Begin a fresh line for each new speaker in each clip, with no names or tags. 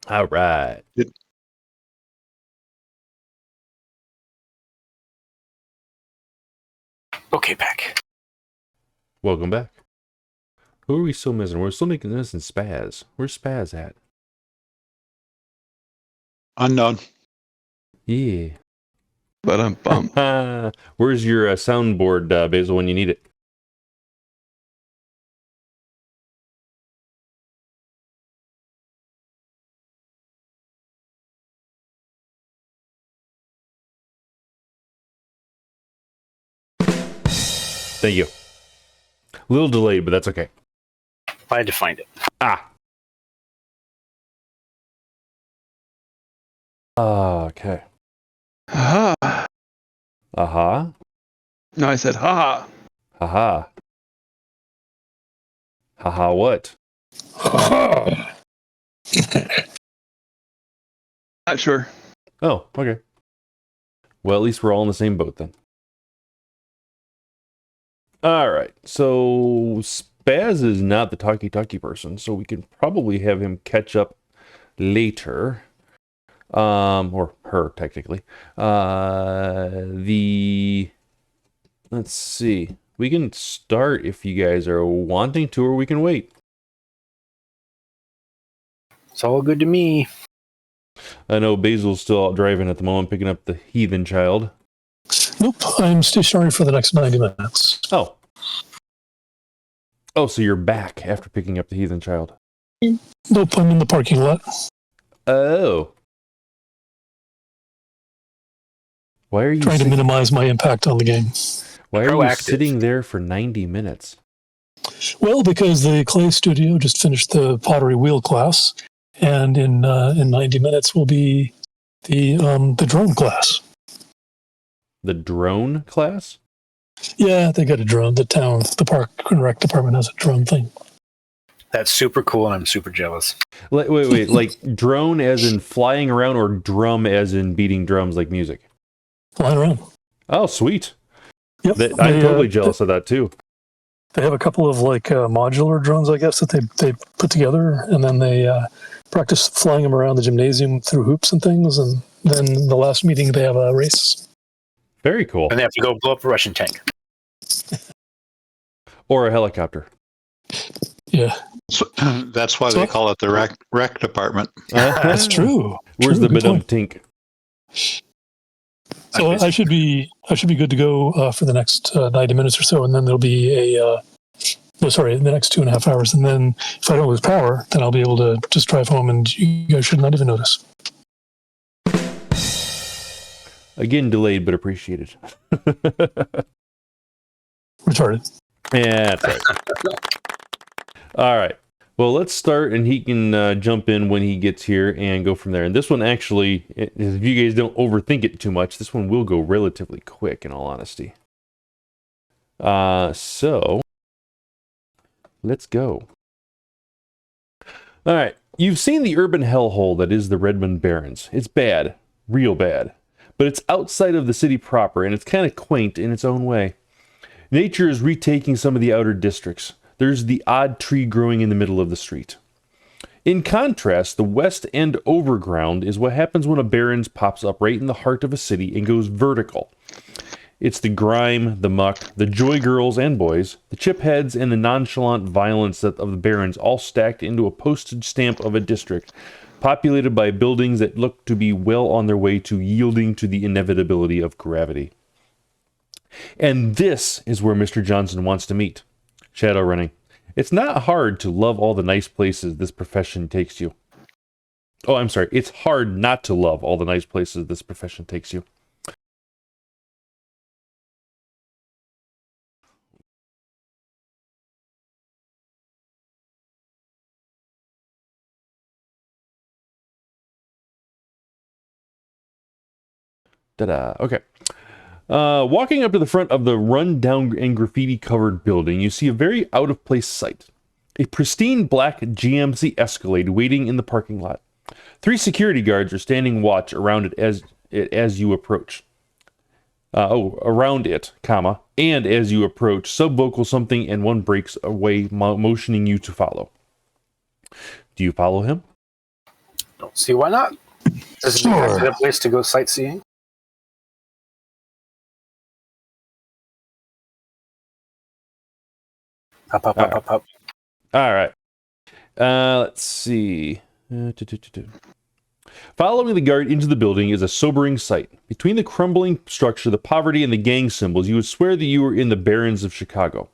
All right.
Okay, back.
Welcome back. Who are we still missing? We're still missing Spazz. Where's Spazz at?
Unknown.
Yeah.
But I'm bummed.
Where's your soundboard, Basil, when you need it? Thank you. A little delayed, but that's okay.
I had to find it.
Okay.
Ha.
Uh-huh.
No, I said ha.
Haha. Haha what?
Not sure.
Oh, okay. Well, at least we're all in the same boat then. Alright, so Spazz is not the talkie-talkie person, so we can probably have him catch up later. Or her, technically. Let's see. We can start if you guys are wanting to, or we can wait.
It's all good to me.
I know Basil's still out driving at the moment, picking up the heathen child.
Nope, I'm stationary for the next 90 minutes.
Oh. Oh, so you're back after picking up the heathen child.
Nope, I'm in the parking lot.
Oh. Why are you
trying to minimize my impact on the game?
Why are you sitting there for 90 minutes?
Well, because the Clay Studio just finished the pottery wheel class, and in 90 minutes will be the drone class.
The drone class?
Yeah, they got a drone. The park and rec department has a drone thing.
That's super cool, and I'm super jealous.
Wait, like drone as in flying around, or drum as in beating drums like music?
Flying around.
Oh, sweet.
Yep,
I'm totally jealous of that too.
They have a couple of like modular drones, I guess, that they put together, and then they practice flying them around the gymnasium through hoops and things, and then the last meeting they have a race.
Very cool.
And they have to go blow up a Russian tank.
Or a helicopter.
Yeah.
So, that's why they call it the rec department.
That's true.
Where's the badum-tink?
So I should be good to go for the next 90 minutes or so, and then there'll be the next 2.5 hours. And then if I don't lose power, then I'll be able to just drive home, and you guys should not even notice.
Again, delayed but appreciated.
Retarded.
Yeah, that's right. All right. Well, let's start, and he can jump in when he gets here and go from there. And this one actually, if you guys don't overthink it too much, this one will go relatively quick, in all honesty. So, let's go. All right. You've seen the urban hellhole that is the Redmond Barrens. It's bad. Real bad. But it's outside of the city proper, and it's kind of quaint in its own way. Nature is retaking some of the outer districts. There's the odd tree growing in the middle of the street. In contrast, the West End overground is what happens when a Barrens pops up right in the heart of a city and goes vertical. It's the grime, the muck, the joy girls and boys, the chipheads, and the nonchalant violence of the Barrens all stacked into a postage stamp of a district, populated by buildings that look to be well on their way to yielding to the inevitability of gravity. And this is where Mr. Johnson wants to meet. Shadowrunning. It's not hard to love all the nice places this profession takes you. Oh, I'm sorry. It's hard not to love all the nice places this profession takes you. Ta-da. Okay. Walking up to the front of the run-down and graffiti-covered building, you see a very out-of-place sight. A pristine black GMC Escalade waiting in the parking lot. 3 security guards are standing watch around it as you approach. Around it, comma, and as you approach, subvocal something, and one breaks away, motioning you to follow. Do you follow him?
Don't see why not. This is a place to go sightseeing. Up.
All right. Let's see. Following the guard into the building is a sobering sight. Between the crumbling structure, the poverty, and the gang symbols, you would swear that you were in the Barrens of Chicago.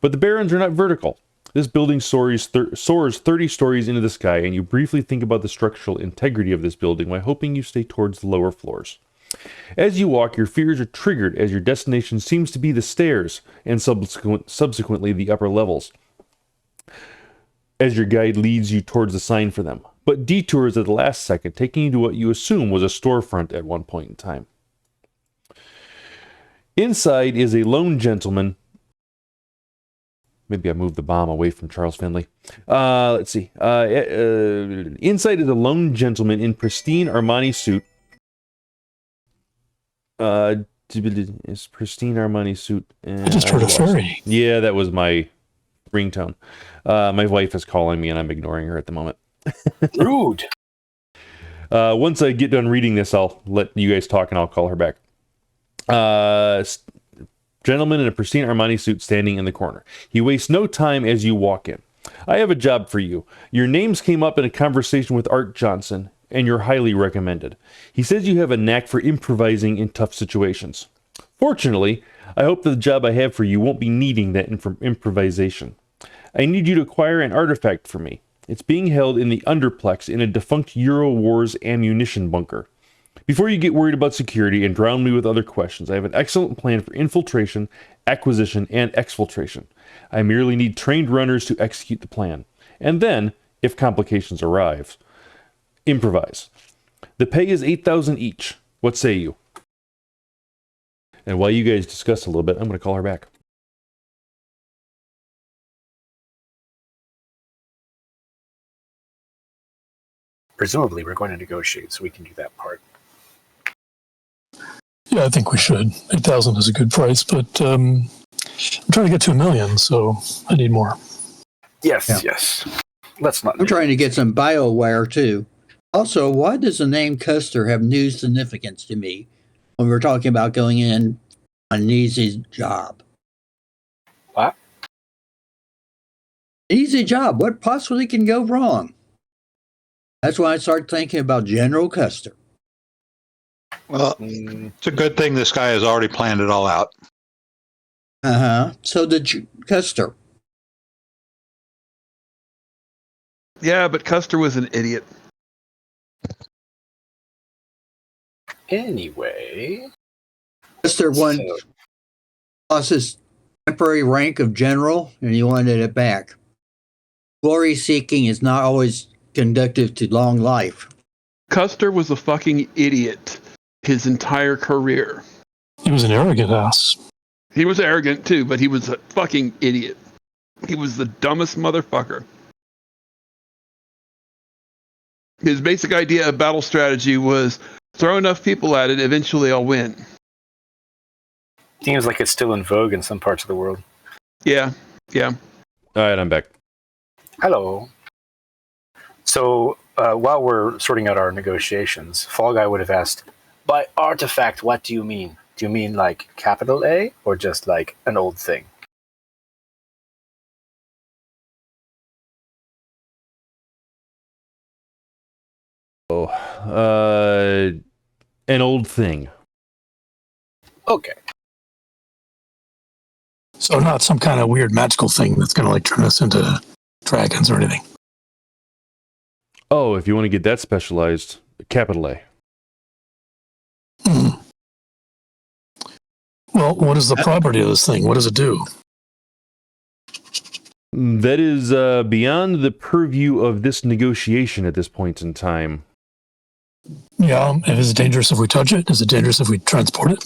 But the Barrens are not vertical. This building soars 30 stories into the sky, and you briefly think about the structural integrity of this building while hoping you stay towards the lower floors. As you walk, your fears are triggered as your destination seems to be the stairs and subsequently the upper levels, as your guide leads you towards the sign for them, but detours at the last second, taking you to what you assume was a storefront at one point in time. Inside is a lone gentleman. Maybe I moved the bomb away from Charles Finley. Let's see. Inside is a lone gentleman in pristine Armani suit. Is pristine Armani suit.
I just heard a fairy.
Yeah, that was my ringtone. My wife is calling me and I'm ignoring her at the moment.
Rude.
Once I get done reading this, I'll let you guys talk and I'll call her back. Gentleman in a pristine Armani suit standing in the corner. He wastes no time as you walk in. I have a job for you. Your names came up in a conversation with Art Johnson, and you're highly recommended. He says you have a knack for improvising in tough situations. Fortunately, I hope that the job I have for you won't be needing that improvisation. I need you to acquire an artifact for me. It's being held in the Underplex in a defunct Euro Wars ammunition bunker. Before you get worried about security and drown me with other questions, I have an excellent plan for infiltration, acquisition, and exfiltration. I merely need trained runners to execute the plan. And then, if complications arise, improvise. The pay is 8,000 each. What say you? And while you guys discuss a little bit, I'm going to call her back.
Presumably, we're going to negotiate, so we can do that part.
Yeah, I think we should. 8,000 is a good price, but I'm trying to get to $1 million, so I need more.
Yes. Let's not.
I'm trying to get some BioWare too. Also, why does the name Custer have new significance to me when we're talking about going in on an easy job?
What?
Easy job. What possibly can go wrong? That's why I started thinking about General Custer.
Well, it's a good thing this guy has already planned it all out.
So did Custer.
Yeah, but Custer was an idiot.
Anyway.
Custer lost his temporary rank of general, and he wanted it back. Glory seeking is not always conducive to long life.
Custer was a fucking idiot his entire career.
He was an arrogant ass.
He was arrogant too, but he was a fucking idiot. He was the dumbest motherfucker. His basic idea of battle strategy was throw enough people at it, eventually I'll win.
Seems like it's still in vogue in some parts of the world.
Yeah.
All right, I'm back.
Hello. So while we're sorting out our negotiations, Fallguy would have asked, by artifact, what do you mean? Do you mean like capital A or just like an old thing?
An old thing.
Okay.
So not some kind of weird magical thing that's going to like turn us into dragons or anything.
Oh, if you want to get that specialized, capital A.
Well, what is the property of this thing? What does it do?
That is beyond the purview of this negotiation at this point in time.
Yeah, is it dangerous if we touch it? Is it dangerous if we transport it?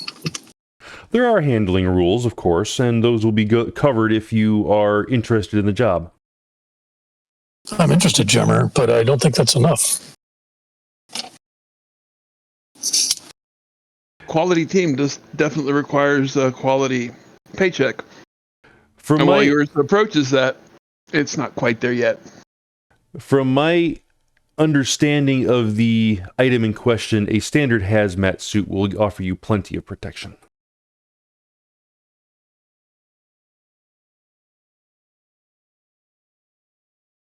There are handling rules, of course, and those will be covered if you are interested in the job.
I'm interested, Jemmer, but I don't think that's enough.
Quality team definitely requires a quality paycheck.
And
while yours approaches that, it's not quite there yet.
From my understanding of the item in question, a standard hazmat suit will offer you plenty of protection.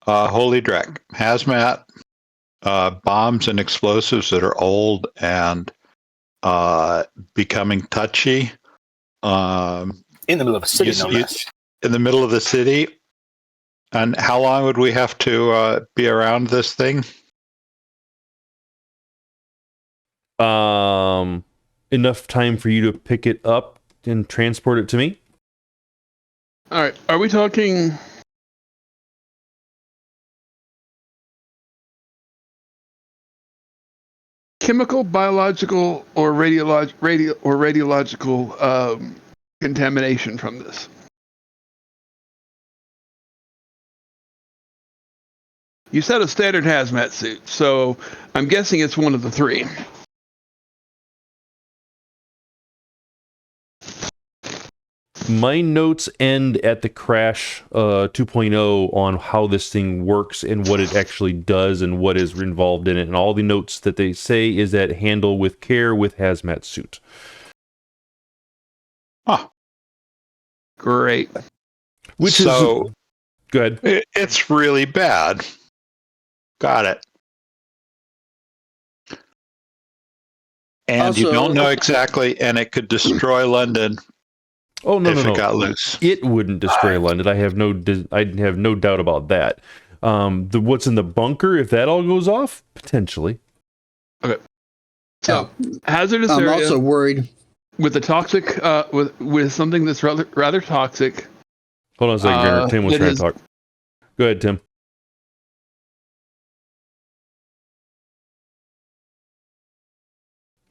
Holy Drek, hazmat, bombs and explosives that are old and becoming touchy.
In the middle of a city, no less.
In the middle of the city. And how long would we have to be around this thing?
Enough time for you to pick it up and transport it to me.
All right. Are we talking chemical, biological, or radiological contamination from this? You said a standard hazmat suit, so I'm guessing it's one of the three.
My notes end at the crash 2.0 on how this thing works and what it actually does and what is involved in it. And all the notes that they say is that handle with care with hazmat suit.
Huh.
Great.
Which
so,
is... Go ahead.
It's really bad. Got it. And
Also,
you don't know exactly, and it could destroy London.
Oh no,
if
no,
it
no!
got loose.
It wouldn't destroy London. I have no doubt about that. What's in the bunker? If that all goes off, potentially.
Okay. So hazardous
I'm
area.
also worried
with the toxic, with something that's rather toxic.
Hold on a second, Grynner. Tim was trying to talk. Go ahead, Tim.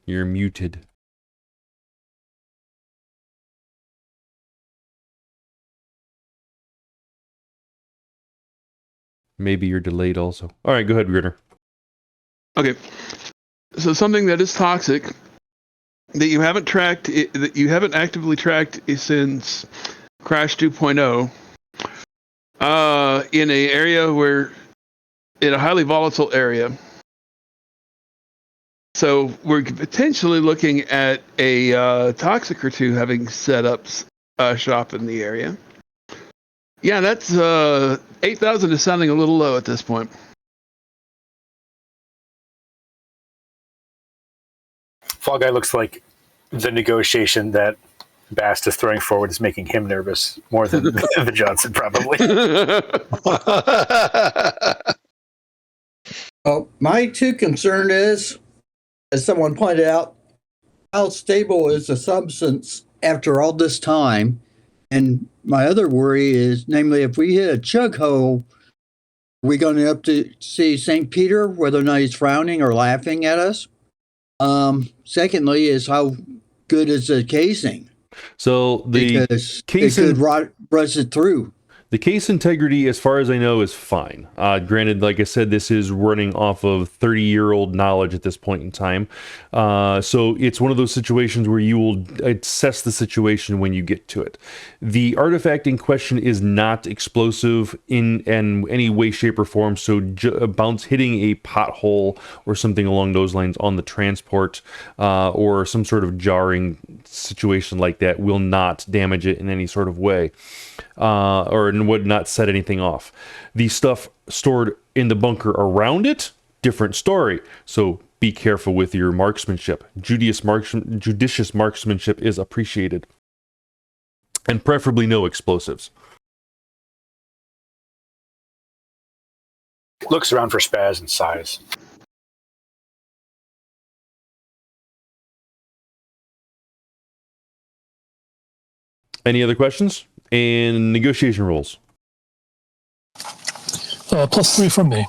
You're muted. Maybe you're delayed also. All right, go ahead, Grynner.
Okay. So something that is toxic that you haven't tracked, that you haven't actively tracked since Crash 2.0, in a area where, in a highly volatile area. So we're potentially looking at a toxic or two having set up shop in the area. Yeah, that's 8,000 is sounding a little low at this point.
Fallguy looks like the negotiation that Bast is throwing forward is making him nervous more than the Johnson, probably.
Oh, my two concern is, as someone pointed out, how stable is the substance after all this time? And my other worry is, namely, if we hit a chug hole, are we going to have to see St. Peter, whether or not he's frowning or laughing at us? Secondly, is how good is the casing?
So the
because
case
it could rush it through.
The case integrity, as far as I know, is fine. Granted, like I said, this is running off of 30-year-old knowledge at this point in time. So it's one of those situations where you will assess the situation when you get to it. The artifact in question is not explosive in any way, shape, or form. So hitting a pothole or something along those lines on the transport or some sort of jarring situation like that will not damage it in any sort of way. Or would not set anything off. The stuff stored in the bunker around it, different story. So be careful with your marksmanship. Judicious marksmanship is appreciated. And preferably no explosives.
Looks around for Spazz and sighs.
Any other questions? And negotiation rules.
+3 from me.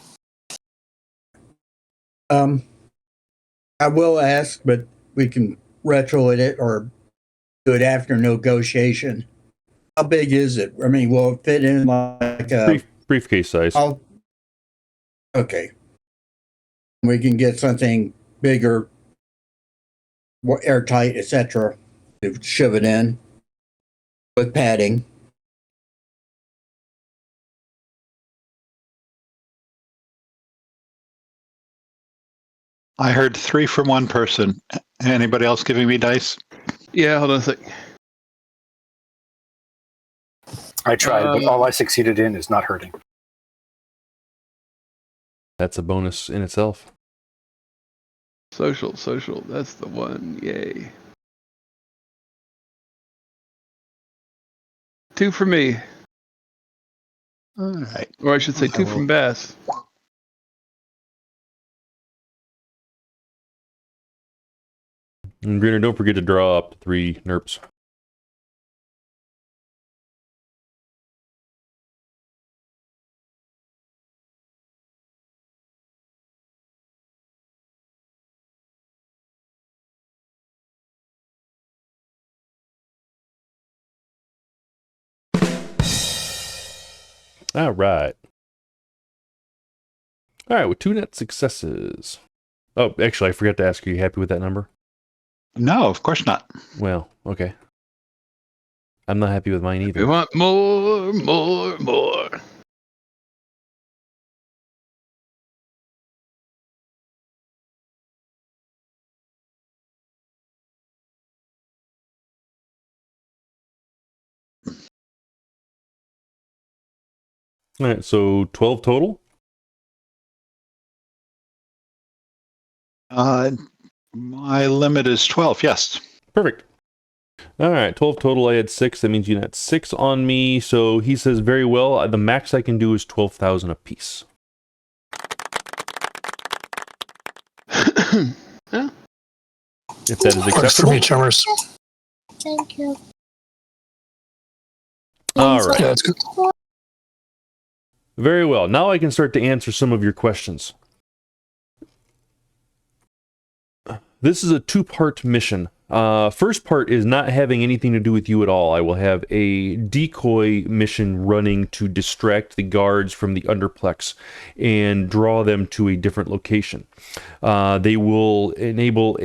I will ask, but we can retro it or do it after negotiation. How big is it? I mean, will it fit in like a
briefcase size?
Okay. We can get something bigger, more airtight, etc. to shove it in with padding.
I heard 3 from one person. Anybody else giving me dice?
Yeah, hold on a sec.
I tried, but all I succeeded in is not hurting.
That's a bonus in itself.
Social. That's the one. Yay. 2 for me.
All right.
Or I should say 2
will-
from Bass.
And Grynner, don't forget to draw up 3 NERPs. All right. All right, with 2 net successes. Oh, actually, I forgot to ask, are you happy with that number?
No, of course not.
Well, okay. I'm not happy with mine
We
either.
want more.
All right, so 12 total?
My limit is 12, yes.
Perfect. All right, 12 total. I had 6. That means you had 6 on me. So he says, very well. The max I can do is 12,000 apiece.
Yeah.
If that is
Works for
acceptable.
me, Chummers.
Thank you.
All right.
Yeah, that's good.
Very well. Now I can start to answer some of your questions. This is a 2-part mission. First part is not having anything to do with you at all. I will have a decoy mission running to distract the guards from the underplex and draw them to a different location. They will enable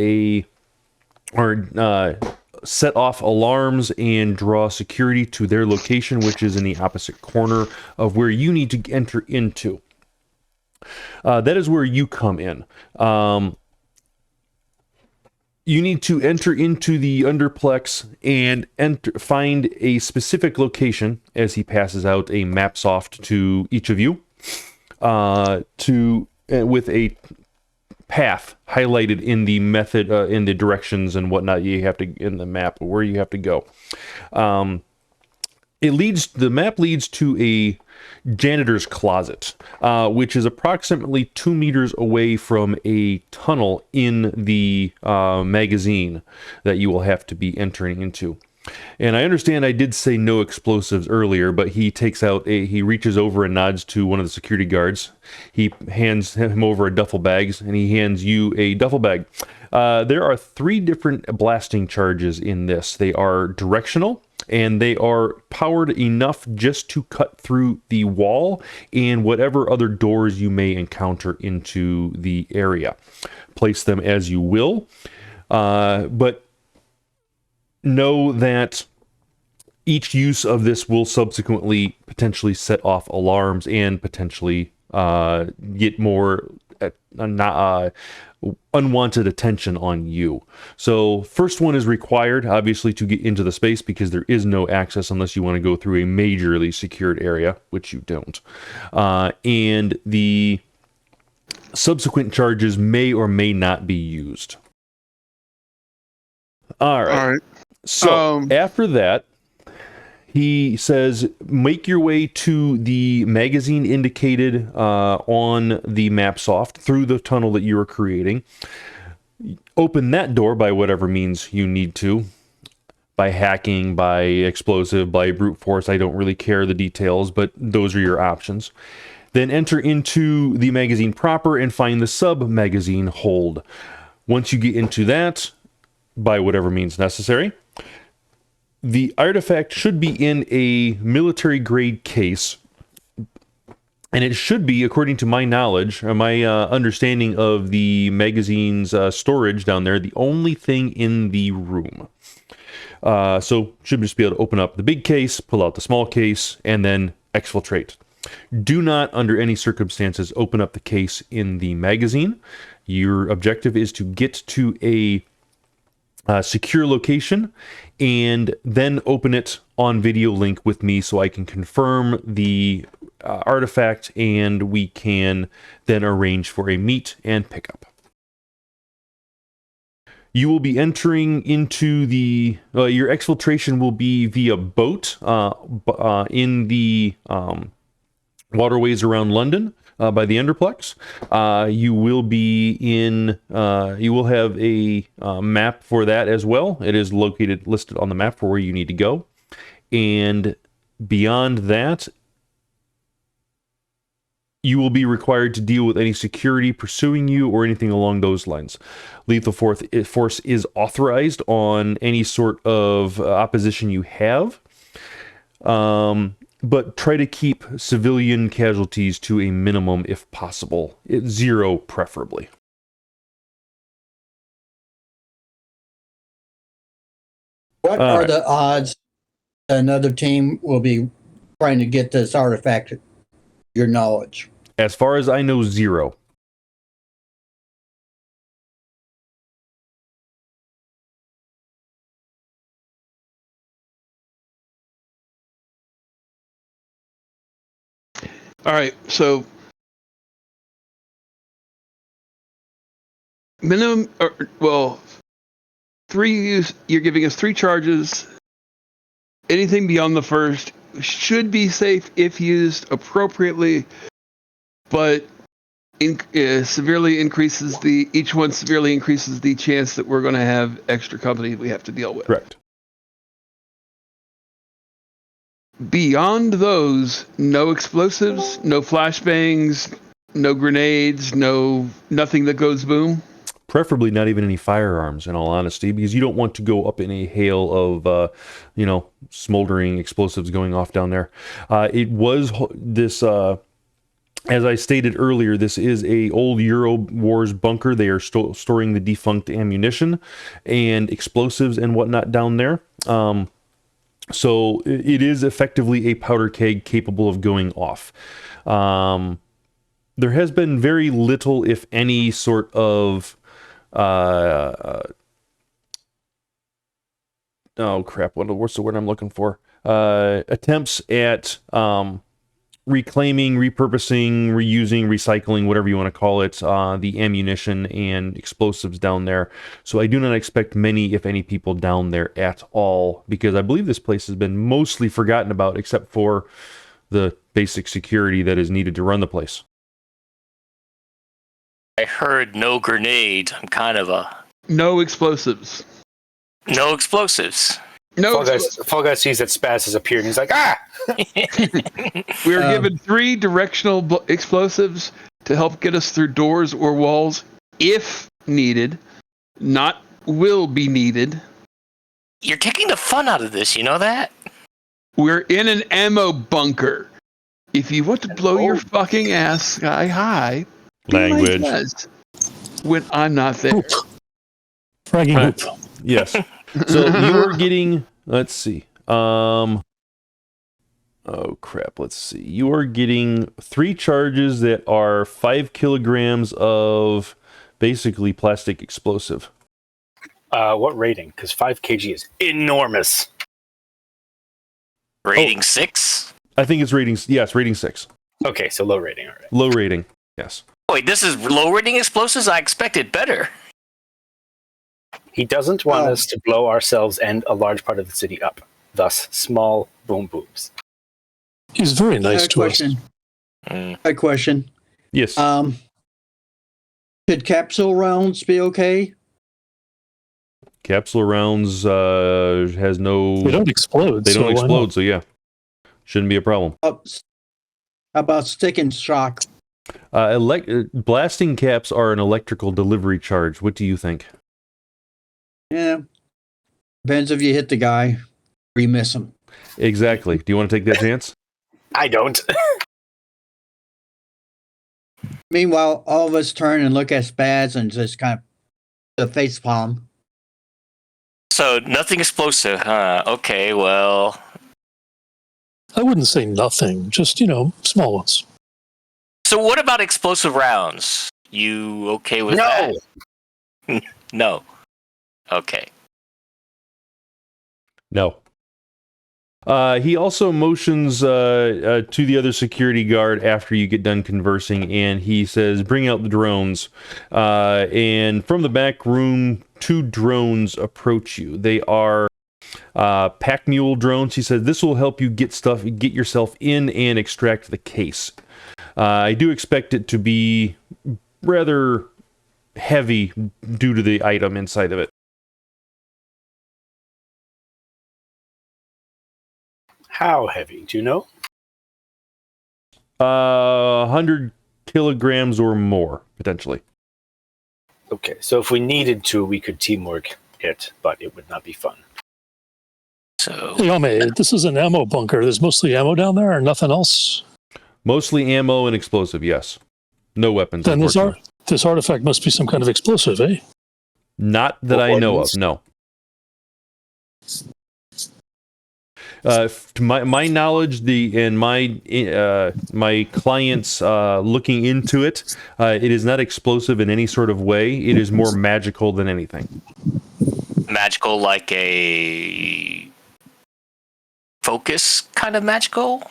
set off alarms and draw security to their location, which is in the opposite corner of where you need to enter into. That is where you come in. You need to enter into the underplex and find a specific location as he passes out a map soft to each of you with a path highlighted in the method, in the directions and whatnot you have to in the map where you have to go. The map leads to a janitor's closet, which is approximately 2 meters away from a tunnel in the magazine that you will have to be entering into. And I understand I did say no explosives earlier, but he he reaches over and nods to one of the security guards. He hands him over a duffel bag, and he hands you a duffel bag. There are 3 different blasting charges in this. They are directional, and they are powered enough just to cut through the wall and whatever other doors you may encounter into the area. Place them as you will, but know that each use of this will subsequently potentially set off alarms and potentially get more unwanted attention on you. So first one is required, obviously, to get into the space because there is no access unless you want to go through a majorly secured area, which you don't. And the subsequent charges may or may not be used. All right. So after that, he says, make your way to the magazine indicated on the map soft through the tunnel that you are creating. Open that door by whatever means you need to. By hacking, by explosive, by brute force. I don't really care the details, but those are your options. Then enter into the magazine proper and find the sub-magazine hold. Once you get into that, by whatever means necessary, the artifact should be in a military-grade case, and it should be, according to my knowledge, or my understanding of the magazine's storage down there, the only thing in the room. So should just be able to open up the big case, pull out the small case, and then exfiltrate. Do not, under any circumstances, open up the case in the magazine. Your objective is to get to a secure location and then open it on video link with me so I can confirm the artifact, and we can then arrange for a meet and pickup. You will be entering into the your exfiltration will be via boat in the waterways around London by the Underplex. You will be in. You will have a map for that as well. It is listed on the map for where you need to go, and beyond that, you will be required to deal with any security pursuing you or anything along those lines. Lethal force is authorized on any sort of opposition you have. But try to keep civilian casualties to a minimum if possible. 0 preferably.
What are the odds another team will be trying to get this artifact? Your knowledge.
As far as I know, 0.
All right, so minimum, you're giving us 3 charges. Anything beyond the first should be safe if used appropriately, but each one severely increases the chance that we're going to have extra company we have to deal with.
Correct.
Beyond those, no explosives, no flashbangs, no grenades, nothing that goes boom.
Preferably not even any firearms, in all honesty, because you don't want to go up in a hail of, smoldering explosives going off down there. It was this, as I stated earlier, this is a old Euro Wars bunker. They are storing the defunct ammunition and explosives and whatnot down there. So it is effectively a powder keg capable of going off. There has been very little, if any, sort of oh crap! What's the word I'm looking for? Attempts at reclaiming, repurposing, reusing, recycling, whatever you want to call it, the ammunition and explosives down there. So I do not expect many, if any, people down there at all, because I believe this place has been mostly forgotten about, except for the basic security that is needed to run the place.
I heard no grenades. I'm kind of a...
No explosives.
No explosives.
No
Fallguy sees that Spazz has appeared and he's like, ah!
We are given 3 directional explosives to help get us through doors or walls if needed, not will be needed.
You're taking the fun out of this, you know that?
We're in an ammo bunker. If you want to blow your fucking ass sky high,
Language.
When I'm not there.
Hoop. Fragging hoop.
Yes. So you are getting, let's see. Oh crap, let's see. You are getting 3 charges that are 5 kilograms of basically plastic explosive.
What rating? Because 5 kg is enormous.
Rating 6?
I think it's rating 6.
Okay, so low rating, all right.
Low rating, yes.
Wait, this is low rating explosives? I expected better.
He doesn't want us to blow ourselves and a large part of the city up. Thus, small boom booms.
He's very nice to us.
A question.
Yes.
Could capsule rounds be okay?
Capsule rounds has no...
They don't explode.
They don't
why
explode,
not?
so yeah. Shouldn't be a problem.
How about stick and shock?
Blasting caps are an electrical delivery charge. What do you think?
Yeah. Depends if you hit the guy or you miss him.
Exactly. Do you want to take that chance?
I don't.
Meanwhile, all of us turn and look at Spazz and just kind of the face palm.
So, nothing explosive, huh? Okay, well...
I wouldn't say nothing, just, small ones.
So what about explosive rounds? You okay with that? No. Okay.
No. He also motions to the other security guard after you get done conversing, and he says, bring out the drones. And from the back room, 2 drones approach you. They are pack mule drones. He says, this will help you get yourself in and extract the case. I do expect it to be rather heavy due to the item inside of it.
How heavy? Do you know?
100 kilograms or more, potentially.
Okay, so if we needed to, we could teamwork it, but it would not be fun.
So
Hey, Ome, this is an ammo bunker. There's mostly ammo down there or nothing else?
Mostly ammo and explosive, yes. No weapons,
Then
unfortunately.
this artifact must be some kind of explosive, eh?
Not that I know of, no. To my knowledge, my clients looking into it, it is not explosive in any sort of way. It is more magical than anything.
magical, like a focus kind of magical?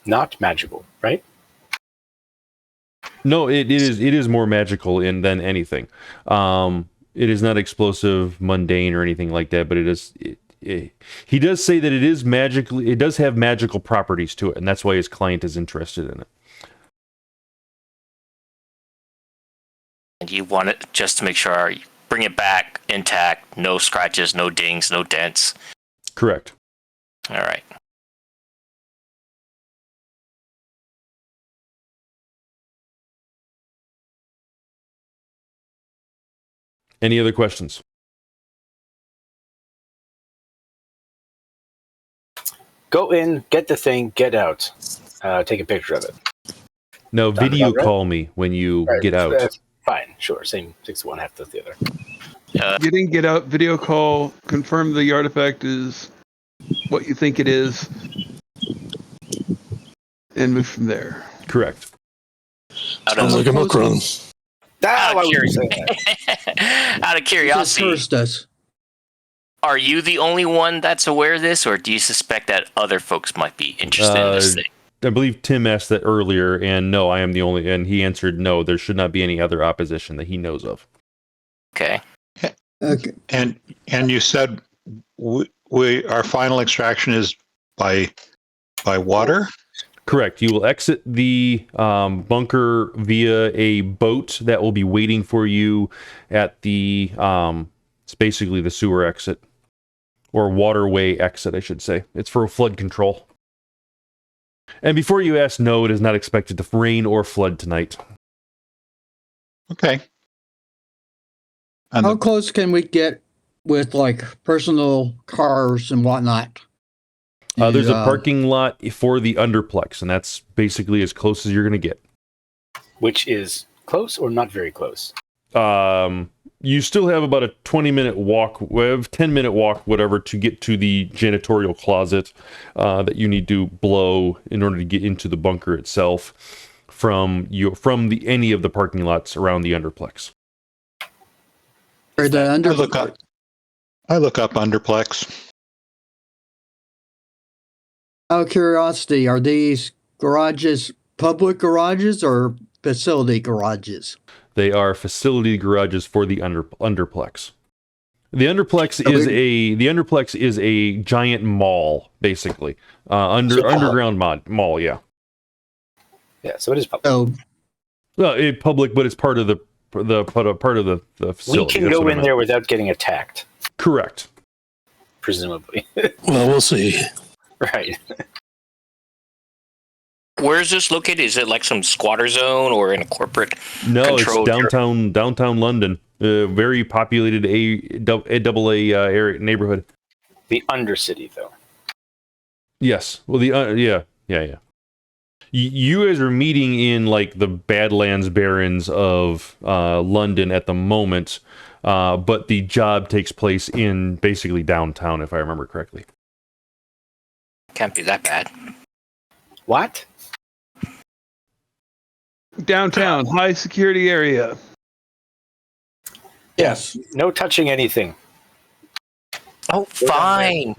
Not magical, right?
No, it is more magical than anything. It is not explosive, mundane, or anything like that. But it is. He does say that it is magical. It does have magical properties to it, and that's why his client is interested in it.
And you want it just to make sure you bring it back intact, no scratches, no dings, no dents.
Correct.
All right.
Any other questions?
Go in, get the thing, get out. Take a picture of it.
No,
Sound
video
about right?
call me when you
Right,
get out.
Fine, sure. Same 6 to 1, half does the other.
Get in, get out, video call, confirm the artifact is what you think it is, and move from there.
Correct.
Sounds like a milk run.
Ah,
Out
why
of,
would you say that?
Out of curiosity,
Cursed us.
are you the only one that's aware of this, or do you suspect that other folks might be interested in this thing?
I believe Tim asked that earlier, and no, I am the only, and he answered no, there should not be any other opposition that he knows of.
Okay.
Okay.
And you said our final extraction is by water?
Correct. You will exit the bunker via a boat that will be waiting for you at the, it's basically the sewer exit, or waterway exit, I should say. It's for flood control. And before you ask, no, it is not expected to rain or flood tonight.
Okay. And
How close can we get with like personal cars and whatnot?
There's a parking lot for the underplex, and that's basically as close as you're going to get.
Which is close or not very close?
You still have about a 20-minute walk, 10-minute walk, whatever, to get to the janitorial closet that you need to blow in order to get into the bunker itself from any of the parking lots around the underplex.
Or the
I look up underplex.
Out of curiosity, are these garages public garages or facility garages?
They are facility garages for the underplex. The underplex is a giant mall, basically. Underground mall, yeah.
Yeah, so it is public.
So
Well, public, but it's part of the facility.
We can
That's
go
what I
in
meant.
there without getting attacked,
Correct.
presumably.
Well, we'll see.
Right.
Where is this located? Is it like some squatter zone or in a corporate?
No,
controlled
it's downtown London. Very populated AA area neighborhood.
The Undercity, though.
Yes. Well, yeah. You guys are meeting in like the Badlands Barrens of London at the moment, but the job takes place in basically downtown, if I remember correctly.
Can't be that bad.
What?
Downtown, high security area.
Yes.
No touching anything.
Oh, fine.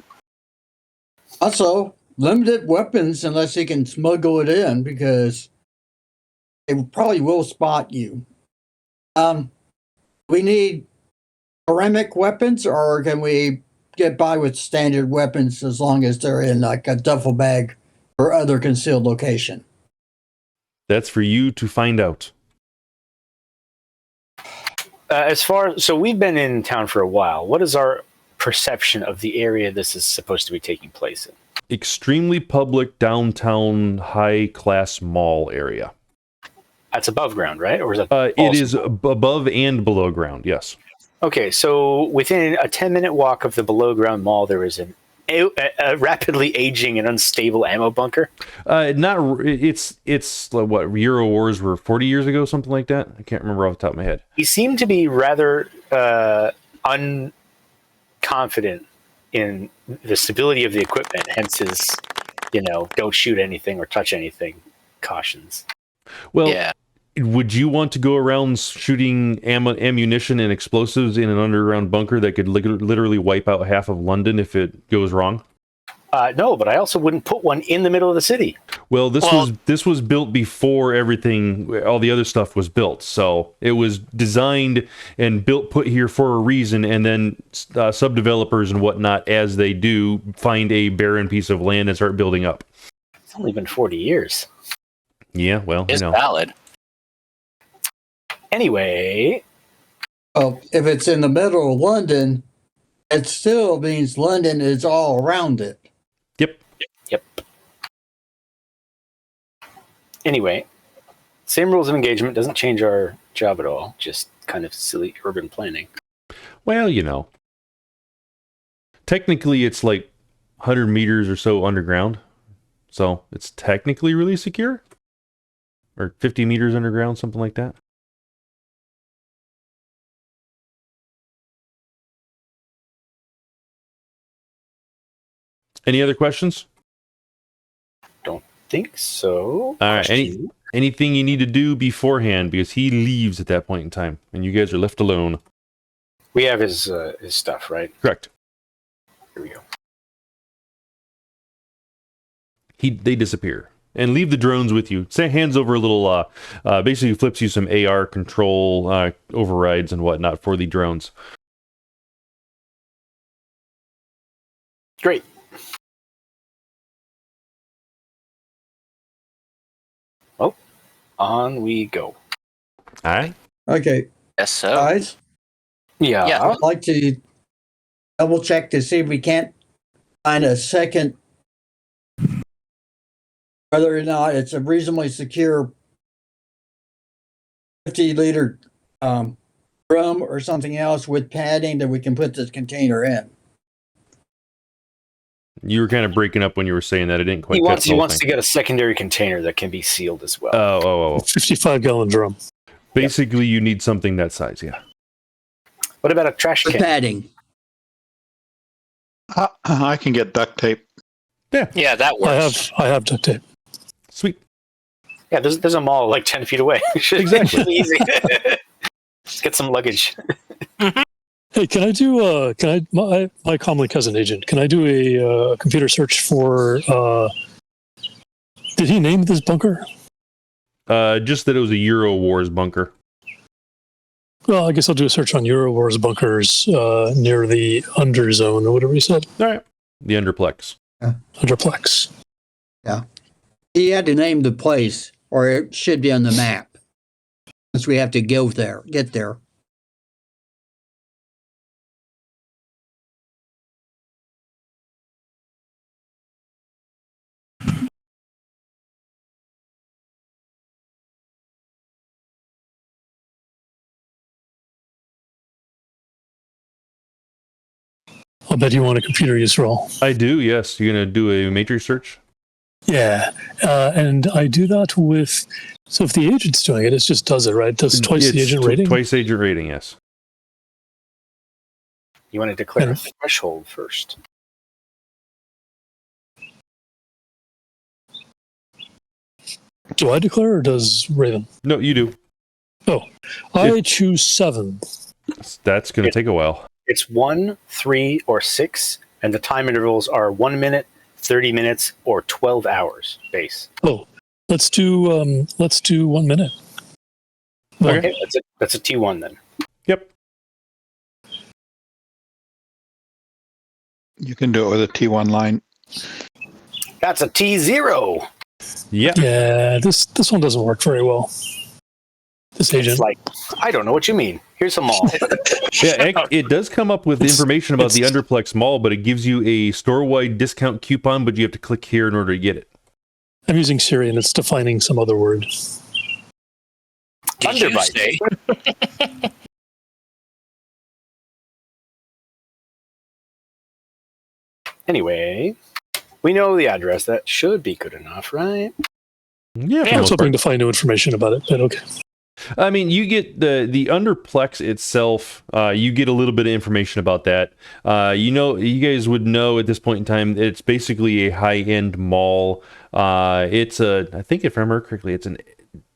Also, limited weapons unless you can smuggle it in because they probably will spot you. We need ceramic weapons, or can we get by with standard weapons as long as they're in like a duffel bag or other concealed location?
That's for you to find out.
So we've been in town for a while. What is our perception of the area this is supposed to be taking place in?
Extremely public downtown high class mall area.
That's above ground, right? Or is that?
It is above and below ground, yes.
Okay, so within a 10-minute walk of the below ground mall, there is a rapidly aging and unstable ammo bunker.
It's what Euro Wars were 40 years ago, something like that. I can't remember off the top of my head.
He seemed to be rather unconfident in the stability of the equipment, hence his, don't shoot anything or touch anything cautions.
Well,
Yeah.
would you want to go around shooting ammunition and explosives in an underground bunker that could literally wipe out half of London if it goes wrong?
No, but I also wouldn't put one in the middle of the city.
Well, this was built before all the other stuff was built. So it was designed and put here for a reason, and then sub-developers and whatnot, as they do, find a barren piece of land and start building up.
It's only been 40 years.
Yeah, well,
It's valid.
Anyway.
Oh, if it's in the middle of London, it still means London is all around it.
Yep. Anyway, same rules of engagement, doesn't change our job at all. Just kind of silly urban planning.
Well, technically it's like 100 meters or so underground. So it's technically really secure. Or 50 meters underground, something like that. Any other questions?
Don't think so.
All right. Anything you need to do beforehand, because he leaves at that point in time, and you guys are left alone.
We have his stuff, right?
Correct.
Here we go.
They disappear and leave the drones with you. Say hands over a little. Basically flips you some AR control overrides and whatnot for the drones.
Great. Oh, on we go.
All right.
Okay,
Yes, so.
guys,
Yeah.
I'd like to double check to see if we can't find a second, whether or not it's a reasonably secure 50-liter drum or something else with padding that we can put this container in.
You were kind of breaking up when you were saying that. I didn't quite catch the
He
whole
wants
thing.
to get a secondary container that can be sealed as well.
Oh.
55-gallon drum.
Basically, you need something that size, yeah.
What about a trash
With
can?
padding.
I can get duct tape.
Yeah, that works.
I have duct tape.
Sweet.
Yeah, there's a mall like 10 feet away.
Exactly.
Should be easy. Let's get some luggage.
Hey, can I do? My commonly cousin agent? Can I do a computer search for? Did he name this bunker?
Just that it was a Euro Wars bunker.
Well, I guess I'll do a search on Eurowars bunkers near the underzone or whatever he said.
All right. The Underplex.
Underplex.
Yeah. He had to name the place, or it should be on the map. Since we have to get there.
I'll bet you want a computer use roll.
I do, yes. You're going to do a matrix search?
Yeah, and I do that with. So if the agent's doing it, it just does it, right? It does twice the agent rating.
Twice agent rating, yes.
You want to declare a threshold first.
Do I declare or does Raven?
No, you do.
Oh, I choose 7.
That's going to take a while.
It's 1, 3, or 6, and the time intervals are 1 minute, 30 minutes, or 12 hours base.
Oh, let's do 1 minute. Well,
Okay, that's a T1 then.
Yep.
You can do it with a T1 line.
That's a T0.
Yeah.
yeah, this one doesn't work very well. This agent.
It's like, I don't know what you mean. Here's a mall.
Yeah, it does come up with information about the Underplex Mall, but it gives you a store-wide discount coupon, but you have to click here in order to get it.
I'm using Siri and it's defining some other word.
Did you
Underbite.
say?
Anyway, we know the address. That should be good enough, right?
Yeah,
I was hoping to find new information about it, but okay.
I mean, you get the Underplex itself. You get a little bit of information about that. You guys would know at this point in time, it's basically a high-end mall. I think if I remember correctly, it's a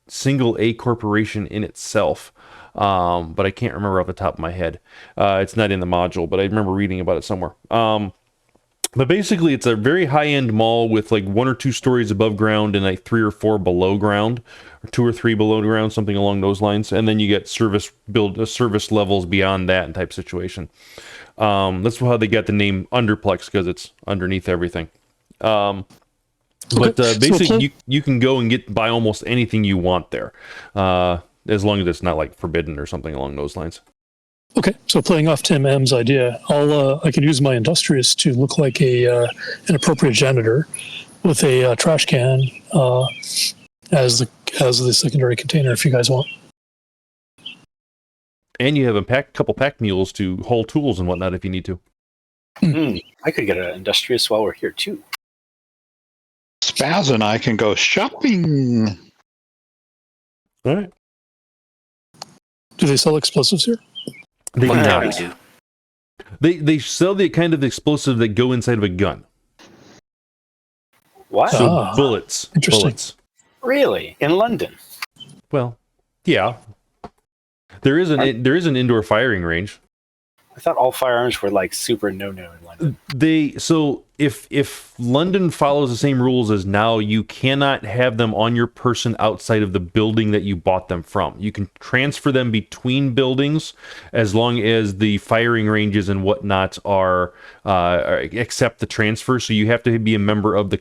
single A corporation in itself. But I can't remember off the top of my head. It's not in the module, but I remember reading about it somewhere. But basically, it's a very high-end mall with like 1 or 2 stories above ground and like 3 or 4 below ground, or 2 or 3 below ground, something along those lines. And then you get service levels beyond that type situation. That's how they got the name Underplex, because it's underneath everything. But basically, you can go and buy almost anything you want there, as long as it's not like forbidden or something along those lines.
Okay, so playing off Tim M's idea, I could use my industrious to look like an appropriate janitor with a trash can as the secondary container, if you guys want.
And you have a couple pack mules to haul tools and whatnot if you need to.
I could get an industrious while we're here too.
Spazz and I can go shopping.
All right.
Do they sell explosives here?
They do
What
not.
we do?
They sell the kind of explosive that go inside of a gun.
What?
So bullets.
Interesting.
Bullets.
Really? In London?
Well, yeah. There is an indoor firing range.
I thought all firearms were like super no-no in London.
So if London follows the same rules as now, you cannot have them on your person outside of the building that you bought them from. You can transfer them between buildings as long as the firing ranges and whatnot are accept the transfer. So you have to be a member of the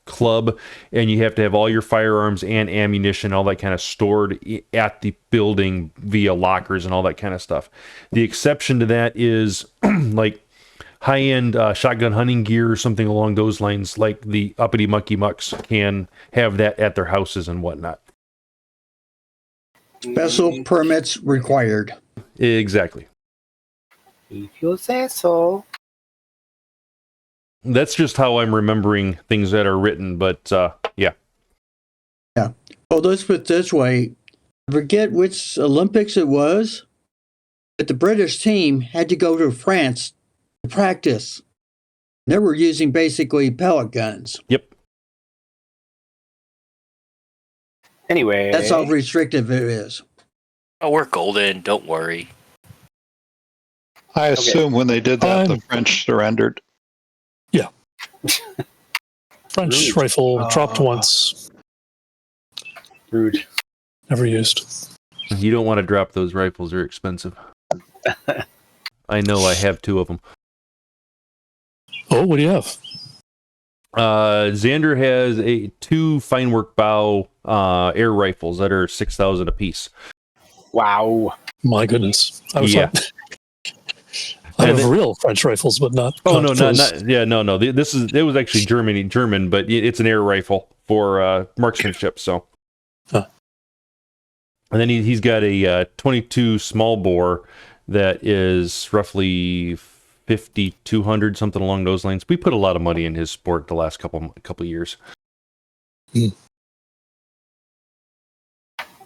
club, and you have to have all your firearms and ammunition, all that kind of stored at the building via lockers and all that kind of stuff. The exception to that is like high-end shotgun hunting gear or something along those lines, like the uppity mucky mucks can have that at their houses and whatnot.
Special permits required.
Exactly.
If you say so.
That's just how I'm remembering things that are written, but yeah.
Yeah. Well, let's put it this way. I forget which Olympics it was, but the British team had to go to France to practice. They were using basically pellet guns.
Yep.
Anyway.
That's how restrictive it is.
Oh, we're golden. Don't worry.
I assume when they did that, the French surrendered.
Yeah. French
Rude.
rifle dropped once,
Rude.
never used.
You don't want to drop those rifles. They're expensive. I know. I have 2 of them.
Oh, what do you have?
Xander has 2 fine work bow air rifles that are 6,000 apiece.
Wow.
My goodness. I was
Yeah.
I have real French rifles, but not.
Oh no,
those.
not yeah, no. It was actually German, but it's an air rifle for marksmanship. So,
Huh.
And then he's got a 22 small bore that is roughly 5,200, something along those lines. We put a lot of money in his sport the last couple years.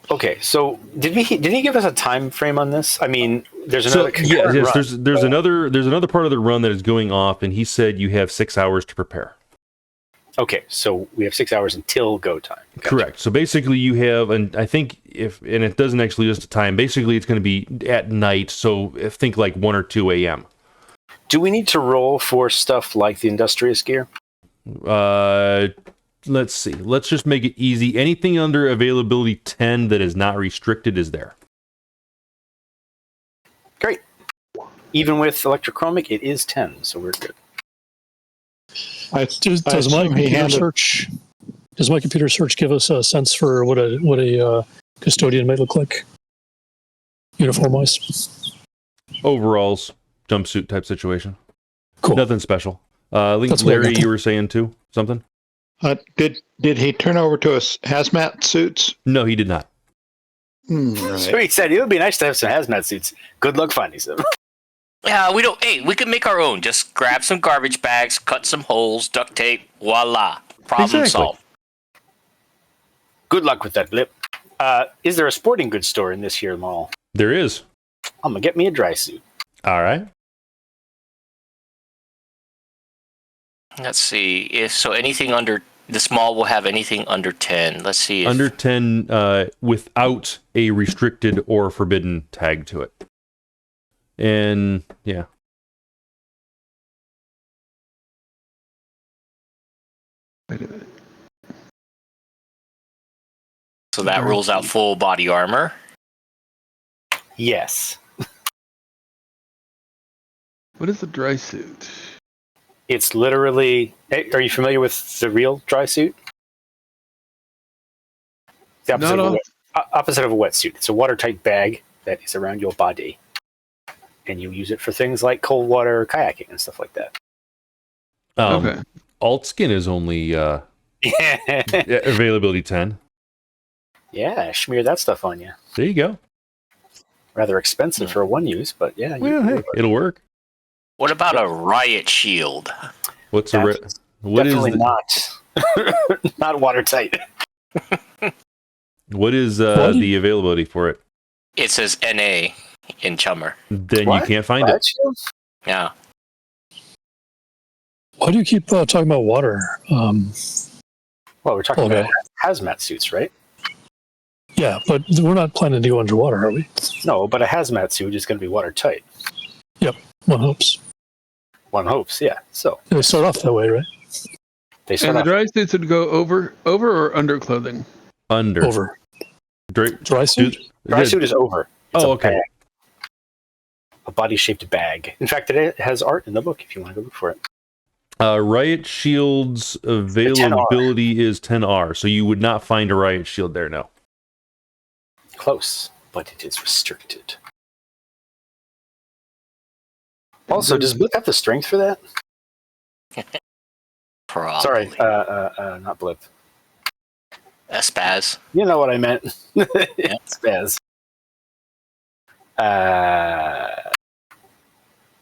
Okay, so did he give us a time frame on this? I mean, there's another
yes,
run.
there's another part of the run that is going off, and he said you have 6 hours to prepare.
Okay, so we have 6 hours until go time. Gotcha.
Correct. So basically, you have, and I think and it doesn't actually list a time. Basically, it's going to be at night. So think like 1 or 2 a.m.
Do we need to roll for stuff like the industrious gear?
Let's see. Let's just make it easy. Anything under availability 10 that is not restricted is there.
Great. Even with electrochromic, it is 10, so we're good.
Does my computer search give us a sense for what a custodian might look like, uniform wise?
Overalls, jumpsuit type situation.
Cool.
Nothing special. Larry, you were saying too something?
Did he turn over to us hazmat suits?
No, he did not.
Right.
So he said it would be nice to have some hazmat suits. Good luck finding some.
Yeah, we don't. Hey, we can make our own. Just grab some garbage bags, cut some holes, duct tape, voila. Problem solved.
Good luck with that, Blip. Is there a sporting goods store in this here mall?
There is.
I'm gonna get me a dry suit.
All right.
Let's see. If so, anything under this mall will have anything under 10. Let's see.
Under 10 without a restricted or forbidden tag to it. And yeah.
Wait a minute.
So that rules out full body armor.
Yes.
What is a dry suit?
It's literally... Are you familiar with the real dry suit? The opposite of a wetsuit. It's a watertight bag that is around your body. And you use it for things like cold water, kayaking, and stuff like that.
Okay.
Alt skin is only availability 10.
Yeah, smear that stuff on you.
There you go.
Rather expensive for one use, but yeah.
Well, hey, it'll work.
What about a riot shield?
What's
definitely not not watertight.
What is the availability for it?
It says NA in Chummer.
Then you can't find it.
Yeah.
Why do you keep talking about water?
Well, we're talking about hazmat suits, right?
Yeah, but we're not planning to go underwater, are we?
No, but a hazmat suit is going to be watertight.
Yep, one hopes.
One hopes, yeah. So
they start off that way, right?
They start
and the
off.
dry suits would go over or under clothing?
Under.
Over.
Dry suit?
Dry suit is over. It's
okay.
A body-shaped bag. In fact, it has art in the book if you want to go look for it.
Riot Shield's availability is 10R, so you would not find a Riot Shield there, no.
Close, but it is restricted. Also, does Blip have the strength for that?
Probably.
Sorry, not Blip.
Spazz.
You know what I meant. Yeah. Spazz.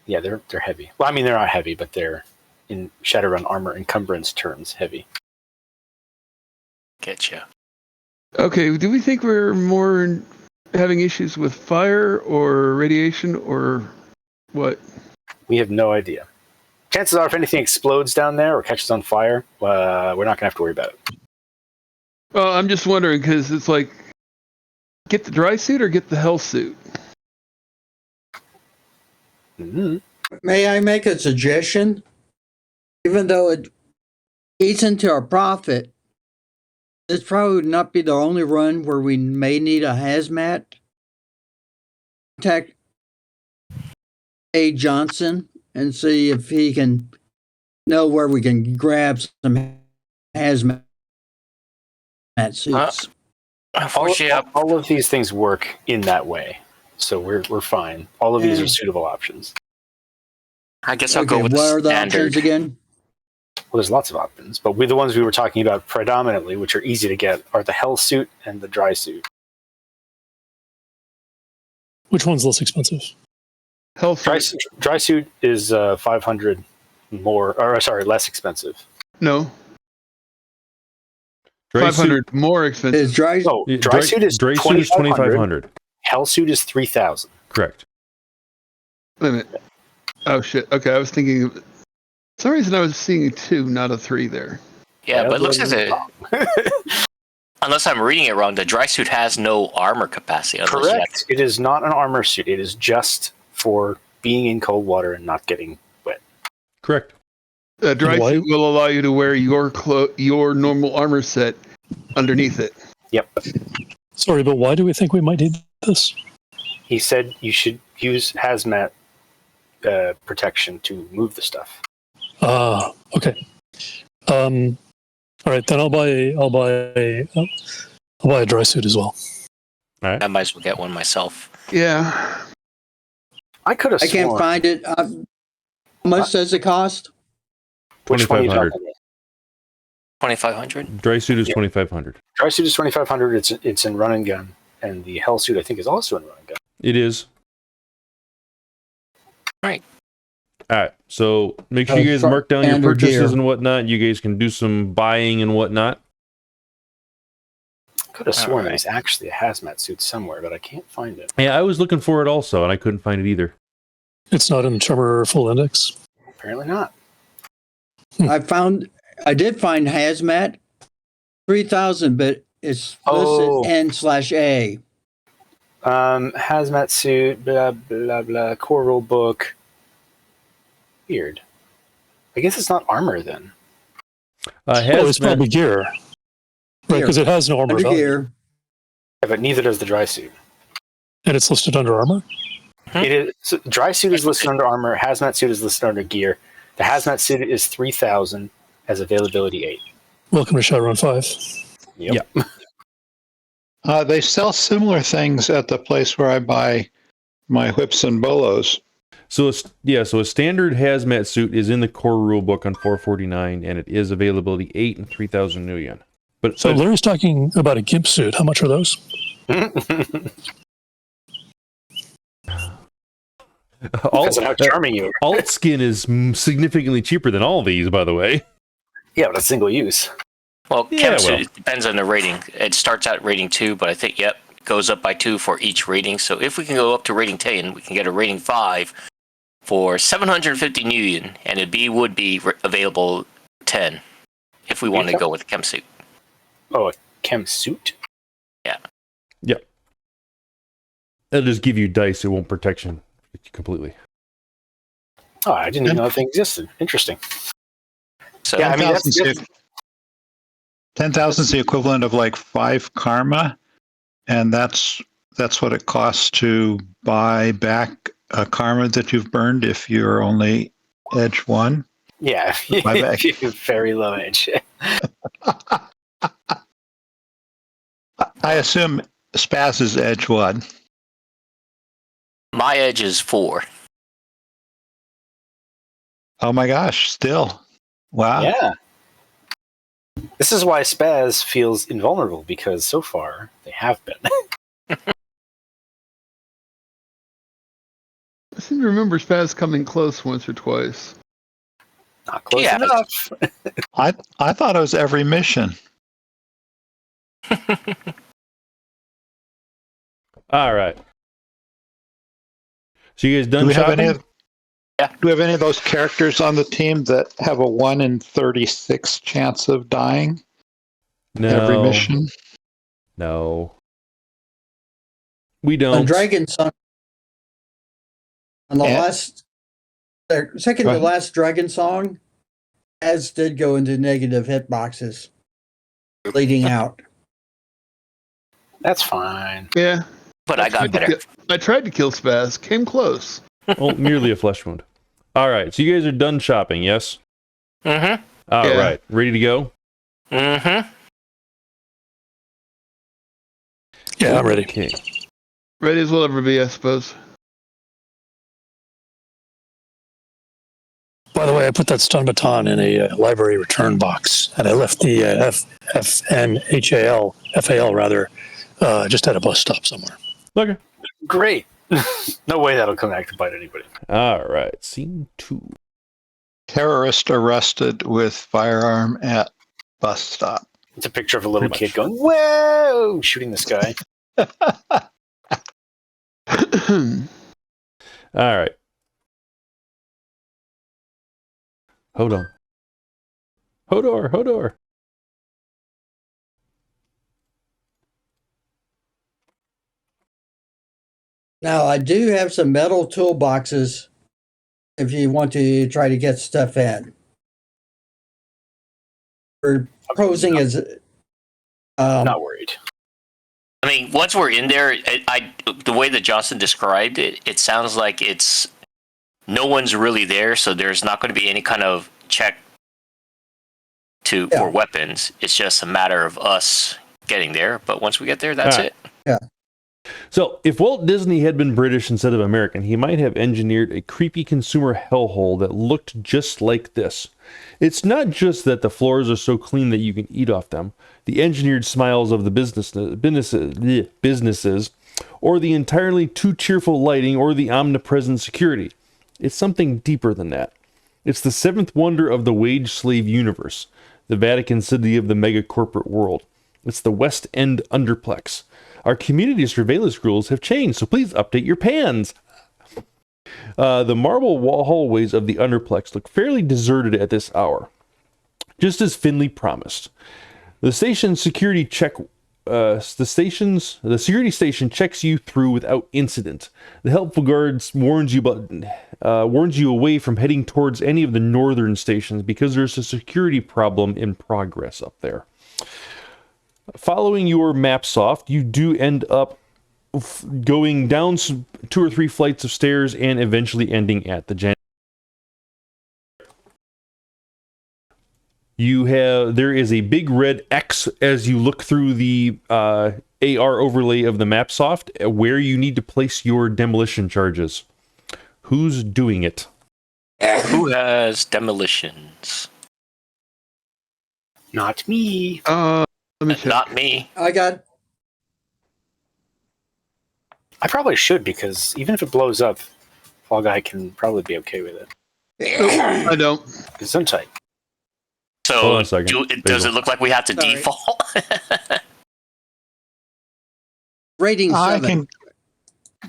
Yeah, they're heavy. Well, I mean, they're not heavy, but they're, in Shadowrun armor encumbrance terms, heavy.
Getcha.
Okay, do we think we're more having issues with fire or radiation or what?
We have no idea. Chances are, if anything explodes down there or catches on fire, we're not going to have to worry about it.
Well, I'm just wondering because it's like, get the dry suit or get the health suit?
Mm-hmm.
May I make a suggestion? Even though it eats into our profit, this probably would not be the only run where we may need a hazmat. Contact A. Johnson and see if he can know where we can grab some hazmat suits.
All of these things work in that way, so we're fine. All of these are suitable options.
I guess I'll go with
what are the
standard.
options again?
Well, there's lots of options, but the ones we were talking about predominantly, which are easy to get, are the health suit and the dry suit.
Which one's less expensive?
Health suit.
Dry suit is 500 more, or sorry, less expensive.
No.
Dry
500
suit,
more expensive.
Is dry
dry suit is
dry suit is 2,500.
Health suit is 3,000.
Correct.
Wait a minute. Oh shit. Okay, I was thinking. For some reason, I was seeing a 2, not a 3 there.
Yeah, but it looks as if, unless I'm reading it wrong, the dry suit has no armor capacity.
Correct. It is not an armor suit. It is just for being in cold water and not getting wet.
Correct.
A dry
Why-
suit will allow you to wear your normal armor set underneath it.
Yep.
Sorry, but why do we think we might need this?
He said you should use hazmat protection to move the stuff.
Okay. All right, then I'll buy a dry suit as well.
All right.
I might as well get one myself.
Yeah.
I could have
I can't
sworn.
find it. How much does it cost?
Which one are you
2,500.
talking about?
2,500.
Dry suit is 2,500.
Dry suit is 2,500. It's in run and gun, and the hell suit I think is also in run and gun.
It is.
Right.
All right. So make sure you guys mark down your
standard
purchases
gear.
and whatnot. You guys can do some buying and whatnot.
Could have sworn
Alright.
there's actually a hazmat suit somewhere, but I can't find it.
Yeah, I was looking for it also, and I couldn't find it either.
It's not in the Tremor full index.
Apparently not.
I did find hazmat 3,000, but it's
Oh.
listed N/A.
Hazmat suit, blah blah blah. Core rule book. Weird. I guess it's not armor then.
Well, it's probably gear. Right, because it has no armor
Under
value.
gear.
Yeah, but neither does the dry suit.
And it's listed under armor?
It is so dry suit is listed under armor. Hazmat suit is listed under gear. The hazmat suit is 3,000 as availability 8.
Welcome to Shadowrun 5.
Yep.
They sell similar things at the place where I buy my whips and bolos.
So a standard hazmat suit is in the core rule book on 449, and it is availability 8 and 3,000 new yen. But
So Larry's talking about a gimp suit. How much are those?
Depends on how charming you are.
alt skin is significantly cheaper than all these, by the way.
Yeah, but it's single use.
Well,
Yeah,
chem
well.
suit depends on the rating. It starts at rating 2, but I think, it goes up by 2 for each rating. So if we can go up to rating 10, we can get a rating 5 for 750 new yen, and a B would be available 10 if we want to go with the chem suit.
Oh, a chem suit?
Yep. It'll just give you dice. It won't protection completely.
Oh, I didn't even know that thing existed. Interesting.
So
Yeah, I mean,
10,000 is the equivalent of like 5 karma, and that's what it costs to buy back a karma that you've burned if you're only edge 1.
Yeah,
My bad.
very low edge.
I assume Spazz is edge 1.
my edge is 4.
Oh my gosh, still. Wow.
Yeah. This is why Spazz feels invulnerable, because so far they have been.
I seem to remember Spazz coming close once or twice.
Not close
Yeah.
enough.
I thought it was every mission.
All right. So you guys done
Do we have
shopping?
any of
Yeah.
Do we have any of those characters on the team that have a 1 in 36 chance of dying every
No.
mission?
No. We
On
don't.
Dragon Song. On the
Yeah.
second
Go
to
ahead.
last Dragon Song, as did go into negative hitboxes, bleeding out.
That's fine.
Yeah.
But I got better.
I tried to kill Spazz. Came close.
Oh, merely a flesh wound. All right. So you guys are done shopping, yes?
Mm-hmm.
All
Yeah.
right. Ready to go?
Mm-hmm.
Yeah, I'm ready.
Okay.
Ready as we'll ever be, I suppose.
By the way, I put that stun baton in a library return box, and I left the FAL rather, just at a bus stop somewhere.
Okay.
Great. No way that'll come back to bite anybody.
All right. Scene 2.
Terrorist arrested with firearm at bus stop.
It's a picture of a little
Pretty
kid going, whoa, shooting this guy.
All right. Hold on. Hodor.
Now, I do have some metal toolboxes if you want to try to get stuff in. We're posing as...
Not worried.
I mean, once we're in there, the way that Johnson described it, it sounds like it's no one's really there, so there's not going to be any kind of check for weapons. It's just a matter of us getting there. But once we get there, that's it.
Yeah.
So, if Walt Disney had been British instead of American, he might have engineered a creepy consumer hellhole that looked just like this. It's not just that the floors are so clean that you can eat off them, the engineered smiles of the businesses, or the entirely too cheerful lighting, or the omnipresent security. It's something deeper than that. It's the seventh wonder of the wage slave universe, the Vatican City of the mega corporate world. It's the West End Underplex. Our community surveillance rules have changed, so please update your pans. The marble wall hallways of the Underplex look fairly deserted at this hour, just as Finley promised. The station's security check. The security station checks you through without incident. The helpful guards warns you away from heading towards any of the northern stations because there's a security problem in progress up there. Following your map soft, you do end up going down 2 or 3 flights of stairs and eventually ending at the janitor. There is a big red X as you look through the AR overlay of the map soft where you need to place your demolition charges. Who's doing it?
Who has demolitions?
Not me.
Let me check.
Not me.
I got...
I probably should, because even if it blows up, Fallguy can probably be okay with it.
I don't.
It's on tight.
So,
Hold on a second.
does it look like we have to
Sorry.
default?
Rating 7.
I can.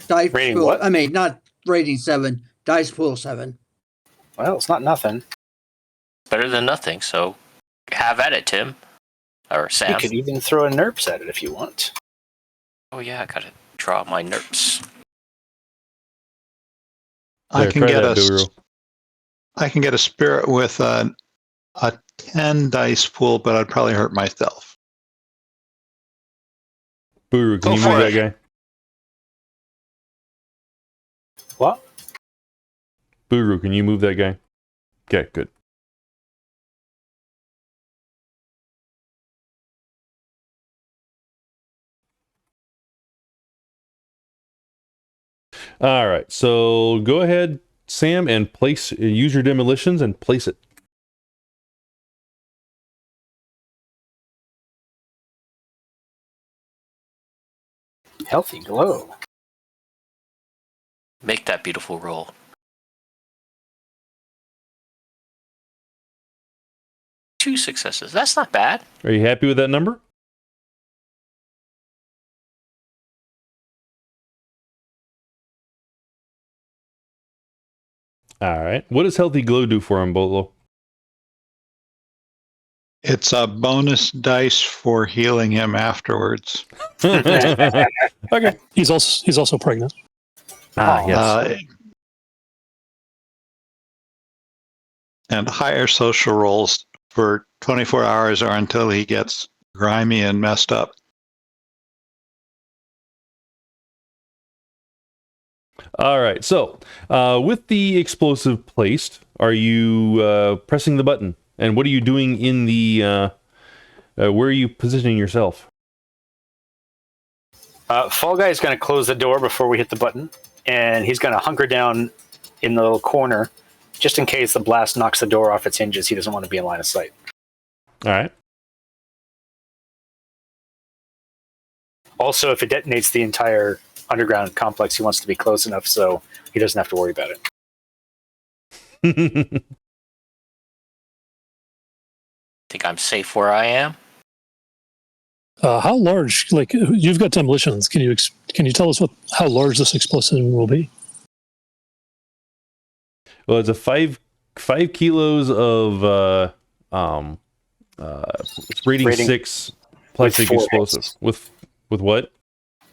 Dice
Rating
pool,
what?
I mean, not rating 7. Dice pool 7.
Well, it's not nothing.
Better than nothing, so have at it, Tim. Or
You
Sam.
could even throw a NERPs at it if you want.
Oh yeah, I gotta draw my NERPs.
I
There,
can
try
get
that,
a.
Buuru.
I can get a spirit with a 10 dice pool, but I'd probably hurt myself.
Buuru, can
Go
you
for
move
it.
that guy?
What?
Buuru, can you move that guy? Okay, good. All right, so go ahead, Sam, and use your demolitions and place it.
Healthy glow.
Make that beautiful roll. Two successes. That's not bad.
Are you happy with that number? All right. What does Healthy Glow do for him, Bolo?
It's a bonus dice for healing him afterwards.
Okay.
He's also pregnant.
Yes.
And higher social rolls for 24 hours or until he gets grimy and messed up.
All right. So, with the explosive placed, are you pressing the button? And what are you doing in the? Where are you positioning yourself?
Fallguy is going to close the door before we hit the button, and he's going to hunker down in the little corner, just in case the blast knocks the door off its hinges. He doesn't want to be in line of sight.
All right.
Also, if it detonates the entire underground complex, he wants to be close enough so he doesn't have to worry about it.
Think I'm safe where I am?
How large? Like you've got demolitions. Can you tell us how large this explosive will be?
Well, it's a 5 kilos of it's rating 6 plastic
with 4
explosive
hits.
with what?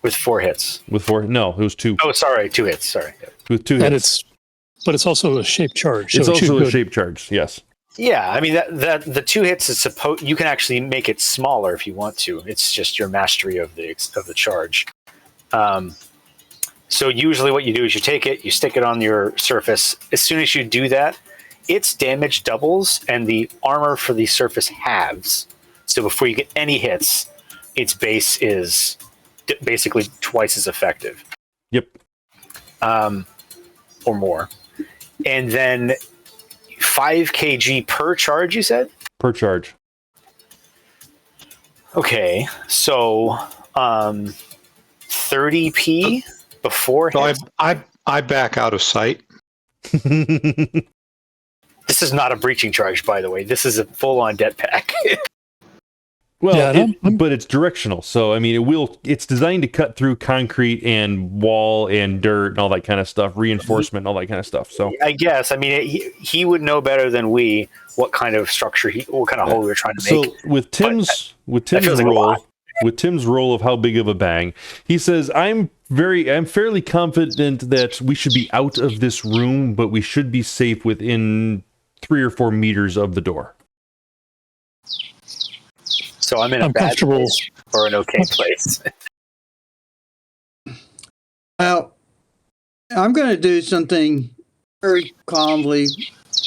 With 4 hits.
With 4? No, it was 2.
Oh, sorry, 2 hits. Sorry.
With 2
And
hits.
it's also a shape charge. So
It's
it should
also a
go-
shape charge, yes.
Yeah, I mean that the 2 hits is supposed. You can actually make it smaller if you want to. It's just your mastery of the charge. So usually what you do is you take it, you stick it on your surface. As soon as you do that, its damage doubles and the armor for the surface halves. So before you get any hits, its base is basically twice as effective.
Yep.
Or more. And then 5 kg per charge, you said?
Per charge.
Okay, so 30p before
So
hit.
I back out of sight.
This is not a breaching charge, by the way. This is a full-on debt pack.
Well,
Yeah,
but it's directional. So, I mean, it's designed to cut through concrete and wall and dirt and all that kind of stuff, reinforcement and all that kind of stuff. So,
I guess. I mean, he would know better than we what kind of structure, what kind of hole we were trying to make.
So with Tim's
feels like a
role,
lot.
with Tim's role of how big of a bang, he says, I'm fairly confident that we should be out of this room, but we should be safe within 3 or 4 meters of the door.
So I'm in a
I'm
bad
comfortable.
place or an okay place.
Well, I'm going to do something very calmly.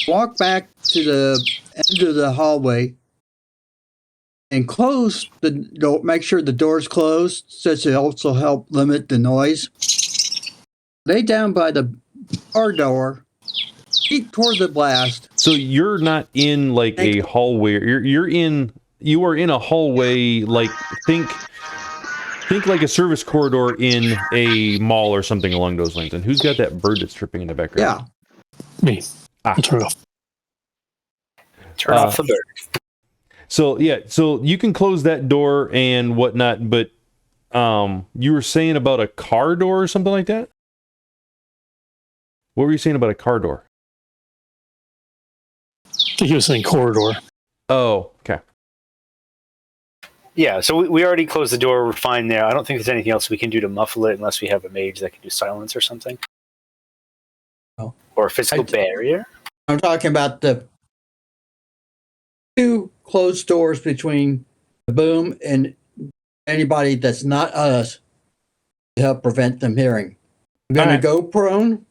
Walk back to the end of the hallway and close the door. Make sure the door's closed, such as also help limit the noise. Lay down by the bar door. Feet toward the blast.
So you're not in like a hallway. You are in a hallway. Like think like a service corridor in a mall or something along those lines. And who's got that bird that's tripping in the background?
Yeah.
Me. I'll turn it off.
Turn off the bird.
So you can close that door and whatnot, but you were saying about a car door or something like that? What were you saying about a car door?
I think he was saying corridor.
Oh, okay.
Yeah, so we already closed the door. We're fine there. I don't think there's anything else we can do to muffle it unless we have a mage that can do silence or something.
Oh.
Or a physical barrier.
I'm talking about the 2 closed doors between the boom and anybody that's not us to help prevent them hearing. I'm going to go prone,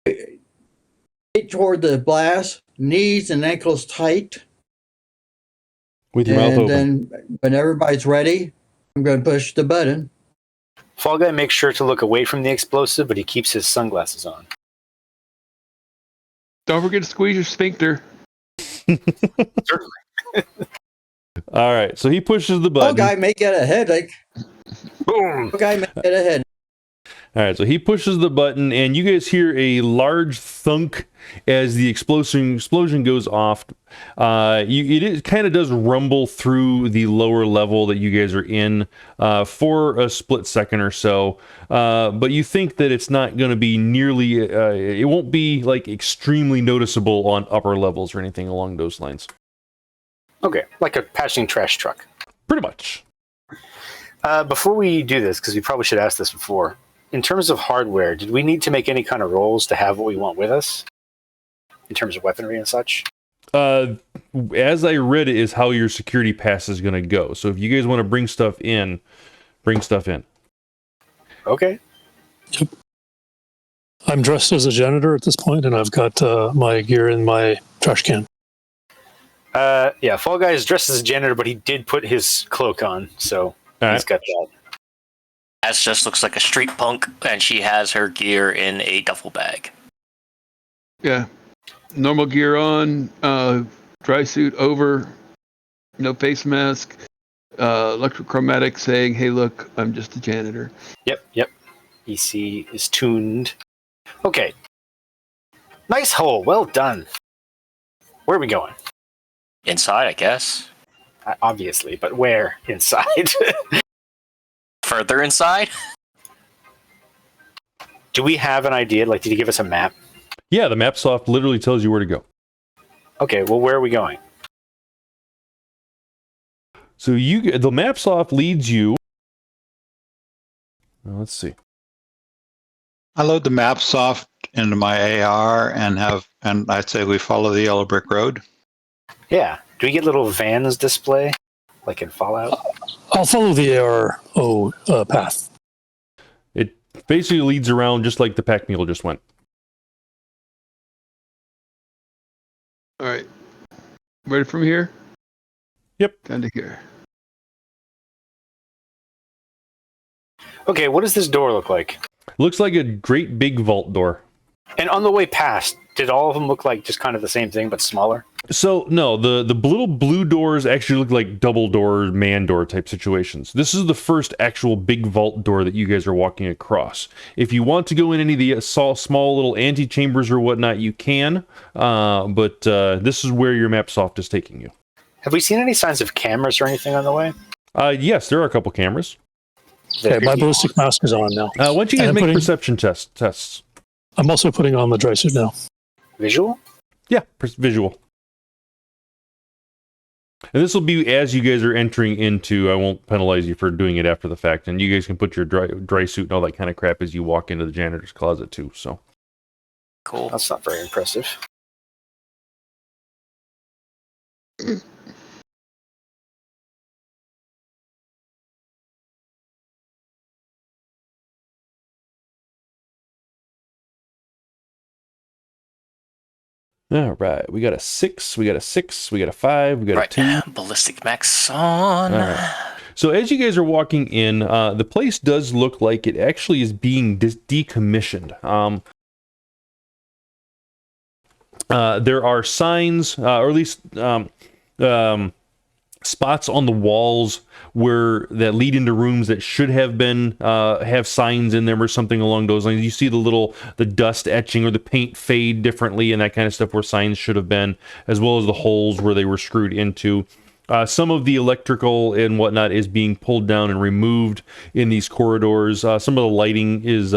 feet toward the blast, knees and ankles tight.
With your mouth
And
open.
then when everybody's ready, I'm going to push the button.
Fallguy makes sure to look away from the explosive, but he keeps his sunglasses on.
Don't forget to squeeze your sphincter.
Certainly.
All right, so he pushes the button.
Guy may get a headache.
Boom!
Guy may get a headache.
All right, so he pushes the button, and you guys hear a large thunk as the explosion goes off. It kind of does rumble through the lower level that you guys are in for a split second or so, but you think that it's not going to be nearly. It won't be like extremely noticeable on upper levels or anything along those lines.
Okay, like a passing trash truck.
Pretty much.
Before we do this, because we probably should ask this before, in terms of hardware, did we need to make any kind of rolls to have what we want with us? In terms of weaponry and such?
As I read it, is how your security pass is going to go. So if you guys want to bring stuff in, bring stuff in.
Okay.
Yep. I'm dressed as a janitor at this point, and I've got my gear in my trash can.
Yeah, Fallguy is dressed as a janitor, but he did put his cloak on, so he's got that.
As just looks like a street punk, and she has her gear in a duffel bag.
Yeah. Normal gear on, dry suit over, no face mask, electrochromatic saying, hey, look, I'm just a janitor.
Yep. EC is tuned. Okay. Nice hole. Well done. Where are we going?
Inside, I guess.
Obviously, but where inside?
Further inside?
Do we have an idea? Like, did he give us a map?
Yeah, the map soft literally tells you where to go.
Okay, well, where are we going?
So the map soft leads you Let's see.
I load the map soft into my AR and I'd say we follow the yellow brick road.
Yeah. Do we get little vans display like in Fallout?
I'll follow the ARO path.
It basically leads around just like the pack mule just went.
All right. Ready from here?
Yep.
Kind of here.
Okay, what does this door look like?
Looks like a great big vault door.
And on the way past, did all of them look like just kind of the same thing but smaller?
So no, the little blue doors actually look like double door, man door type situations. This is the first actual big vault door that you guys are walking across. If you want to go in any of the small little antechambers or whatnot, you can. But this is where your map soft is taking you.
Have we seen any signs of cameras or anything on the way?
Yes, there are a couple cameras.
Okay, my ballistic mask is on now.
Why don't you guys make perception tests?
I'm also putting on the dry suit now.
Visual?
Yeah, visual. And this will be as you guys are entering into, I won't penalize you for doing it after the fact, and you guys can put your dry suit and all that kind of crap as you walk into the janitor's closet too, so.
Cool.
That's not very impressive.
All right, we got a 6, we got a 6, we got a 5, we got a 2.
Ballistic max on.
All right. So as you guys are walking in, the place does look like it actually is being decommissioned. There are signs, or at least spots on the walls that lead into rooms that should have been have signs in them or something along those lines. You see the dust etching or the paint fade differently and that kind of stuff where signs should have been, as well as the holes where they were screwed into. Some of the electrical and whatnot is being pulled down and removed in these corridors. Some of the lighting is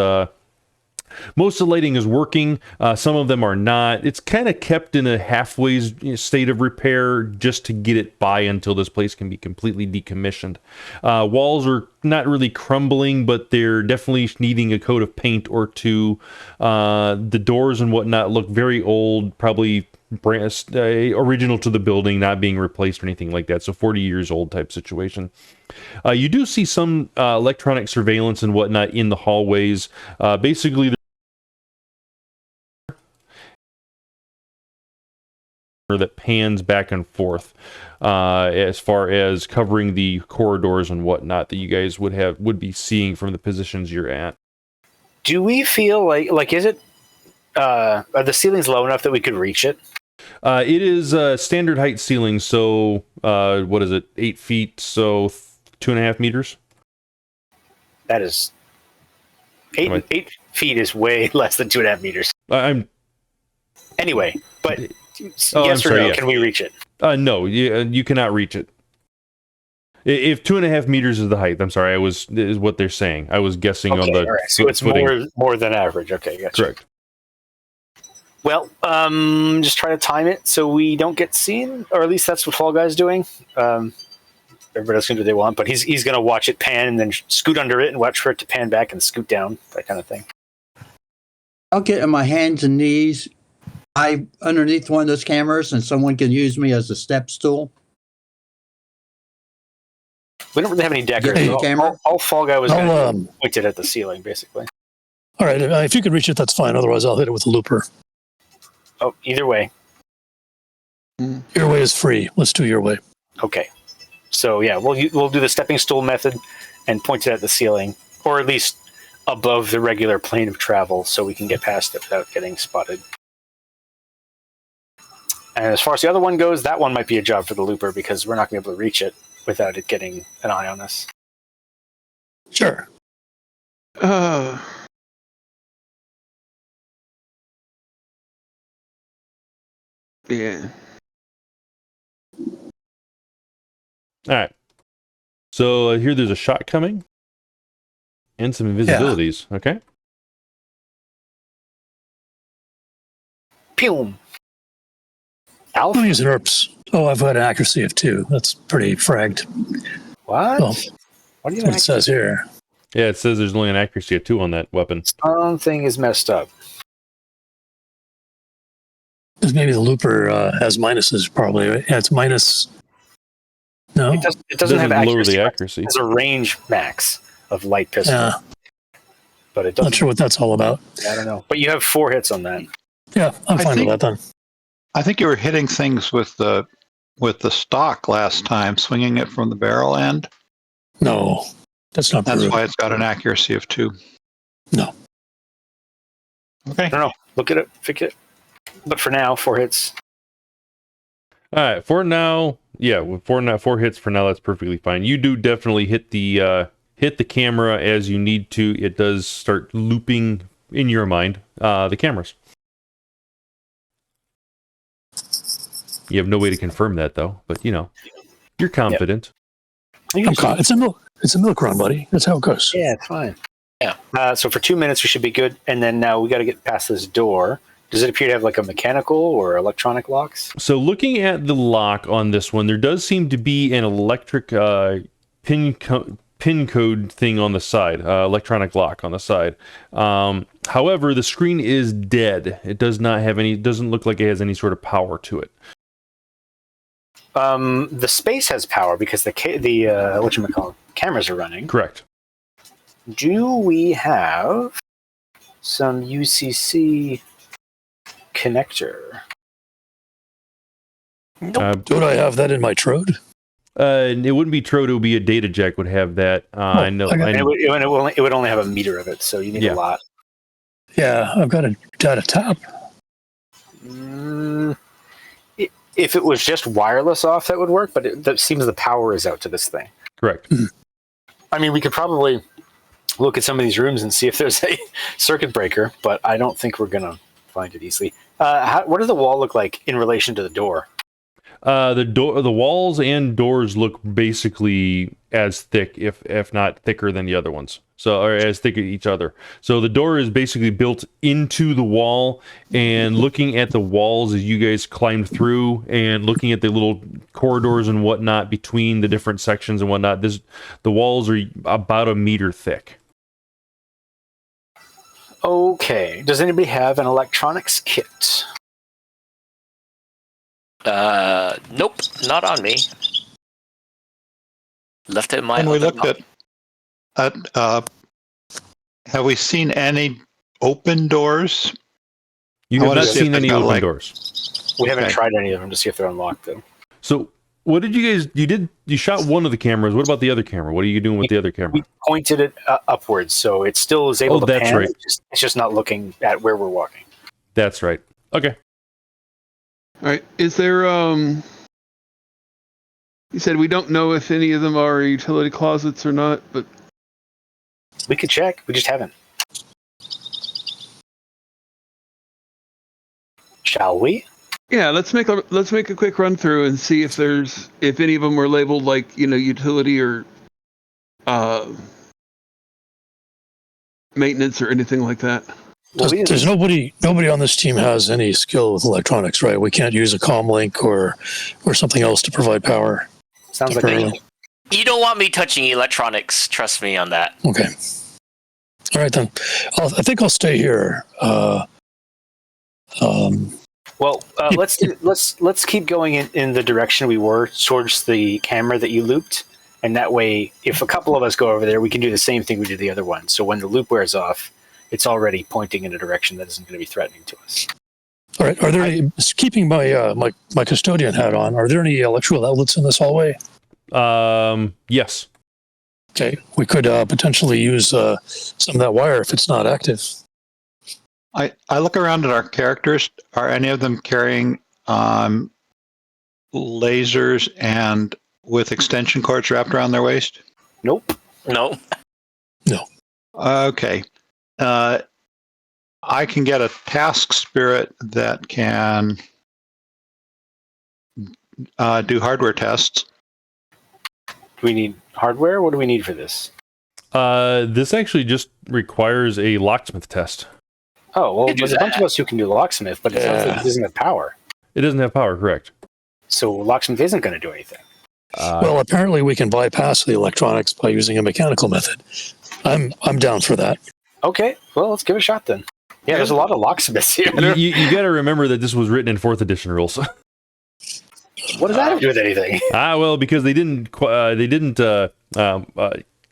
most of the lighting is working. Some of them are not. It's kind of kept in a halfway state of repair just to get it by until this place can be completely decommissioned. Walls are not really crumbling, but they're definitely needing a coat of paint or two. The doors and whatnot look very old, probably original to the building, not being replaced or anything like that. So 40 years old type situation. You do see some electronic surveillance and whatnot in the hallways. Basically, that pans back and forth as far as covering the corridors and whatnot that you guys would be seeing from the positions you're at.
Do we feel like is it are the ceilings low enough that we could reach it?
It is standard height ceiling, so what is it, 8 feet, so 2.5 meters?
That is 8 feet is way less than 2.5 meters. Anyway, but yes or
sorry,
no,
yeah.
can we reach it?
No, you cannot reach it. If 2.5 meters is the height, I'm sorry, is what they're saying. I was guessing on the
right. So it's
footing.
more than average. Okay, gotcha.
Correct.
Well, just try to time it so we don't get seen, or at least that's what Fallguy's doing. Everybody else can do what they want, but he's going to watch it pan and then scoot under it and watch for it to pan back and scoot down, that kind of thing.
I'll get on my hands and knees underneath one of those cameras, and someone can use me as a step stool.
We don't really have any deckers.
Get the camera?
All Fallguy was going to point it at the ceiling, basically.
All right, if you can reach it, that's fine. Otherwise, I'll hit it with a looper.
Oh, either way.
Your way is free. Let's do your way.
Okay. So, yeah, we'll do the stepping stool method and point it at the ceiling, or at least above the regular plane of travel so we can get past it without getting spotted. And as far as the other one goes, that one might be a job for the looper because we're not going to be able to reach it without it getting an eye on us.
Sure.
Yeah.
All right. So here there's a shot coming and some invisibilities. Okay.
Pew!
I'm
Alf?
using ERPs. Oh, I've got an accuracy of 2. That's pretty fragged.
What?
Well,
What do you
that's what it says here.
Yeah, it says there's only an accuracy of 2 on that weapon.
Something is messed up.
Because maybe the looper has minuses, probably. Right? Yeah, it's minus. No.
It doesn't have
lower
accuracy.
the accuracy.
It's a range max of light pistol.
Yeah.
But it doesn't.
Not sure what that's all about.
I don't know. But you have 4 hits on that.
Yeah, I'm fine with that then.
I think you were hitting things with the stock last time, swinging it from the barrel end.
No, that's not
That's
true.
why it's got an accuracy of 2.
No.
Okay.
I don't know. Look at it. Fix it. But for now, 4 hits.
All right, for now, yeah, with 4 hits for now, that's perfectly fine. You do definitely hit the camera as you need to. It does start looping in your mind the cameras. You have no way to confirm that though, but you're confident.
It's a milk run, buddy. That's how it goes.
Yeah, it's fine.
Yeah.
So for 2 minutes, we should be good. And then now we got to get past this door. Does it appear to have like a mechanical or electronic locks?
So looking at the lock on this one, there does seem to be an electric pin code thing on the side, electronic lock on the side. However, the screen is dead. It does not have any. Doesn't look like it has any sort of power to it.
The space has power because the cameras are running.
Correct.
Do we have some UCC connector?
Don't I have that in my trode?
It wouldn't be Trode, it would be a data jack would have that. I know.
And it would only have a meter of it, so you need a lot.
Yeah, I've got a data tap.
If it was just wireless off, that would work, but that seems the power is out to this thing.
Correct.
I mean, we could probably look at some of these rooms and see if there's a circuit breaker, but I don't think we're going to find it easily. What does the wall look like in relation to the door?
The walls and doors look basically as thick, if not thicker than the other ones. So, or as thick as each other. So the door is basically built into the wall, and looking at the walls as you guys climbed through, and looking at the little corridors and whatnot between the different sections and whatnot, the walls are about a meter thick.
Okay. Does anybody have an electronics kit?
Nope, not on me. Left it in my.
When we looked at have we seen any open doors?
You
I
have
wanna
not
see if
seen
they've
any
got,
open
like-
doors.
We haven't
Okay.
tried any of them to see if they're unlocked, though.
So what did you guys? You shot one of the cameras. What about the other camera? What are you doing with the other camera?
We pointed it upwards, so it still is able to
that's
pan.
right.
It's just not looking at where we're walking.
That's right. Okay.
All right. Is there you said we don't know if any of them are utility closets or not, but
We could check. We just haven't. Shall we?
yeah, let's make a quick run through and see if any of them were labeled like, utility or maintenance or anything like that.
Well,
There's nobody on this team has any skill with electronics, right? We can't use a comm link or something else to provide power.
sounds like
temporarily.
You don't want me touching electronics. Trust me on that.
Okay. All right then. I think I'll stay here.
Well, let's keep going in the direction we were towards the camera that you looped, and that way, if a couple of us go over there, we can do the same thing we did the other one. So when the loop wears off, it's already pointing in a direction that isn't going to be threatening to us.
All right. Are there any, keeping my my custodian hat on? Are there any electrical outlets in this hallway?
Yes.
Okay. We could potentially use some of that wire if it's not active.
I look around at our characters. Are any of them carrying lasers and with extension cords wrapped around their waist?
Nope.
No.
Okay. I can get a task spirit that can do hardware tests.
Do we need hardware? What do we need for this?
This actually just requires a locksmith test.
Oh, well,
You do
there's a bunch
that.
of us who can do the locksmith, but it sounds like it doesn't have power.
It doesn't have power, correct?
So locksmith isn't going to do anything.
Well, apparently we can bypass the electronics by using a mechanical method. I'm down for that.
Okay, well, let's give it a shot then. Yeah, there's a lot of locksmiths here.
You got to remember that this was written in 4th edition rules.
What does that have to do with anything?
Well, because they didn't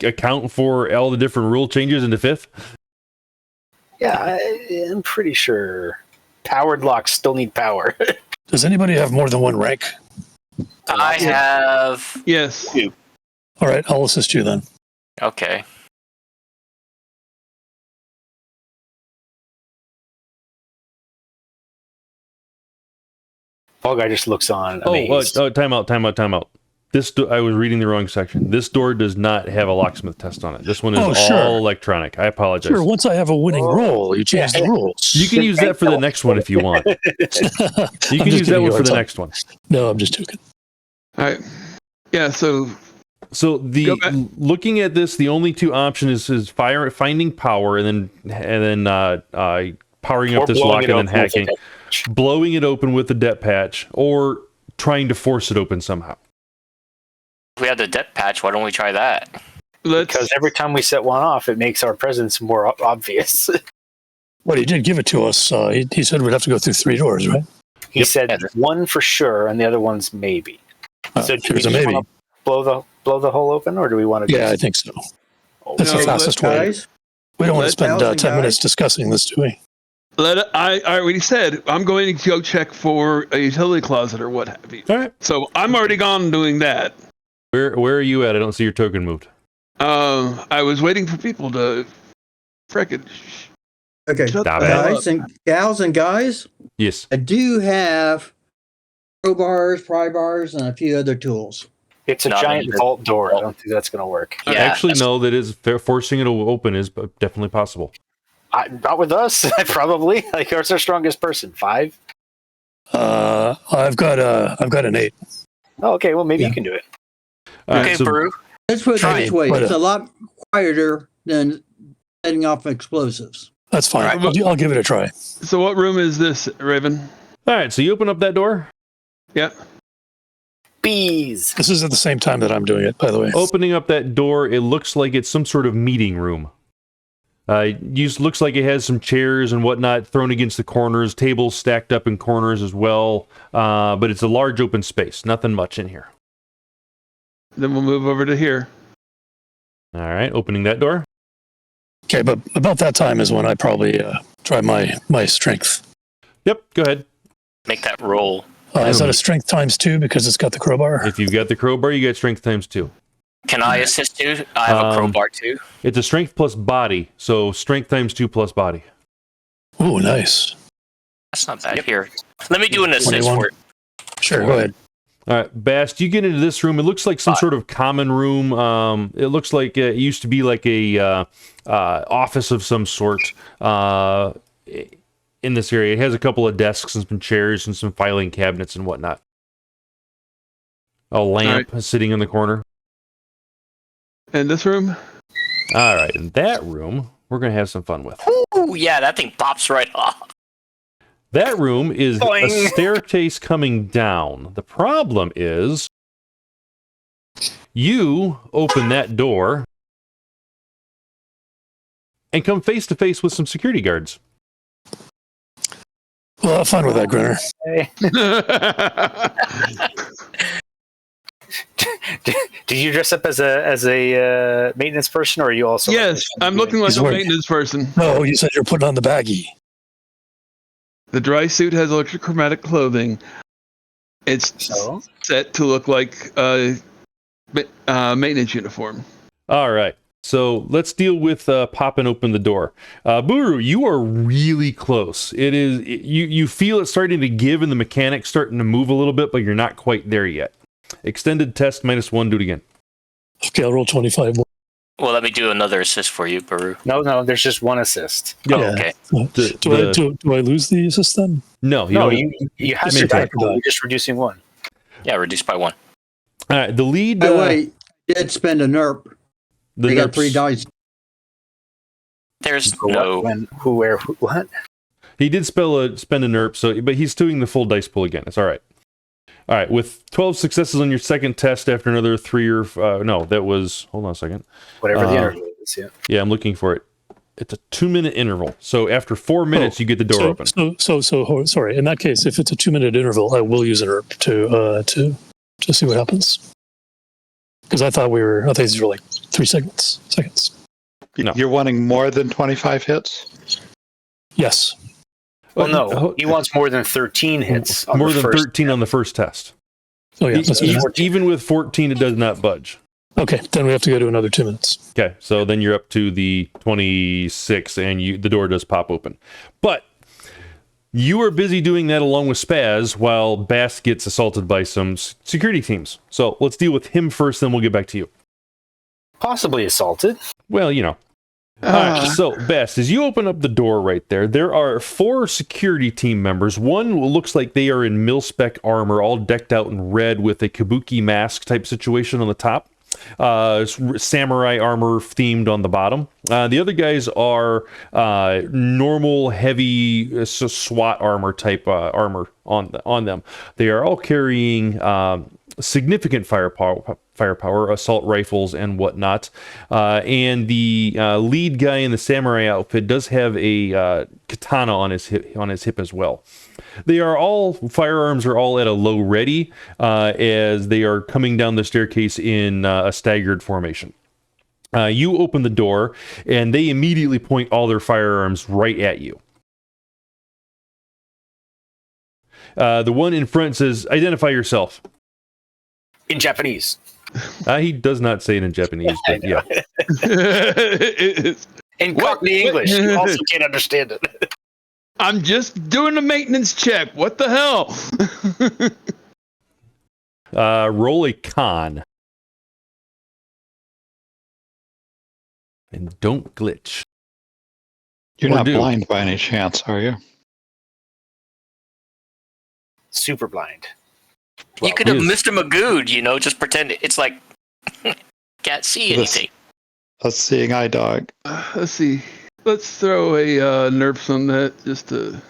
account for all the different rule changes into 5th.
Yeah, I'm pretty sure powered locks still need power.
Does anybody have more than one rank?
I have.
Yes.
All right, I'll assist you then.
Okay.
Fallguy just looks on amazed.
Time out. I was reading the wrong section. This door does not have a locksmith test on it. This one is all electronic. I apologize.
Sure, once I have a winning roll, you change the rules.
You can use that for the next one if you want. You can use that one for the next one.
No, I'm just joking.
All right. Yeah, so
looking at this, the only two options is finding power and then powering up this lock and then hacking, blowing it open with the det patch, or trying to force it open somehow.
If we have the det patch, why don't we try that?
Because every time we set one off, it makes our presence more obvious.
Well, he did give it to us. He said we'd have to go through 3 doors, right?
He said one for sure, and the other one's maybe. So do we just
maybe.
want to blow the hole open, or do we want to?
Yeah, I think so. That's the fastest way. We don't want to spend 10 minutes discussing this, do we?
I already said I'm going to go check for a utility closet or what have you.
All right.
So I'm already gone doing that.
Where are you at? I don't see your token moved.
I was waiting for people to frickin'
Okay, guys and gals and guys.
Yes.
I do have crowbars, pry bars, and a few other tools.
It's a giant vault door. I don't think that's going to work.
Yeah, actually, no. That is forcing it to open is definitely possible.
Not with us. Probably. Like, who's our strongest person? 5.
I've got an 8.
Oh, okay. Well, maybe you can do it.
Okay, Buuru.
Let's put it this way. It's a lot quieter than setting off explosives.
That's fine. Right. I'll give it a try.
So what room is this, Raven?
All right, so you open up that door?
Yeah.
Bees.
This is at the same time that I'm doing it, by the way.
Opening up that door, it looks like it's some sort of meeting room. Looks like it has some chairs and whatnot thrown against the corners, tables stacked up in corners as well, but it's a large open space. Nothing much in here.
Then we'll move over to here.
All right, opening that door.
Okay, but about that time is when I probably try my strength.
Yep, go ahead.
Make that roll.
Is that a strength times 2 because it's got the crowbar?
If you've got the crowbar, you get strength times 2.
Can I assist you? I have a crowbar too.
It's a strength plus body, so strength times 2 plus body.
Oh, nice.
That's not bad. Here, let me do an assist
21.
for it.
Sure, go ahead.
All right, Bast, you get into this room. It looks like some sort of common room. It looks like it used to be like a office of some sort in this area. It has a couple of desks and some chairs and some filing cabinets and whatnot. A lamp sitting in the corner.
And this room?
All right, in that room, we're going to have some fun with.
Oh, yeah, that thing pops right off.
That room is
Boing.
a staircase coming down. The problem is you open that door and come face to face with some security guards.
Well, have fun with that, Grynner.
Did you dress up as a maintenance person, or are you also?
Yes, I'm looking like a maintenance person.
No, you said you're putting on the baggie.
The dry suit has electrochromatic clothing. It's set to look like a maintenance uniform.
All right. So let's deal with popping open the door. Buuru, you are really close. You feel it starting to give and the mechanics starting to move a little bit, but you're not quite there yet. Extended test -1. Do it again.
Okay, I'll roll 25 more.
Well, let me do another assist for you, Buuru.
No, there's just one assist.
Oh, okay.
Do I lose the assist then?
No,
you have to die. You're just reducing 1.
Yeah, reduced by 1.
All right, the lead.
By the way, did spend a NERP. They got 3 dice.
There's no.
When, who, where, who, what?
He did spend a NERP, but he's doing the full dice pool again. It's all right. All right, with 12 successes on your second test after another 3 or... no, that was... Hold on a second.
Whatever the interval see it.
Yeah, I'm looking for it. It's a 2-minute interval. So after 4 minutes, you get the door open.
Sorry. In that case, if it's a 2-minute interval, I will use an herb to see what happens. Because I thought these were like 3 seconds.
No.
You're wanting more than 25 hits?
Yes.
Well, no, he wants more than 13 hits.
More than 13 on the first test.
Oh yeah.
Even with 14, it does not budge.
Okay, then we have to go to another 2 minutes.
Okay, so then you're up to the 26, and the door does pop open. But you are busy doing that along with Spazz while Bast gets assaulted by some security teams. So let's deal with him first, then we'll get back to you.
Possibly assaulted.
Well, you know. All right, so Bast, as you open up the door right there are 4 security team members. One looks like they are in mil-spec armor, all decked out in red with a kabuki mask type situation on the top. Samurai armor themed on the bottom. The other guys are normal heavy SWAT armor type armor on them. They are all carrying significant firepower, assault rifles and whatnot. And the lead guy in the samurai outfit does have a katana on his hip as well. Firearms are all at a low ready as they are coming down the staircase in a staggered formation. You open the door, and they immediately point all their firearms right at you. The one in front says, "Identify yourself."
In Japanese.
He does not say it in Japanese, but yeah.
In Cockney English, you also can't understand it.
I'm just doing a maintenance check. What the hell?
Roll a con. And don't glitch.
You're not blind by any chance, are you?
Super blind.
You could have Mr. Magoo, just pretend it's like can't see anything.
A seeing eye dog.
Let's see. Let's throw a nerfs on that just to.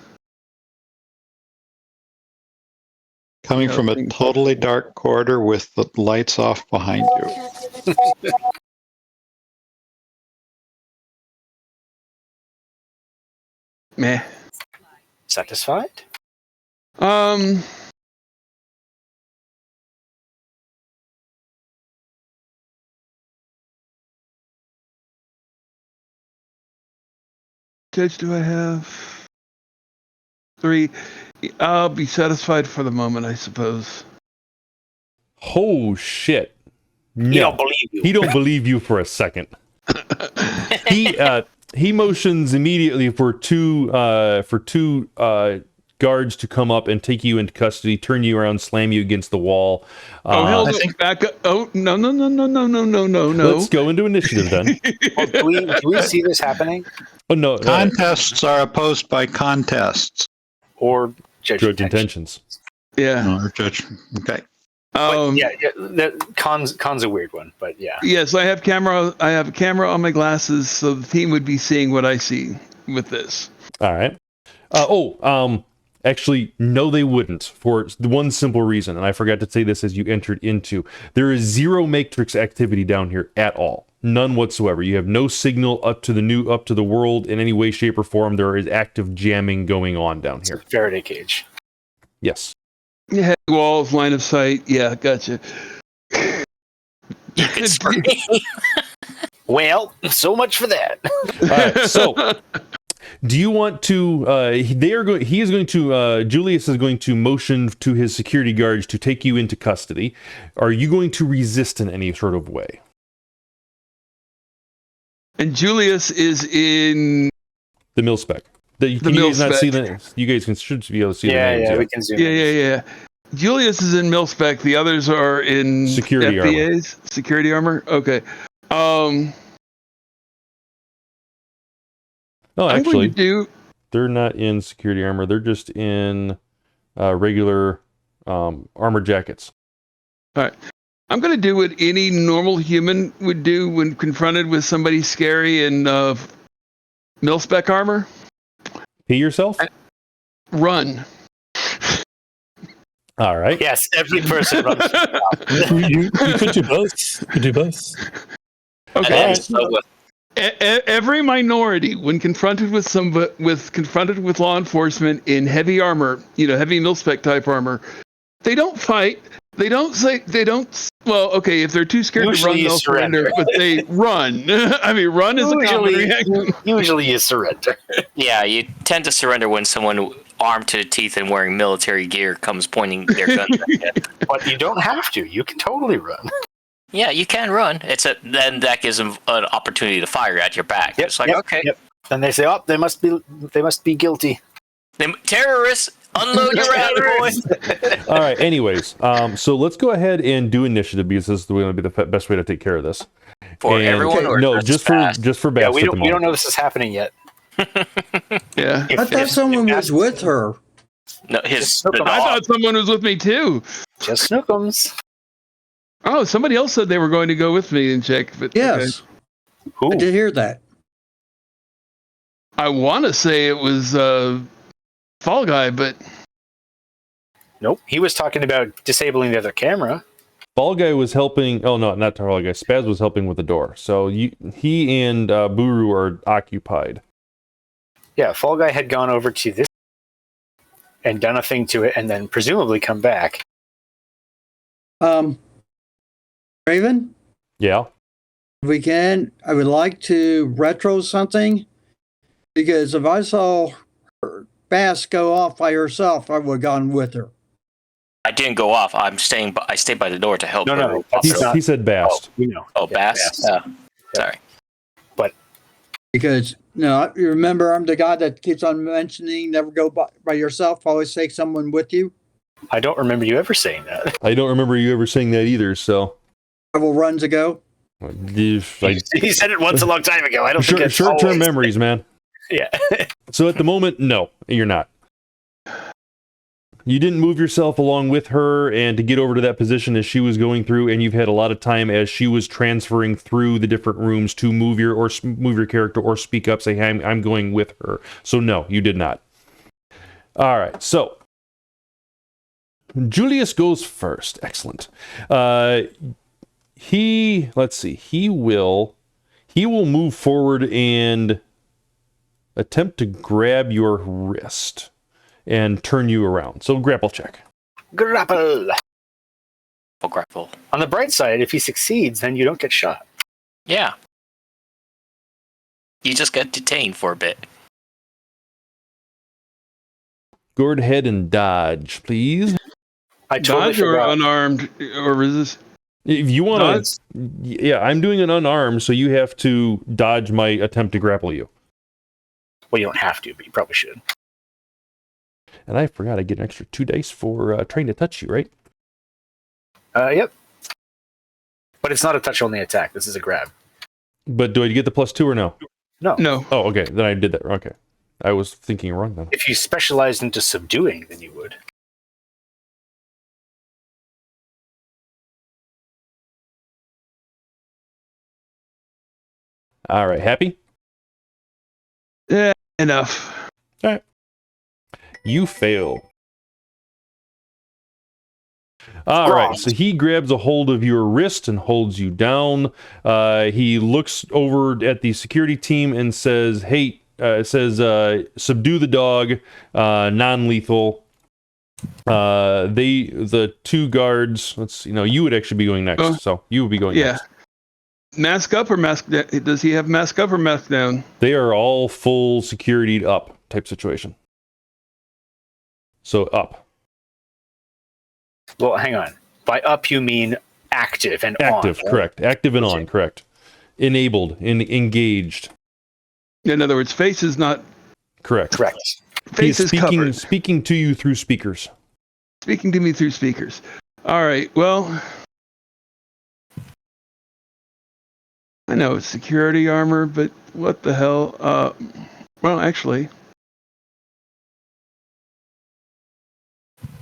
Coming from a totally dark corridor with the lights off behind you.
Meh.
Satisfied?
Judge, do I have 3? I'll be satisfied for the moment, I suppose.
Oh shit! No.
He don't believe you.
He don't believe you for a second. He motions immediately for two guards to come up and take you into custody, turn you around, slam you against the wall.
Hell, back up! Oh no!
Let's go into initiative then.
Well, do we see this happening?
Oh no!
Contests are opposed by contests
Or judge
intentions.
Yeah.
or judge. Okay.
Con's a weird one, but yeah.
Yes, I have camera. I have a camera on my glasses, so the team would be seeing what I see with this.
All right. Actually, no, they wouldn't, for the one simple reason, and I forgot to say this as you entered into. There is 0 matrix activity down here at all. None whatsoever. You have no signal up to the world in any way, shape, or form. There is active jamming going on down here.
Faraday cage.
Yes.
Yeah, walls, line of sight. Yeah, gotcha.
Well, so much for that.
All right, so do you want to Julius is going to motion to his security guards to take you into custody. Are you going to resist in any sort of way?
And Julius is in
the mil-spec. You guys not see the? You guys should be able to see the names.
Yeah, we can zoom.
Yeah. Julius is in mil-spec. The others are in
security
FBAs, armor. Security armor. Okay.
Oh, actually,
they're
not in security armor. They're just in regular armor jackets.
All right. I'm going to do what any normal human would do when confronted with somebody scary in mil-spec armor.
Pee yourself?
Run.
All right.
Yes, every person runs.
You could do both. You could do both.
Okay. Every minority, when confronted with law enforcement in heavy armor, heavy mil-spec type armor, they don't fight. They don't say. They don't. Well, okay, if they're too scared to run, they'll surrender. But they run. I mean, run is a common reaction.
Usually, you surrender.
Yeah, you tend to surrender when someone armed to the teeth and wearing military gear comes pointing their gun at you.
But you don't have to. You can totally run.
Yeah, you can run. Then that gives them an opportunity to fire at your back.
Yep,
it's like, okay.
Yep. Then they say, "Oh, they must be guilty."
Terrorists, unload your round, boys.
All right. Anyways, so let's go ahead and do initiative because this is going to be the best way to take care of this.
For everyone, or
no, just for Bast.
Yeah, we don't know this is happening yet.
Yeah,
I thought someone was with her.
No,
I thought someone was with me too.
Just Snookums.
Oh, somebody else said they were going to go with me and check. But
Yes,
okay.
I did hear that.
I want to say it was Fallguy, but
nope. He was talking about disabling the other camera.
Fallguy was helping. Oh no, not Fallguy. Spazz was helping with the door. So he and Buuru are occupied.
Yeah, Fallguy had gone over to this and done a thing to it, and then presumably come back.
Raven,
Yeah.
if we can, I would like to retro something, because if I saw her Bast go off by herself, I would have gone with her.
I didn't go off. I stayed by the door to help.
No.
He said Bast.
We know.
Oh, Bast. Sorry.
But
Because you remember, I'm the guy that keeps on mentioning never go by yourself. Always take someone with you.
I don't remember you ever saying that.
I don't remember you ever saying that either. So
Several runs ago.
He said it once a long time ago. I don't think it's
short-term memories, man.
Yeah.
So at the moment, no, you're not. You didn't move yourself along with her and to get over to that position as she was going through, and you've had a lot of time as she was transferring through the different rooms to move your character or speak up, say, hey, I'm going with her. So no, you did not. All right, so Julius goes first. Excellent. He will move forward and attempt to grab your wrist and turn you around. So grapple check.
Grapple.
Oh, grapple.
On the bright side, if he succeeds, then you don't get shot.
Yeah. You just get detained for a bit.
Go ahead and dodge, please.
I totally
dodge or
forgot.
unarmed or resist.
If you want to, yeah, I'm doing an unarmed, so you have to dodge my attempt to grapple you.
Well, you don't have to, but you probably should.
And I forgot I get an extra 2 dice for trying to touch you, right?
Yep. But it's not a touch-only attack. This is a grab.
But do I get the +2 or no?
No.
Oh, okay. Then I did that. Okay. I was thinking wrong then.
If you specialized into subduing, then you would.
All right. Happy?
Yeah, enough.
All right. You fail. All right, so he grabs a hold of your wrist and holds you down. He looks over at the security team and says, hey, subdue the dog, non-lethal. The two guards, you would actually be going next, so you would be going next.
Mask up or mask down? Does he have mask up or mask down?
They are all full security up type situation. So up.
Well, hang on. By up, you mean active and
active,
on.
Correct. Active and on, correct. Enabled, engaged.
In other words, face is not...
Correct.
Face is covered.
Speaking to you through speakers.
Speaking to me through speakers. All right, well... I know it's security armor, but what the hell? Well, actually...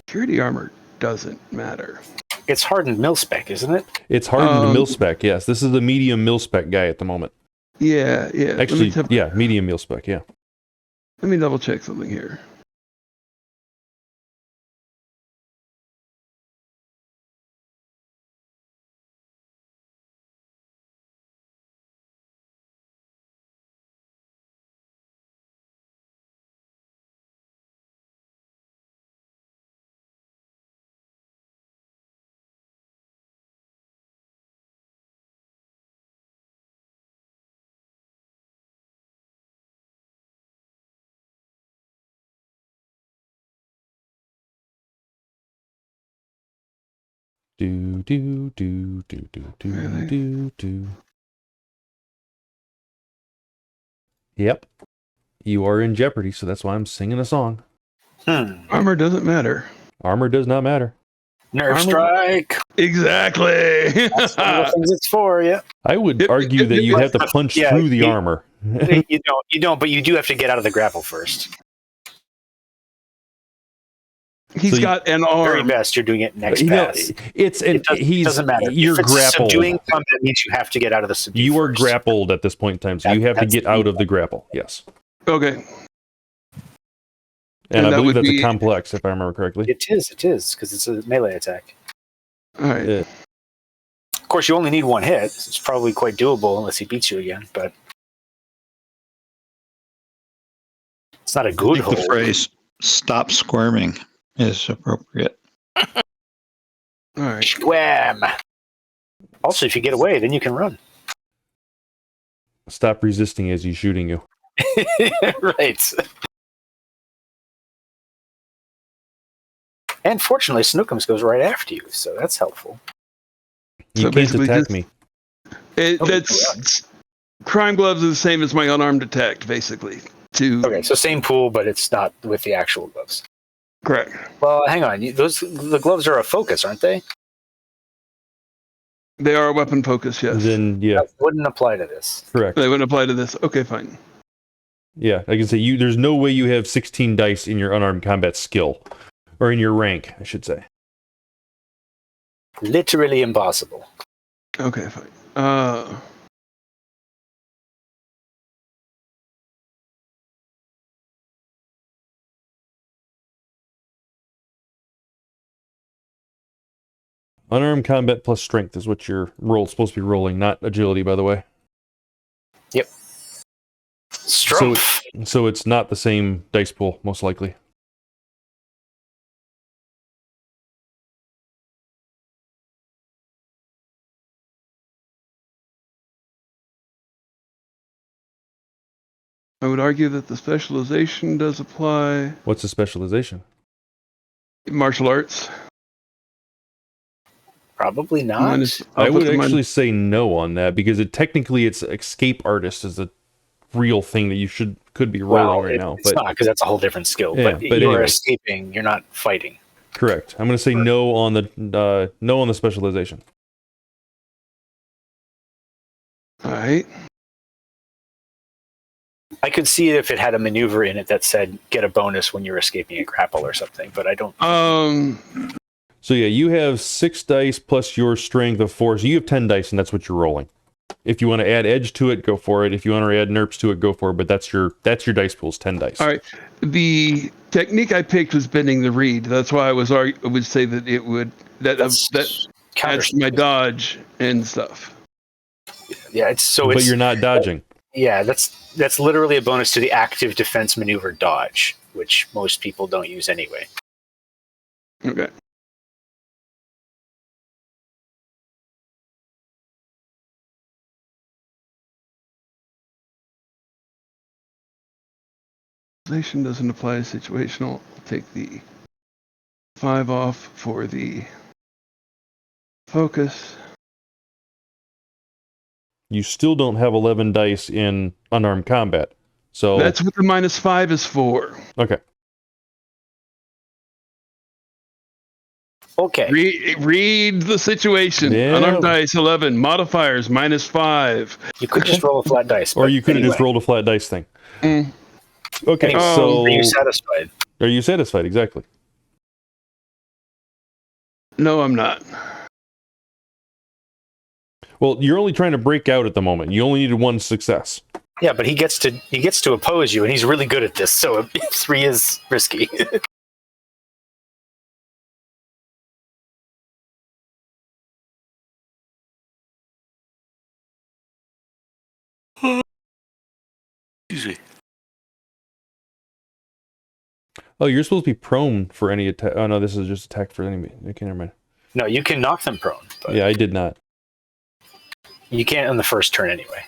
Security armor doesn't matter.
It's hardened mil-spec, isn't it?
It's hardened mil-spec, yes. This is the medium mil-spec guy at the moment.
Yeah.
Actually, medium mil-spec, yeah.
Let me double check something here.
Do do do do do do
Really?
do. Yep. You are in jeopardy, so that's why I'm singing a song.
Armor doesn't matter.
Armor does not matter.
Nerve
Armor-
strike.
Exactly.
That's one of the things it's for. Yeah.
I would
Yep,
argue
yep,
that
yep,
you
yep.
have to punch
Yeah,
through the armor.
You don't, but you do have to get out of the grapple first.
He's
So
got an
Very
arm.
best, you're doing it next
You know,
pass.
it's an
It doesn't matter.
You're
if it's
grappled.
subduing combat, means you have to get out of the subdue.
You are
first.
grappled at this point in time, so you have to
That's
get
the
out
key.
of the grapple. Yes,
Okay.
and I
that
believe
would
that's
be-
a complex, if I remember correctly.
It is, because it's a melee attack.
All right.
Yeah.
Of course, you only need one hit. So it's probably quite doable unless he beats you again. But it's not a
I
good
think the
hold.
phrase "stop squirming" is appropriate.
All right.
Wham! Also, if you get away, then you can run.
Stop resisting as he's shooting you.
Right. And fortunately, Snookums goes right after you, so that's helpful.
You
So
can't
basically
attack
just-
me.
That's crime gloves are the same as my unarmed attack, basically.
Okay, so same pool, but it's not with the actual gloves.
Correct.
Well, hang on. The gloves are a focus, aren't they?
They are weapon focus, yes.
Then yeah,
That wouldn't apply to this.
correct.
They wouldn't apply to this. Okay, fine.
Yeah, I can say you. There's no way you have 16 dice in your unarmed combat skill, or in your rank, I should say.
Literally impossible.
Okay, fine.
Unarmed combat plus strength is what you're supposed to be rolling, not agility, by the way.
Strumpf.
So it's not the same dice pool, most likely.
I would argue that the specialization does apply.
What's the specialization?
Martial arts.
Probably not.
I
I'll put
would
the
actually say no on that because technically it's escape artist is a real thing that you could be rolling right now.
It's
But
not, because that's a whole different skill.
Yeah,
but
but
you're
anyway.
escaping. You're not fighting.
correct. I'm going to say no on the specialization.
All right.
I could see it if it had a maneuver in it that said get a bonus when you're escaping a grapple or something, but I don't.
So yeah, you have 6 dice plus your strength of 4. So you have 10 dice, and that's what you're rolling. If you want to add edge to it, go for it. If you want to add nerps to it, go for it. But that's your dice pool's 10 dice.
All right. The technique I picked was bending the reed. That's why I would say that it would that
Counter-
adds to my dodge and stuff.
Yeah, it's
But you're not dodging.
Yeah, that's literally a bonus to the active defense maneuver dodge, which most people don't use anyway.
Okay. Doesn't apply to situational. I'll take the 5 off for the focus.
You still don't have 11 dice in unarmed combat. So
That's what the -5 is for.
okay.
Okay.
Read the situation.
Yeah.
Unarmed dice 11 modifiers -5.
You could just roll a flat dice.
Or
but
you could have just
anyway.
rolled a flat dice thing.
Mm.
Okay,
Anyway,
so
are you satisfied?
are you satisfied? Exactly.
No, I'm not.
Well, you're only trying to break out at the moment. You only needed 1 success.
Yeah, but he gets to oppose you, and he's really good at this. So 3 is risky.
Excuse me.
Oh, you're supposed to be prone for any attack. Oh no, this is just attack for enemy. Okay, never mind.
No, you can knock them prone, but
Yeah, I did not.
you can't on the first turn anyway,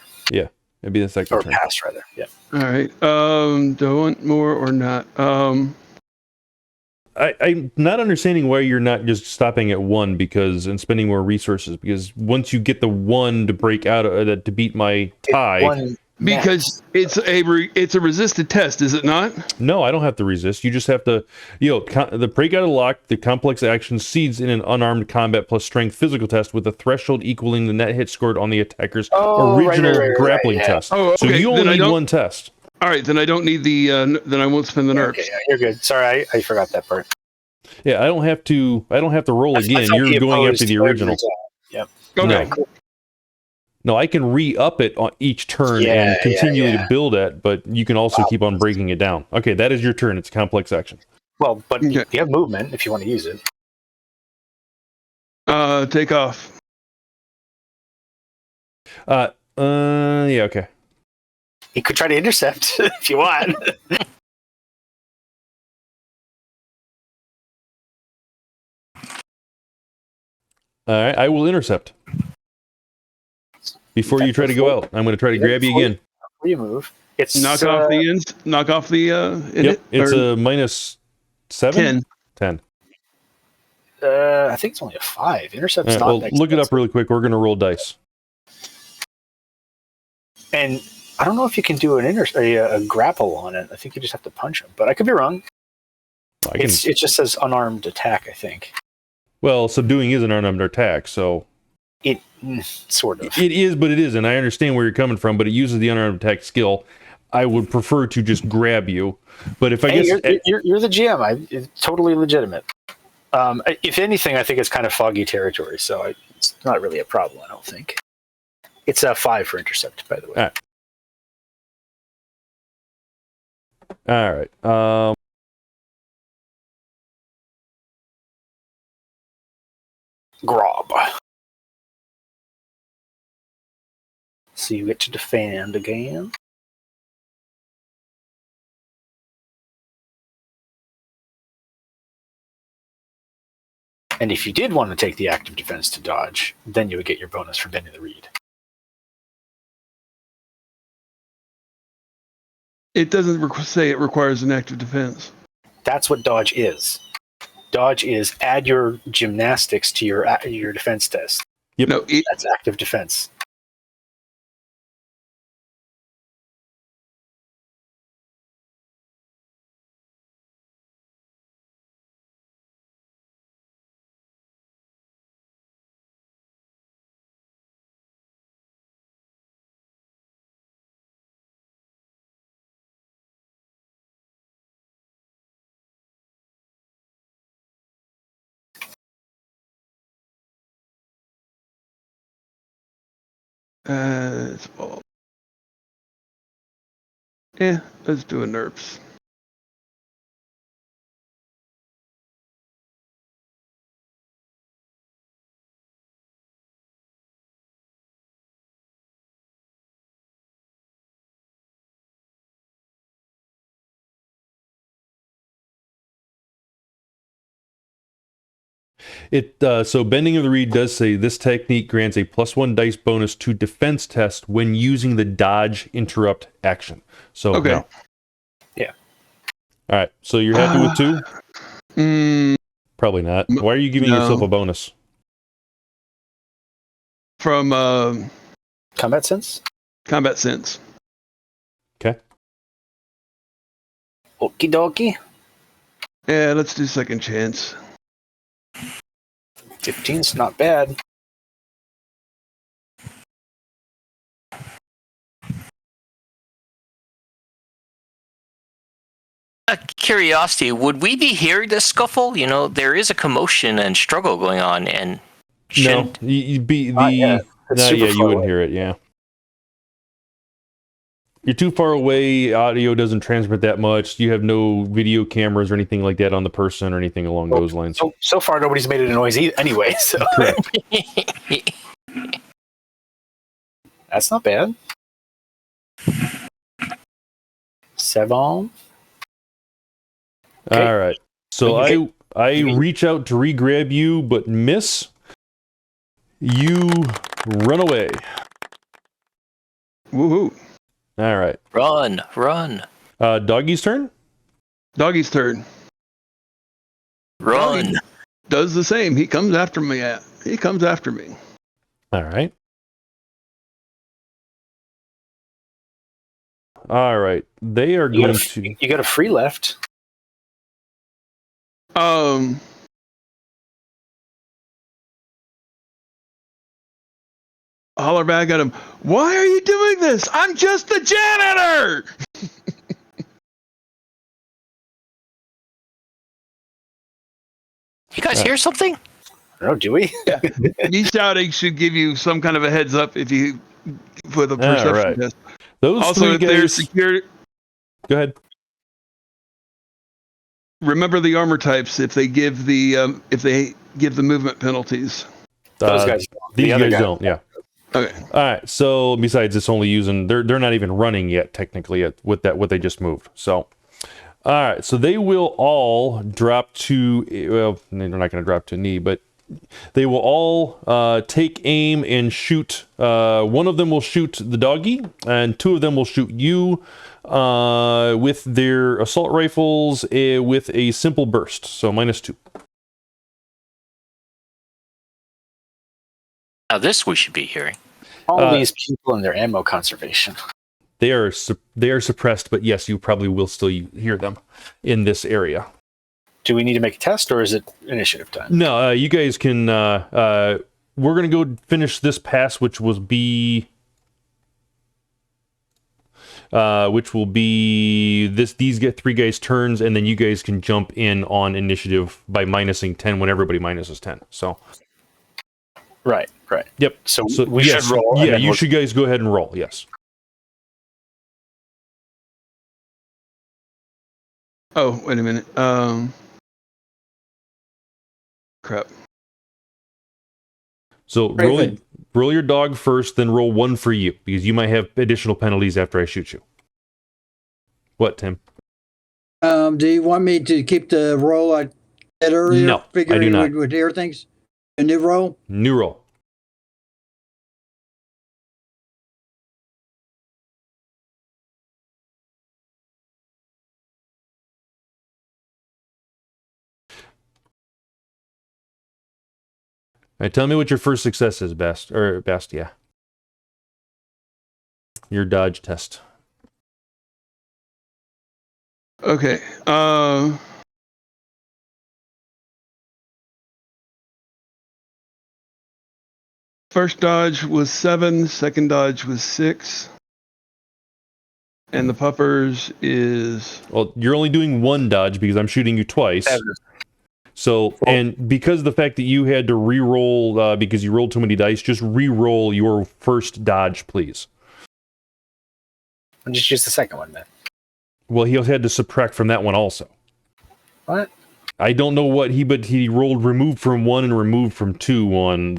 It'd be the second
or
turn.
pass rather. Yeah.
All right. Do I want more or not?
I'm not understanding why you're not just stopping at 1 and spending more resources, because once you get the 1 to break out to beat my tie.
One
Because it's a resisted test, is it not?
No, I don't have to resist. You just have to, the break out of lock, the complex action seeds in an unarmed combat plus strength physical test with a threshold equaling the net hit scored on the attacker's original grappling test.
Oh, okay.
So you only need 1 test.
All right, then I don't need the. Then I won't spend the nerfs.
Okay, you're good. Sorry, I forgot that part.
Yeah, I don't have to roll again. You're going after the original.
Yep.
Okay.
No.
Cool.
No, I can re-up it on each turn and continually to build it, but you can also keep on breaking it down. Okay, that is your turn. It's a complex action.
Well, but you have movement if you want to use it.
Take off.
Yeah, okay.
You could try to intercept if you want.
All right, I will intercept. Before you try to go out, I'm going to try to grab you again.
Before you move, it's
Knock off the ends. Knock off the.
Yep, it's a -7? 10.
I think it's only a 5. Intercept's
Right,
not.
well,
that
look it up
expensive.
really quick. We're going to roll dice.
And I don't know if you can do a grapple on it. I think you just have to punch him. But I could be wrong. It just says unarmed attack, I think.
Well, subduing is an unarmed attack, so...
It sort of.
It is, but it isn't. I understand where you're coming from, but it uses the unarmed attack skill. I would prefer to just grab you. But if I guess...
You're the GM. It's totally legitimate. If anything, I think it's kind of foggy territory, so it's not really a problem, I don't think. It's a 5 for intercept, by the way.
All right.
Grob. So you get to defend again. And if you did want to take the active defense to dodge, then you would get your bonus for bending the reed.
It doesn't say it requires an active defense.
That's what dodge is. Dodge is add your gymnastics to your defense test.
Yep.
No,
that's active defense.
It's all. Yeah, let's do a NERPS.
So bending of the reed does say this technique grants a +1 dice bonus to defense test when using the dodge interrupt action. So
okay.
No.
Yeah.
All right. So you're happy with 2? Probably not. Why are you giving yourself a bonus?
From
combat sense?
Combat sense.
Okay.
Okie dokie.
Yeah, let's do second chance.
15's not bad.
Curiosity, would we be hearing this scuffle? You know, there is a commotion and struggle going on, and
No, you'd be
Not yet. It's super
you
far
wouldn't
away.
hear it. Yeah, you're too far away. Audio doesn't transmit that much. You have no video cameras or anything like that on the person or anything along those lines.
So far, nobody's made it a noise anyway. So
Correct.
that's not bad. 7. Okay.
All right. So I reach out to re-grab you, but miss. You run away.
Woohoo!
All right.
run.
Doggy's turn.
Doggy's turn.
Run.
He does the same. He comes after me. He comes after me.
All right. All right. They are going to.
You got a free left.
Holler back at him. Why are you doing this? I'm just the janitor.
You guys hear something?
Oh, do we?
Yeah. Me shouting should give you some kind of a heads up if you with a perception
right.
test.
Those
Also,
three
if they're
guys.
secure,
Go ahead.
remember the armor types if they give the movement penalties.
Those guys.
These
The other
guys
guy.
don't. Yeah.
Okay.
All right. So besides, it's only using. They're not even running yet technically with that what they just moved. So. All right, so they will all drop to, well, they're not going to drop to a knee, but they will all take aim and shoot. One of them will shoot the doggy, and two of them will shoot you with their assault rifles with a simple burst, so -2.
Now this we should be hearing.
All these people and their ammo conservation.
They are suppressed, but yes, you probably will still hear them in this area.
Do we need to make a test, or is it initiative time?
No, you guys can. We're gonna go finish this pass, which will be these get 3 guys' turns, and then you guys can jump in on initiative by minusing 10 when everybody minuses 10. So.
Right.
Yep.
So we
yes,
should roll.
Yeah, you should guys go ahead and roll. Yes.
Oh, wait a minute. Crap.
So roll your dog first, then roll 1 for you, because you might have additional penalties after I shoot you. What, Tim?
Do you want me to keep the roll I did earlier?
No, I do not.
Would hear things. A new roll.
New roll. All right, tell me what your first success is, Bast. Yeah. Your dodge test.
Okay. First dodge was 7. Second dodge was 6. And the puppers is.
Well, you're only doing 1 dodge because I'm shooting you twice. So, and because of the fact that you had to re-roll because you rolled too many dice, just re-roll your first dodge, please.
And just use the second one then.
Well, he had to subtract from that one also.
What?
I don't know what but he rolled removed from 1 and removed from 2 on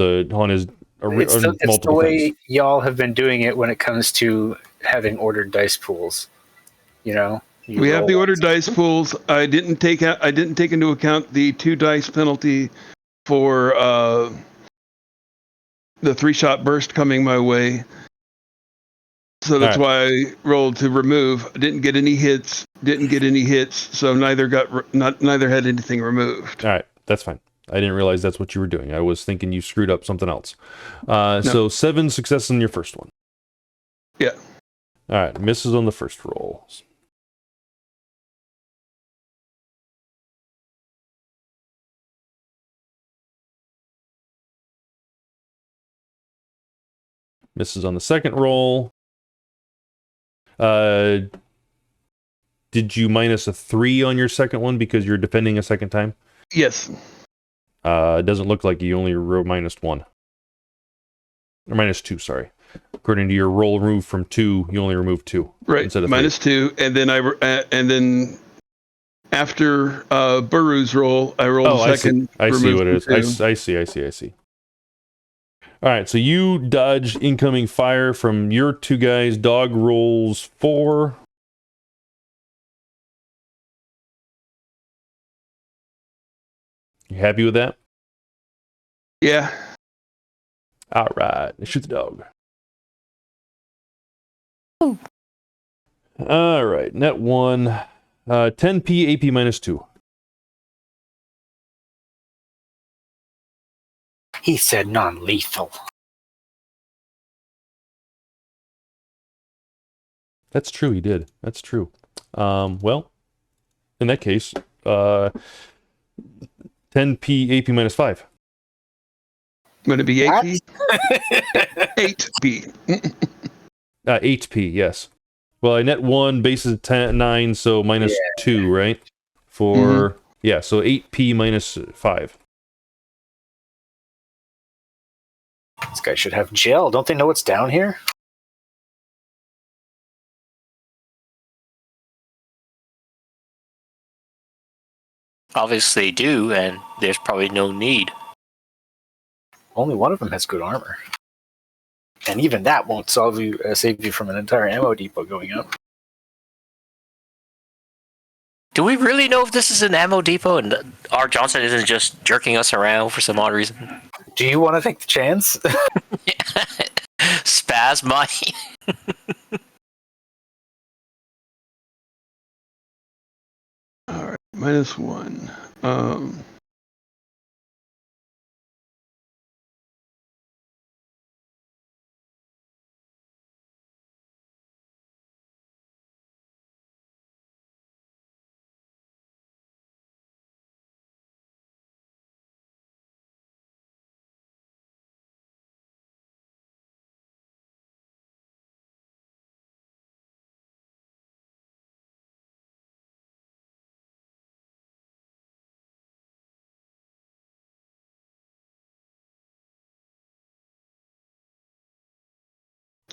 his
It's the
multiple
way
things.
y'all have been doing it when it comes to having ordered dice pools. You know?
We have the ordered dice pools. I didn't take into account the 2 dice penalty for the 3-shot burst coming my way. So that's why I rolled to remove. I didn't get any hits. So neither had anything removed.
All right, that's fine. I didn't realize that's what you were doing. I was thinking you screwed up something else. So 7 successes in your first one.
Yeah.
All right, misses on the first roll. Misses on the second roll. Did you minus a 3 on your second one because you're defending a second time?
Yes.
It doesn't look like you only rolled -1. Or -2, sorry. According to your roll remove from 2, you only removed 2.
Right.
Instead of
-2, and then after Buuru's roll, I rolled a second.
I see what it is.
2.
I see. All right, so you dodge incoming fire from your 2 guys. Dog rolls 4. You happy with that?
Yeah.
All right, shoot the dog.
Oh.
All right, net 1. 10p, AP -2.
He said non-lethal.
That's true, he did. That's true. Well, in that case, 10p AP minus 5.
Going to be
What?
8p? 8p.
8p, yes. Well, I net 1, base is 9, so minus 2, right? For, yeah, so 8p minus 5.
This guy should have gel. Don't they know what's down here?
Obviously they do, and there's probably no need.
Only one of them has good armor. And even that won't save you from an entire ammo depot going up.
Do we really know if this is an ammo depot and R. Johnson isn't just jerking us around for some odd reason?
Do you want to take the chance?
Spazz might.
All right, -1.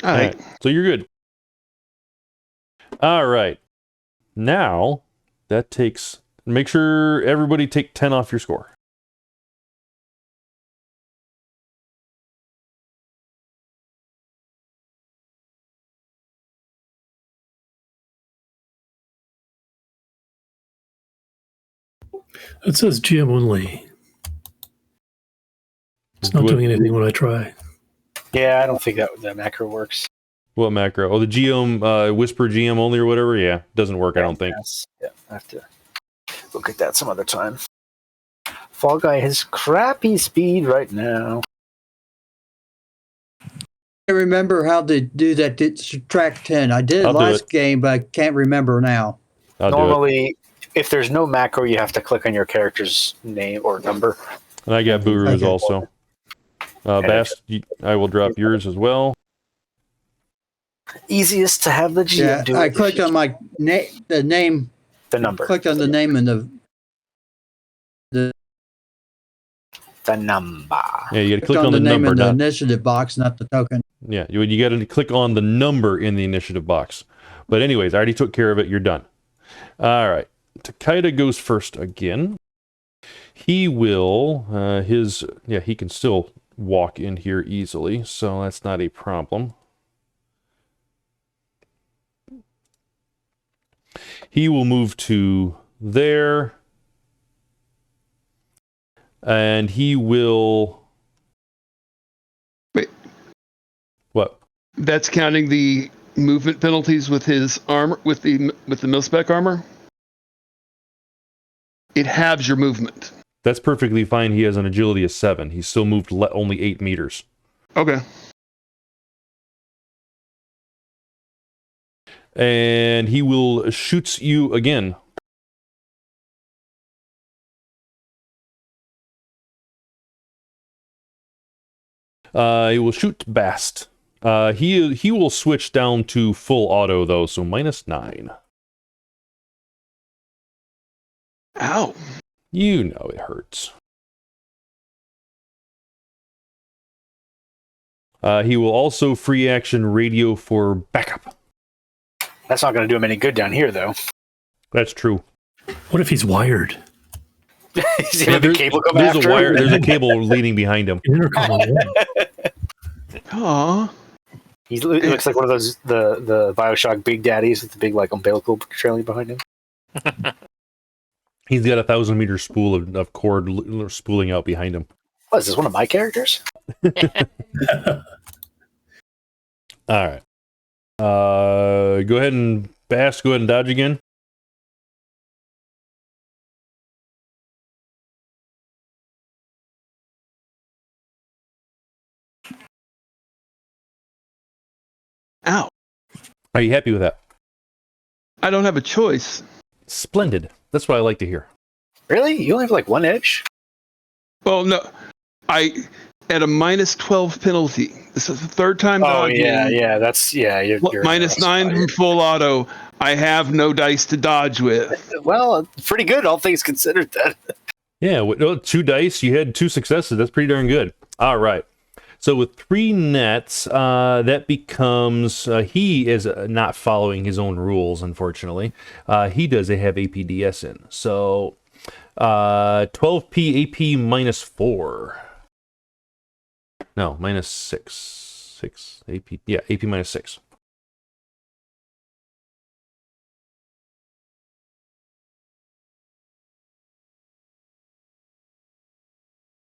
All right.
So you're good. All right. Now, that takes... Make sure everybody take 10 off your score.
It says GM only. It's not doing anything when I try.
Yeah, I don't think that macro works.
What macro? Oh, the GM, Whisper GM only or whatever? Yeah, doesn't work, I don't think.
Yeah, I have to look at that some other time. Fallguy has crappy speed right now.
I remember how to do that to subtract 10. I did it
I'll do
last
it.
game, but I can't remember now.
I'll do it.
Normally, if there's no macro, you have to click on your character's name or number.
And I got Buuru's
Okay.
also. Bast, I will drop yours as well.
Easiest to have the GM
Yeah,
do
I
it.
clicked on the name.
The number.
Clicked on the name and
The number.
Yeah, you got to
clicked
click on the
name
number,
in the
not...
initiative box, not the token.
Yeah, you got to click on the number in the initiative box. But anyways, I already took care of it. You're done. All right. Takeda goes first again. He will, he can still walk in here easily, so that's not a problem. He will move to there. And he will...
Wait.
What?
That's counting the movement penalties with his armor, with the mil-spec armor. It halves your movement.
That's perfectly fine. He has an agility of 7. He's still moved only 8 meters.
Okay.
And he will shoot you again. He will shoot Bast. He will switch down to full auto though, so -9.
Ow.
You know it hurts. He will also free action radio for backup.
That's not going to do him any good down here, though.
That's true.
What if he's wired?
Is there a cable come
there's
after
a wire.
him?
There's a cable leading behind him.
Intercom.
Aw.
He looks like one of those the Bioshock Big Daddies with the big like umbilical trailing behind him.
He's got a 1,000-meter spool of cord spooling out behind him.
What is this? One of my characters?
All right. Go ahead and Bast. Go ahead and dodge again. Are you happy with that?
I don't have a choice.
Splendid. That's what I like to hear.
Really? You only have like one edge?
Well, no, at a minus 12 penalty. This is the third time dodging.
You're
minus 9 from full auto. I have no dice to dodge with.
Well, pretty good, all things considered. Then.
Yeah, 2 dice. You had 2 successes. That's pretty darn good. All right. So with 3 nets, that becomes he is not following his own rules. Unfortunately, he doesn't have APDS in. So 12p AP minus 4. No, minus 6. 6 AP. Yeah, AP minus 6.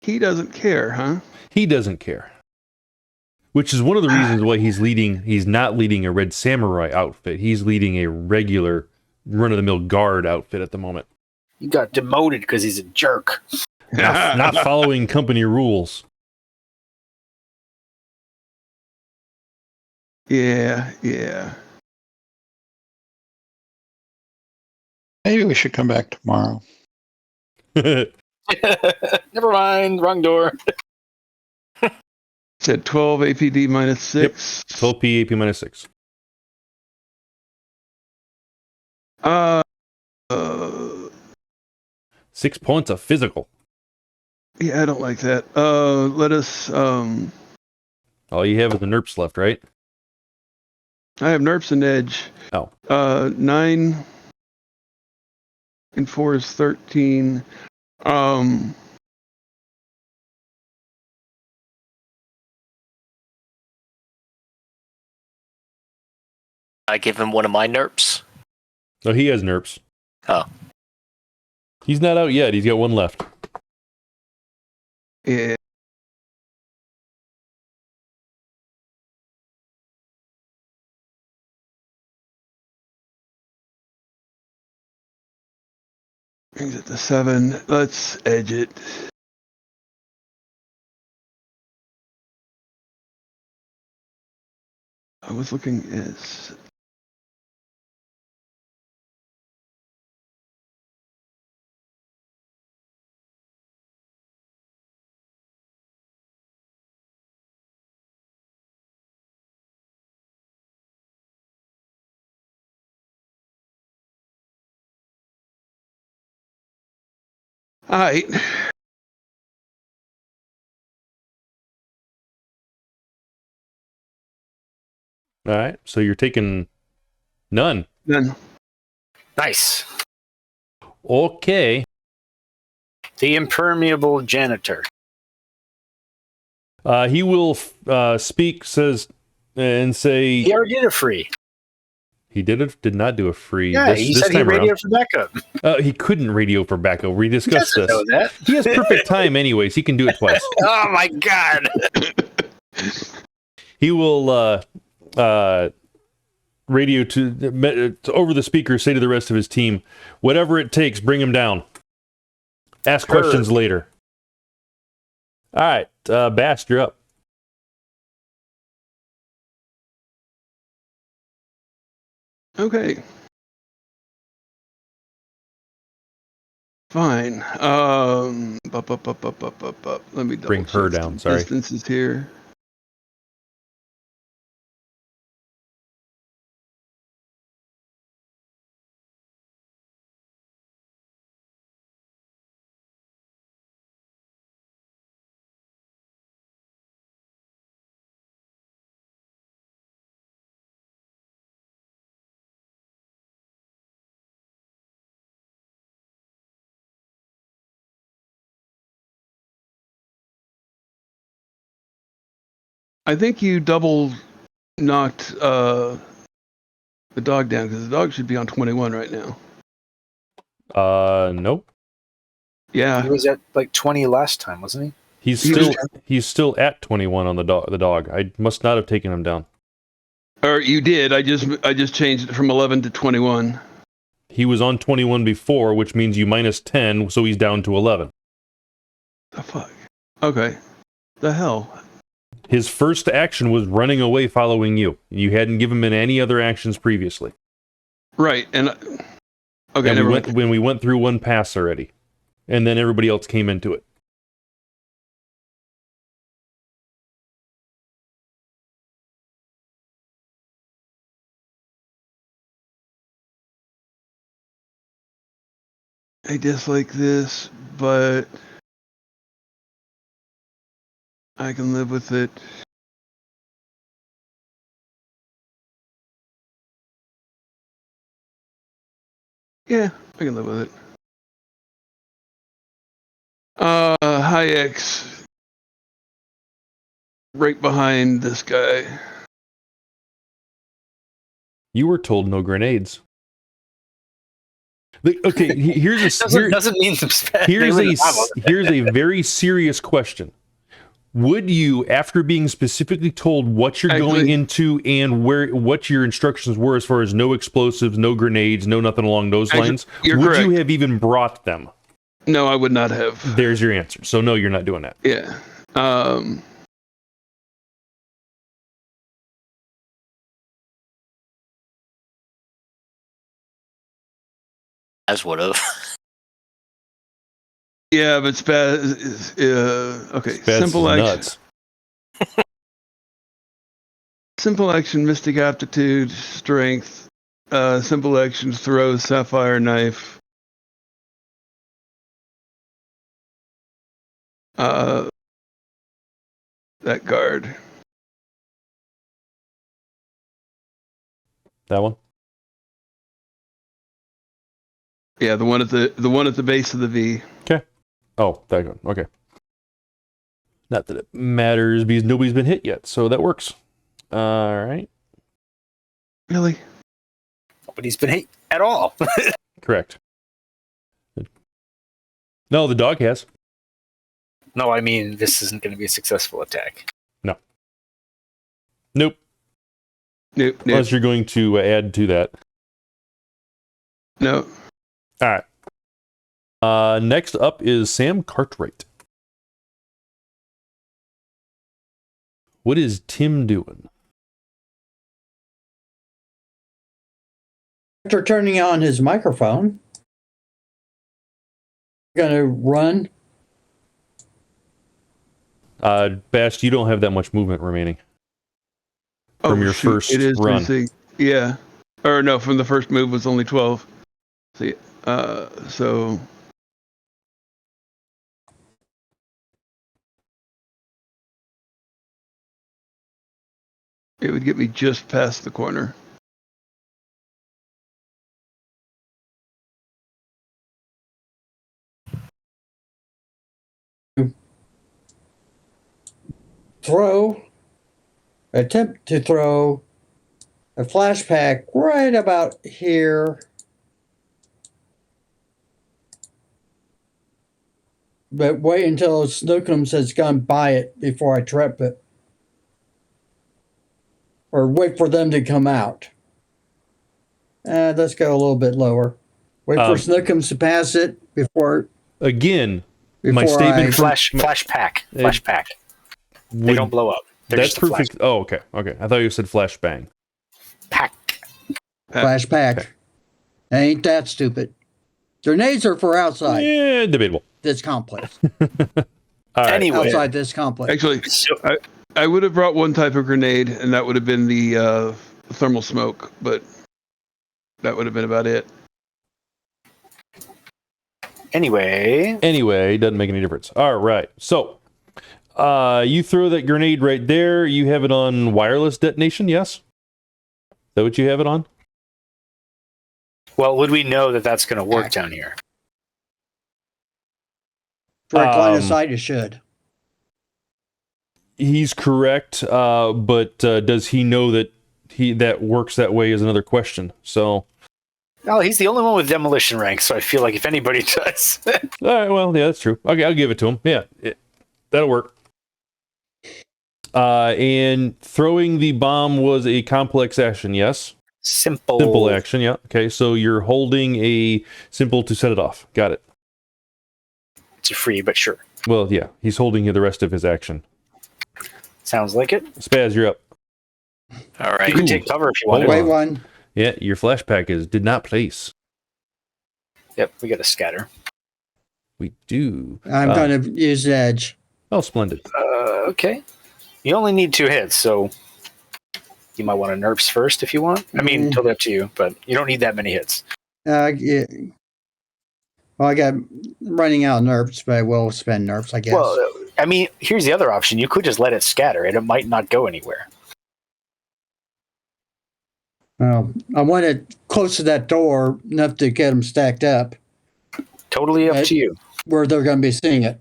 He doesn't care, huh?
He doesn't care. Which is one of the reasons why he's not leading a Red Samurai outfit. He's leading a regular run-of-the-mill guard outfit at the moment.
He got demoted because he's a jerk.
Not following company rules.
Yeah.
Maybe we should come back tomorrow.
Never mind, wrong door.
Said 12 APD minus 6.
Yep. 12p AP minus 6. 6 points of physical.
Yeah, I don't like that. Let us.
All you have is the NERPs left, right?
I have NERPs and Edge.
Oh.
9 and 4 is 13.
I give him one of my NERPs.
Oh, he has NERPs.
Oh.
He's not out yet. He's got 1 left.
Yeah. Brings it to 7. Let's edge it. I was looking at. All right.
All right. So you're taking none.
Then
Nice.
Okay.
The impermeable janitor.
He will speak, says, and say...
He already did a free.
He did not do a free.
Yeah, he said he radioed for backup.
He couldn't radio for backup. We discussed this.
Know that.
He has perfect time anyways. He can do it twice.
Oh my god.
He will radio to over the speaker, say to the rest of his team, whatever it takes, bring him down. Ask questions later. All right, Bast, you're up.
okay. Fine. Let me
Bring her down, sorry.
Distances here. I think you double knocked the dog down because the dog should be on 21 right now.
Nope.
Yeah.
He was at like 20 last time, wasn't he?
He's still at 21 on the dog. I must not have taken him down.
Or you did. I just changed it from 11 to 21.
He was on 21 before, which means you minus 10, so he's down to 11.
The fuck? Okay. The hell?
His first action was running away following you. You hadn't given him any other actions previously.
Right, and okay,
And
never mind.
when we went through one pass already. And then everybody else came into it.
I dislike this, but I can live with it. Yeah, I can live with it. High X. Right behind this guy.
You were told no grenades. Okay, here's a
doesn't mean
here's a very serious question. Would you, after being specifically told what you're going into and what your instructions were as far as no explosives, no grenades, no nothing along those lines, would
correct.
you have even brought them?
No, I would not have.
There's your answer. So no, you're not doing that.
Yeah.
As would have.
Yeah, but Spazz is okay.
Spazz
Simple
is
action.
nuts.
Simple action, mystic aptitude, strength. Simple action, throw, sapphire knife. That guard.
That one?
Yeah, the one at the base of the V.
Okay. Oh, that one. Okay. Not that it matters because nobody's been hit yet, so that works. All right.
Really?
Nobody's been hit at all.
Correct. No, the dog has.
No, I mean, this isn't going to be a successful attack.
No. Nope.
Nope.
Unless you're going to add to that.
No.
All right. Next up is Sam Cartwright. What is Tim doing?
After turning on his microphone, going to run.
Bast, you don't have that much movement remaining from your first
it is
run.
Yeah. Or no, from the first move was only 12. See, so it would get me just past the corner.
Attempt to throw a flashback right about here. But wait until Snookums has gone by it before I trip it. Or wait for them to come out. Let's go a little bit lower. Wait for Snookums to pass it before.
Again, my statement.
Flash pack. They don't blow up. They're
That's
just
perfect. Oh, okay. Okay. I thought you said flash bang.
pack.
Flash pack.
Okay.
Ain't that stupid. Grenades are for outside
Yeah, debatable.
this complex.
All right.
Anyway,
Outside this complex.
Actually, I would have brought one type of grenade, and that would have been the thermal smoke, but that would have been about it.
Anyway,
Doesn't make any difference. All right. So, you throw that grenade right there. You have it on wireless detonation, yes? Is that what you have it on?
well, would we know that that's going to work down here?
Direct line of sight, it should.
He's correct, but does he know that that works that way is another question. So,
No, he's the only one with demolition rank, so I feel like if anybody does.
all right, well, yeah, that's true. Okay, I'll give it to him. Yeah, that'll work. And throwing the bomb was a complex action, yes? Simple action, yeah. Okay, so you're holding a simple to set it off. Got it.
It's a free, but sure.
Well, yeah, he's holding the rest of his action.
Sounds like it.
Spazz, you're up.
All right.
You can take cover if you want.
Hold
Wait
on.
one.
Yeah, your flashback did not place.
Yep, we got a scatter.
We do.
I'm going to use edge.
Oh, splendid.
Okay. You only need 2 hits, so you might want to nerfs first if you want. I mean, totally up to you, but you don't need that many hits.
Yeah. Well, I got running out of nerfs, but I will spend nerfs, I guess.
Well, I mean, here's the other option. You could just let it scatter, and it might not go anywhere.
Well, I want it close to that door enough to get them stacked up
Totally up to you.
where they're going to be seeing it.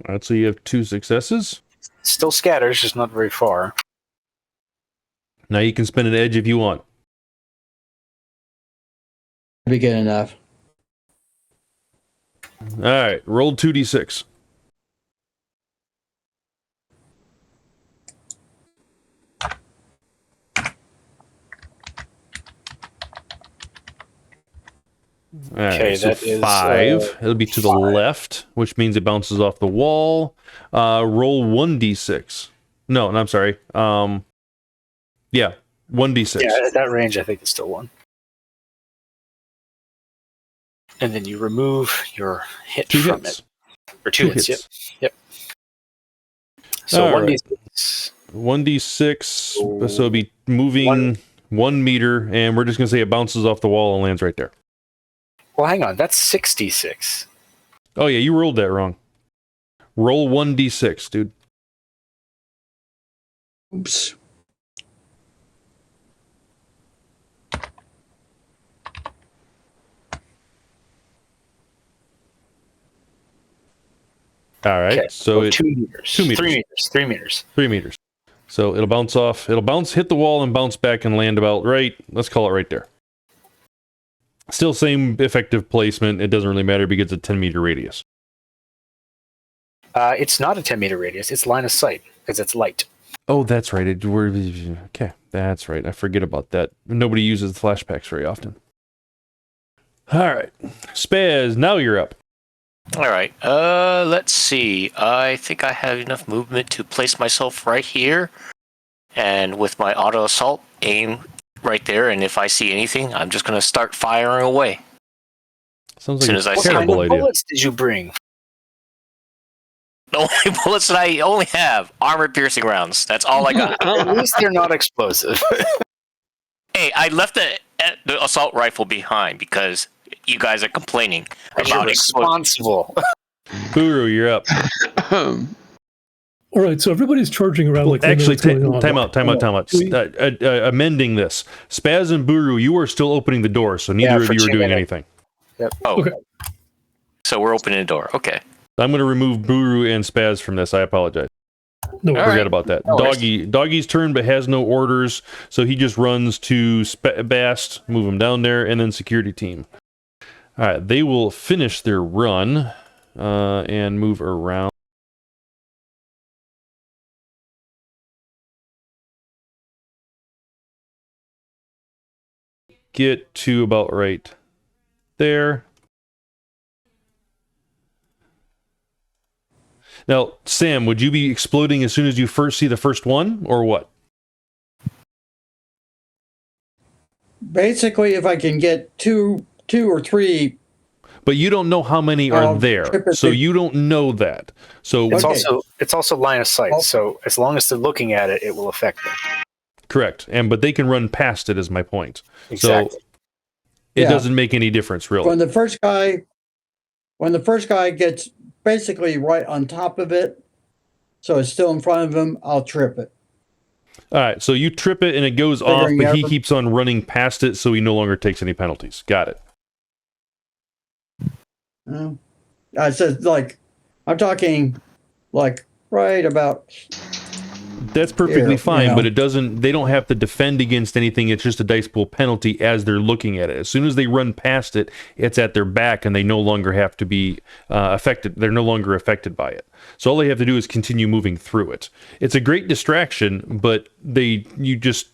All right, so you have 2 successes.
Still scatters, just not very far.
Now you can spend an edge if you want.
Be good enough.
All right, roll 2d6. All right,
Okay,
so
that is,
5. It'll be to the
5.
left, which means it bounces off the wall. Roll 1d6. No, I'm sorry. Yeah, 1d6.
Yeah, at that range, I think it's still 1. And then you remove your hit
2
from
hits.
it. Or 2 hits, yep. So
All
1d6.
1d6. So it'll be moving 1 meter, and we're just going to say it bounces off the wall and lands right there.
Well, hang on. That's 66.
Oh, yeah, you rolled that wrong. Roll 1d6, dude.
Oops.
All right,
Okay,
so it
2 meters.
2 meters.
3 meters. 3 meters.
3 meters. So it'll bounce off. It'll bounce, hit the wall, and bounce back and land about right. Let's call it right there. Still same effective placement. It doesn't really matter because it's a 10-meter radius.
It's not a 10-meter radius. It's line of sight because it's light.
Oh, that's right. Okay, that's right. I forget about that. Nobody uses the flashbacks very often. All right, Spazz. Now you're up.
All right. Let's see. I think I have enough movement to place myself right here, and with my auto assault, aim right there. And if I see anything, I'm just gonna start firing away.
Sounds
As soon
like
as
a
I
What
see
kind
terrible
of
idea.
bullets did you bring?
The only bullets that I only have armor-piercing rounds. That's all I got.
At least they're not explosive.
Hey, I left the assault rifle behind because you guys are complaining
You're
about explosives.
responsible.
Buuru, you're up.
All right, so everybody's charging around like they know
Actually,
what's going on.
time out. Amending this. Spazz and Buuru, you are still opening the door, so neither of
for
you are
2
doing
minutes.
anything.
Oh,
Okay.
so we're opening the door. Okay.
I'm going to remove Buuru and Spazz from this. I apologize.
No,
All
Forget
right.
about that.
No worries.
Doggy's turn, but has no orders, so he just runs to Bast, move him down there, and then security team. All right, they will finish their run and move around. Get to about right there. Now, Sam, would you be exploding as soon as you first see the first one, or what?
Basically, if I can get two or three,
But you don't know how many are there,
trip it
so
to-
you don't know that. So
Okay.
It's also line of sight.
Oh.
So as long as they're looking at it, it will affect them.
correct, but they can run past it, is my point.
Exactly.
So it
Yeah.
doesn't make any difference, really.
when the first guy gets basically right on top of it, so it's still in front of him, I'll trip it.
All right, so you trip it and it goes off,
Figuring
but he
out-
keeps on running past it, so he no longer takes any penalties. Got it.
I said, like, I'm talking, like, right about.
That's perfectly
Yeah,
fine,
you know.
but they don't have to defend against anything. It's just a dice pool penalty as they're looking at it. As soon as they run past it, it's at their back and they no longer have to be affected. They're no longer affected by it. So all they have to do is continue moving through it. It's a great distraction, but you just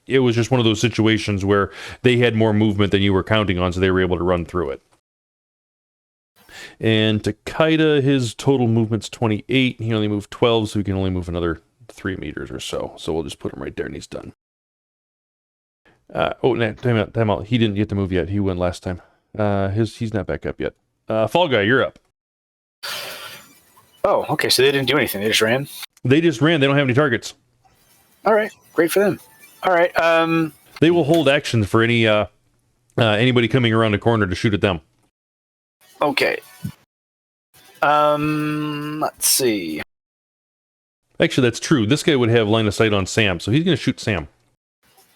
it was just one of those situations where they had more movement than you were counting on, so they were able to run through it. And Takeda, his total movement's 28. He only moved 12, so he can only move another 3 meters or so. So we'll just put him right there, and he's done. Time out. He didn't get to move yet. He went last time. He's not back up yet. Fallguy, you're up.
Oh, okay. So they didn't do anything. They just ran?
They just ran. They don't have any targets.
All right. Great for them. All right.
They will hold action for anybody coming around the corner to shoot at them.
Okay. Let's see.
Actually, that's true. This guy would have line of sight on Sam, so he's going to shoot Sam.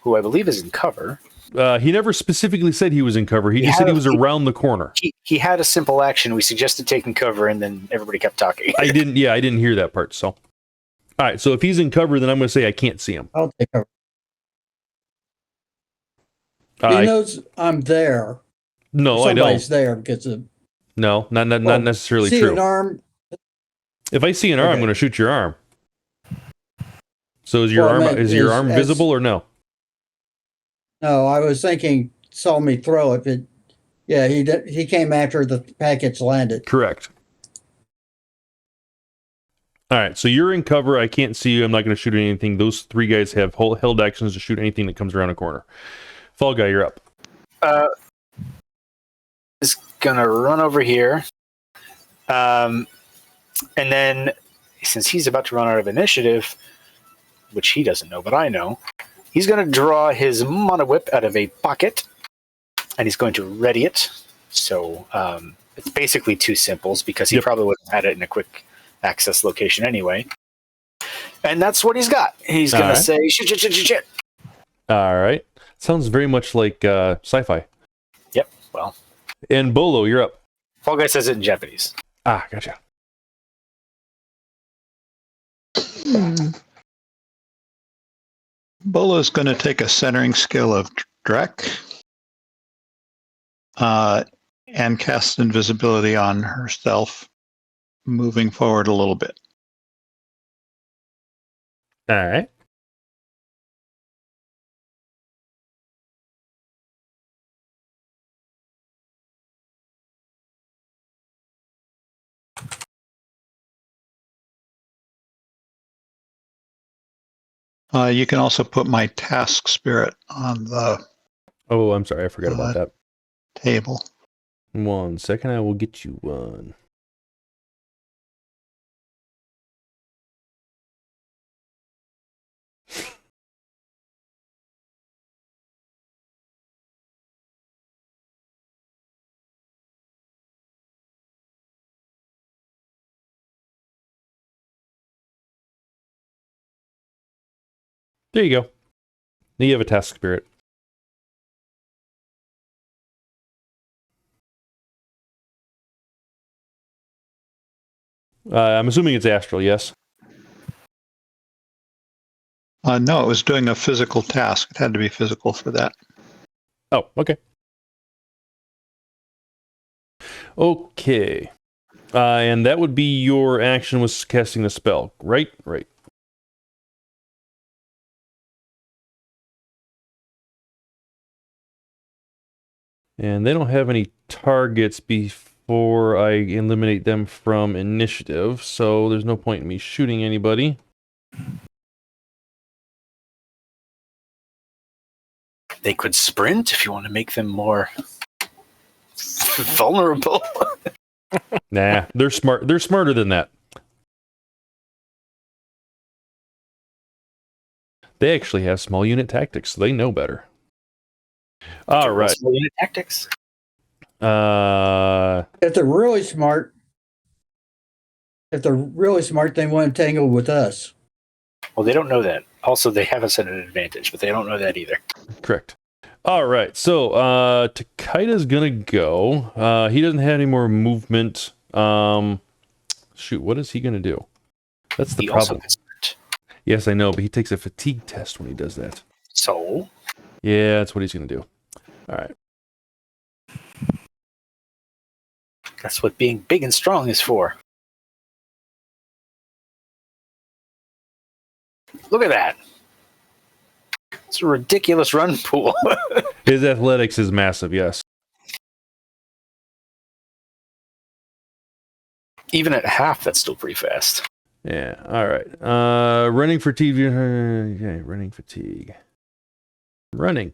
Who I believe is in cover.
He never specifically said he was in cover. He just said he was around the corner.
He had a simple action. We suggested taking cover, and then everybody kept talking.
I didn't hear that part. So, all right. So if he's in cover, then I'm going to say I can't see him.
I'll take cover. He knows I'm there.
No, I don't.
Somebody's there because of.
No, not necessarily
see
true.
An arm.
If I see an arm, I'm going to shoot your arm. So is your arm visible or no?
No, I was thinking saw me throw it, but yeah, he came after the package landed.
Correct. All right, so you're in cover. I can't see you. I'm not going to shoot anything. Those three guys have held actions to shoot anything that comes around a corner. Fallguy, you're up.
Is gonna run over here, and then since he's about to run out of initiative, which he doesn't know, but I know. He's going to draw his mono whip out of a pocket, and he's going to ready it. So it's basically two simples because he probably would have had it in a quick access location anyway. And that's what he's got. He's going to say, shit.
All right. Sounds very much like sci-fi.
Yep, well.
And Bolo, you're up.
Fallguy says it in Japanese.
Ah, gotcha.
Bolo is going to take a centering skill of Drek and cast invisibility on herself, moving forward a little bit.
All right.
You can also put my task spirit on the
Oh, I'm sorry. I forgot about that.
Table.
1 second. I will get you one. There you go. Now you have a task spirit. I'm assuming it's astral, yes?
No, it was doing a physical task. It had to be physical for that.
Oh, okay. Okay. And that would be your action was casting the spell, right? Right. And they don't have any targets before I eliminate them from initiative, so there's no point in me shooting anybody.
They could sprint if you want to make them more vulnerable.
Nah, they're smart. They're smarter than that. They actually have small unit tactics, so they know better. All right.
Small unit tactics.
If they're really smart, they want to tangle with us.
Well, they don't know that. Also, they have us at an advantage, but they don't know that either.
Correct. All right. So Takeda's gonna go. He doesn't have any more movement. Shoot, what is he gonna do? That's the problem. Yes, I know, but he takes a fatigue test when he does that.
So?
Yeah, that's what he's gonna do. All right.
That's what being big and strong is for. Look at that. It's a ridiculous run pool.
His athletics is massive, yes.
Even at half, that's still pretty fast.
Yeah, all right. Running fatigue. Okay, running fatigue. Running.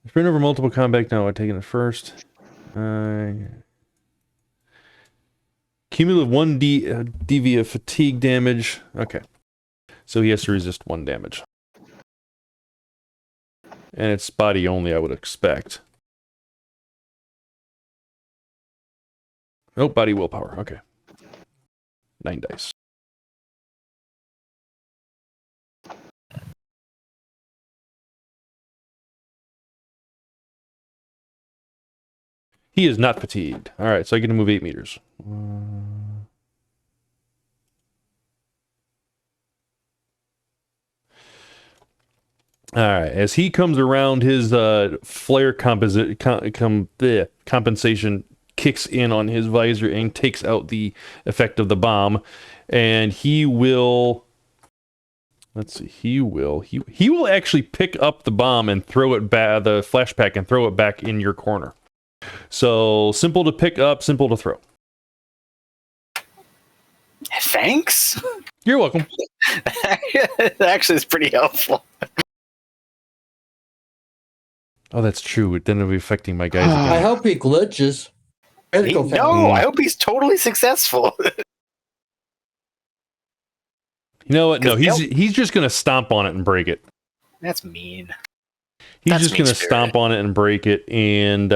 Sprint over multiple combat. No, I'm taking it first. Cumulative 1d of fatigue damage. Okay. So he has to resist 1 damage. And it's body only, I would expect. Oh, body willpower. Okay. 9 dice. He is not fatigued. All right, so I get to move 8 meters. All right, as he comes around, his flare compensation kicks in on his visor and takes out the effect of the bomb, and he will. Let's see. He will actually pick up the bomb and throw it back, the flashback, and throw it back in your corner. So simple to pick up, simple to throw.
Thanks.
You're welcome.
Actually, it's pretty helpful.
Oh, that's true. Then it'll be affecting my guys
I
again.
hope he glitches. Critical failure.
No, I hope he's totally successful.
You know what? No, he's just gonna stomp on it and break it.
That's mean.
He's
That's
just gonna
mean-spirited.
stomp on it and break it, and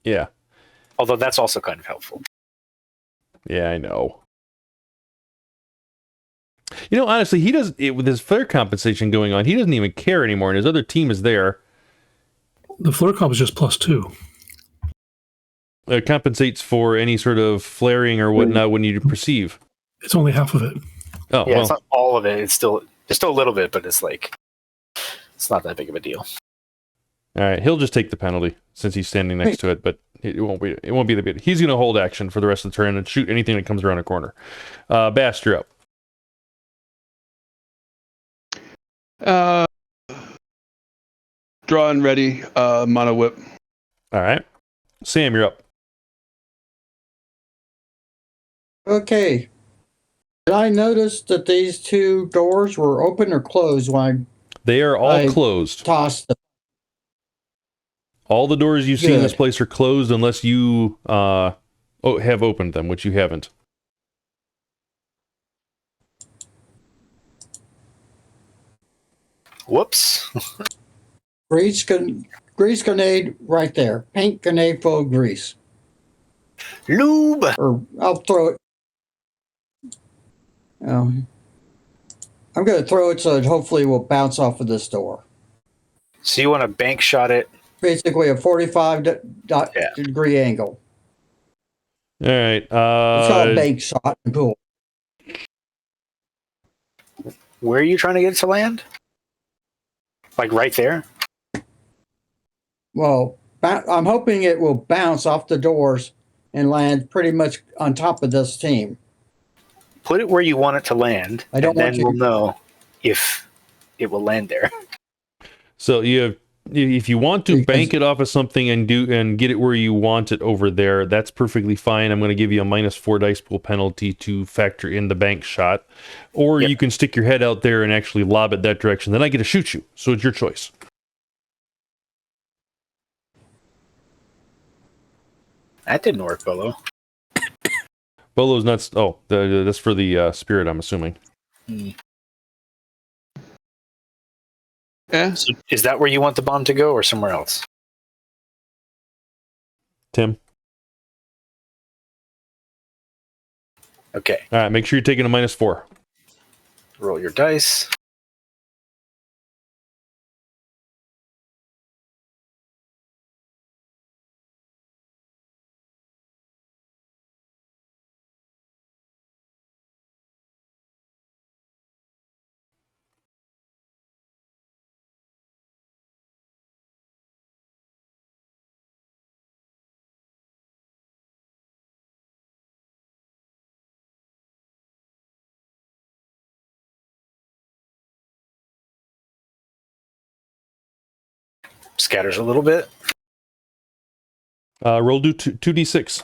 yeah,
Although that's also kind of helpful.
yeah, I know. You know, honestly, he does it with his flare compensation going on. He doesn't even care anymore, and his other team is there.
The flare comp is just +2.
It compensates for any sort of flaring or whatnot when you perceive.
It's only half of it.
Oh,
Yeah,
well.
it's not all of it. It's still a little bit, but it's like it's not that big of a deal.
All right, he'll just take the penalty since he's standing next to it, but it won't be the big. He's going to hold action for the rest of the turn and shoot anything that comes around a corner. Bast, you're up.
Draw and ready. Mono whip.
All right, Sam, you're up.
Okay. Did I notice that these 2 doors were open or closed when
They are all
I
closed.
I tossed them?
All the doors you see in this
Good.
place are closed unless you have opened them, which you haven't.
Whoops.
Grease grenade right there. Paint grenade full of grease.
Lube.
Or I'll throw it. I'm going to throw it so it hopefully will bounce off of this door.
So you want to bank shot it?
Basically a 45 degree angle.
All right.
It's called bank shot and pool.
Where are you trying to get it to land? Like right there?
Well, I'm hoping it will bounce off the doors and land pretty much on top of this team.
Put it where you want it to land,
I don't
and then
want you
we'll
to-
know if it will land there.
So if you want to bank it off of something and get it where you want it over there, that's perfectly fine. I'm going to give you a -4 dice pool penalty to factor in the bank shot, or
Yep.
you can stick your head out there and actually lob it that direction. Then I get to shoot you. So it's your choice.
That didn't work, Bolo.
Bolo's nuts. Oh, that's for the spirit, I'm assuming.
Yeah.
So is that where you want the bomb to go, or somewhere else?
Tim.
Okay.
All right. Make sure you're taking a -4.
Roll your dice. scatters a little bit.
Roll 2d6.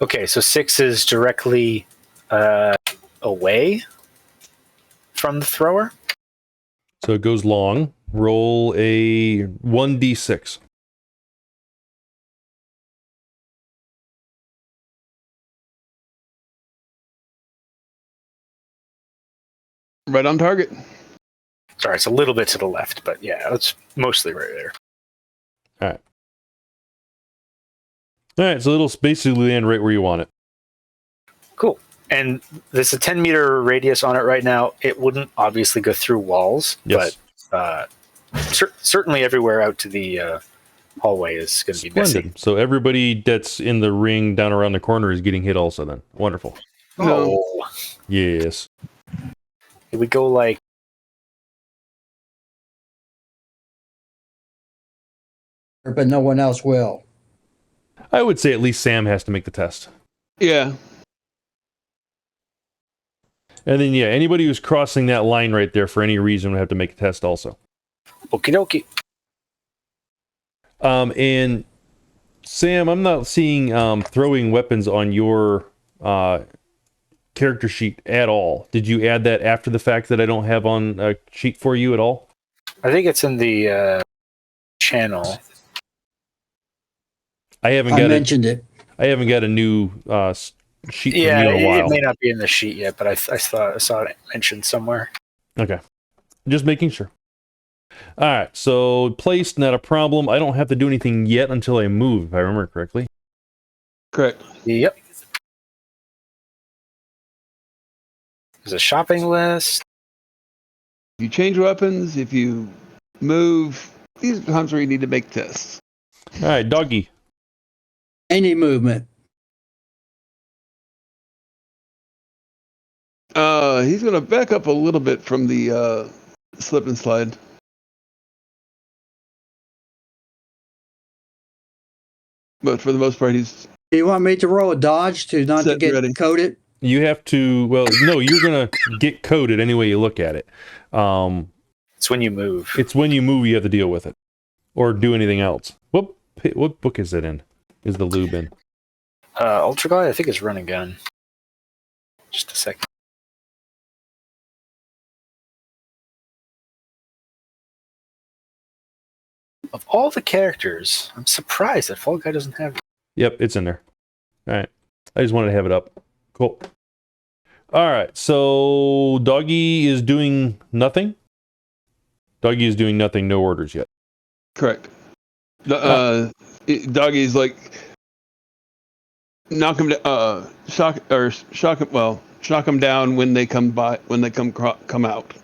Okay, so 6 is directly away from the thrower.
So it goes long. Roll a 1d6.
Right on target.
Sorry, it's a little bit to the left, but yeah, it's mostly right there.
All right. All right, so it'll basically land right where you want it.
Cool. And there's a 10-meter radius on it right now. It wouldn't obviously go through walls,
Yes.
but certainly everywhere out to the hallway is going to be messy.
Splendid. So everybody that's in the ring down around the corner is getting hit also then. Wonderful.
Oh.
Yes.
It would go like...
But no one else will.
I would say at least Sam has to make the test.
Yeah.
And then, yeah, anybody who's crossing that line right there for any reason would have to make a test also.
Okie dokie.
And Sam, I'm not seeing throwing weapons on your character sheet at all. Did you add that after the fact that I don't have on a sheet for you at all?
I think it's in the channel.
I mentioned it.
I haven't got a new sheet from
Yeah,
you in a while.
it may not be in the sheet yet, but I thought I saw it mentioned somewhere.
Okay. Just making sure. All right, so placed, not a problem. I don't have to do anything yet until I move, if I remember correctly.
Correct.
Yep. There's a shopping list.
If you change weapons, if you move, these are times where you need to make tests.
All right, doggy.
Any movement.
He's going to back up a little bit from the slip and slide. But for the most part, he's...
Do you want me to roll a dodge to not to
Set
get
ready.
coated?
You have to, well, no, you're going to get coded any way you look at it.
It's when you move.
It's when you move you have to deal with it. Or do anything else. What book is it in? Is the lube in?
Ultra Guy, I think it's Run and Gun. Just a second. Of all the characters, I'm surprised that Fallguy doesn't have...
Yep, it's in there. All right. I just wanted to have it up. Cool. All right, so Doggy is doing nothing? Doggy is doing nothing, no orders yet.
Correct. Doggy's like... Knock him down, shock him down when they come out.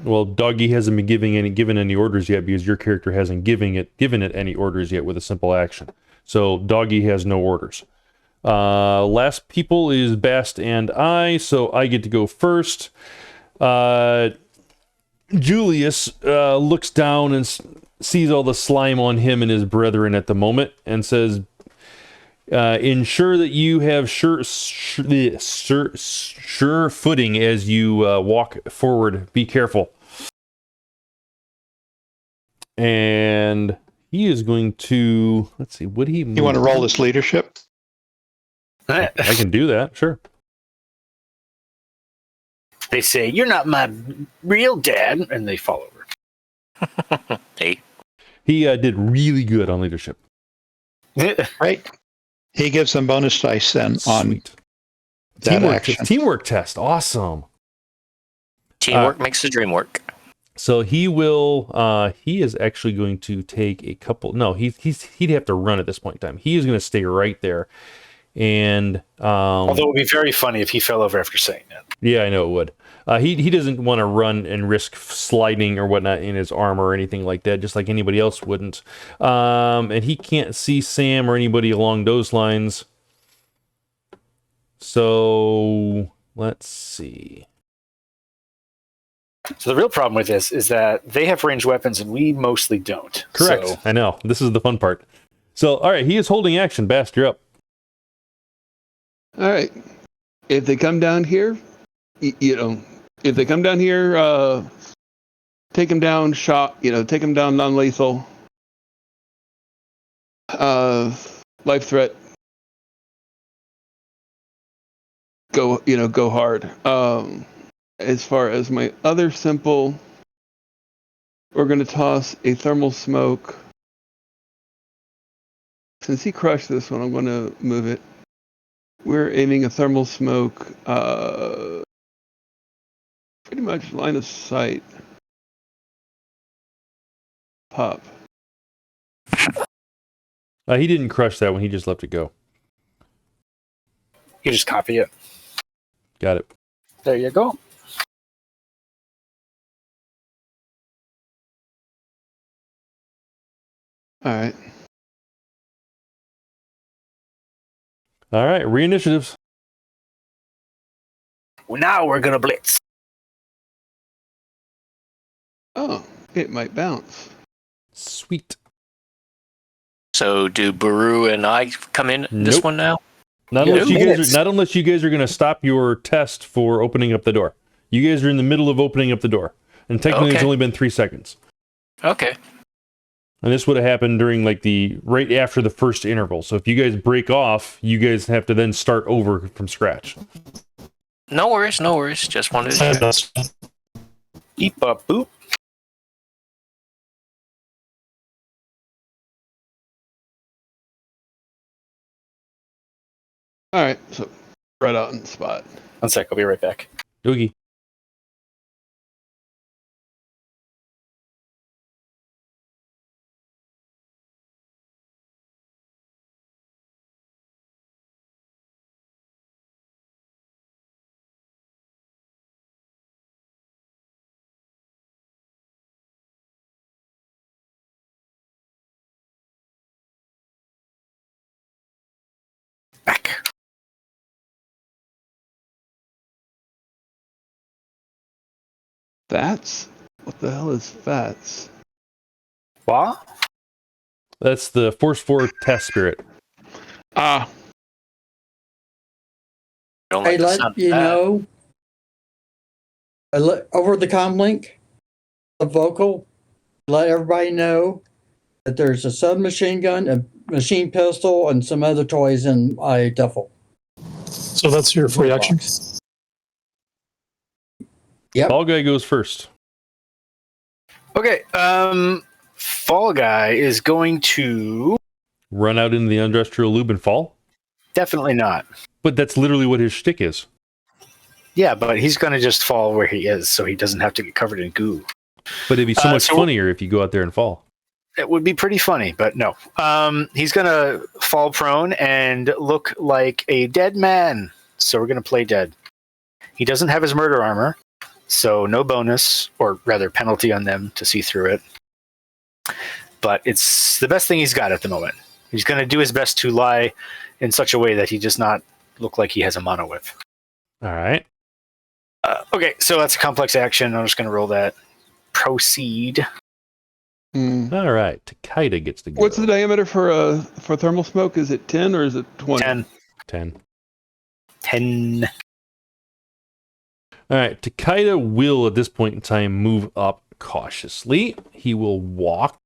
Well, Doggy hasn't been given any orders yet because your character hasn't given it any orders yet with a simple action. So Doggy has no orders. Last people is Bast and I, so I get to go first. Julius looks down and sees all the slime on him and his brethren at the moment and says, ensure that you have sure footing as you walk forward. Be careful. And he is going to, let's see, would he...
You want to roll this leadership?
I can do that, sure.
They say, "You're not my real dad," and they fall over.
Hey.
He did really good on leadership.
Right. He gives them bonus dice then on
Sweet.
that action.
Teamwork test. Awesome.
Teamwork makes the dream work.
So he will, he is actually going to take a couple, no, he'd have to run at this point in time. He is going to stay right there. And,
Although it would be very funny if he fell over after saying that.
yeah, I know it would. He doesn't want to run and risk sliding or whatnot in his armor or anything like that, just like anybody else wouldn't. And he can't see Sam or anybody along those lines. So let's see.
So the real problem with this is that they have ranged weapons and we mostly don't.
Correct.
So,
I know. This is the fun part. So, all right, he is holding action. Bast, you're up.
All right. If they come down here, if they come down here, take them down, take them down non-lethal. Life threat. Go hard. As far as my other simple, we're going to toss a thermal smoke. Since he crushed this one, I'm going to move it. We're aiming a thermal smoke, pretty much line of sight. Pop.
He didn't crush that one. He just let it go.
you just copy it.
Got it.
There you go.
All right.
All right, re-initiatives.
Well, now we're going to blitz.
Oh, it might bounce.
Sweet.
So do Buuru and I come in this
Nope.
one now?
Not
Yeah,
unless you
minutes.
guys are, not unless you guys are going to stop your test for opening up the door. You guys are in the middle of opening up the door, and technically it's
Okay.
only been 3 seconds.
Okay.
And this would have happened during like the right after the first interval. So if you guys break off, you guys have to then start over from scratch.
No worries, no worries. Just wanted to check.
Beep up boop.
All right. So right out in the spot.
1 sec, I'll be right back.
Doogie.
Back.
Fats? What the hell is fats?
What?
That's the Force 4 test spirit.
Ah,
Don't
I
like the
let
sound of
you
that.
know over the comm link, the vocal, let everybody know that there's a submachine gun, a machine pistol, and some other toys in my duffel.
So that's your free action.
Yep.
Fallguy goes first.
Okay, Fallguy is going to...
Run out into the industrial lube and fall.
Definitely not.
But that's literally what his shtick is.
Yeah, but he's going to just fall where he is, so he doesn't have to get covered in goo.
But it'd be so much
so-
funnier if you go out there and fall.
It would be pretty funny, but no. He's going to fall prone and look like a dead man. So we're going to play dead. He doesn't have his murder armor, so no bonus, or rather penalty on them to see through it. But it's the best thing he's got at the moment. He's going to do his best to lie in such a way that he does not look like he has a mono whip.
All right.
Okay, so that's a complex action. I'm just going to roll that. Proceed.
All right. Takeda gets to go.
what's the diameter for thermal smoke? Is it 10 or is it 20?
10.
10.
10.
All right. Takeda will, at this point in time, move up cautiously. He will walk.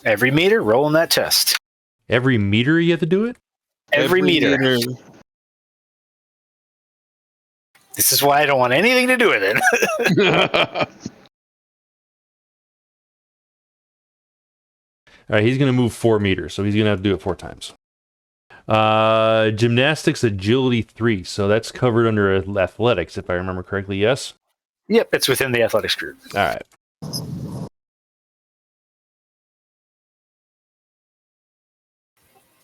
Every meter, rolling that test.
Every meter you have to do it?
Every meter. This is why I don't want anything to do with it.
All right. He's going to move 4 meters, so he's going to have to do it 4 times. Gymnastics, agility 3. So that's covered under athletics, if I remember correctly. Yes?
Yep, it's within the athletics group.
All right.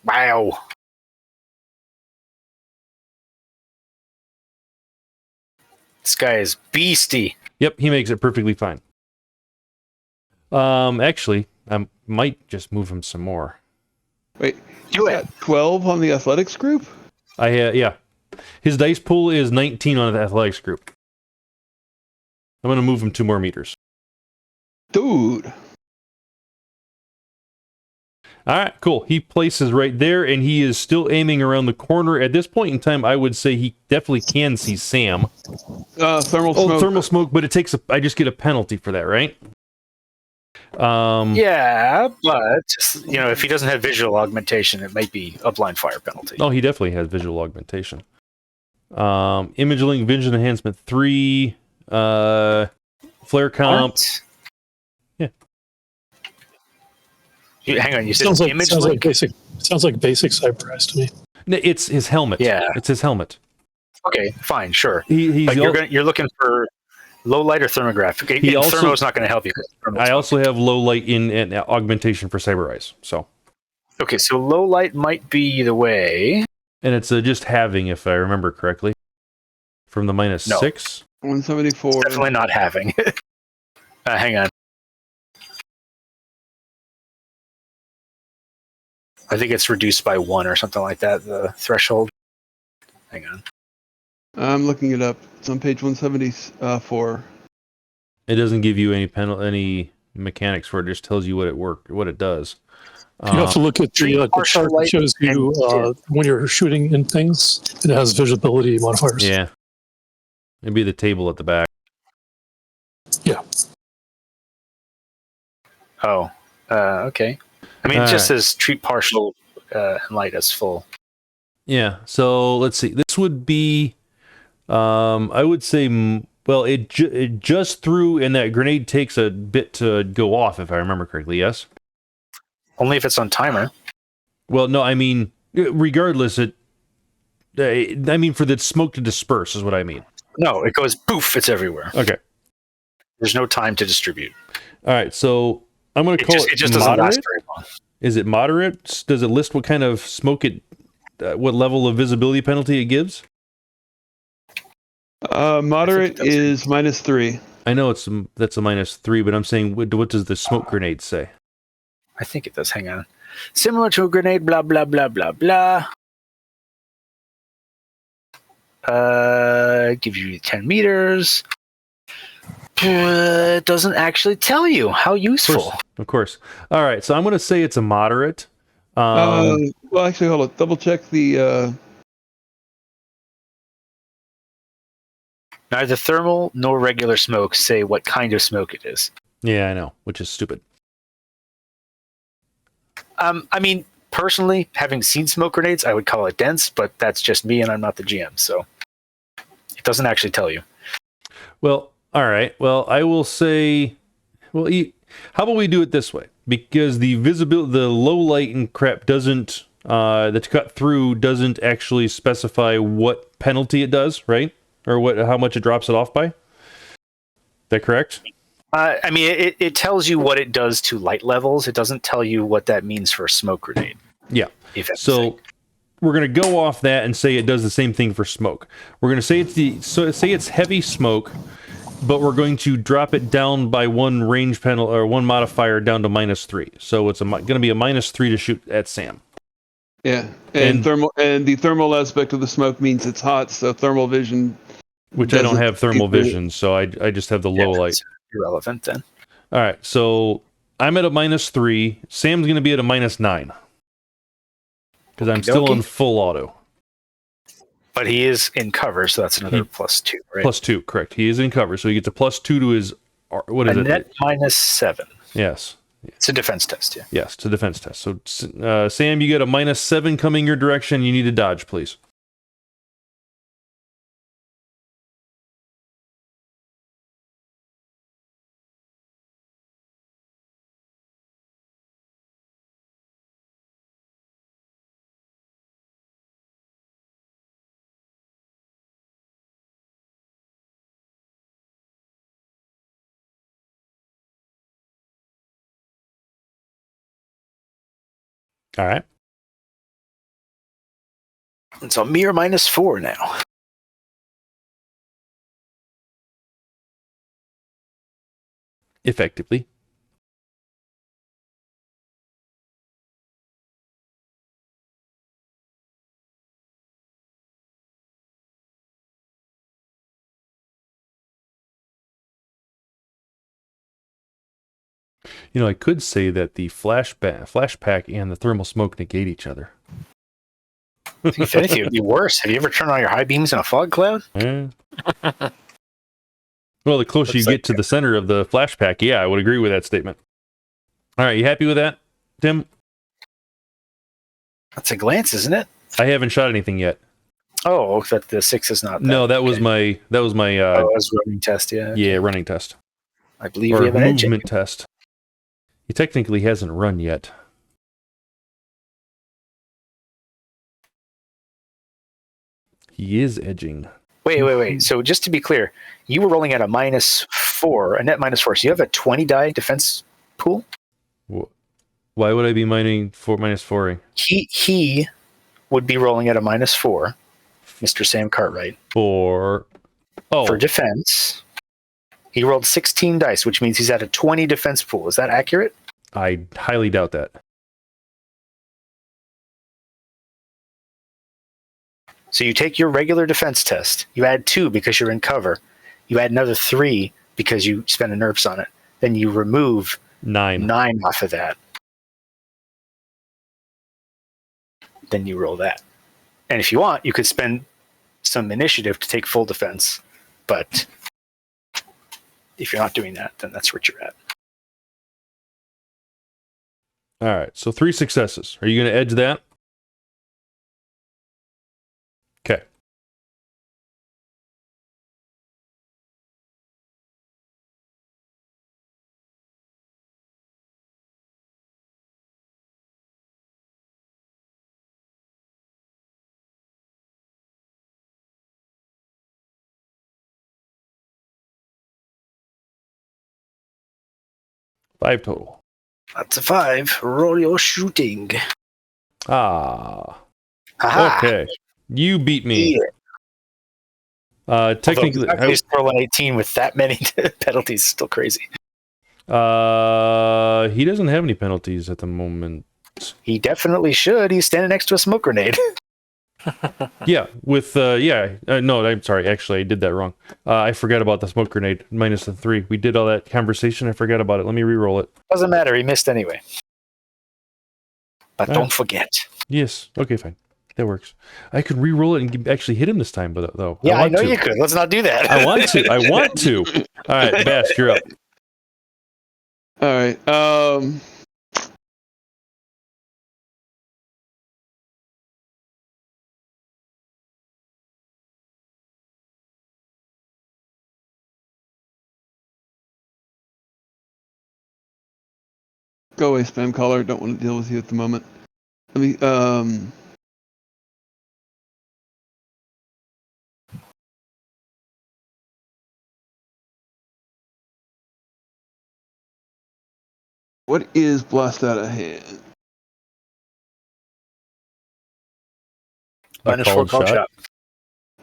Wow. This guy is beastie.
Yep, he makes it perfectly fine. Actually, I might just move him some more.
Wait,
Do
he's
it.
got 12 on the athletics group?
Yeah. His dice pool is 19 on the athletics group. I'm going to move him 2 more meters.
Dude.
All right, cool. He places right there, and he is still aiming around the corner. At this point in time, I would say he definitely can see Sam.
Thermal smoke.
Thermal smoke, but it takes I just get a penalty for that, right?
Yeah, but if he doesn't have visual augmentation, it might be a blind fire penalty.
Oh, he definitely has visual augmentation. Image link, vision enhancement 3, flare comp.
What?
Yeah.
Hang on, you said
Sounds like
image
sounds
link?
like basic. Sounds like basic Cypress to me.
No, it's his helmet.
Yeah.
It's his helmet.
Okay, fine, sure.
He's
But you're looking for low light or thermographic. Thermo's not going to help you.
I also have low light in augmentation for Cyber Eyes. So.
Okay, so low light might be the way.
And it's just halving, if I remember correctly, from the minus
No.
6.
174.
It's definitely not having. Hang on. I think it's reduced by 1 or something like that, the threshold. Hang on.
I'm looking it up. It's on page 174.
It doesn't give you any mechanics for it. It just tells you what it does.
You have to look at the chart that shows you when you're shooting in things. It has visibility modifiers.
Yeah. Maybe the table at the back.
Yeah.
Oh, okay. I mean, it just says treat partial and light as full.
Yeah. So let's see. This would be, I would say, well, it just threw, and that grenade takes a bit to go off, if I remember correctly. Yes.
Only if it's on timer.
Well, no, I mean, regardless, I mean, for the smoke to disperse is what I mean.
No, it goes poof, it's everywhere.
Okay.
There's no time to distribute.
All right, so I'm going to call
it just doesn't last very long.
Is it moderate? Does it list what kind of smoke what level of visibility penalty it gives?
Moderate is -3.
I know that's a -3, but I'm saying, what does the smoke grenade say?
I think it does. Hang on. Similar to a grenade, blah, blah, blah, blah, blah. Gives you 10 meters. It doesn't actually tell you. How useful.
Of course. All right, so I'm going to say it's a moderate.
Well, actually, hold on. Double check the...
Neither thermal nor regular smoke say what kind of smoke it is.
Yeah, I know, which is stupid.
I mean, personally, having seen smoke grenades, I would call it dense, but that's just me and I'm not the GM, so it doesn't actually tell you.
Well, all right. Well, I will say, well, how about we do it this way? Because the low light and crap doesn't, that's cut through doesn't actually specify what penalty it does, right? Or how much it drops it off by. Is that correct?
I mean, it tells you what it does to light levels. It doesn't tell you what that means for a smoke grenade.
Yeah. So we're going to go off that and say it does the same thing for smoke. We're going to say say it's heavy smoke, but we're going to drop it down by 1 range penalty or 1 modifier down to -3. So it's going to be a -3 to shoot at Sam.
Yeah, and the thermal aspect of the smoke means it's hot, so thermal vision.
Which I don't have thermal vision, so I just have the low light.
Irrelevant then.
All right, so I'm at a -3. Sam's going to be at a -9 because I'm still on full auto.
But he is in cover, so that's another +2, right?
+2, correct. He is in cover, so he gets a +2 to his. What is it?
Net -7.
Yes.
It's a defense test, yeah.
Yes, it's a defense test. So, Sam, you get a -7 coming your direction. You need to dodge, please. All right.
It's a mere -4 now.
Effectively. You know, I could say that the flashback and the thermal smoke negate each other.
If anything, it would be worse. Have you ever turned on your high beams in a fog cloud?
Yeah. Well, the closer you get to the center of the flashback, yeah, I would agree with that statement. All right, you happy with that, Tim?
That's a glance, isn't it?
I haven't shot anything yet.
Oh, that the 6 is not.
No, that was my
that was running test. Yeah.
yeah, running test.
I believe
Or
we have an edge.
movement test. He technically hasn't run yet. He is edging.
Wait. So just to be clear, you were rolling at a -4, a net -4. So you have a 20 die defense pool?
Why would I be mining for -4?
He would be rolling at a -4, Mr. Sam Cartwright.
For
defense. He rolled 16 dice, which means he's at a 20 defense pool. Is that accurate?
I highly doubt that.
So you take your regular defense test. You add 2 because you're in cover. You add another 3 because you spend a NERPS on it. Then you remove 9 off of that. Then you roll that. And if you want, you could spend some initiative to take full defense. But if you're not doing that, then that's where you're at.
All right, so 3 successes. Are you going to edge that? Okay. Five total.
That's a 5. Roll your shooting.
Ah.
Aha.
Okay. You beat me. Technically,
I roll an 18 with that many penalties is still crazy.
he doesn't have any penalties at the moment.
He definitely should. He's standing next to a smoke grenade.
Yeah, with no, I'm sorry. Actually, I did that wrong. I forgot about the smoke grenade minus the 3. We did all that conversation. I forgot about it. Let me re-roll it.
Doesn't matter. He missed anyway. But don't forget.
Yes. Okay, fine. That works. I could re-roll it and actually hit him this time, but though.
Yeah, I know you could. Let's not do that.
I want to. All right, Bast, you're up.
All right. Go away, spam caller. Don't want to deal with you at the moment. Let me. What is blast out of hand?
-4 call shot.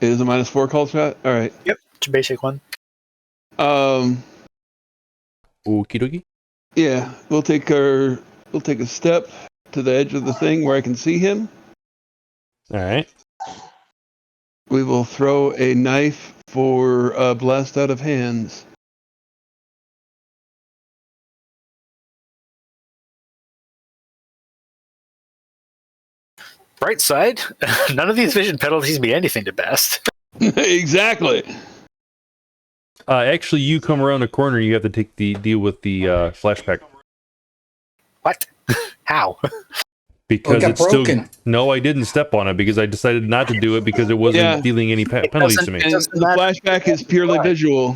It is a -4 call shot. All right.
Yep, it's a basic one.
Okie dokie.
Yeah, we'll take a step to the edge of the thing where I can see him.
All right.
We will throw a knife for blast out of hands.
Bright side, none of these vision penalties mean anything to Bast.
Exactly.
Actually, you come around the corner, you have to take the deal with the flashback.
What? How?
Because
got
it's still
broken.
no, I didn't step on it because I decided not to do it because it wasn't dealing any penalties to me.
And the flashback is purely visual.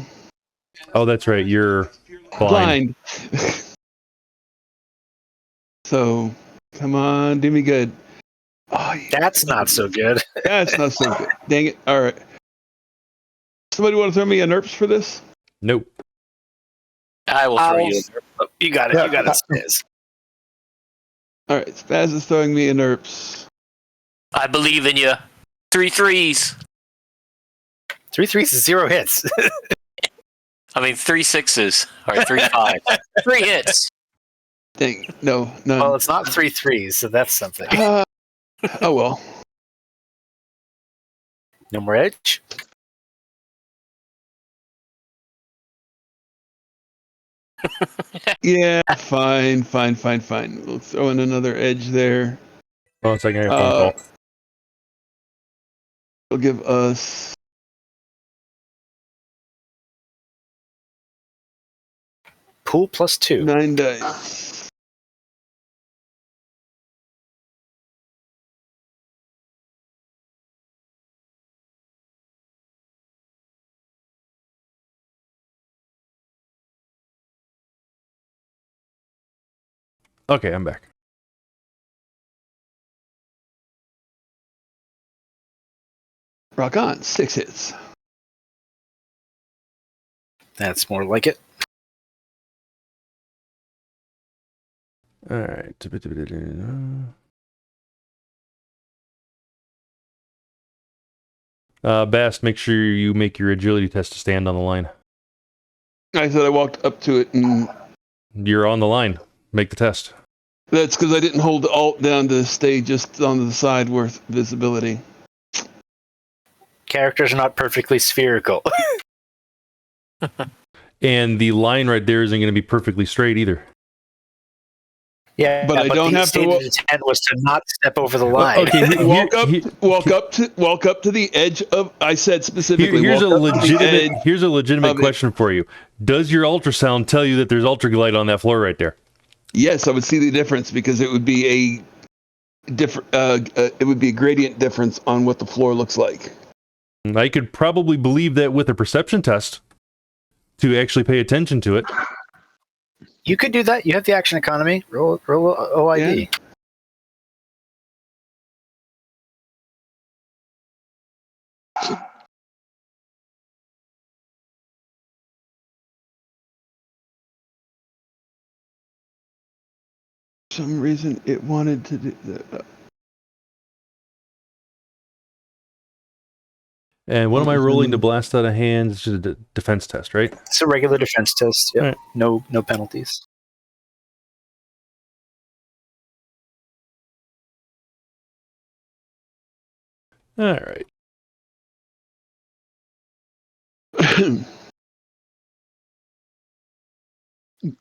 Oh, that's right. You're blind.
So, come on, do me good. Oh, yeah.
That's not so good.
That's not so good. Dang it. All right. Somebody want to throw me a NERPS for this?
Nope.
I will throw you.
You got it. You got it, Spazz.
All right. Spazz is throwing me a NERPS.
I believe in you. 3 3s.
3 3s is 0 hits.
I mean 3 6s. All right, 3 5. 3 hits.
Dang. No, none.
Well, it's not 3 3s, so that's something.
Oh, well.
No more edge.
Yeah, fine. We'll throw in another edge there.
Hold on a second, I got a phone call.
It'll give us
Pool plus 2.
9 dice.
Okay, I'm back.
Rock on. 6 hits.
That's more like it.
All right. Bast, make sure you make your agility test to stand on the line.
I said I walked up to it, and
You're on the line. Make the test.
that's because I didn't hold Alt down to stay just on the side with visibility.
Characters are not perfectly spherical.
And the line right there isn't going to be perfectly straight either.
Yeah,
But I don't
the
have to
stated intent was to not step over the line.
Okay,
Walk up to the edge of. I said specifically.
here's a
walk up to the edge.
legitimate
of it.
question for you. Does your ultrasound tell you that there's ultraglide on that floor right there?
Yes, I would see the difference because it would be a different. It would be a gradient difference on what the floor looks like.
I could probably believe that with a perception test to actually pay attention to it.
You could do that. You have the action economy. Roll OID.
Yeah. For some reason, it wanted to do that.
And what am I rolling to blast out of hand? It's just a defense test, right?
It's a regular defense test. Yep.
Right.
No penalties.
All right.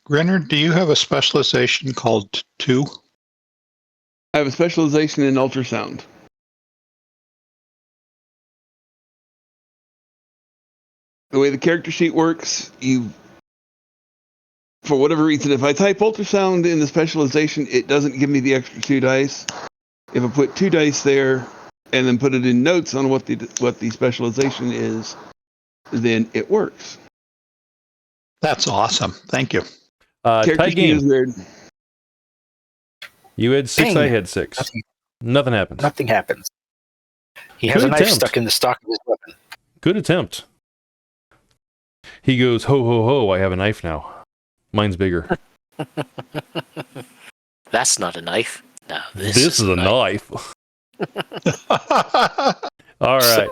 Grynner, do you have a specialization called 2?
I have a specialization in ultrasound. The way the character sheet works, for whatever reason, if I type ultrasound in the specialization, it doesn't give me the extra 2 dice. If I put 2 dice there and then put it in notes on what the specialization is, then it works.
That's awesome. Thank you.
Character
Tie
sheet
game.
is weird.
You had 6,
Ping.
I had 6. Nothing happens.
Nothing happens. He has
Good
a knife
attempt.
stuck in the stock of his weapon.
Good attempt. He goes, ho, ho, ho, I have a knife now. Mine's bigger.
That's not a knife. No,
This is a knife. All right.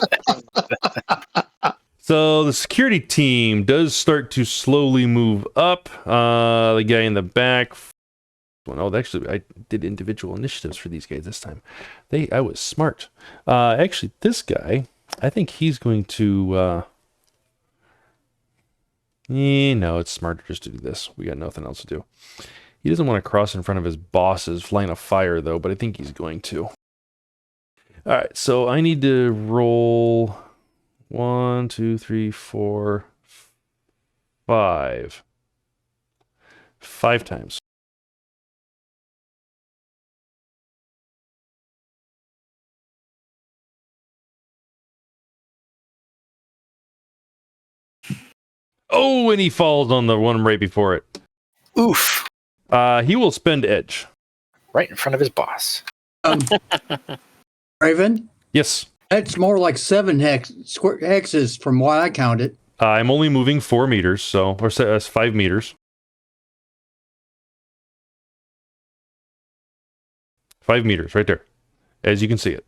So the security team does start to slowly move up. The guy in the back. Well, no, actually, I did individual initiatives for these guys this time. I was smart. Actually, this guy, I think he's going to. No, it's smarter just to do this. We got nothing else to do. He doesn't want to cross in front of his boss's line of fire, though, but I think he's going to. All right, so I need to roll 1, 2, 3, 4, 5. 5 times. Oh, and he falls on the one right before it.
Oof.
He will spend edge.
Right in front of his boss.
Raven,
Yes.
that's more like 7 hexes from what I counted.
I'm only moving 4 meters, so, or 5 meters. 5 meters, right there. As you can see it.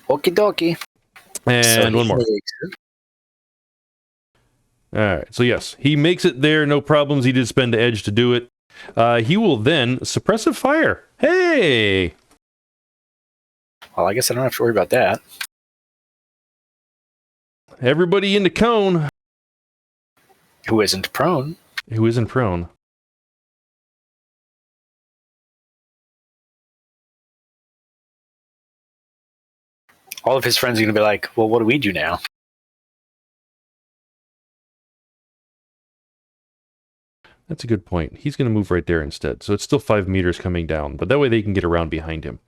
Okie dokie.
And
So
one more. All right. So yes, he makes it there. No problems. He did spend edge to do it. He will then suppressive fire. Hey.
Well, I guess I don't have to worry about that.
Everybody into cone.
Who isn't prone.
Who isn't prone?
All of his friends are going to be like, well, what do we do now?
That's a good point. He's going to move right there instead. So it's still 5 meters coming down, but that way they can get around behind him.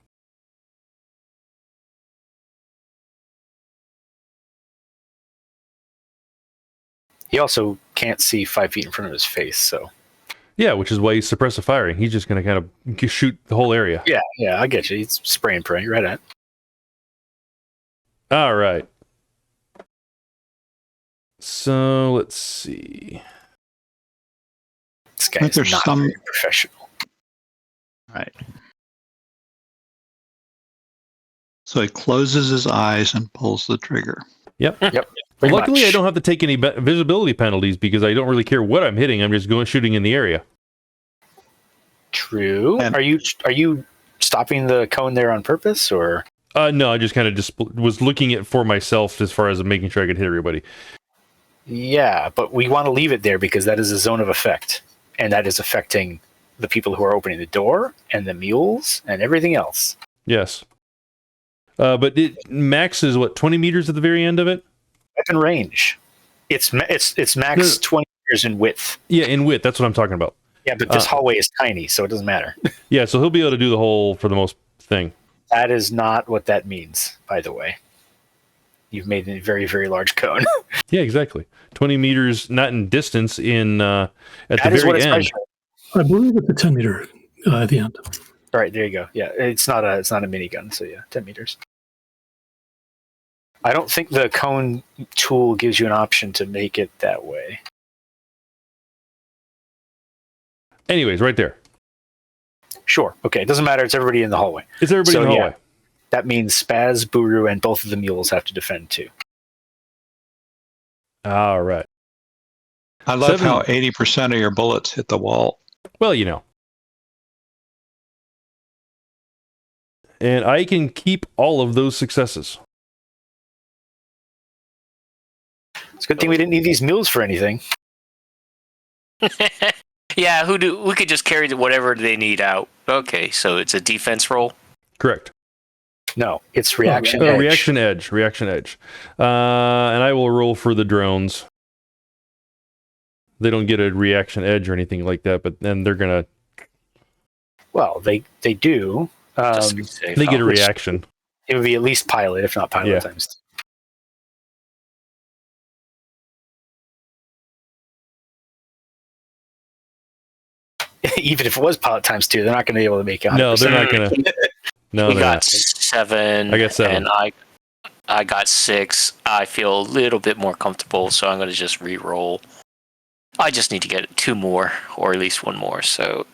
He also can't see 5 feet in front of his face, so...
Yeah, which is why he's suppressive firing. He's just going to kind of shoot the whole area.
Yeah, I get you. He's spray and pray. Right at.
All right. So let's see.
This guy is
there's
not
some-
very professional.
Right. So he closes his eyes and pulls the trigger.
Yep.
Pretty
Luckily,
much.
I don't have to take any visibility penalties because I don't really care what I'm hitting. I'm just going shooting in the area.
True.
And-
Are you stopping the cone there on purpose, or?
No, I just kind of just was looking at for myself as far as making sure I could hit everybody.
Yeah, but we want to leave it there because that is a zone of effect, and that is affecting the people who are opening the door and the mules and everything else.
Yes. But it max is what, 20 meters at the very end of it?
Weapon range. It's max 20 meters in width.
Yeah, in width. That's what I'm talking about.
Yeah, but this hallway is tiny, so it doesn't matter.
Yeah, so he'll be able to do the whole for the most thing.
That is not what that means, by the way. You've made a very, very large cone.
Yeah, exactly. 20 meters, not in distance, in at
That
the
is what
very
it's
end.
measuring.
I believe it's a 10 meter at the end.
All right, there you go. Yeah, it's not a minigun, so yeah, 10 meters. I don't think the cone tool gives you an option to make it that way.
Anyways, right there.
Sure. Okay, it doesn't matter. It's everybody in the hallway.
It's everybody
So,
in the
yeah.
hallway.
That means Spazz, Buuru, and both of the mules have to defend too.
All right.
I love
7
how 80% of your bullets hit the wall.
Well, you know. And I can keep all of those successes.
It's a good thing we didn't need these mules for anything.
Yeah, we could just carry whatever they need out. Okay, so it's a defense roll.
Correct.
No, it's reaction
Oh,
edge.
reaction edge. And I will roll for the drones. They don't get a reaction edge or anything like that, but then they're gonna.
Well, they do.
Just to be safe.
They get a
Oh,
reaction.
It would be at least pilot, if not pilot
Yeah.
times. Even if it was pilot times 2, they're not going to be able to make it.
No, they're not gonna. No,
We
they're
got
not.
7.
I got 7.
And I got 6. I feel a little bit more comfortable, so I'm going to just re-roll. I just need to get 2 more, or at least 1 more. So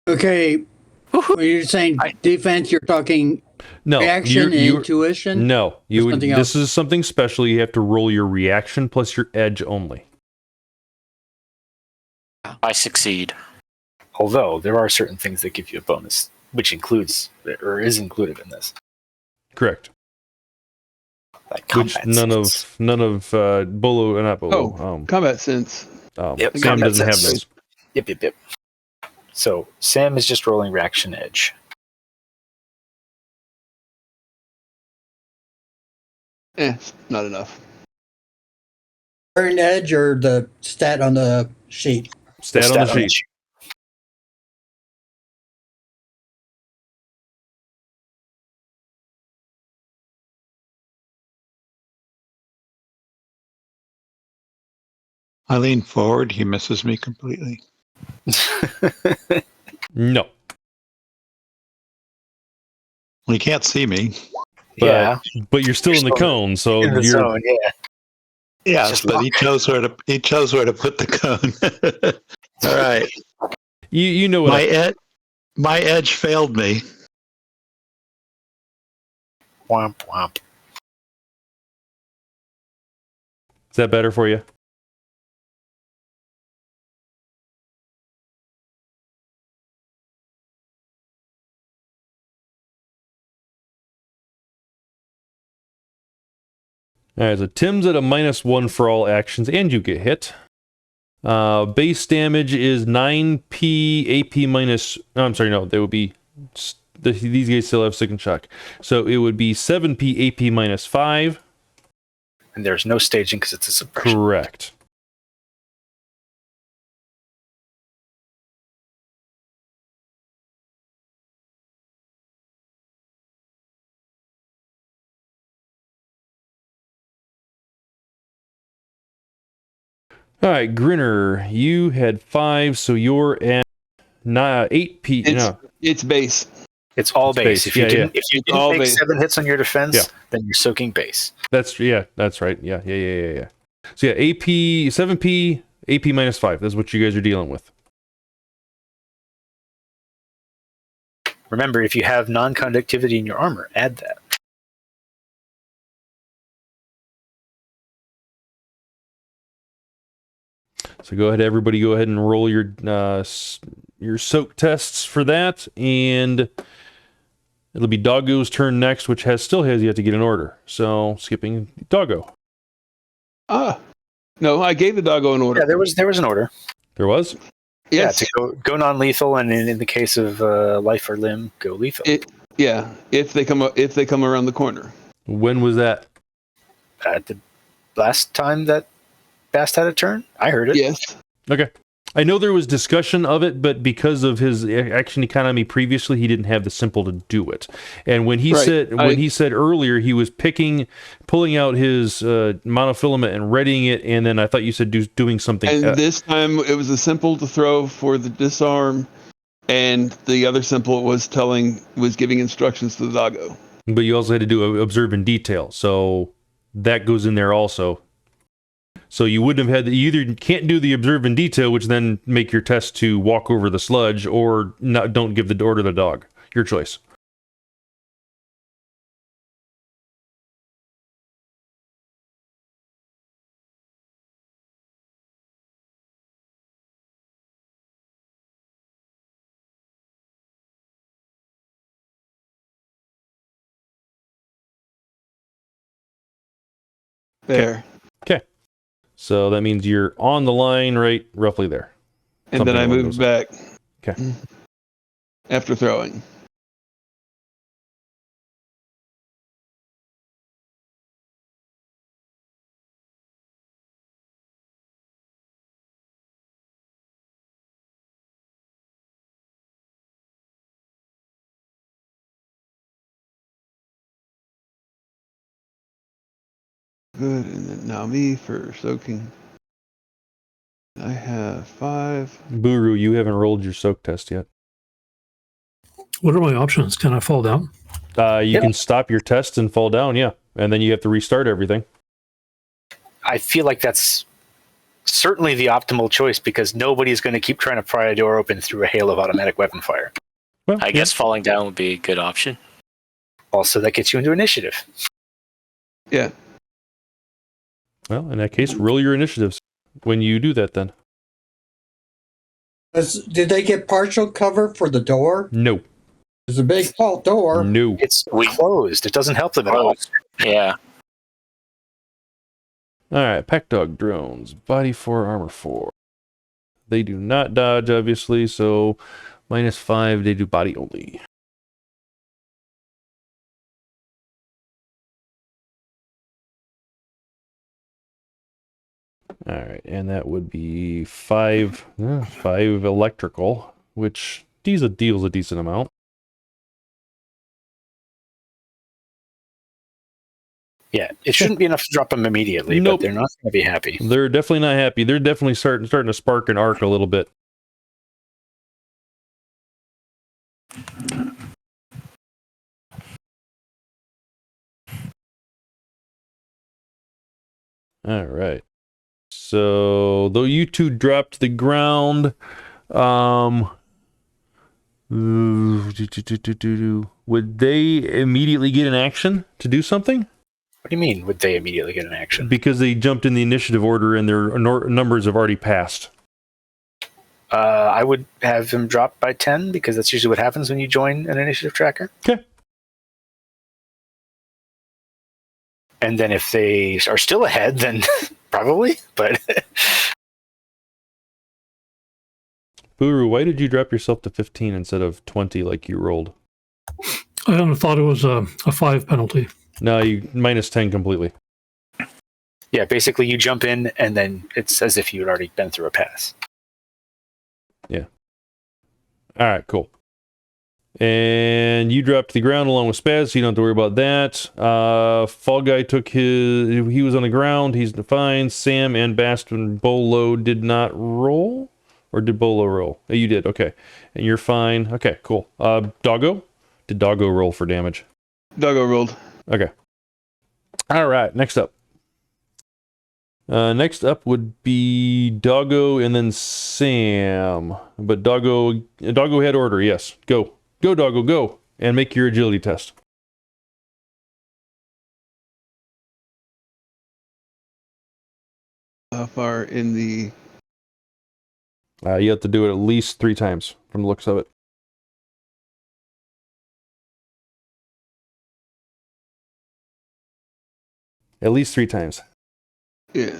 Okay. When you're saying defense, you're talking
No,
reaction and
you're
intuition?
no. You would,
something
this
else?
is something special. You have to roll your reaction plus your edge only.
I succeed.
Although there are certain things that give you a bonus, which includes or is included in this,
Correct.
like
Which
combat sense.
none of Bolo, not Bolo.
Oh, combat sense.
Yep,
Sam
combat
doesn't have
sense.
those.
Yep. So Sam is just rolling reaction edge.
Not enough.
Current edge or the stat on the sheet?
Stat on the sheet.
I lean forward. He misses me completely.
No.
Well, he can't see me.
But,
Yeah,
but you're still
You're
in the
still
cone, so
in the
you're
zone. Yeah.
Yes,
Just
but
lock.
he chose where to put the cone. All right.
you know what?
My edge failed me.
Womp womp.
Is that better for you? All right, so Tim's at a -1 for all actions, and you get hit. Base damage is 9p AP minus. No, I'm sorry, no, they would be. These guys still have second shock, so it would be 7p AP -5.
And there's no staging because it's a suppression.
Correct. All right, Grynner, you had 5, so you're at 8p.
It's base.
It's all base. If you didn't
all
make
base.
7 hits on your defense,
Yeah.
then you're soaking base.
That's right. Yeah. So yeah, AP 7p, AP -5. That's what you guys are dealing with.
Remember, if you have non-conductivity in your armor, add that.
So go ahead, everybody. Go ahead and roll your soak tests for that, and it'll be Doggo's turn next, which still has yet to get an order. So skipping Doggo.
No, I gave the doggo an order.
Yeah, there was an order.
There was.
Yes.
Yeah, to go non-lethal, and in the case of life or limb, go lethal.
If they come around the corner.
When was that?
At the last time that Bast had a turn, I heard it.
Yes.
Okay. I know there was discussion of it, but because of his action economy previously, he didn't have the simple to do it. And when he said earlier he was pulling out his monofilament and readying it, and then I thought you said doing something.
And this time it was a simple to throw for the disarm, and the other simple was giving instructions to the doggo.
But you also had to do observe in detail, so that goes in there also. So you wouldn't have had you either can't do the observe in detail, which then make your test to walk over the sludge, or don't give the order to the dog. Your choice.
There.
Okay. So that means you're on the line right roughly there.
And
Something
then I
along
moved
those
back.
Okay.
After throwing. Good, and then now me for soaking. I have 5.
Buuru, you haven't rolled your soak test yet.
What are my options? Can I fall down?
You can stop your test and fall down, yeah. And then you have to restart everything.
I feel like that's certainly the optimal choice because nobody's going to keep trying to pry a door open through a hail of automatic weapon fire.
Well,
I guess falling down would be a good option.
Also, that gets you into initiative.
Yeah.
Well, in that case, roll your initiatives when you do that then.
Did they get partial cover for the door?
No.
It's a big fault door.
No.
It's closed. It doesn't help them at all.
Yeah.
All right, pack dog drones. Body 4, armor 4. They do not dodge, obviously, so -5, they do body only. All right, and that would be 5 electrical, which deals a decent amount.
Yeah, it shouldn't be enough to drop them immediately,
Nope.
but they're not going to be happy.
They're definitely not happy. They're definitely starting to spark an arc a little bit. All right. So, though you two dropped to the ground, would they immediately get an action to do something?
What do you mean, would they immediately get an action?
Because they jumped in the initiative order and their numbers have already passed.
I would have him drop by 10 because that's usually what happens when you join an initiative tracker.
Okay.
And then if they are still ahead, then probably. But
Buuru, why did you drop yourself to 15 instead of 20 like you rolled?
I thought it was a 5 penalty.
No, you minus 10 completely.
yeah, basically you jump in and then it's as if you had already been through a pass.
All right, cool. And you dropped to the ground along with Spazz, so you don't have to worry about that. Fallguy took he was on the ground, he's fine. Sam and Bast and Bolo did not roll? Or did Bolo roll? Oh, you did, okay. And you're fine. Okay, cool. Doggo? Did Doggo roll for damage?
Doggo rolled.
Okay. All right, next up. Next up would be Doggo and then Sam. But Doggo had order, yes. Go. Go, Doggo, go. And make your agility test.
How far in the...
You have to do it at least 3 times from the looks of it. At least 3 times.
Yeah.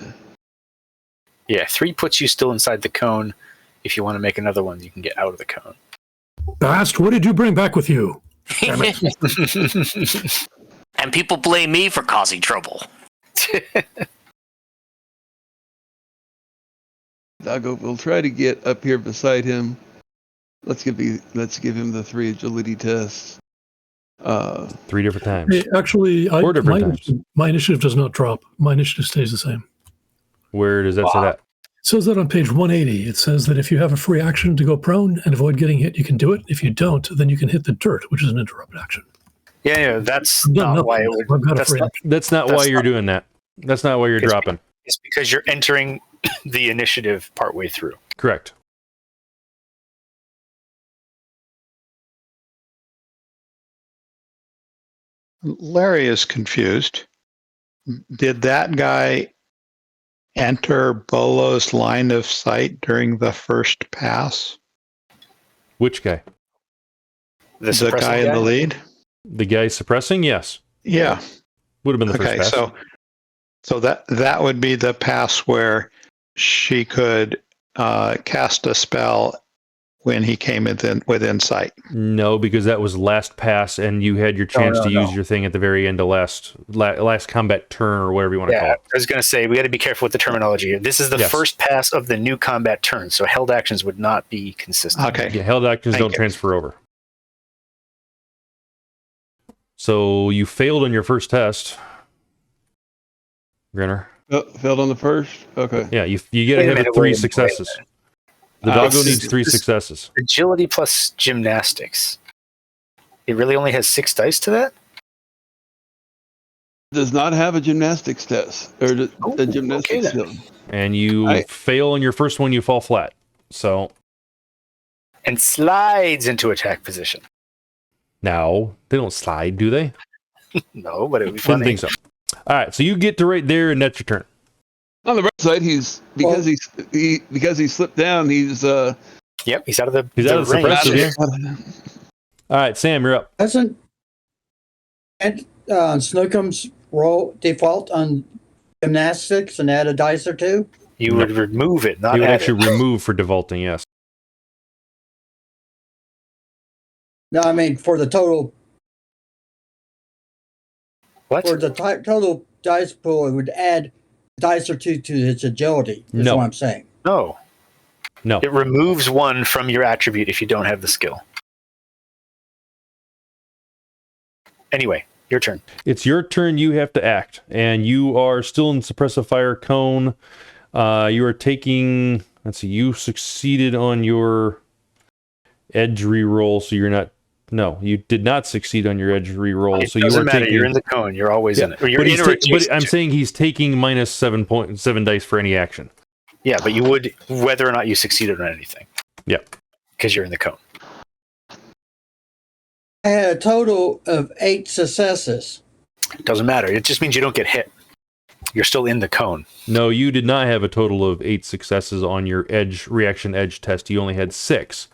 Yeah, 3 puts you still inside the cone. If you want to make another one, you can get out of the cone.
Bast, what did you bring back with you? Damn it.
And people blame me for causing trouble.
Doggo will try to get up here beside him. Let's give him the 3 agility tests.
3 different times.
Hey, actually,
4 different times.
my initiative does not drop. My initiative stays the same.
Where does that say that?
It says that on page 180. It says that if you have a free action to go prone and avoid getting hit, you can do it. If you don't, then you can hit the dirt, which is an interrupted action.
Yeah, that's
I've done
not
nothing.
why it would.
I've got a
That's
free
not,
action.
That's not why you're doing that. That's not why you're dropping.
it's because you're entering the initiative partway through.
Correct.
Larry is confused. Did that guy enter Bolo's line of sight during the first pass?
Which guy?
The
suppressing
guy in the lead?
The guy suppressing? Yes.
Yeah.
Would have been the
Okay,
first pass.
so that would be the pass where she could cast a spell when he came within sight.
No, because that was last pass, and you had your chance to use your thing at the very end of last combat turn, or whatever you want to call
Yeah,
it.
I was going to say, we got to be careful with the terminology here. This is the first pass of the new combat turn, so held actions would not be consistent.
Okay.
Yeah, held actions don't transfer over. So you failed on your first test, Grynner.
Oh, failed on the first? Okay.
Yeah, you get ahead with 3 successes. The doggo needs 3 successes.
Agility plus gymnastics. It really only has 6 dice to that?
Does not have a gymnastics test. Or a gymnastics skill.
And you fail on your first one, you fall flat. So.
And slides into attack position.
No, they don't slide, do they?
No, but it would be
I
funny.
didn't think so. All right, so you get to right there, and that's your turn.
On the right side, because he slipped down, he's
Yep, he's out of the
suppressive,
range.
yeah. All right, Sam, you're up.
Doesn't Snookum's roll default on gymnastics and add a dice or 2?
You would remove it, not
You would
add
actually
it.
remove for defaulting, yes.
No, I mean for the total.
What?
For the total dice pool, it would add dice or 2 to its agility. Is
No.
what I'm saying.
No.
No.
It removes 1 from your attribute if you don't have the skill. Anyway, your turn.
It's your turn. You have to act, and you are still in suppressive fire cone. You are taking. Let's see. You succeeded on your edge reroll, so you're not. No, you did not succeed on your edge reroll. So you
doesn't
are
matter.
taking.
You're in the cone. You're always in it. Or you're
But,
in or
but
adjacent
I'm
to.
saying he's taking minus 7 dice for any action.
Yeah, but you would, whether or not you succeeded on anything.
Yeah.
Because you're in the cone.
I had a total of 8 successes.
Doesn't matter. It just means you don't get hit. You're still in the cone.
No, you did not have a total of 8 successes on your reaction edge test. You only had 6.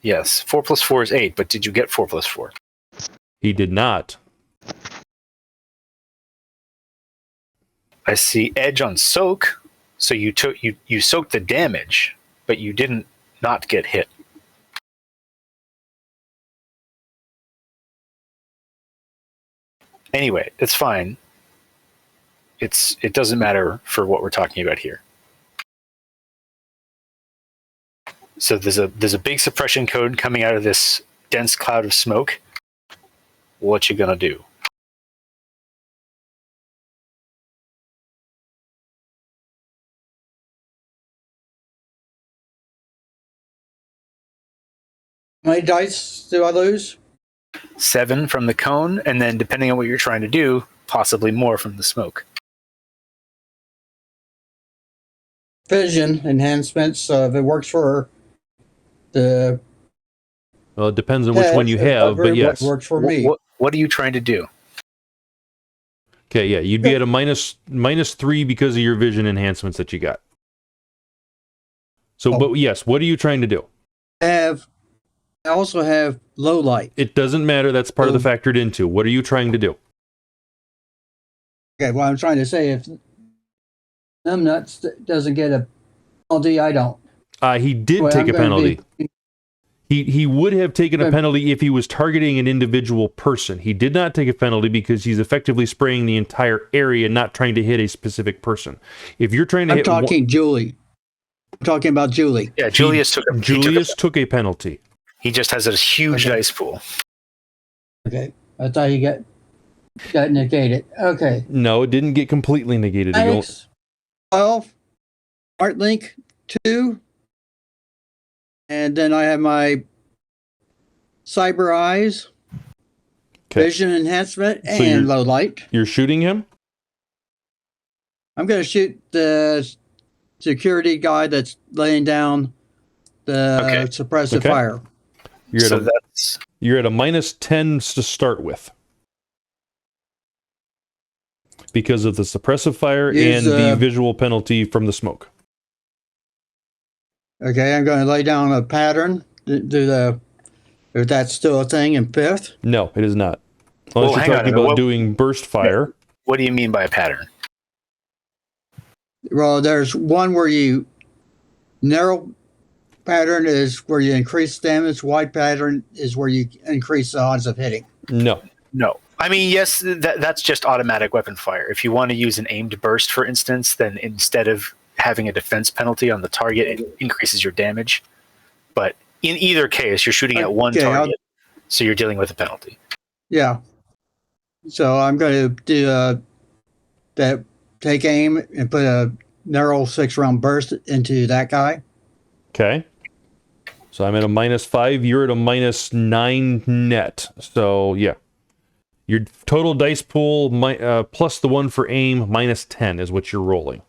Yes, 4 plus 4 is 8, but did you get 4 plus 4?
He did not.
I see edge on soak, so you soaked the damage, but you didn't not get hit. Anyway, it's fine. It doesn't matter for what we're talking about here. So there's a big suppression code coming out of this dense cloud of smoke. What you gonna do?
How many dice do I lose?
7 from the cone, and then depending on what you're trying to do, possibly more from the smoke.
Vision enhancements. So if it works for the
Well, it depends on which one you have, but yes.
Works for me.
What are you trying to do?
Okay, yeah, you'd be at a -3 because of your vision enhancements that you got. So, but yes, what are you trying to do?
I also have low light.
It doesn't matter. That's part of the factored into. What are you trying to do?
Okay, well, I'm trying to say if Numbnuts doesn't get a penalty, I don't.
He did take a penalty. He would have taken a penalty if he was targeting an individual person. He did not take a penalty because he's effectively spraying the entire area, not trying to hit a specific person. If you're trying to
I'm talking Julie. I'm talking about Julie.
Yeah, Julius took
a penalty.
He just has a huge dice pool.
Okay, I thought he got negated. Okay.
No, it didn't get completely negated.
Thanks. 12. Art link 2. And then I have my cyber eyes, vision enhancement, and low light.
You're shooting him?
I'm going to shoot the security guy that's laying down the suppressive fire.
You're at a -10 to start with. Because of the suppressive fire and the visual penalty from the smoke.
Okay, I'm going to lay down a pattern. If that's still a thing in 5th?
No, it is not. Unless you're talking about doing burst fire.
What do you mean by a pattern?
Well, there's one where you narrow pattern is where you increase damage. Wide pattern is where you increase the odds of hitting.
No.
I mean, yes, that's just automatic weapon fire. If you want to use an aimed burst, for instance, then instead of having a defense penalty on the target, it increases your damage. But in either case, you're shooting at one target, so you're dealing with a penalty.
Yeah. So I'm going to do that. Take aim and put a narrow 6-round burst into that guy.
Okay. So I'm at a -5. You're at a -9 net. So yeah, your total dice pool plus the one for aim -10 is what you're rolling.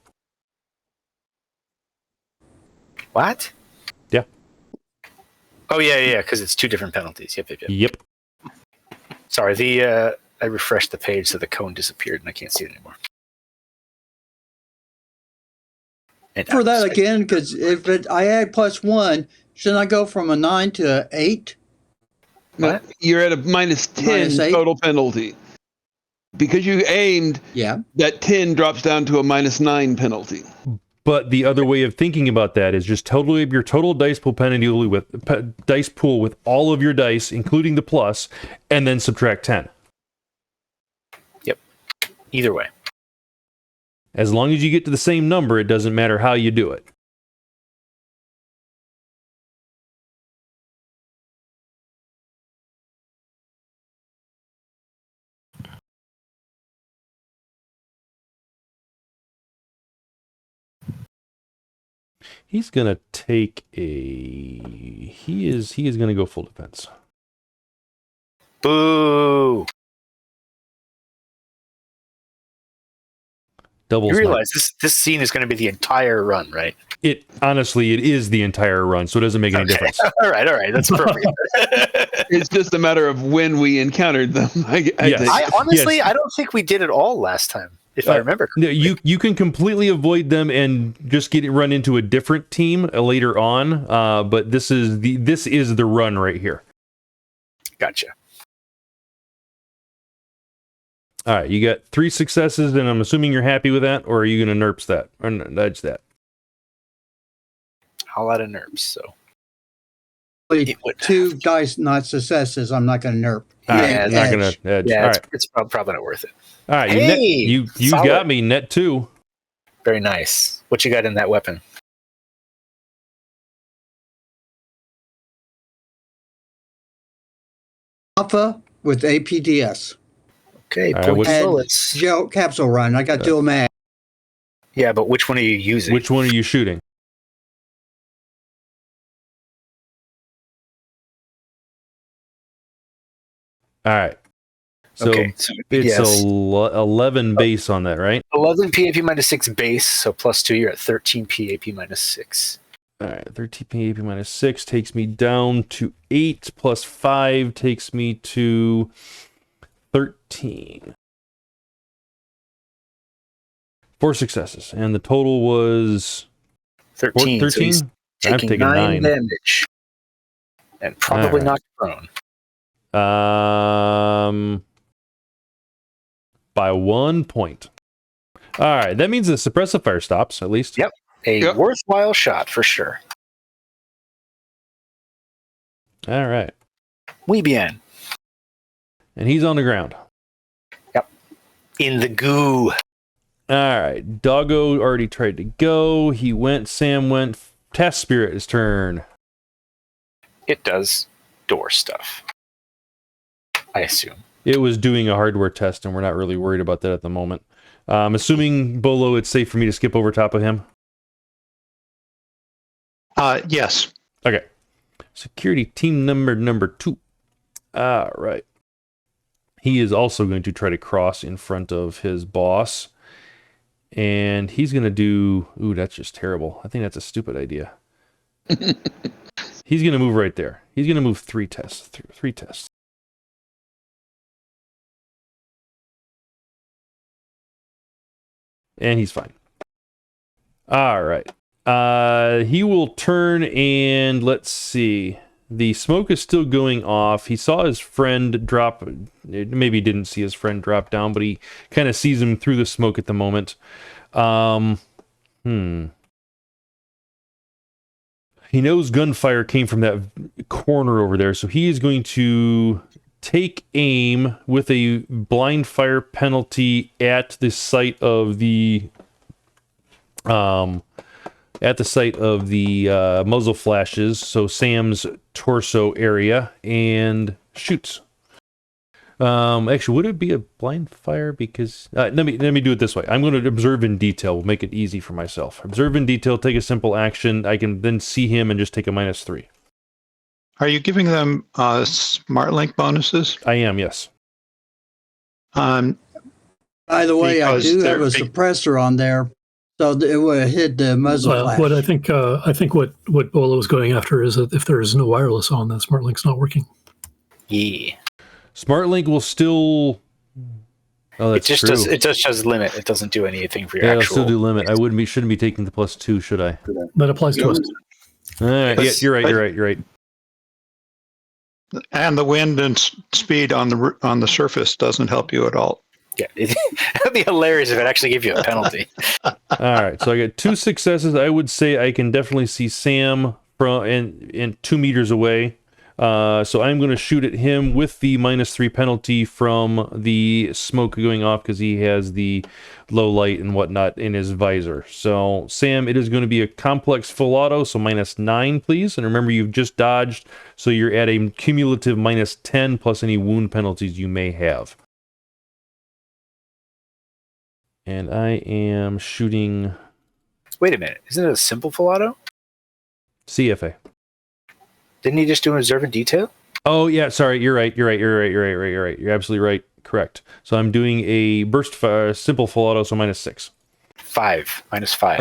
What?
Yeah.
Oh yeah, because it's 2 different penalties. Yep. Sorry, I refreshed the page so the cone disappeared and I can't see it anymore.
For that again, because if I add +1, shouldn't I go from a 9 to an 8?
No, you're at a -10 total penalty. Because you aimed, that 10 drops down to a -9 penalty.
But the other way of thinking about that is just totally your total dice pool penalty with all of your dice, including the plus, and then subtract 10.
Yep. Either way.
As long as you get to the same number, it doesn't matter how you do it. He's gonna take he is gonna go full defense.
Boo!
Double.
You realize this scene is going to be the entire run, right?
It is the entire run, so it doesn't make any difference.
All right, that's perfect.
It's just a matter of when we encountered them.
I honestly, I don't think we did it all last time. if I remember.
No, you can completely avoid them and just run into a different team later on. But this is the run right here.
Gotcha.
All right, you got 3 successes, and I'm assuming you're happy with that, or are you going to nerps that or nudge that?
I'll add a nerps. So
Only 2 dice, not successes. I'm not going to nerp.
All right, I'm not going to edge.
Yeah,
All right.
it's probably not worth it.
All right,
Hey,
you got me net 2.
Very nice. What you got in that weapon?
Alpha with APDS.
Okay,
All right,
point
And
bullets.
gel capsule run. I got 2 mag.
Yeah, but which one are you using?
Which one are you shooting? All right. So
Okay, so
it's
yes.
11 base on that, right?
11 PAP minus 6 base, so plus 2, you're at 13 PAP minus 6.
All right, 13 PAP minus 6 takes me down to 8, plus 5 takes me to 13. 4 successes, and the total was
13.
13?
So he's
I've
taking
taken 9
damage. And probably
All right.
knocked prone.
By 1 point. All right, that means the suppressive fire stops, at least.
Yep. A worthwhile shot for sure.
All right.
Muy bien.
And he's on the ground.
Yep. In the goo.
All right. Doggo already tried to go. He went. Sam went. Test Spirit is turn.
It does door stuff. I assume.
It was doing a hardware test, and we're not really worried about that at the moment. Assuming Bolo, it's safe for me to skip over top of him.
Yes.
Okay. Security team number 2. All right. He is also going to try to cross in front of his boss. And he's going to do... Ooh, that's just terrible. I think that's a stupid idea. He's going to move right there. He's going to move 3 tests. 3 tests. And he's fine. All right. He will turn and let's see. The smoke is still going off. He saw his friend drop. Maybe he didn't see his friend drop down, but he kind of sees him through the smoke at the moment. He knows gunfire came from that corner over there, so he is going to take aim with a blind fire penalty at the site of the muzzle flashes, so Sam's torso area, and shoots. Actually, would it be a blind fire? Because let me do it this way. I'm going to observe in detail. We'll make it easy for myself. Observe in detail. Take a simple action. I can then see him and just take a -3.
Are you giving them smart link bonuses?
I am, yes.
By the way, I
Because
do have
they're
a suppressor on there, so it would have hit the muzzle flash.
What I think what Bolo was going after is that if there is no wireless on, that smart link's not working.
Yeah.
SmartLink will still. Oh, that's
it just
true.
it just does limit. It doesn't do anything for your
Yeah, it'll
actual.
still do limit. I shouldn't be taking the +2, should I?
That applies to us.
All right. Yeah, you're right.
And the wind and speed on the surface doesn't help you at all.
Yeah, it'd be hilarious if it actually gave you a penalty.
All right. So I got 2 successes. I would say I can definitely see Sam from in 2 meters away. So I'm going to shoot at him with the -3 penalty from the smoke going off because he has the low light and whatnot in his visor. So Sam, it is going to be a complex full auto, so -9, please. And remember, you've just dodged, so you're at a cumulative -10 plus any wound penalties you may have. And I am shooting
Wait a minute, isn't it a simple full auto?
CFA.
Didn't he just do an observant detail?
Oh yeah, sorry. You're right. You're absolutely right. Correct. So I'm doing a burst simple full auto, so -6.
5 minus 5.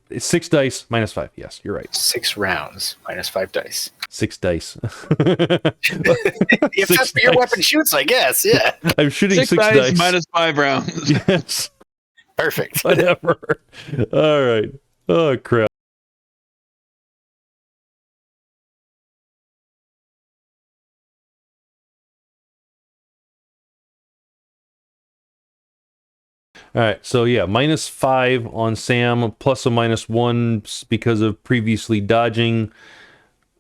It's 6 dice -5. Yes, you're right.
6 rounds minus 5 dice.
6 dice.
If that's what your weapon shoots, I guess. Yeah.
I'm shooting 6
dice
dice.
minus 5 rounds.
Yes.
Perfect.
Whatever. All right. Oh, crap. All right, so yeah, -5 on Sam, plus a -1 because of previously dodging.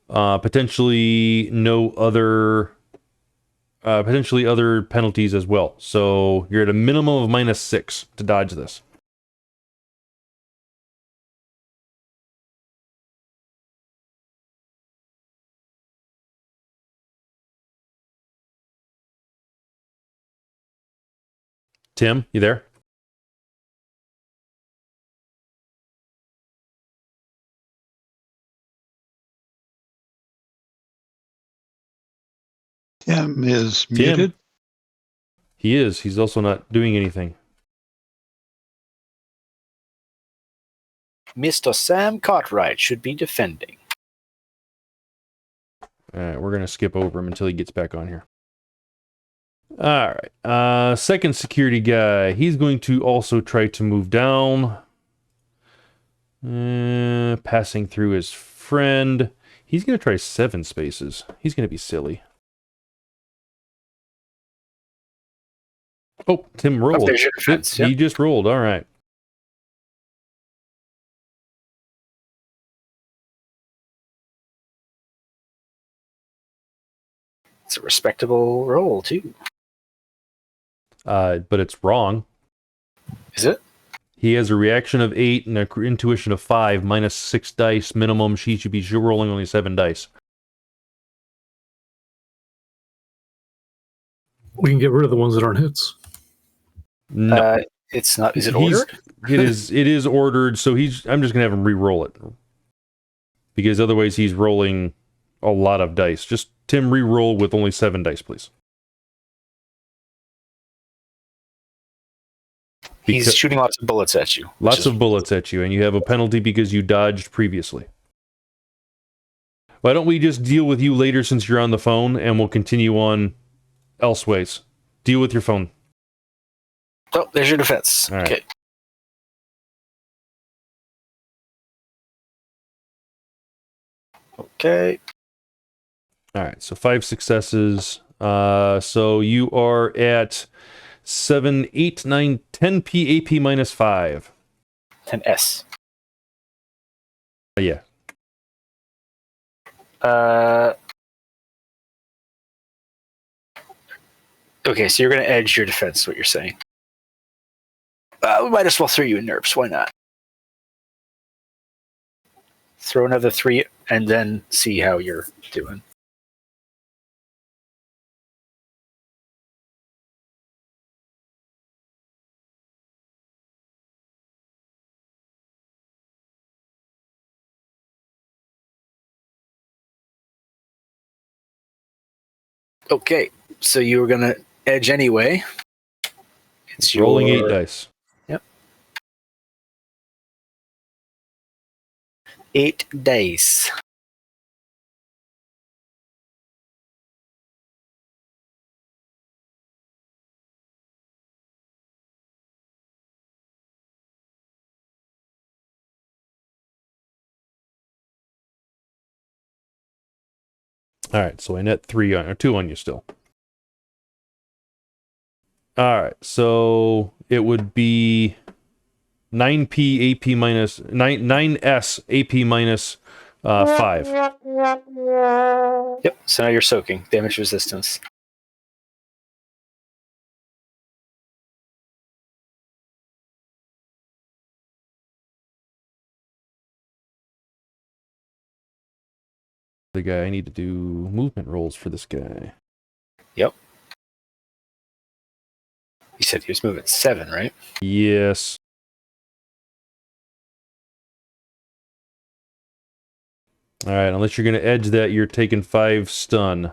Potentially no other, potentially other penalties as well. So you're at a minimum of -6 to dodge this. Tim, you there?
Tim is
Tim.
muted.
He is. He's also not doing anything.
Mr. Sam Cartwright should be defending.
All right, we're gonna skip over him until he gets back on here. All right, second security guy. He's going to also try to move down, passing through his friend. He's gonna try 7 spaces. He's gonna be silly. Oh, Tim rolled.
Oh, there's your defense.
He
Yep.
just rolled. All right.
It's a respectable roll, too.
But it's wrong.
Is it?
He has a reaction of 8 and an intuition of 5, -6 dice minimum. She should be rolling only 7 dice.
We can get rid of the ones that aren't hits.
No,
It's not. Is it
He's-
ordered?
it is. It is ordered. So I'm just gonna have him re-roll it because otherwise he's rolling a lot of dice. Just Tim re-roll with only 7 dice, please.
He's shooting lots of bullets at you.
Lots of bullets at you, and you have a penalty because you dodged previously. Why don't we just deal with you later since you're on the phone, and we'll continue on elseways. Deal with your phone.
Oh, there's your defense.
All right.
Okay. Okay.
All right, so 5 successes. So you are at 7, 8, 9, 10 PAP -5.
10S.
Yeah.
Okay, so you're going to edge your defense, what you're saying. We might as well throw you in nerfs. Why not? Throw another 3 and then see how you're doing. Okay, so you were going to edge anyway. It's
Rolling
your
8 dice.
8 dice.
All right, so I net 2 on you still. All right, so it would be 9P AP minus 9S AP minus 5.
Yep, so now you're soaking. Damage resistance.
The guy, I need to do movement rolls for this guy.
Yep. You said he was moving 7, right?
Yes. All right, unless you're going to edge that, you're taking 5 stun.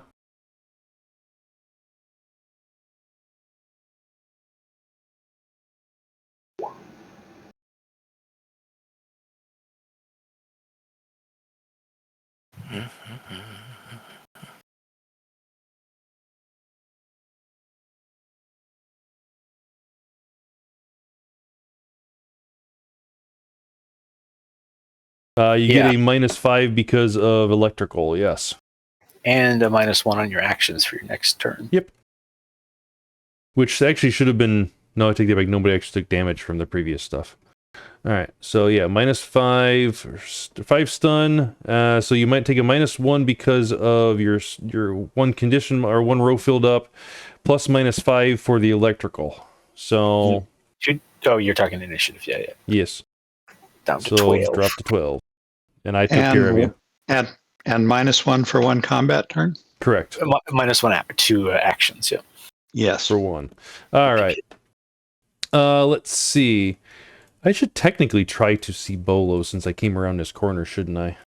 You get a -5 because of electrical, yes.
And a -1 on your actions for your next turn.
Yep. Which actually should have been... No, I take that back. Nobody actually took damage from the previous stuff. Alright, so yeah, -5 stun. So you might take a -1 because of your one condition or one row filled up, plus -5 for the electrical. So...
you're talking initiative, yeah.
Yes.
Down to 12.
Drop to 12. And I took care of you.
And -1 for one combat turn?
Correct.
-1 to actions, yeah.
Yes.
For one. All right. Let's see. I should technically try to see Bolo since I came around this corner, shouldn't I?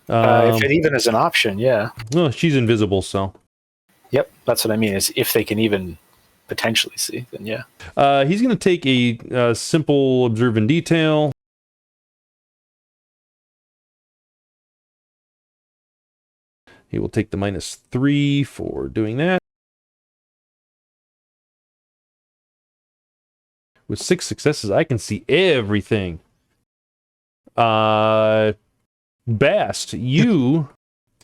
If it even is an option, yeah.
No, she's invisible, so.
Yep, that's what I mean. Is if they can even potentially see, then yeah.
He's going to take a simple observe in detail. He will take the -3 for doing that. With 6 successes, I can see everything. Bast, you...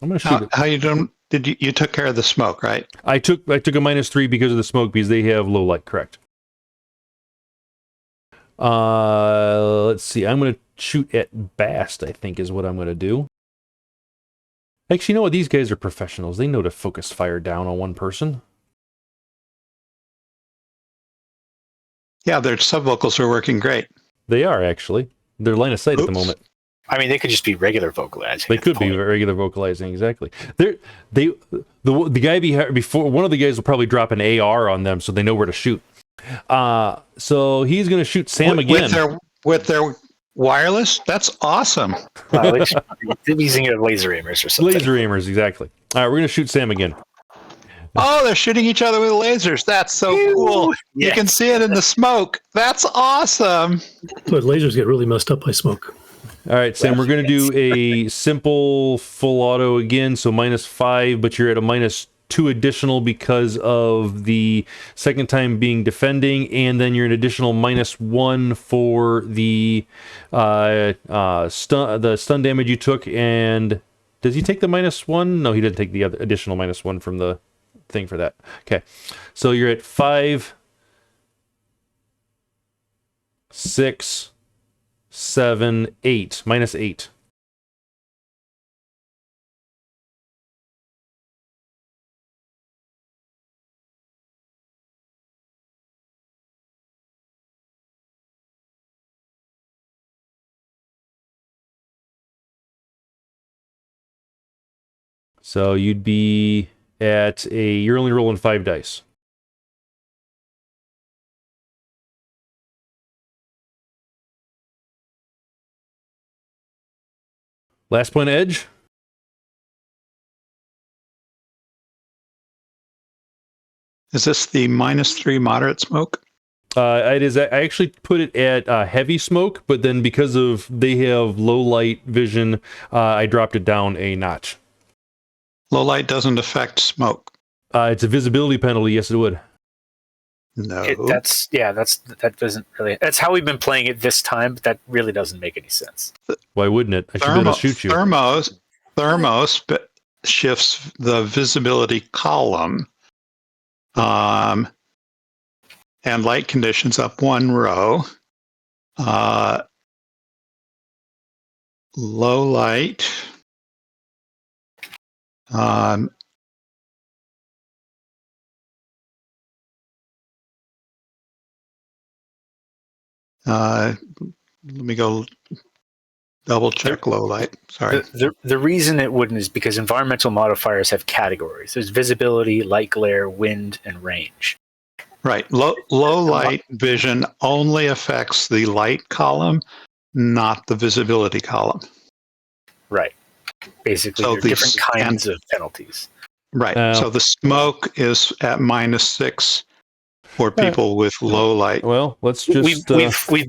I'm going to shoot it.
How you doing? You took care of the smoke, right?
I took a -3 because of the smoke, because they have low light, correct. Let's see. I'm going to shoot at Bast, I think, is what I'm going to do. Actually, you know what? These guys are professionals. They know to focus fire down on one person.
Yeah, their subvocals are working great.
They are, actually. They're line of sight at the moment.
I mean, they could just be regular vocalizing.
They could be regular vocalizing, exactly. The guy before, one of the guys will probably drop an AR on them so they know where to shoot. So he's going to shoot Sam again.
With their wireless? That's awesome.
They're using laser aimers or something.
Laser aimers, exactly. All right, we're going to shoot Sam again.
Oh, they're shooting each other with lasers. That's so cool. Yes. You can see it in the smoke. That's awesome.
But lasers get really messed up by smoke.
All right, Sam, we're going to do a simple full auto again, so -5, but you're at a -2 additional because of the second time being defending, and then you're an additional -1 for the stun damage you took. And does he take the -1? No, he didn't take the other additional -1 from the thing for that. Okay, so you're at 5, 6, 7, 8, -8. So you'd be at you're only rolling 5 dice. Last point edge.
Is this the -3 moderate smoke?
It is. I actually put it at heavy smoke, but then because of they have low light vision, I dropped it down a notch.
Low light doesn't affect smoke.
It's a visibility penalty. Yes, it would.
No.
That doesn't really. That's how we've been playing it this time, but that really doesn't make any sense.
Why wouldn't it? I should be able to shoot you.
Thermos shifts the visibility column, and light conditions up 1 row. Low light. Let me go double check low light. Sorry.
The reason it wouldn't is because environmental modifiers have categories. There's visibility, light glare, wind, and range.
Right. Low light vision only affects the light column, not the visibility column.
Right. Basically,
So
there are different kinds of penalties.
Right. So the smoke is at -6 for people with low light.
Well, let's just...
We've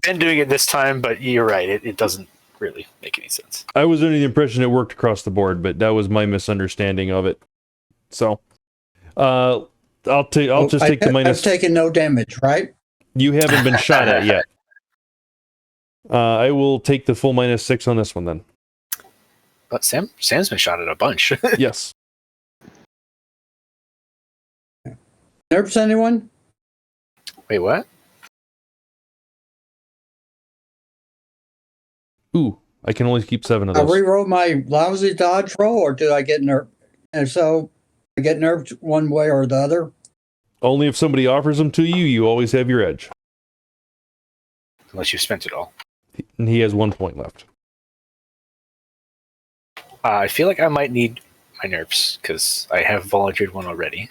been doing it this time, but you're right. It doesn't really make any sense.
I was under the impression it worked across the board, but that was my misunderstanding of it. So, I'll just take the minus...
I've taken no damage, right?
You haven't been shot at yet. I will take the full -6 on this one then.
But Sam's been shot at a bunch.
Yes.
Nerfs anyone?
Wait, what?
Ooh, I can only keep 7 of
I
those.
rewrote my lousy dodge roll, or did I get nerfed? And so I get nerfed one way or the other.
Only if somebody offers them to you, you always have your edge.
Unless you spent it all.
And he has 1 point left.
I feel like I might need my nerfs because I have volunteered one already.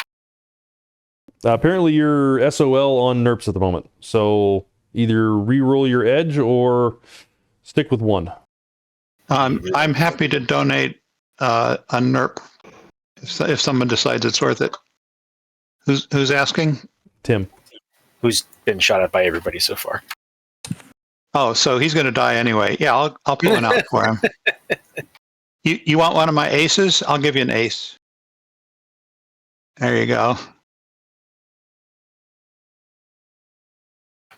Apparently you're SOL on NERPs at the moment. So either re-roll your edge or stick with 1.
I'm happy to donate a NERP if someone decides it's worth it. Who's asking?
Tim.
Who's been shot at by everybody so far.
Oh, so he's going to die anyway. Yeah, I'll pull one out for him. You want one of my aces? I'll give you an ace. There you go.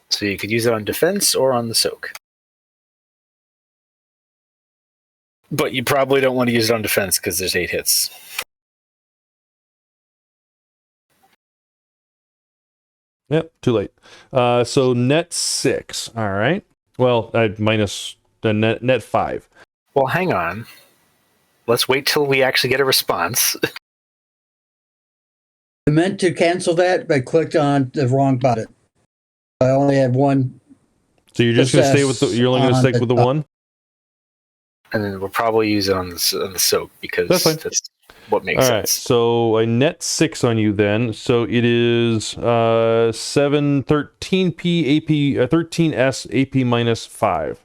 So you could use it on defense or on the soak. But you probably don't want to use it on defense because there's 8 hits.
Yep, too late. So net 6. All right. Well, minus the net 5.
Well, hang on. Let's wait till we actually get a response.
I meant to cancel that, but clicked on the wrong button. I only had one.
So you're just going to stay with you're only going to stick with the 1?
And then we'll probably use it on the soak because
That's fine.
That's what makes
All right,
sense.
so I net 6 on you then. So it is 7, 13p AP, 13s AP minus 5.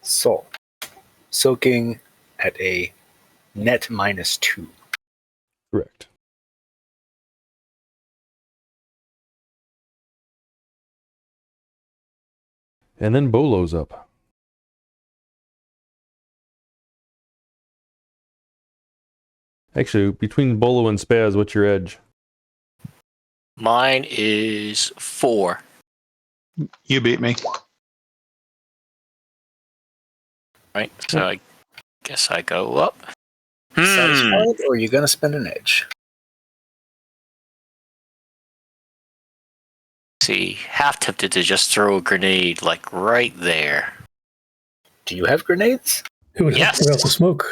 So, soaking at a net -2.
Correct. And then Bolo's up. Actually, between Bolo and Spazz, what's your edge?
Mine is 4.
You beat me.
Right, so I guess I go up.
Satisfied, or are you going to spend an edge?
See, half tempted to just throw a grenade like right there.
Do you have grenades?
It would help
Yes.
clear out the smoke.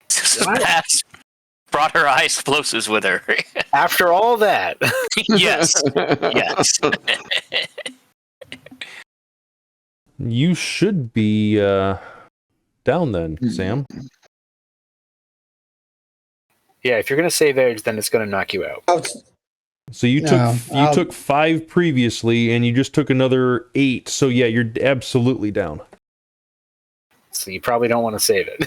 Spazz brought her high explosives with her.
After all that.
Yes. Yes.
You should be down then, Sam.
Yeah, if you're going to save edge, then it's going to knock you out.
So you
No,
took 5 previously, and you just took another 8. So yeah, you're absolutely down.
So you probably don't want to save it.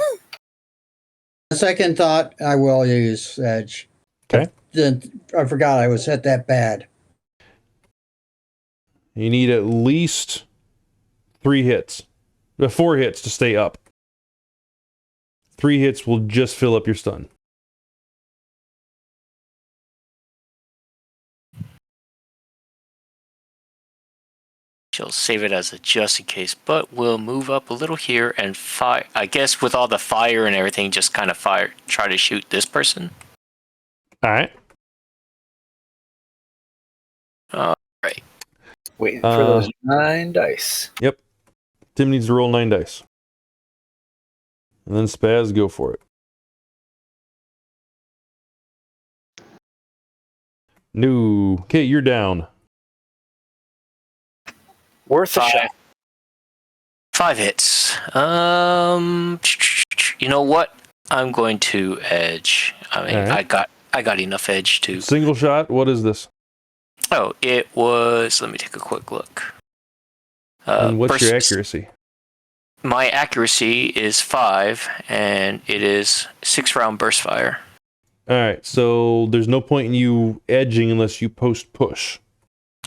The second thought, I will use edge.
Okay.
I forgot I was hit that bad.
You need at least 4 hits to stay up. 3 hits will just fill up your stun.
She'll save it as a just in case, but we'll move up a little here and fire. I guess with all the fire and everything, just kind of try to shoot this person.
All right.
Right.
Waiting for those 9 dice.
Yep. Tim needs to roll 9 dice. And then Spazz, go for it. No. Okay, you're down.
Worth a shot.
5 hits. You know what? I'm going to edge. I mean,
Right.
I got enough edge to.
Single shot. What is this?
Oh, it was. Let me take a quick look.
And what's your
burst-
accuracy?
My accuracy is 5, and it is 6-round burst fire.
All right. So there's no point in you edging unless you post push.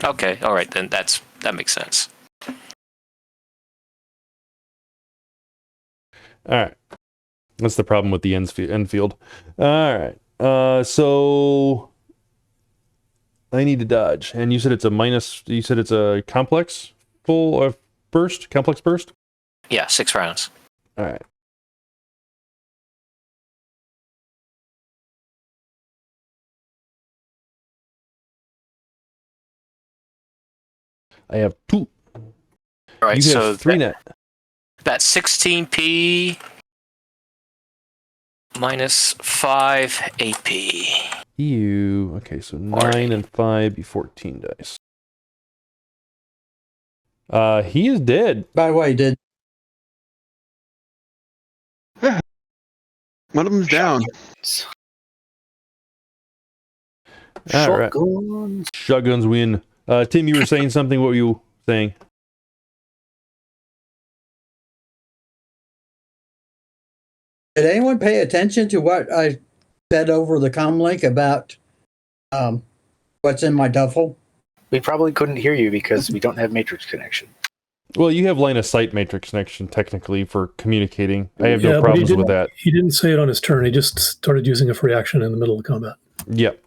Okay, all right then. That makes sense.
All right. That's the problem with the end field. All right. So I need to dodge. And you said it's a minus. You said it's a complex full burst? Complex burst?
Yeah, 6 rounds.
All right. I have 2.
All right,
You
so
have 3 net.
That 16p minus 5 AP.
You. Okay, so 9 and 5 be 14 dice. He is dead.
By the way, did
One of them's down.
All right.
Shotguns.
Shotguns win. Tim, you were saying something. What were you saying?
did anyone pay attention to what I said over the comlink about what's in my duffel?
We probably couldn't hear you because we don't have matrix connection.
Well, you have line of sight matrix connection technically for communicating. I have no
but
problems with that.
He didn't say it on his turn. He just started using it for reaction in the middle of combat.
Yep.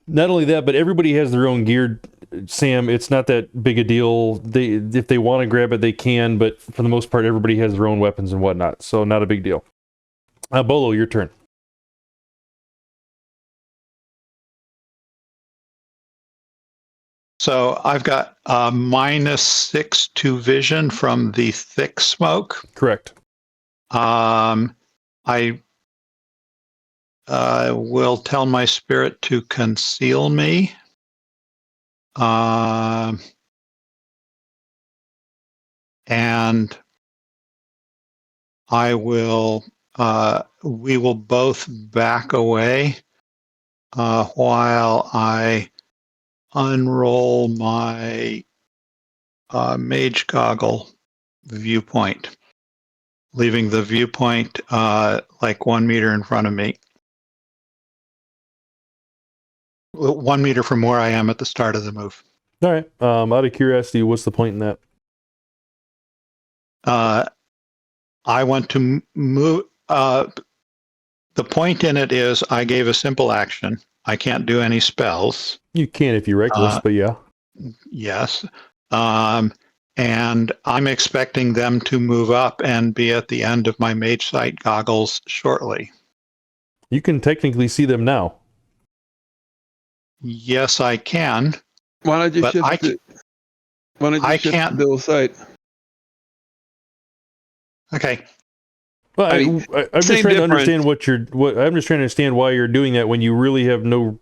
Not only that, but everybody has their own gear, Sam. It's not that big a deal. If they want to grab it, they can, but for the most part, everybody has their own weapons and whatnot, so not a big deal. Bolo, your turn.
So I've got -6 to vision from the thick smoke.
Correct.
I will tell my spirit to conceal me. And I will. We will both back away while I unroll my mage goggle viewpoint, leaving the viewpoint like 1 meter in front of me. 1 meter from where I am at the start of the move.
All right. Out of curiosity, what's the point in that?
I want to move. The point in it is I gave a simple action. I can't do any spells.
You can if you're reckless, but yeah.
Yes. And I'm expecting them to move up and be at the end of my mage sight goggles shortly.
You can technically see them now.
Yes, I can.
Why don't you
But
shift
I
it? Why don't you
I
shift
can't-
the Bill's sight?
Okay.
Well,
I
I'm
mean,
just trying
same
to
difference.
understand I'm just trying to understand why you're doing that when you really have no.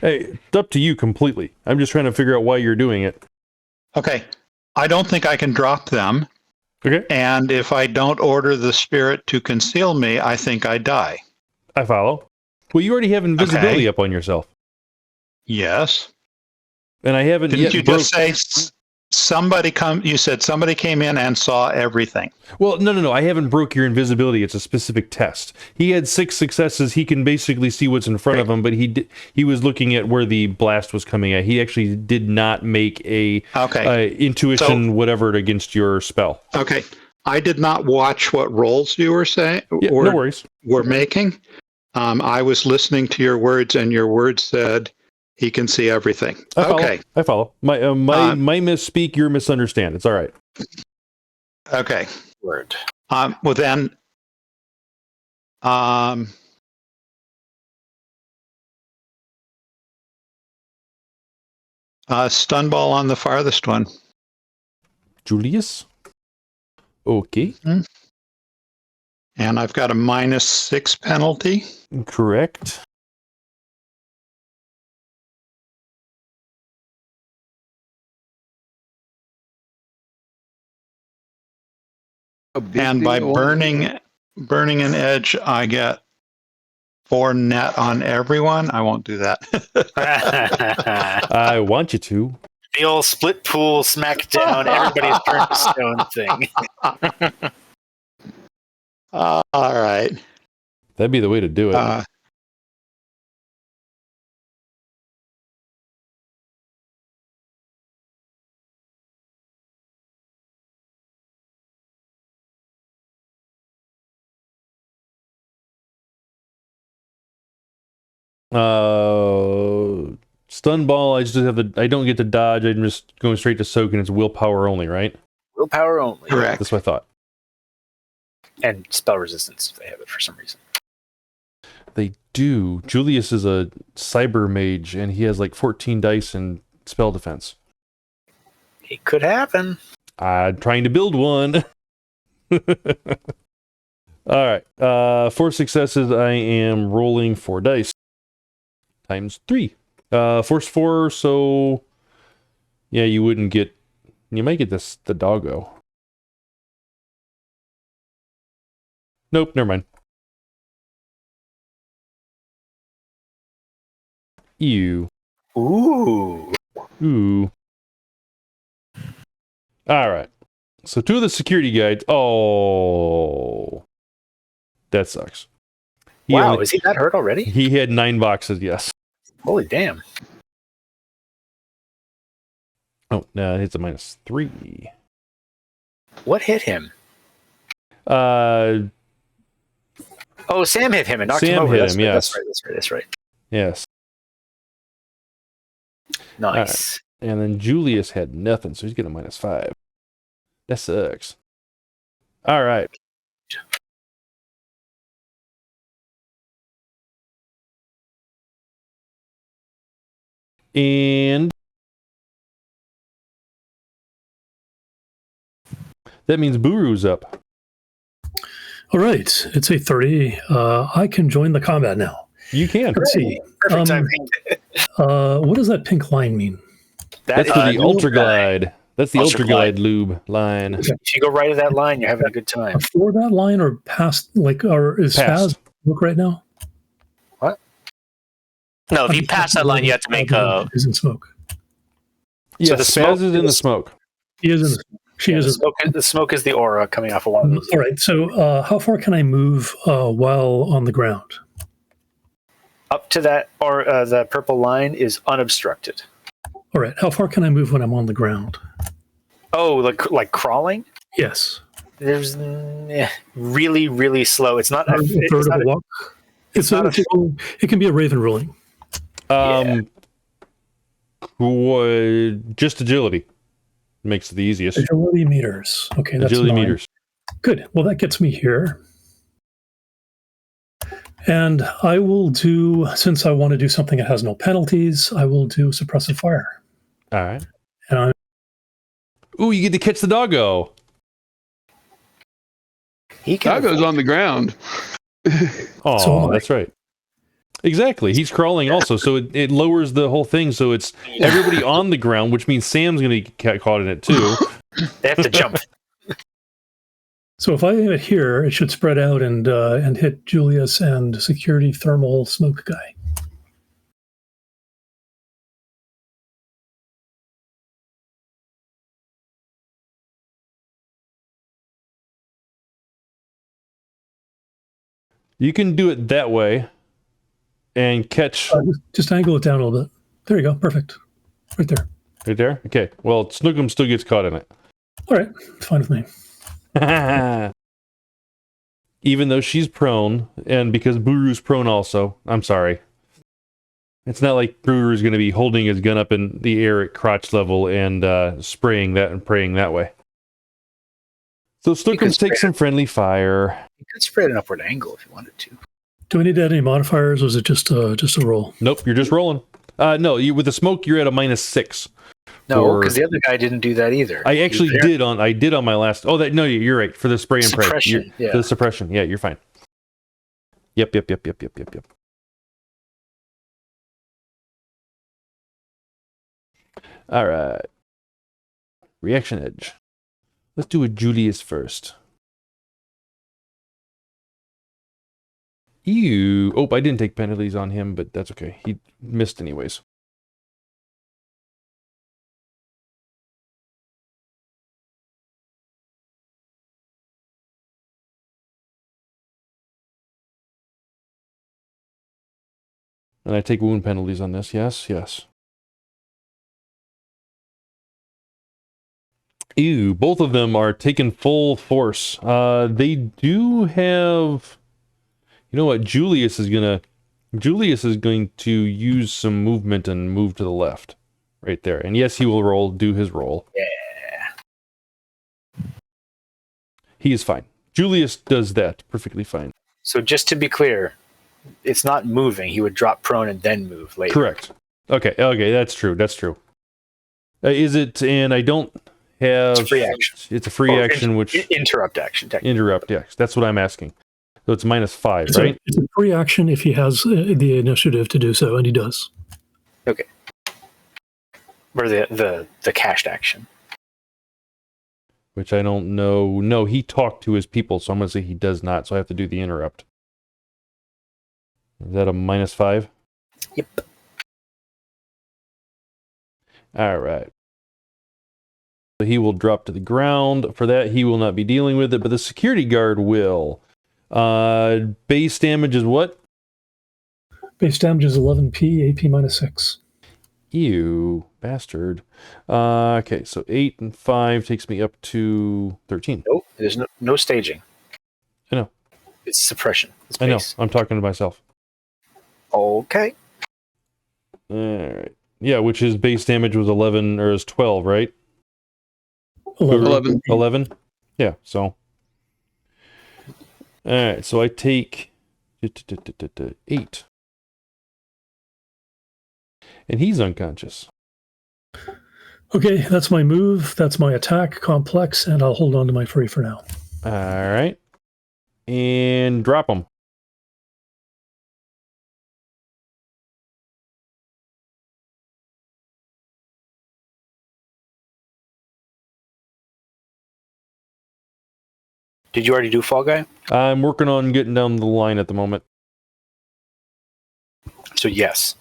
Hey, it's up to you completely. I'm just trying to figure out why you're doing it.
Okay. I don't think I can drop them.
Okay,
And if I don't order the spirit to conceal me, I think I die.
I follow. Well, you already have invisibility
Okay.
up on yourself,
Yes.
and I haven't
Didn't
yet
you
broke.
just say you said somebody came in and saw everything?
Well, no. I haven't broke your invisibility. It's a specific test. He had 6 successes. He can basically see what's in front of him, but he was looking at where the blast was coming at. He actually did not make a intuition whatever against your spell.
Okay. I did not watch what rolls you were saying
Yeah,
or
no worries.
were making. I was listening to your words, and your words said he can see everything. Okay.
I follow. My misspeak, your misunderstand. It's all right.
Okay.
Word.
Well then, stun ball on the farthest one.
Julius? Okay.
And I've got a -6 penalty.
Correct.
And by burning an edge, I get 4 net on everyone. I won't do that.
I want you to.
The old split pool smackdown, everybody's turned to stone thing.
All right.
That'd be the way to do it. Stun ball. I just have the. I don't get to dodge. I'm just going straight to soak, and it's willpower only, right?
Willpower only.
Correct.
That's what I thought.
And spell resistance if they have it for some reason.
They do. Julius is a cyber mage, and he has like 14 dice and spell defense.
It could happen.
I'm trying to build one. All right. 4 successes. I am rolling 4 dice. Times 3. Force 4, so... Yeah, you wouldn't get... You might get this the doggo. Nope, never mind. Ew.
Ooh.
Ooh. All right. So 2 of the security guides. Oh. That sucks.
Wow, is he that hurt already?
He had 9 boxes, yes.
Holy damn.
Oh, no, it's a -3.
What hit him?
Uh,
Oh, Sam hit him and knocked him
Sam
over.
hit
That's
him,
right,
yes.
That's right.
yes.
Nice.
And then Julius had nothing, so he's getting a -5. That sucks. All right. And that means Buuru's up.
All right, it's 8:30. I can join the combat now.
You can.
Let's see.
Perfect timing.
What does that pink line mean?
That's for the Ultra Glide. That's the Ultra
Ultra
Glide lube line.
If you go right at that line, you're having a good time.
Before that line or past, like, or is
Past.
Spazz look right now?
No, if you pass that line, you have to make a.
Is in smoke.
Yeah,
So the
Spazz
smoke
is in the smoke.
He is in the smoke. She is in
The smoke is the aura coming off of one of those.
All right. So, how far can I move while on the ground?
Up to that, or the purple line is unobstructed.
All right. How far can I move when I'm on the ground?
Oh, like crawling?
Yes.
There's really, really slow. It's not.
A third of a walk. It can be a raven ruling.
Just agility makes it the easiest.
Agility meters. Okay, that's
Agility
9.
meters.
Good. Well, that gets me here. And I will do, since I want to do something that has no penalties, I will do suppressive fire.
All right.
And I'm
Ooh, you get to catch the doggo.
He can.
Doggo's on the ground.
Oh,
So am I.
that's right. Exactly. He's crawling also, so it lowers the whole thing. So it's everybody on the ground, which means Sam's going to get caught in it too.
They have to jump.
So if I aim it here, it should spread out and hit Julius and security thermal smoke guy.
You can do it that way and catch
Just angle it down a little bit. There you go. Perfect. Right there.
right there. Okay. Well, Snookum still gets caught in it.
All right. It's fine with me.
Even though she's prone, and because Buuru's prone also. I'm sorry. It's not like Buuru's going to be holding his gun up in the air at crotch level and spraying that and praying that way. So Snookum's take some friendly fire.
You could spread an upward angle if you wanted to.
Do I need to add any modifiers, or is it just a roll?
Nope, you're just rolling. No, with the smoke, you're at a -6.
No, because the other guy didn't do that either.
I actually did on my last. Oh, you're right for the spray and pray.
Suppression, yeah.
For the suppression, yeah, you're fine. Yep. All right. Reaction edge. Let's do a Julius first. Ew. Oh, I didn't take penalties on him, but that's okay. He missed anyways. And I take wound penalties on this. Yes. Ew, both of them are taking full force. They do have... You know what? Julius is going to Julius is going to use some movement and move to the left. Right there. And yes, he will do his roll.
Yeah.
He is fine. Julius does that perfectly fine.
So just to be clear, it's not moving. He would drop prone and then move later.
Correct. Okay, that's true. Is it, and I don't have...
It's a free action.
It's a free action, which...
Interrupt action, technically.
Interrupt, yes. That's what I'm asking. So it's -5, right?
It's a free action if he has the initiative to do so, and he does.
Okay. Or the cached action.
Which I don't know. No, he talked to his people, so I'm going to say he does not, so I have to do the interrupt. Is that a -5?
Yep.
All right. So he will drop to the ground. For that, he will not be dealing with it, but the security guard will. Base damage is what?
Base damage is 11p, AP -6.
Ew, bastard. Okay, so 8 and 5 takes me up to 13.
Nope, there's no staging.
I know.
It's suppression. It's
I know.
base.
I'm talking to myself.
Okay.
All right. Yeah, which his base damage was 11, or is 12, right?
11.
11? Yeah, so. All right, so I take 8. And he's unconscious.
Okay, that's my move. That's my attack complex, and I'll hold on to my free for now.
All right. And drop him.
Did you already do Fallguy?
I'm working on getting down the line at the moment.
So yes.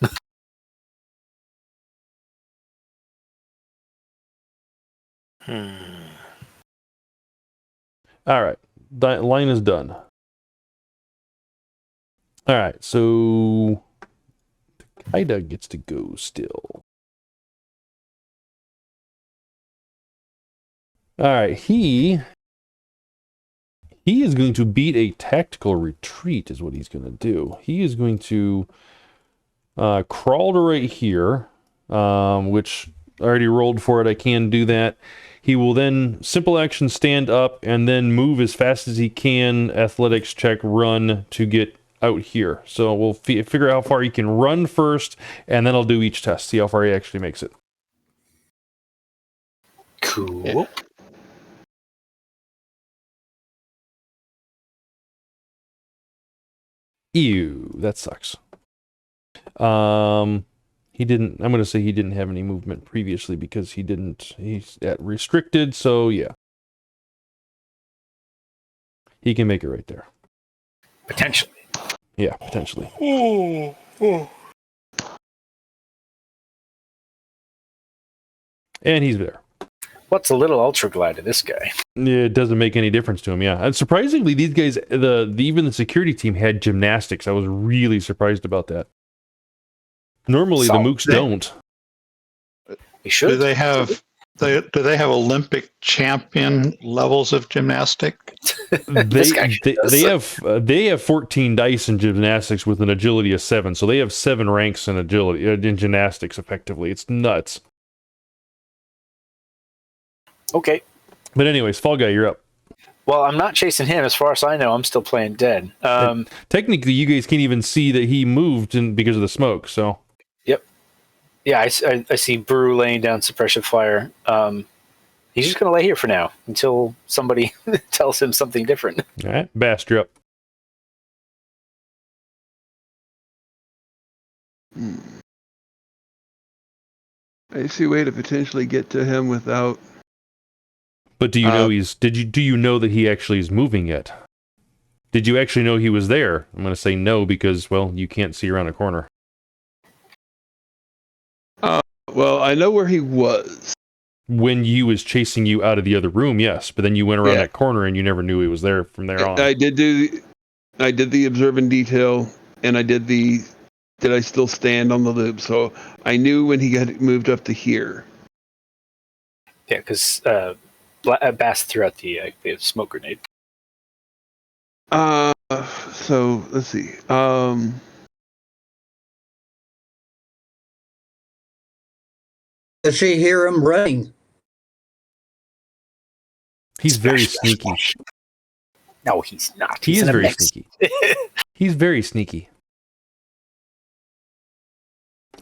All right. That line is done. All right. So Ida gets to go still. All right. He is going to beat a tactical retreat is what he's going to do. He is going to crawl to right here, which I already rolled for it. I can do that. He will then simple action stand up and then move as fast as he can, athletics check, run to get out here. So we'll figure out how far he can run first, and then I'll do each test, see how far he actually makes it.
Cool.
Yeah.
Ew, that sucks. He didn't, I'm going to say he didn't have any movement previously because he's at restricted, so yeah. He can make it right there.
Potentially.
Yeah, potentially. And he's there.
What's a little ultra glide to this guy?
It doesn't make any difference to him, yeah. And surprisingly, these guys, even the security team had gymnastics. I was really surprised about that. Normally, the mooks don't.
They should.
Do they have Olympic champion levels of gymnastic?
They have 14 dice in gymnastics with an agility of 7, so they have 7 ranks in agility in gymnastics. Effectively, it's nuts.
Okay.
But anyways, Fallguy, you're up.
Well, I'm not chasing him. As far as I know, I'm still playing dead.
Technically, you guys can't even see that he moved because of the smoke. So.
Yep. Yeah, I see Buuru laying down suppression fire. He's just going to lay here for now until somebody tells him something different.
All right, Bast, you're up.
I see a way to potentially get to him without.
But do you know do you know that he actually is moving yet? Did you actually know he was there? I'm going to say no because, well, you can't see around a corner.
Well, I know where he was.
When he was chasing you out of the other room, yes. But then you went around that corner and you never knew he was there from there on.
I did the observe in detail, and I did did I still stand on the loop? So I knew when he got moved up to here.
Yeah, because Bast threw out the smoke grenade.
So let's see.
Does she hear him running?
He's very
Splash, splash,
sneaky.
splash. No, he's not.
He
He's
is
in a
very
mix.
sneaky. He's very sneaky.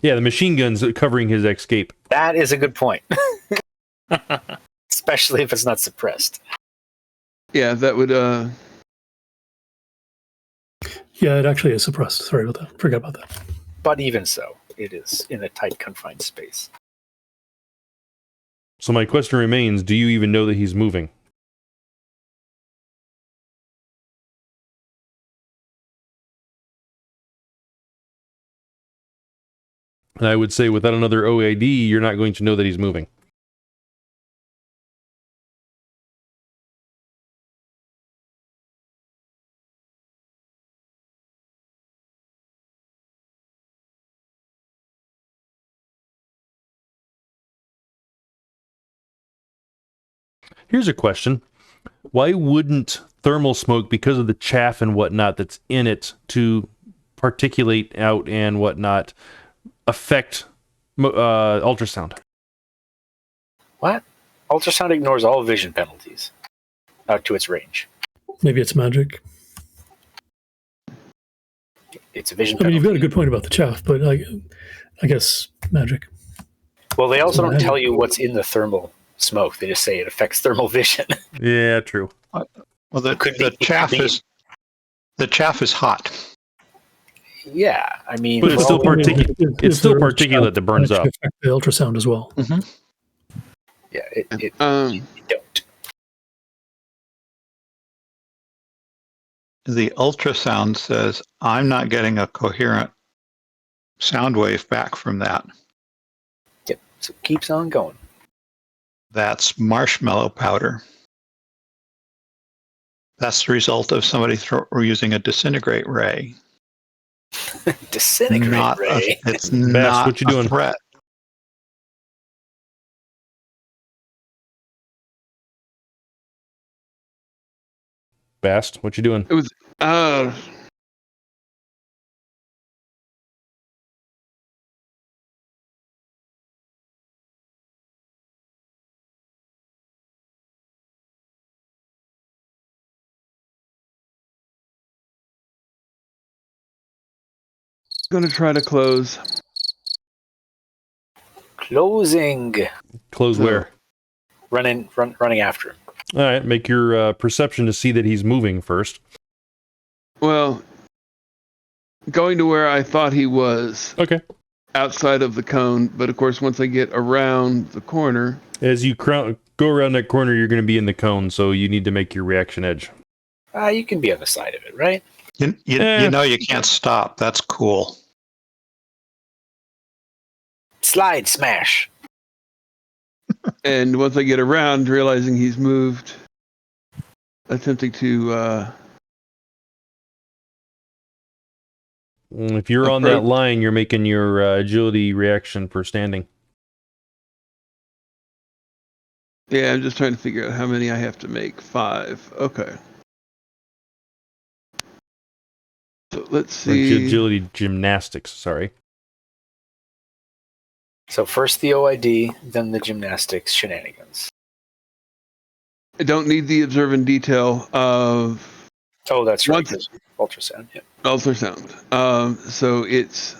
Yeah, the machine gun's covering his escape.
That is a good point. Especially if it's not suppressed.
Yeah, that would.
Yeah, it actually is suppressed. Sorry about that. Forgot about that.
But even so, it is in a tight, confined space.
So my question remains, do you even know that he's moving? And I would say without another OAD, you're not going to know that he's moving. Here's a question. Why wouldn't thermal smoke, because of the chaff and whatnot that's in it to particulate out and whatnot, affect ultrasound?
What? Ultrasound ignores all vision penalties out to its range.
Maybe it's magic.
It's a vision
I mean,
penalty.
you've got a good point about the chaff, but I guess magic.
Well, they also don't
Magic.
tell you what's in the thermal smoke. They just say it affects thermal vision.
Yeah, true.
Well, the
Could be-
chaff
could be-
is hot.
Yeah, I mean,
But it's
we're
still
all-
it's still particulate that burns up.
Affect the ultrasound as well.
yeah, it you don't.
The ultrasound says, I'm not getting a coherent sound wave back from that.
Yep. So it keeps on going.
That's marshmallow powder. That's the result of somebody using a disintegrate ray.
Disintegrate
Not
ray.
it's
Bast,
not
what you
a
doing?
threat.
Bast, what you doing?
It was. Going to try to close.
Closing.
Close where?
Running after him.
All right, make your perception to see that he's moving first.
Well, going to where I thought he was,
Okay.
outside of the cone, but of course, once I get around the corner,
As you go around that corner, you're going to be in the cone, so you need to make your reaction edge.
You can be on the side of it, right?
You know you can't stop. That's cool.
Slide smash.
and once I get around, realizing he's moved, attempting to.
If you're on that line, you're making your agility reaction for standing.
Yeah, I'm just trying to figure out how many I have to make. 5. Okay. So let's
Or
see.
agility gymnastics, sorry.
So first the OID, then the gymnastics shenanigans.
I don't need the observe in detail of
Oh, that's right.
Once-
Ultrasound. Yeah.
ultrasound. So it's.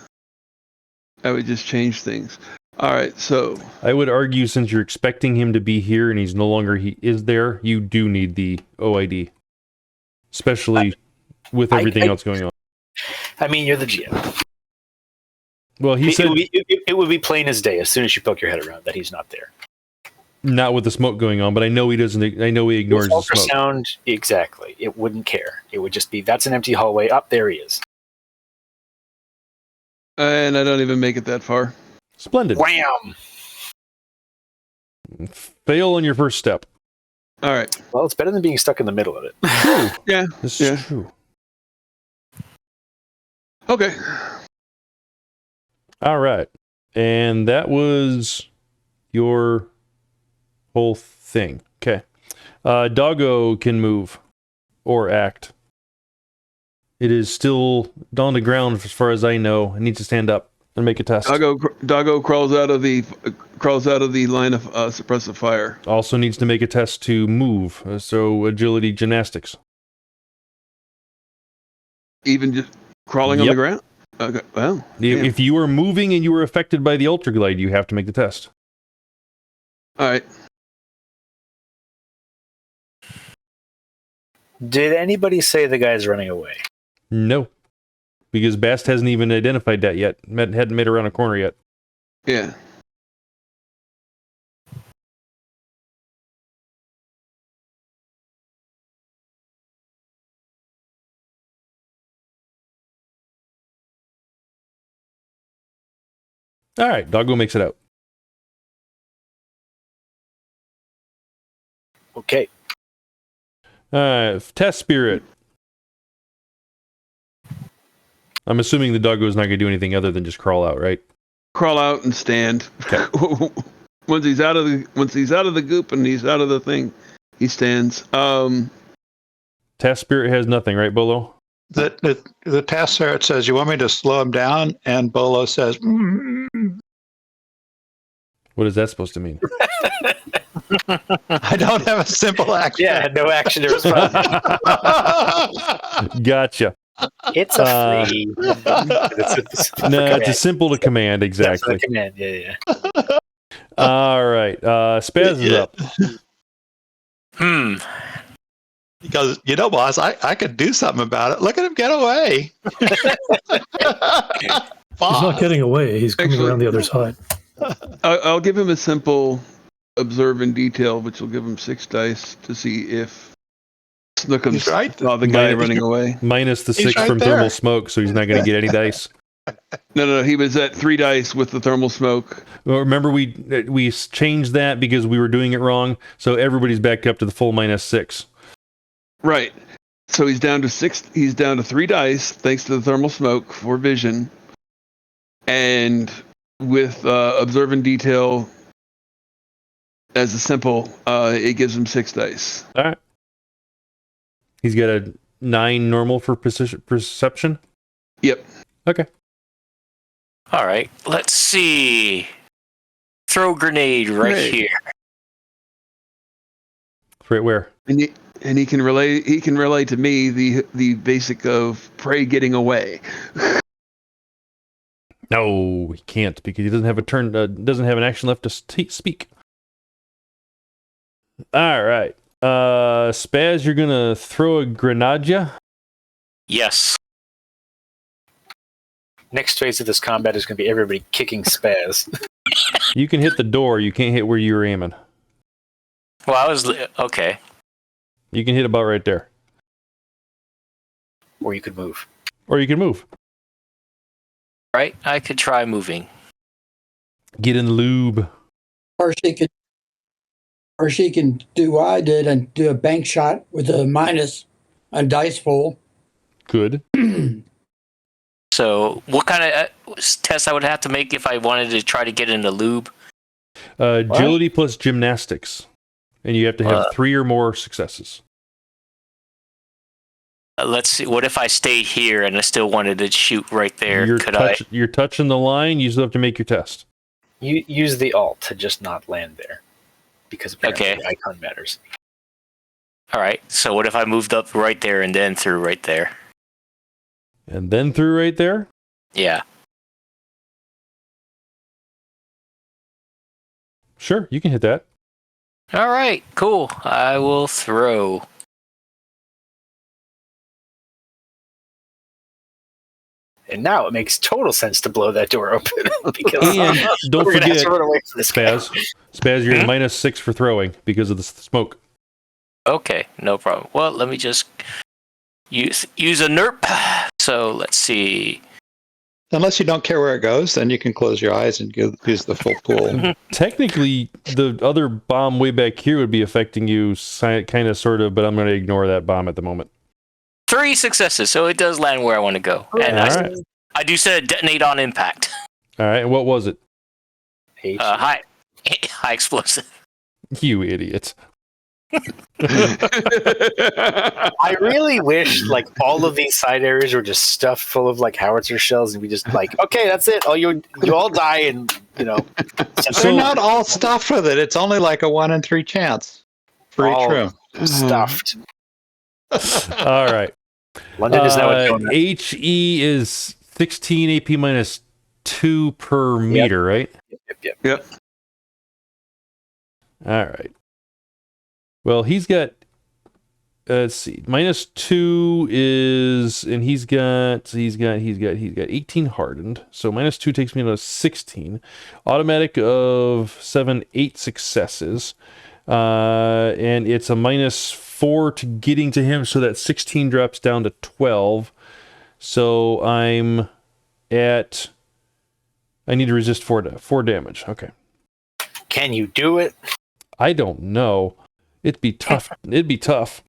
I would just change things. All right. So
I would argue since you're expecting him to be here and he's no longer he is there, you do need the OID. Especially with everything else going on.
I mean, you're the GM.
Well, he said
It would be plain as day as soon as you poke your head around that he's not there.
not with the smoke going on, but I know he doesn't. I know he ignores
With
the smoke.
ultrasound, exactly. It wouldn't care. It would just be, that's an empty hallway. Up there he is.
and I don't even make it that far.
Splendid.
Wham!
Fail on your first step.
All right.
Well, it's better than being stuck in the middle of it.
Yeah.
This
Yeah.
is true.
Okay.
All right. And that was your whole thing. Okay. Doggo can move or act. It is still on the ground as far as I know. It needs to stand up. and make a test.
Doggo crawls out of the line of suppressive fire.
Also needs to make a test to move. So agility gymnastics.
Even just crawling on the ground? Okay, well.
If you are moving and you were affected by the ultraglide, you have to make the test.
All right.
Did anybody say the guy's running away?
No. Because Bast hasn't even identified that yet. Hadn't made around a corner yet.
Yeah.
All right, Doggo makes it out.
Okay.
Test spirit. I'm assuming the Doggo's not going to do anything other than just crawl out, right?
Crawl out and stand.
Okay.
Once he's out of the goop and he's out of the thing, he stands.
Test spirit has nothing, right, Bolo?
The task there, it says, you want me to slow him down? And Bolo says,
What is that supposed to mean?
I don't have a simple action.
Yeah, no action to respond.
Gotcha.
It's a free.
It's a simple to command, exactly.
That's a command. Yeah.
All right. Spazz is up.
He goes, boss, I could do something about it. Look at him get away.
He's not getting away. He's coming around the other side.
I'll give him a simple observe in detail, which will give him 6 dice to see if Snookums saw the guy running away.
Minus the 6
right
from
there.
thermal smoke, so he's not going to get any dice.
No, he was at 3 dice with the thermal smoke.
Well, remember, we changed that because we were doing it wrong, so everybody's back up to the full minus 6.
Right. So he's down to 6. He's down to 3 dice thanks to the thermal smoke for vision, and with observe in detail as a simple, it gives him 6 dice.
All right. He's got a 9 normal for perception.
Yep.
Okay.
All right. Let's see. Throw grenade right here.
Right where?
And he can relay to me the basic of prey getting away.
No, he can't because he doesn't have a turn. Doesn't have an action left to speak. All right. Spazz, you're gonna throw a grenade.
Yes.
Next phase of this combat is going to be everybody kicking Spazz.
You can hit the door. You can't hit where you were aiming.
Well, I was okay.
You can hit about right there,
Or you could move.
or you can move.
Right, I could try moving.
Get in lube.
Or she can do what I did and do a bank shot with a minus a dice pool.
Good.
So, what kind of test I would have to make if I wanted to try to get in the lube?
Agility plus gymnastics, and you have to have 3 or more successes.
Let's see. What if I stayed here and I still wanted to shoot right there?
You're touching the line. You still have to make your test.
You use the alt to just not land there, because apparently the icon matters.
All right. So what if I moved up right there and then through right there?
And then through right there?
Yeah.
Sure, you can hit that.
All right. Cool. I will throw.
And now it makes total sense to blow that door open because
And don't
we're gonna have
forget,
to run away from this guy.
Spazz, you're minus 6 for throwing because of the smoke.
Okay. No problem. Well, let me just use a NERP. So let's see.
Unless you don't care where it goes, then you can close your eyes and use the full pool.
Technically, the other bomb way back here would be affecting you, kind of, sort of, but I'm going to ignore that bomb at the moment.
3 successes, so it does land where I want to go. And I do set a detonate on impact.
All right, and what was it?
High explosive.
You idiot.
I really wish like all of these side areas were just stuffed full of like howitzer shells, and we just like, okay, that's it. Oh, you all die, and
They're not all stuffed with it. It's only like a 1 in 3 chance for each
all
room.
stuffed.
All right.
London is now a donut.
HE is 16 AP minus 2 per meter, right?
Yep.
All right. Well, he's got, let's see, minus 2 is, and he's got 18 hardened. So minus 2 takes me to 16. Automatic of 7, 8 successes. And it's a minus 4 to getting to him, so that 16 drops down to 12. So I'm at, I need to resist 4 damage. Okay.
Can you do it?
I don't know. It'd be tough. It'd be tough.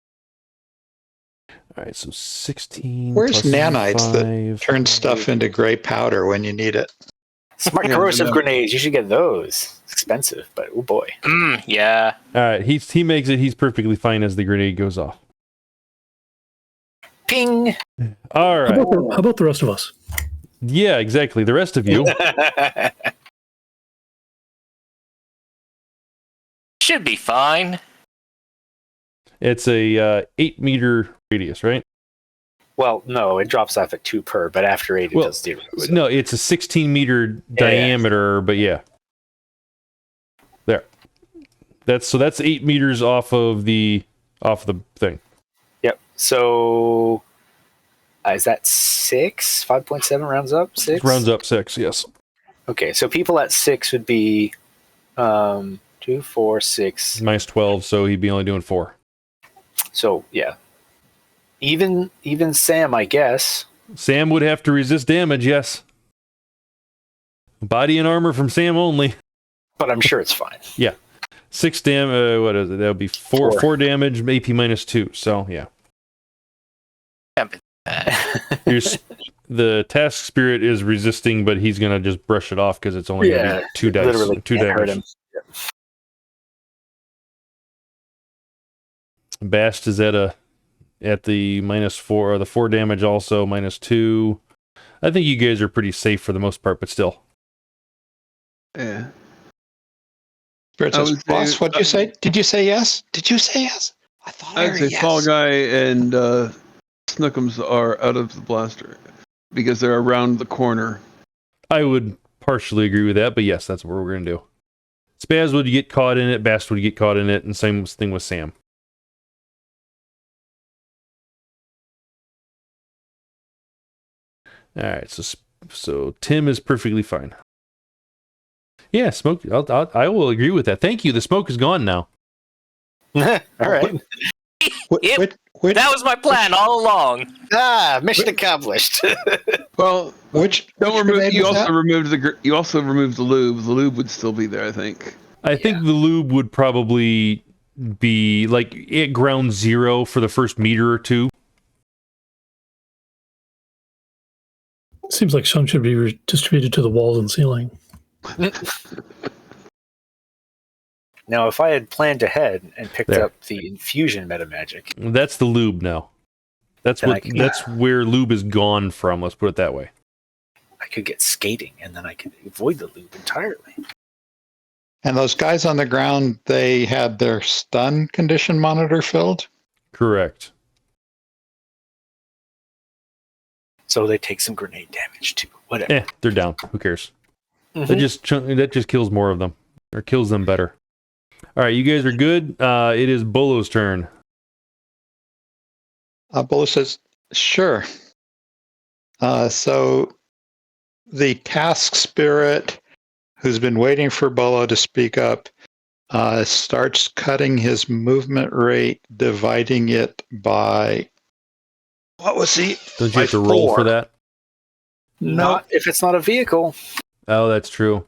All right, so 16.
Where's
plus
nanites
5,
that turn stuff into gray powder when you need it?
Smart corrosive grenades. You should get those. It's expensive, but oh boy.
Yeah.
All right, he makes it. He's perfectly fine as the grenade goes off.
Ping.
All right.
How about the rest of us?
Yeah, exactly. The rest of you.
Should be fine.
It's a 8 meter radius, right?
Well, no, it drops off at 2 per, but after 8 it does 0. So.
No, it's a 16 meter diameter, but yeah. There. That's 8 meters off of the thing.
Yep. So is that 6? 5.7 rounds up? 6?
Rounds up 6, yes.
Okay, so people at 6 would be 2, 4, 6.
Minus 12, so he'd be only doing 4.
So yeah. Even Sam, I guess.
Sam would have to resist damage, yes. Body and armor from Sam only.
But I'm sure it's fine.
Yeah. 6 damage, what is it? That would be 4 damage, AP minus 2, so yeah. The task spirit is resisting, but he's going to just brush it off because it's only going to be 2 dice.
Literally
2
can't hurt
damage.
him.
Bast is at the minus 4, or the 4 damage also, minus 2. I think you guys are pretty safe for the most part, but still.
Yeah.
Spirit says, Boss, what'd you say? Did you say yes? Did you say yes? I thought I
I'd
heard
say
yes.
Fallguy and Snookums are out of the blaster because they're around the corner.
I would partially agree with that, but yes, that's what we're going to do. Spazz would get caught in it, Bast would get caught in it, and same thing with Sam. All right, so Tim is perfectly fine. Yeah, smoke. I will agree with that. Thank you. The smoke is gone now.
All right.
That was my plan all along.
Mission accomplished.
Well,
Which
don't remove.
grenade
You
was
also
that?
removed you also removed the lube. The lube would still be there, I think.
I think the lube would probably be like at ground zero for the first meter or two.
Seems like some should be distributed to the walls and ceiling.
Now, if I had planned ahead and picked
There.
up the infusion meta magic,
That's the lube now. That's
Then
what.
I can-
That's where lube is gone from. Let's put it that way.
I could get skating, and then I could avoid the loop entirely.
And those guys on the ground, they had their stun condition monitor filled?
Correct.
So they take some grenade damage too. Whatever.
They're down. Who cares?
Mhm.
That just kills more of them, or kills them better. All right, you guys are good. It is Bolo's turn.
Bolo says, sure. So the task spirit, who's been waiting for Bolo to speak up, starts cutting his movement rate, dividing it by... What was he?
Don't you
By
have to roll
4.
for that?
Not if it's not a vehicle.
Oh, that's true.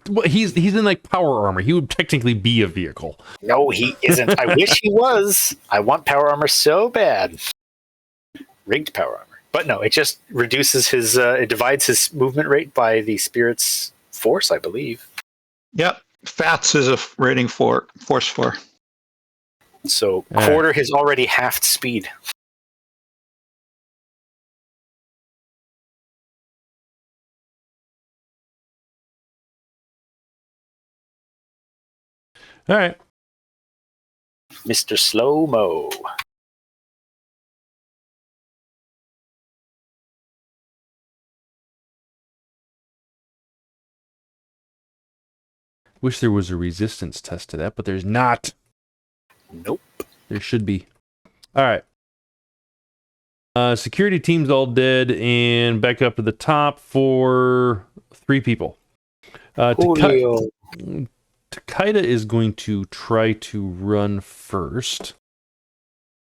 Well, he's in like power armor. He would technically be a vehicle.
No, he isn't. I wish he was. I want power armor so bad. Rigged power armor. But no, it just reduces his, it divides his movement rate by the spirit's force, I believe.
Yep. Fats is a rating 4, force 4.
So
All right.
quarter has already halved speed.
All right.
Mr. Slow Mo.
Wish there was a resistance test to that, but there's not.
Nope.
There should be. All right. Security team's all dead, and back up to the top for 3 people.
Julio.
Takeda is going to try to run first.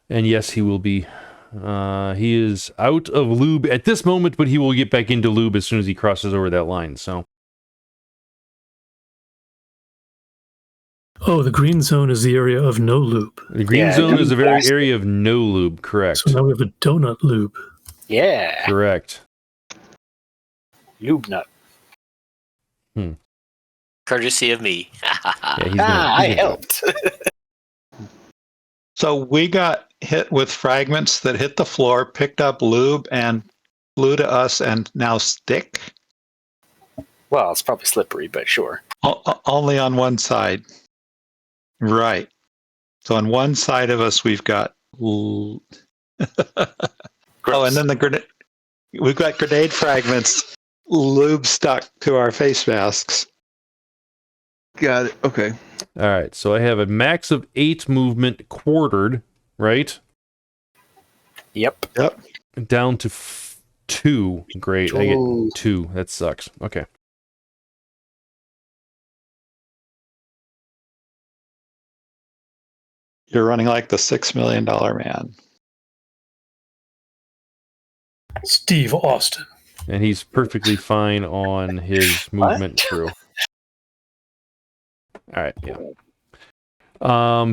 And yes, he will be. He is out of lube at this moment, but he will get back into lube as soon as he crosses over that line. So,
Oh, the green zone is the area of no loop.
the green zone is a very area of no lube, correct?
So now we have a donut loop.
Yeah.
Correct.
Lube nut.
Courtesy of me.
Yeah, he's
I helped.
So we got hit with fragments that hit the floor, picked up lube, and flew to us, and now stick.
Well, it's probably slippery, but sure.
Only on one side. Right. So on one side of us, we've got. Oh, and then we've got grenade fragments, lube stuck to our face masks.
Got it. Okay.
All right, so I have a max of 8 movement quartered, right?
Yep.
Down to 2. Great, I
Ooh.
get 2. That sucks. Okay.
You're running like the $6 million man.
Steve Austin.
And he's perfectly fine on his movement through. All right, yeah.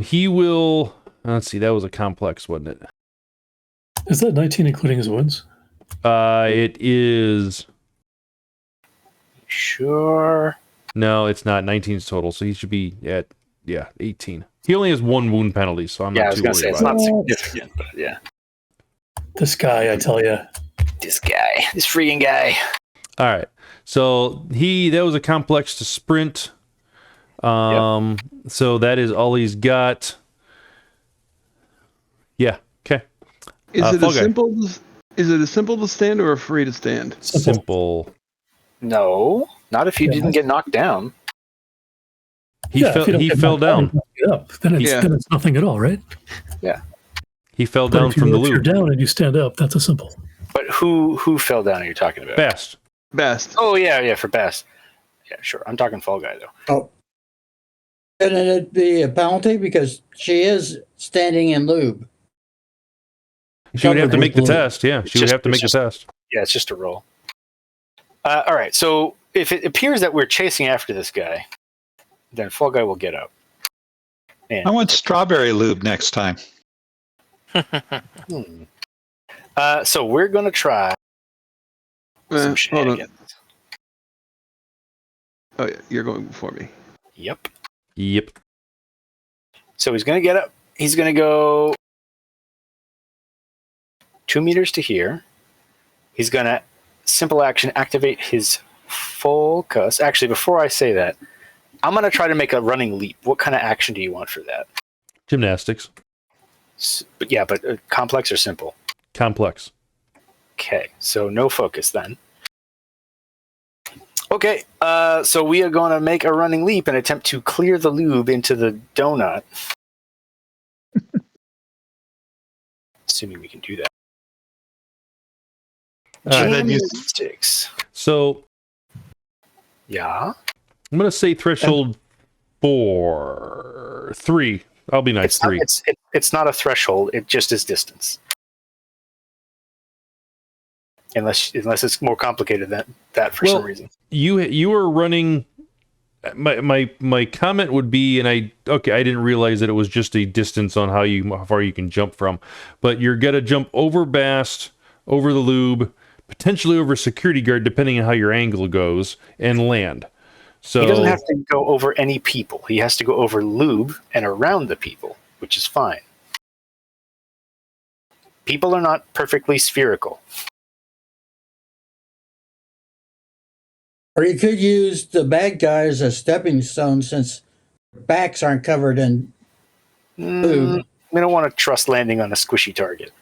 He will. Let's see. That was a complex, wasn't it?
Is that 19 including his wounds?
It is.
Sure.
No, it's not. 19's total, so he should be at 18. He only has 1 wound penalty, so I'm
Yeah, I
not
was
too
gonna
worried
say it's
about
not
it.
significant, but yeah.
This guy, I tell you.
This freaking guy.
All right, so that was a complex to sprint. So that is all he's got. Yeah. Okay.
Is it
Fallguy.
a simple to stand or a free to stand?
Simple.
No, not if you didn't get knocked down.
He fell down.
Then it's nothing at all, right?
Yeah.
He fell
But
down from the
If you're
loop.
down and you stand up, that's a simple.
But who fell down are you talking about?
Bast.
Best.
Oh yeah, for Bast. Yeah, sure. I'm talking Fallguy though.
Oh. Shouldn't it be a penalty? Because she is standing in lube.
She would have to make the
Lube.
test. Yeah, she would have to make the test.
Yeah, it's just a roll. All right. So if it appears that we're chasing after this guy, then Fallguy will get up.
I want strawberry lube next time.
So we're gonna try some
Hold on.
shenanigans.
Oh, yeah, you're going before me.
Yep.
Yep.
So he's gonna get up. He's gonna go 2 meters to here. He's gonna simple action activate his focus. Actually, before I say that, I'm gonna try to make a running leap. What kind of action do you want for that?
Gymnastics.
But complex or simple?
Complex.
Okay, so no focus then. Okay, so we are going to make a running leap and attempt to clear the lube into the donut. Assuming we can do that.
Then you-
Gymnastics.
So
Yeah.
I'm gonna say threshold 3. I'll be nice. 3.
It's not a threshold. It just is distance. Unless it's more complicated than that for some reason.
You are running. My comment would be, and I didn't realize that it was just a distance on how far you can jump from, but you're gonna jump over Bast, over the lube, potentially over security guard, depending on how your angle goes, and land. So
He doesn't have to go over any people. He has to go over lube and around the people, which is fine. People are not perfectly spherical.
Or you could use the bad guy as a stepping stone since backs aren't covered in food.
We don't want to trust landing on a squishy target.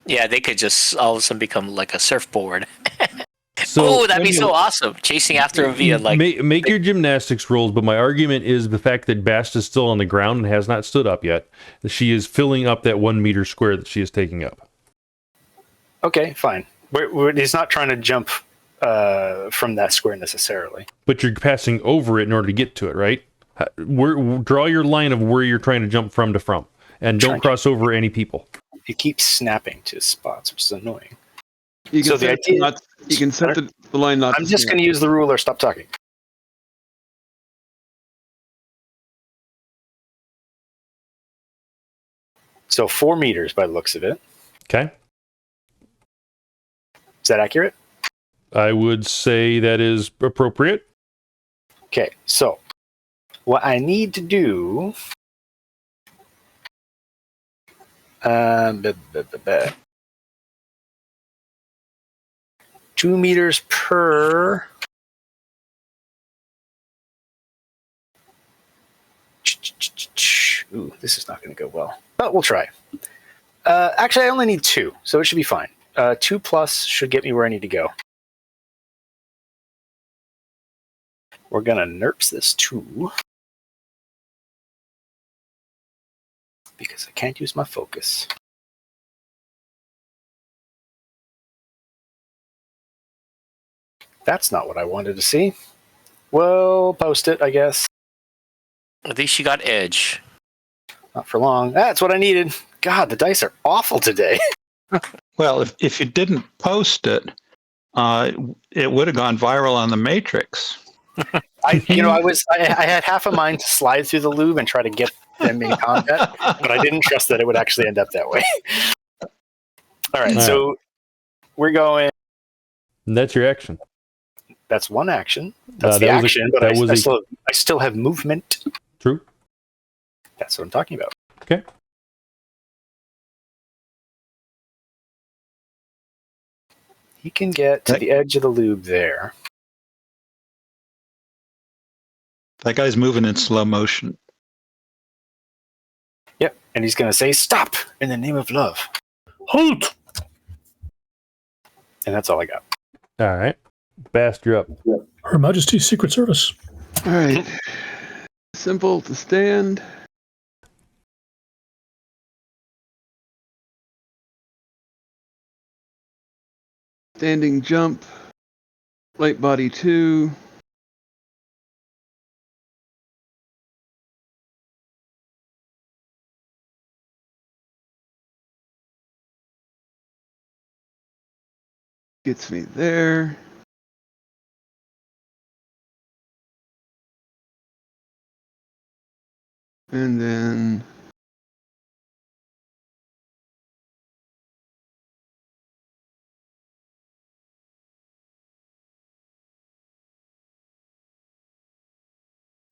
Yeah, they could just all of a sudden become like a surfboard.
So
That'd be so awesome! Chasing after him via like
make your gymnastics rolls, but my argument is the fact that Bast is still on the ground and has not stood up yet. She is filling up that 1 meter square that she is taking up.
Okay, fine. He's not trying to jump from that square necessarily.
But you're passing over it in order to get to it, right? Draw your line of where you're trying to jump from, and don't cross over any people.
It keeps snapping to spots, which is annoying.
You can
So the
set
idea-
you can set the line not.
I'm just going to use the ruler. Stop talking. So 4 meters by the looks of it.
Okay.
Is that accurate?
I would say that is appropriate.
Okay, so what I need to do... 2 meters per... Ooh, this is not going to go well. But we'll try. Actually, I only need 2, so it should be fine. 2 plus should get me where I need to go. We're going to NURPS this 2. Because I can't use my focus. That's not what I wanted to see. Well, post it, I guess.
at least you got edge.
Not for long. That's what I needed. God, the dice are awful today.
Well, if you didn't post it, it would have gone viral on the Matrix.
I had half a mind to slide through the lube and try to get them in combat, but I didn't trust that it would actually end up that way. All right, so we're going.
And that's your action.
That's one action. That's the action, but I still have movement.
True.
That's what I'm talking about.
Okay.
He can get to the edge of the lube there.
That guy's moving in slow motion.
Yep, and he's going to say, "Stop in the name of love."
Halt!
And that's all I got.
All right. Bast, you're up.
Her Majesty's Secret Service.
All right. Simple to stand. Standing jump. Light body 2. Gets me there. And then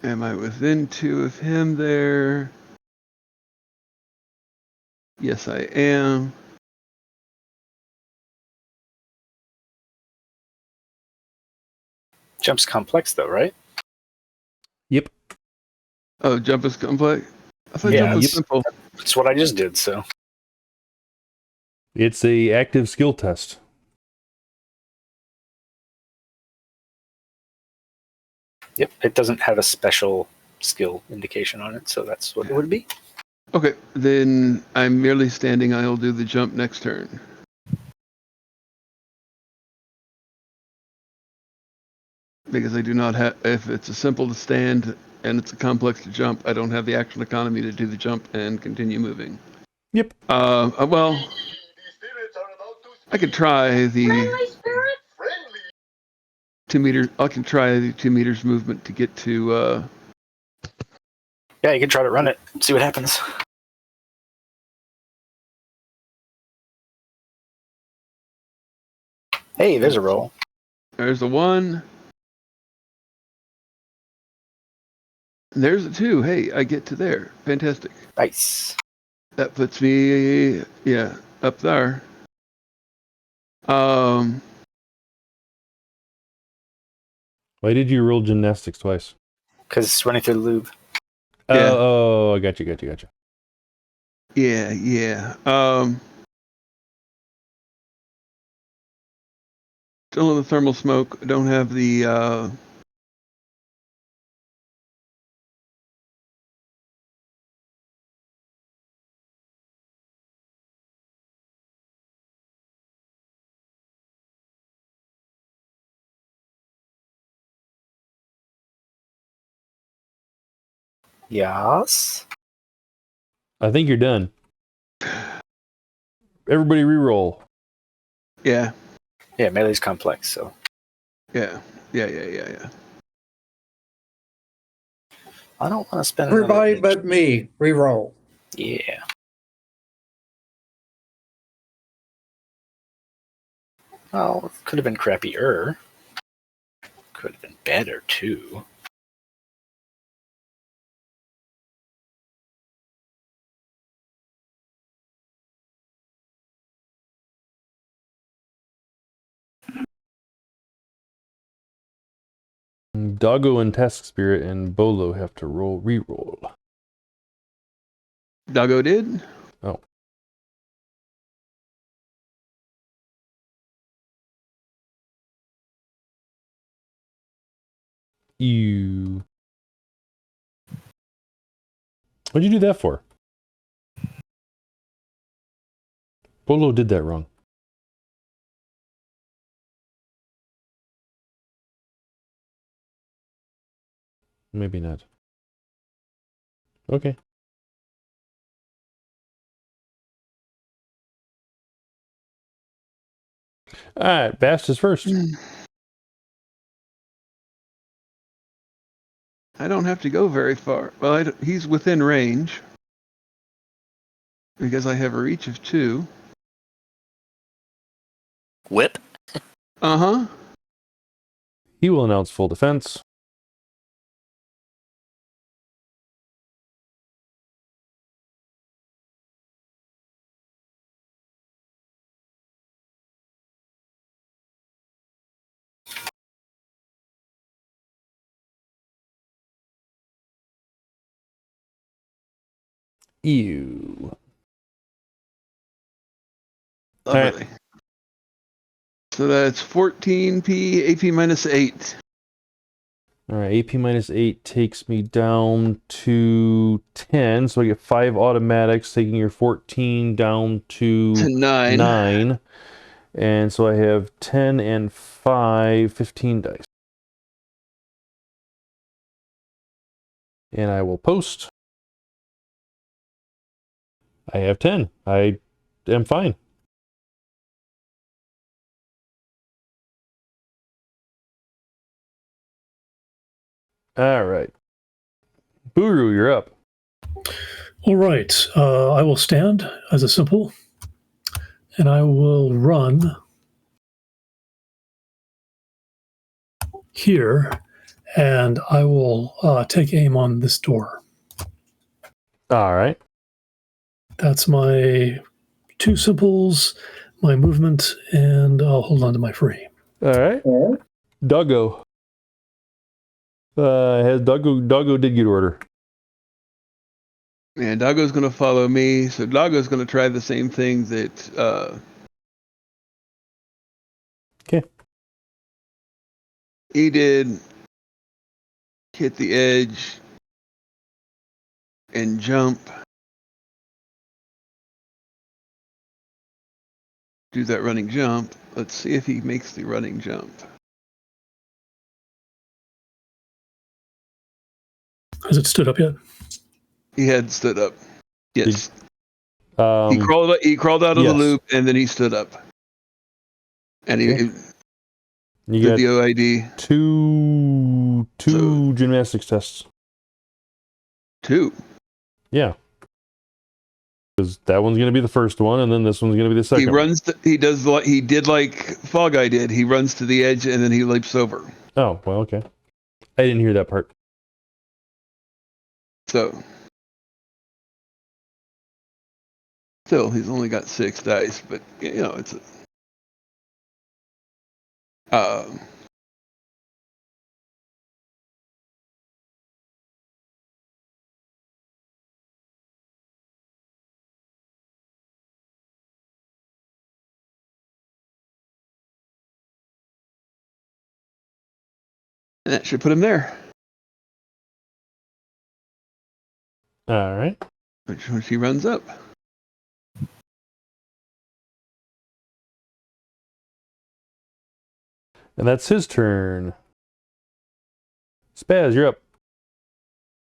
am I within 2 of him there? Yes, I am.
Jump's complex, though, right?
Yep.
Oh, jump is complex? I thought
Yeah,
jump was
yep.
simple.
That's what I just did, so.
It's a active skill test.
Yep, it doesn't have a special skill indication on it, so that's what it would be.
Okay, then I'm merely standing. I'll do the jump next turn. Because I do not have, if it's a simple to stand and it's a complex to jump, I don't have the action economy to do the jump and continue moving.
Yep.
Well, I could try the 2 meters. I can try the 2 meters movement to get to.
Yeah, you can try to run it, see what happens. Hey, there's a roll.
There's a 1. There's a 2. Hey, I get to there. Fantastic.
Nice.
That puts me, up there.
Why did you roll gymnastics twice?
Because it's running through the loop.
Yeah.
Oh, I got you.
Yeah. Still in the thermal smoke. I don't have the,
Yes.
I think you're done. Everybody re-roll.
Yeah.
Yeah, melee's complex, so.
Yeah.
I don't want to spend
Everybody
another...
but me, reroll.
Yeah. Well, it could have been crappier. Could have been better, too.
Doggo and Task Spirit and Bolo have to re-roll.
Doggo did?
Oh. You. What'd you do that for? Bolo did that wrong. Maybe not. Okay. All right, Bast is first.
I don't have to go very far. Well, he's within range. Because I have a reach of 2.
Whip.
Uh-huh.
He will announce full defense. Ew.
Lovely. So that's 14p, AP minus 8.
All right, AP minus 8 takes me down to 10, so I get 5 automatics, taking your 14 down to 9. And so I have 10 and 5, 15 dice. And I will post. I have 10. I am fine. All right. Buuru, you're up.
All right. I will stand as a simple, and I will run here, and I will take aim on this door.
All right.
That's my 2 simples, my movement, and I'll hold on to my free.
All right. Doggo. Doggo did get order.
And Doggo's going to follow me, so Doggo's going to try the same thing that
Okay.
he did. Hit the edge and jump. Do that running jump. Let's see if he makes the running jump.
Has it stood up yet?
He had stood up. Yes.
He
He crawled out of the loop and then he stood up. And he
you
did the OID.
Two gymnastics tests.
2.
Yeah. Because that one's going to be the first one, and then this one's going to be the second.
He did like Fallguy did. He runs to the edge and then he leaps over.
Oh, well, okay. I didn't hear that part.
So still, he's only got 6 dice, but you know it's. And that should put him there.
All right.
Which he runs up.
And that's his turn. Spazz, you're up.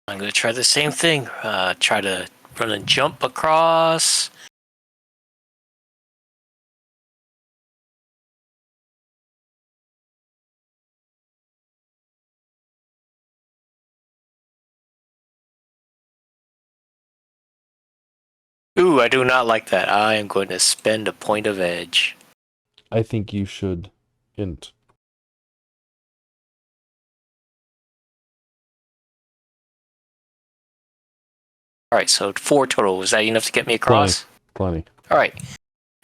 I'm going to try the same thing. Try to run and jump across. Ooh, I do not like that. I am going to spend a point of edge.
I think you should int.
All right, so 4 total. Was that enough to get me across?
Plenty.
All right.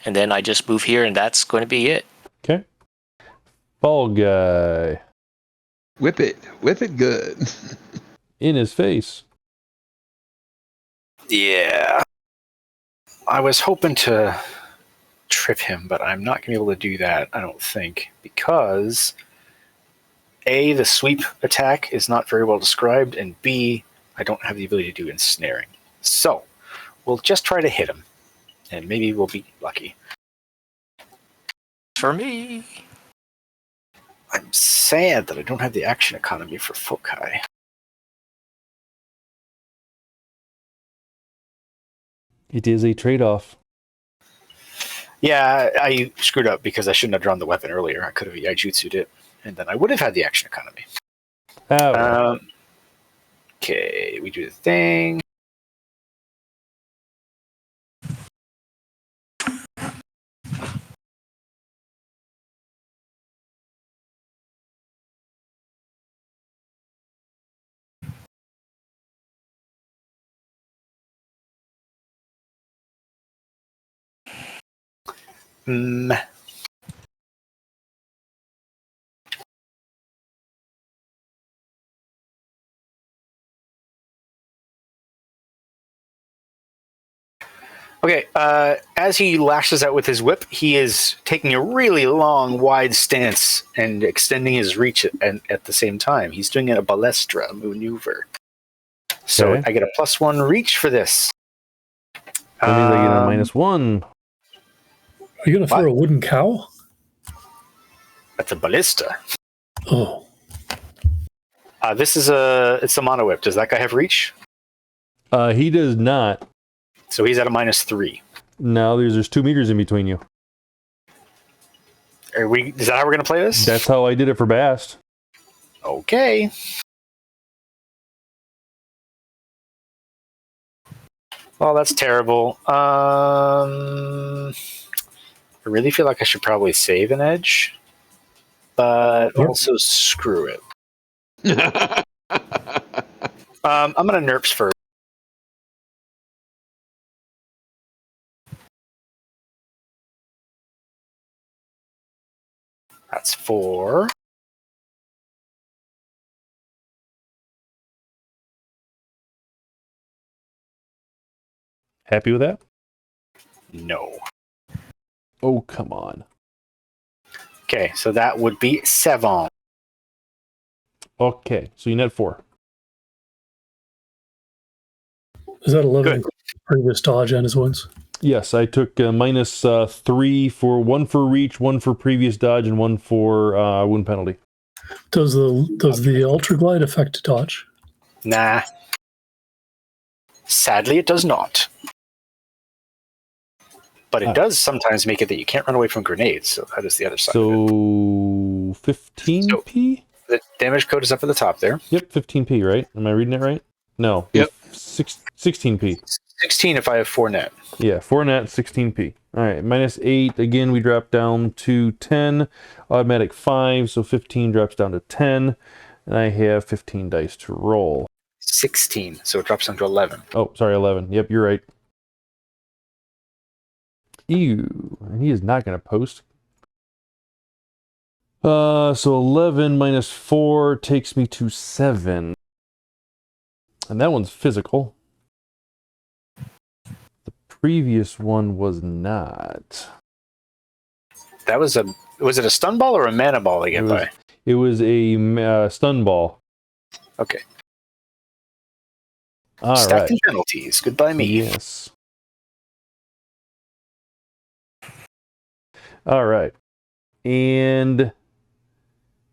And then I just move here, and that's going to be it.
Okay. Fallguy.
Whip it good.
In his face.
Yeah. I was hoping to trip him, but I'm not going to be able to do that, I don't think, because A, the sweep attack is not very well described, and B, I don't have the ability to do ensnaring. So, we'll just try to hit him, and maybe we'll be lucky.
For me.
I'm sad that I don't have the action economy for Fallguy.
It is a trade-off.
Yeah, I screwed up because I shouldn't have drawn the weapon earlier. I could have Yaijutsu'd it, and then I would have had the action economy.
Oh.
Okay, we do the thing. Okay, as he lashes out with his whip, he is taking a really long, wide stance and extending his reach at the same time. He's doing a balestra maneuver. So
Okay.
I get a +1 reach for this.
That means I get a -1.
Are you going to throw a wooden cow?
That's a ballista.
Oh.
It's a mono whip. Does that guy have reach?
He does not.
So he's at a -3.
Now there's 2 meters in between you.
Is that how we're going to play this?
That's how I did it for Bast.
Okay. Well, that's terrible. I really feel like I should probably save an edge, but also screw it. I'm going to nerfs first. That's 4.
Happy with that?
No.
Oh, come on.
Okay, so that would be 7.
Okay, so you net 4.
Is that 11
Good.
previous dodge and his wounds?
Yes, I took -3 for 1 for reach, 1 for previous dodge, and 1 for wound penalty.
Does the ultra glide affect dodge?
Nah. Sadly, it does not. But it does sometimes make it that you can't run away from grenades, so that is the other side of it.
So 15p?
The damage code is up at the top there.
Yep, 15p, right? Am I reading it right? No.
Yep.
16p.
16 if I have 4 net.
Yeah, 4 net, 16p. All right, -8. Again, we drop down to 10. Automatic 5, so 15 drops down to 10. And I have 15 dice to roll.
16, so it drops down to 11.
Oh, sorry, 11. Yep, you're right. Ew, and he is not going to post. So 11 minus 4 takes me to 7. And that one's physical. The previous one was not.
That was it a stun ball or a mana ball they get by?
It was a stun ball.
Okay.
All
Stacking
right.
penalties. Goodbye me.
Yes. All right. And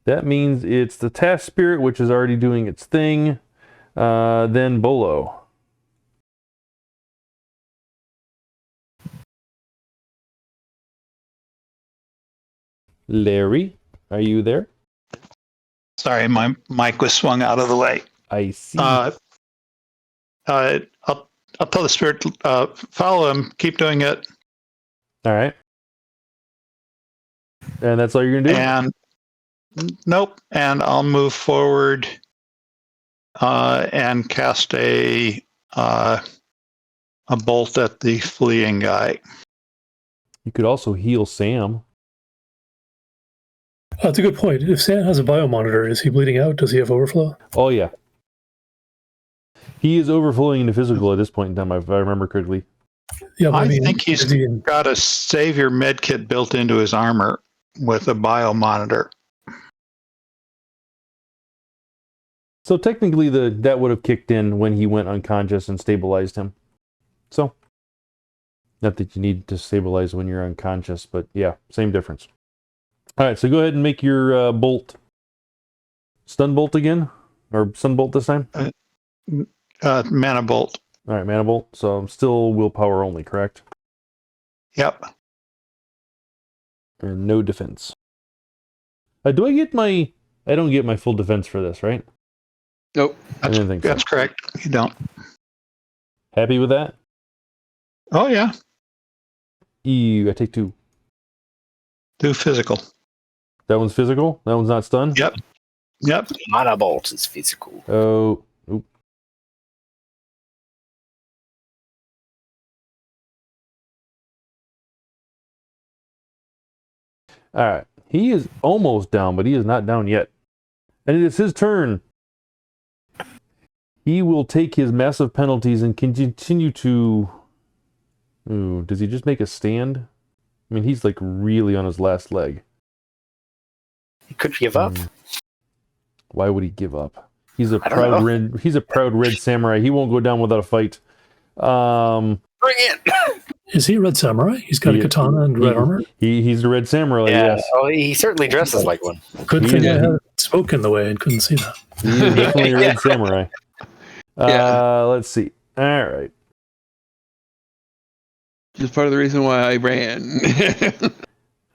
that means it's the task spirit, which is already doing its thing. Then Bolo. Larry, are you there?
Sorry, my mic was swung out of the way.
I see.
I'll tell the spirit, follow him, keep doing it.
All right. And that's all you're going to do?
And nope. And I'll move forward and cast a bolt at the fleeing guy.
You could also heal Sam.
That's a good point. If Sam has a biomonitor, is he bleeding out? Does he have overflow?
Oh, yeah. He is overflowing into physical at this point in time, if I remember correctly.
Yeah,
I think he's got a savior medkit built into his armor with a biomonitor.
So technically, that would have kicked in when he went unconscious and stabilized him. So, not that you need to stabilize when you're unconscious, but yeah, same difference. All right, so go ahead and make your bolt. Stun bolt again? Or stun bolt this time?
Mana bolt.
All right, mana bolt. So I'm still willpower only, correct?
Yep.
And no defense. Do I get my... I don't get my full defense for this, right?
Nope.
That's correct. You don't.
Happy with that?
Oh, yeah.
Ew, I take 2.
Do physical.
That one's physical? That one's not stun?
Yep.
Mana bolt is physical.
Oh, oop. All right. He is almost down, but he is not down yet. And it is his turn. He will take his massive penalties and continue to... Ooh, does he just make a stand? I mean, he's like really on his last leg.
He could give up.
Why would he give up? He's a proud red samurai. He won't go down without a fight.
Bring it!
Is he a red samurai? He's got a katana and red armor?
He's the red samurai, yes.
Oh, he certainly dresses like one.
Good thing I had smoke in the way and couldn't see that.
He is definitely a red samurai. Let's see. All right.
Just part of the reason why I ran.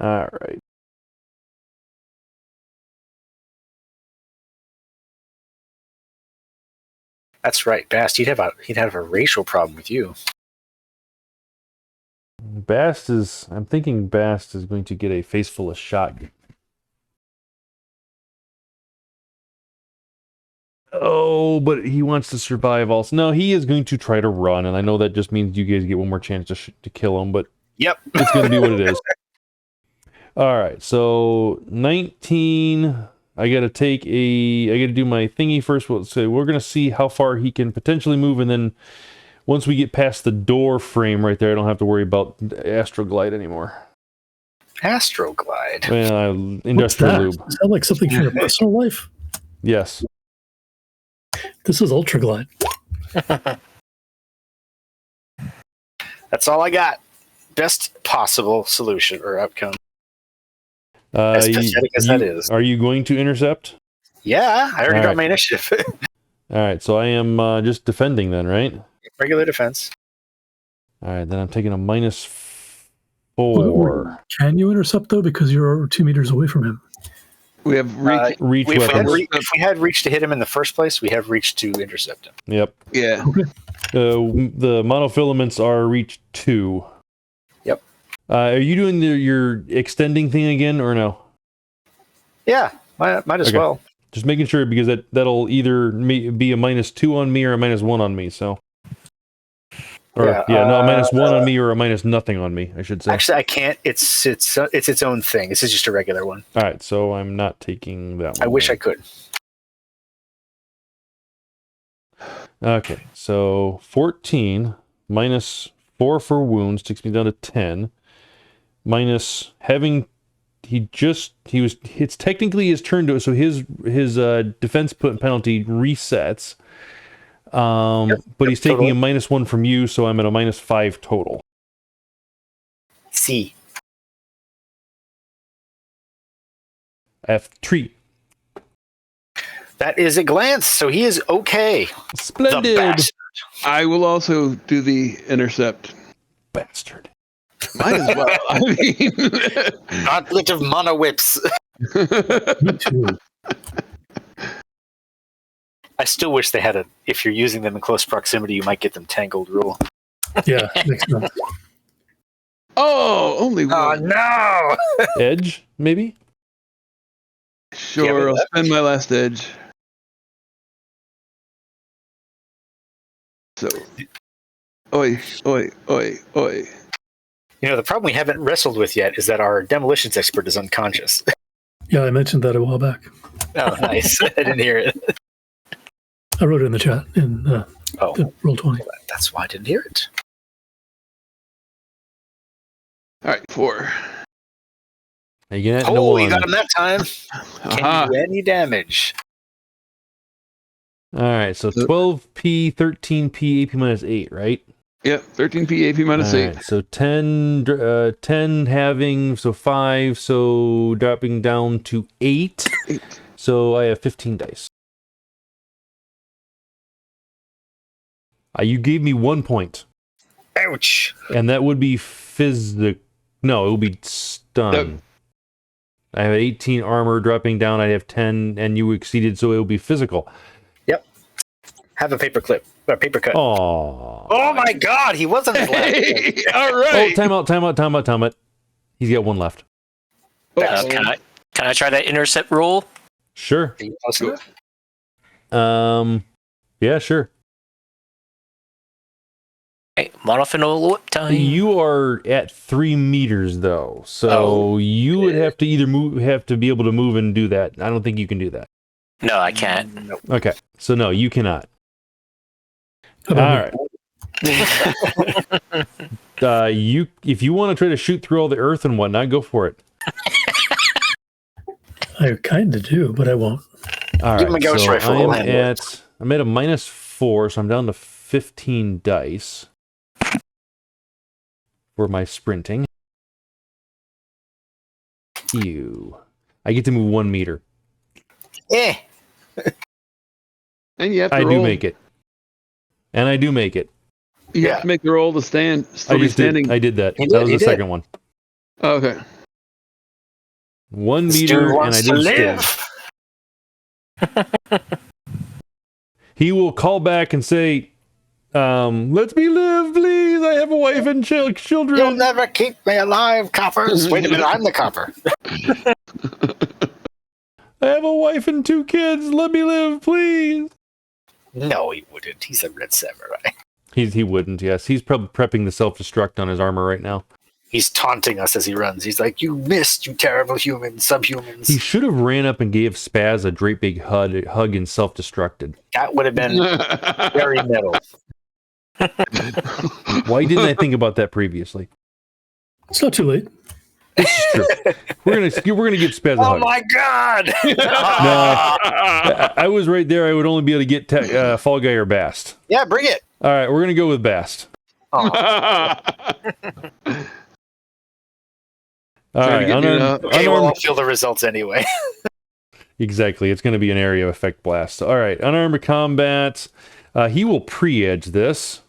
All right.
That's right, Bast. He'd have a racial problem with you.
I'm thinking Bast is going to get a face full of shot. Oh, but he wants to survive also. No, he is going to try to run, and I know that just means you guys get one more chance to kill him, but
yep,
it's going to be what it is. All right, so 19. I got to do my thingy first. So we're going to see how far he can potentially move, and then once we get past the door frame right there, I don't have to worry about Astroglide anymore.
Astroglide?
Well, industrial lube.
Is that like something from your personal life?
Yes.
This is Ultraglide.
That's all I got. Best possible solution or outcome. As pathetic as that is.
Are you going to intercept?
Yeah, I already got my initiative.
All right, so I am just defending then, right?
Regular defense.
All right, then I'm taking a -4.
Can you intercept, though, because you're 2 meters away from him?
We have
reach weapons.
If we had reach to hit him in the first place, we have reach to intercept him.
Yep.
Yeah.
Okay.
The monofilaments are reach 2.
Yep.
Are you doing your extending thing again or no?
Yeah, might as well.
Just making sure, because that'll either be a -2 on me or a -1 on me. So, or a -1 on me or a -0 on me, I should say.
Actually, I can't. It's its own thing. This is just a regular one.
All right, so I'm not taking that one.
I wish I could.
Okay, so 14 -4 for wounds takes me down to 10. Minus having it's technically his turn to, so his defense penalty resets. But he's taking
total.
a -1 from you, so I'm at a -5 total.
C.
I have 3.
That is a glance, so he is okay.
Splendid.
The bastard.
I will also do the intercept.
Bastard.
Might as well. I mean,
Gauntlet of Mana Whips.
Me too.
I still wish they had if you're using them in close proximity, you might get them tangled rule.
Yeah, makes sense.
oh, only
Oh,
one.
no!
Edge, maybe?
Sure, I'll spend my last edge. So, oi.
You know, the problem we haven't wrestled with yet is that our demolitions expert is unconscious.
Yeah, I mentioned that a while back.
Oh, nice. I didn't hear it.
I wrote it in the chat in the Roll20.
That's why I didn't hear it.
All right, 4.
You get
You got him that time. Can
Aha.
you do any damage?
All right, so 12p, 13p, AP -8, right?
Yep, 13p AP -8.
Right, so 10 having, so 5, so dropping down to 8.
8.
So I have 15 dice. You gave me 1 point.
Ouch.
And that would be No, it would be stun.
Nope.
I have 18 armor dropping down. I have 10, and you exceeded, so it will be physical.
Yep. Have a paper clip. Or paper cut.
Oh.
Oh my god, he wasn't left.
Hey, all
Oh,
right.
time out. He's got 1 left.
Can I try that intercept roll?
Sure. Yeah, sure.
Hey, monofinal whip time.
You are at 3 meters though, so you would have to either have to be able to move and do that. I don't think you can do that.
No, I can't.
Nope.
Okay, so no, you cannot. All
How about
right. If you want to try to shoot through all the earth and whatnot, go for it.
I kind of do, but I won't.
All
Give him
right,
a ghost
so
rifle, we'll handle
I'm at a -4, so I'm down to 15 dice for my sprinting. I get to move 1 meter.
Eh.
And you have to
I
roll.
do make it. And I do make it.
You have to make the roll to stand.
I
Still be
just did.
standing.
I did that.
He
That
did,
was
he
the
did.
second one.
Oh, okay.
1
This
meter,
dude
and I
wants to
did stand.
live.
He will call back and say, let me live, please. I have a wife and children.
You'll never keep me alive, coppers. Wait a minute, I'm the copper.
I have a wife and 2 kids. Let me live, please.
No, he wouldn't. He's a red samurai.
He wouldn't, yes. He's probably prepping the self-destruct on his armor right now.
He's taunting us as he runs. He's like, you missed, you terrible humans, subhumans.
He should have ran up and gave Spazz a great big hug and self-destructed.
That would have been very metal.
Why didn't I think about that previously?
It's not too late.
This is true. We're gonna give Spazz a
Oh
hug.
my god!
No, I was right there. I would only be able to get Fallguy or Bast.
Yeah, bring it.
All right, we're gonna go with Bast.
Aw.
All right,
Okay, well, I'll feel the results anyway.
Exactly, it's gonna be an area effect blast. All right, unarmed combat. He will pre-edge this.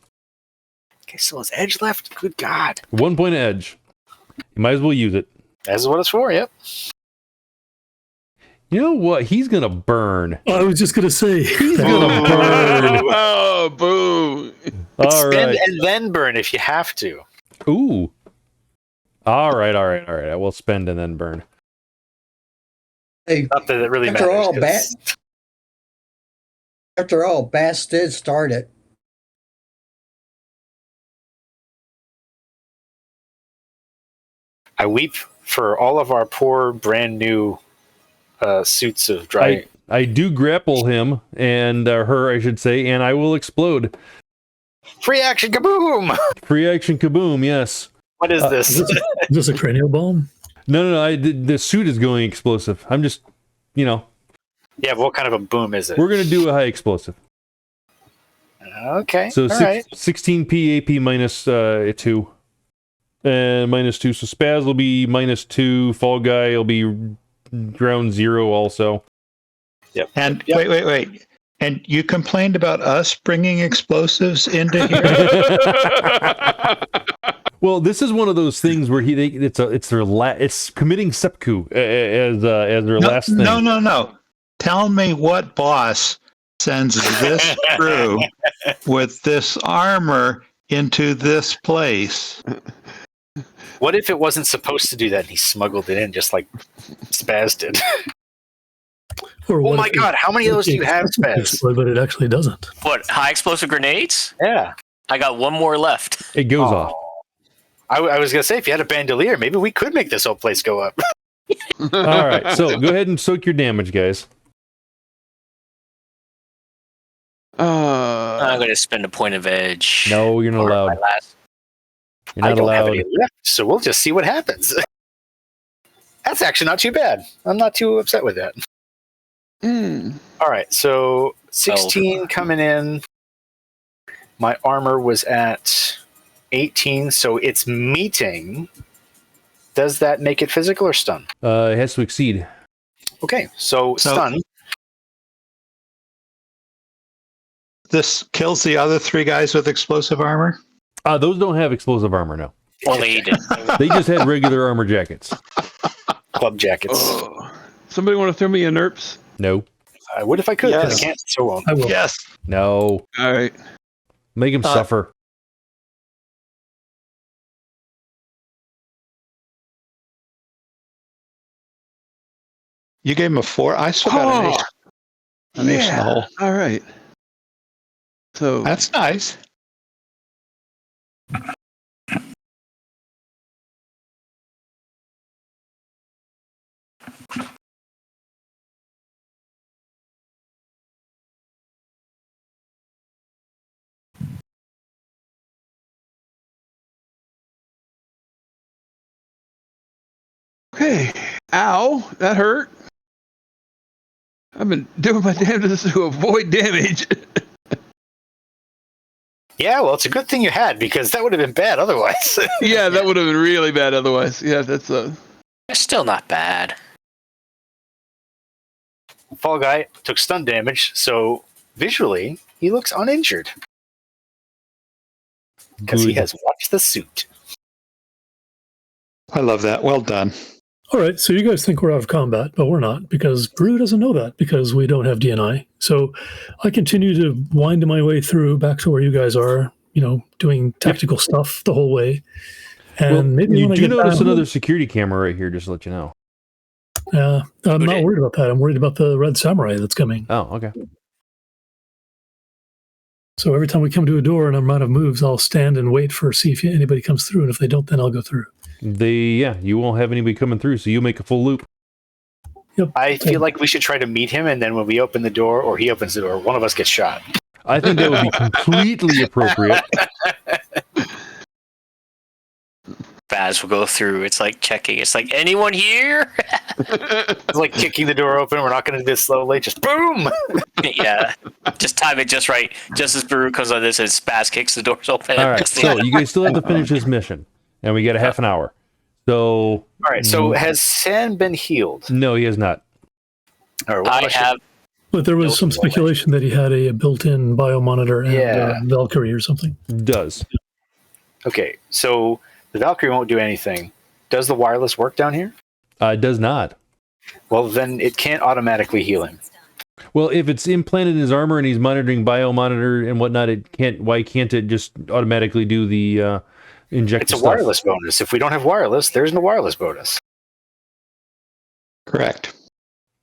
Okay, so his edge left? Good god.
1 point of edge. You might as well use it.
That's what it's for, yep.
You know what? He's gonna burn.
I was just going to say.
He's gonna burn.
Oh, boo.
All
Spend
right.
and then burn if you have to.
Ooh. All right. I will spend and then burn.
Hey,
Not that it really
after
matters.
all,
'cause-
Bast did start it.
I weep for all of our poor, brand new suits of dry.
I do grapple him and her, I should say, and I will explode.
Free action, kaboom!
Free action kaboom, yes.
What is this?
Is this a cranial bomb?
No. The suit is going explosive. I'm just,
Yeah, but what kind of a boom is it?
we're going to do a high explosive.
Okay.
So
all right.
16p AP minus 2. And minus 2. So Spazz will be minus 2. Fallguy will be ground 0 also.
Yep.
And
Yep.
wait. And you complained about us bringing explosives into here?
Well, this is one of those things where it's committing seppuku as their last thing.
No. Tell me what boss sends this crew with this armor into this place.
What if it wasn't supposed to do that and he smuggled it in just like Spazz did?
Or
Oh
what
my
if
god, how many of those do you have, Spazz?
explode, but it actually doesn't?
What, high explosive grenades?
Yeah.
I got one more left.
It goes off.
I was going to say, if you had a bandolier, maybe we could make this whole place go up.
All right, so go ahead and soak your damage, guys.
I'm going to spend a point of edge.
No, you're not
for
allowed.
my last-
You're
I
not
don't have
allowed.
any left, so we'll just see what happens. That's actually not too bad. I'm not too upset with that. All right, so 16 coming in. My armor was at 18, so it's meeting. Does that make it physical or stun?
It has to exceed.
Okay, so stun.
This kills the other 3 guys with explosive armor?
Those don't have explosive armor, no.
Well, they did.
They just had regular armor jackets.
Club jackets.
Oh. Somebody want to throw me a NERPs?
No.
I would if I could, because
Yes.
I can't, so won't.
I will.
Yes.
No.
All right.
Make him suffer.
You gave him a 4. I still got an ace. An ace in the hole.
All right. So
That's nice.
okay. Ow, that hurt. I've been doing my damnedest to avoid damage.
Yeah, well, it's a good thing you had, because that would have been bad otherwise.
Yeah, that would have been really bad otherwise. Yeah, that's
It's still not bad.
Fallguy took stun damage, so visually, he looks uninjured. Because he
Good.
has watched the suit.
I love that. Well done.
All right, so you guys think we're out of combat, but we're not, because Buuru doesn't know that, because we don't have DNI. So I continue to wind my way through back to where you guys are, doing tactical stuff the whole way. And
Well,
maybe
you
when I
do
get
notice
back-
another security camera right here, just to let you know.
I'm not worried about that. I'm worried about the Red Samurai that's coming.
Oh, okay.
So every time we come to a door and I'm out of moves, I'll stand and wait for see if anybody comes through, and if they don't, then I'll go through.
You won't have anybody coming through, so you'll make a full loop.
Yep.
I feel like we should try to meet him, and then when we open the door, or he opens the door, one of us gets shot.
I think that would be completely appropriate.
Spazz will go through. It's like checking. It's like, anyone here?
It's like kicking the door open. We're not going to do this slowly. Just boom!
Yeah. Just time it just right. Just as Buuru comes on this and Spazz kicks the doors open.
All right, so you guys still have to finish this mission, and we got a half an hour. So,
All right, so has Sand been healed?
no, he has not.
Or what
I
was
have.
But there was some speculation that he had a built-in biomonitor and
Yeah.
Valkyrie or something.
Does.
Okay, so the Valkyrie won't do anything. Does the wireless work down here?
It does not.
Well, then it can't automatically heal him.
Well, if it's implanted in his armor and he's monitoring biomonitor and whatnot, it can't. Why can't it just automatically do the inject?
It's a
stuff?
wireless bonus. If we don't have wireless, there's no wireless bonus.
Correct.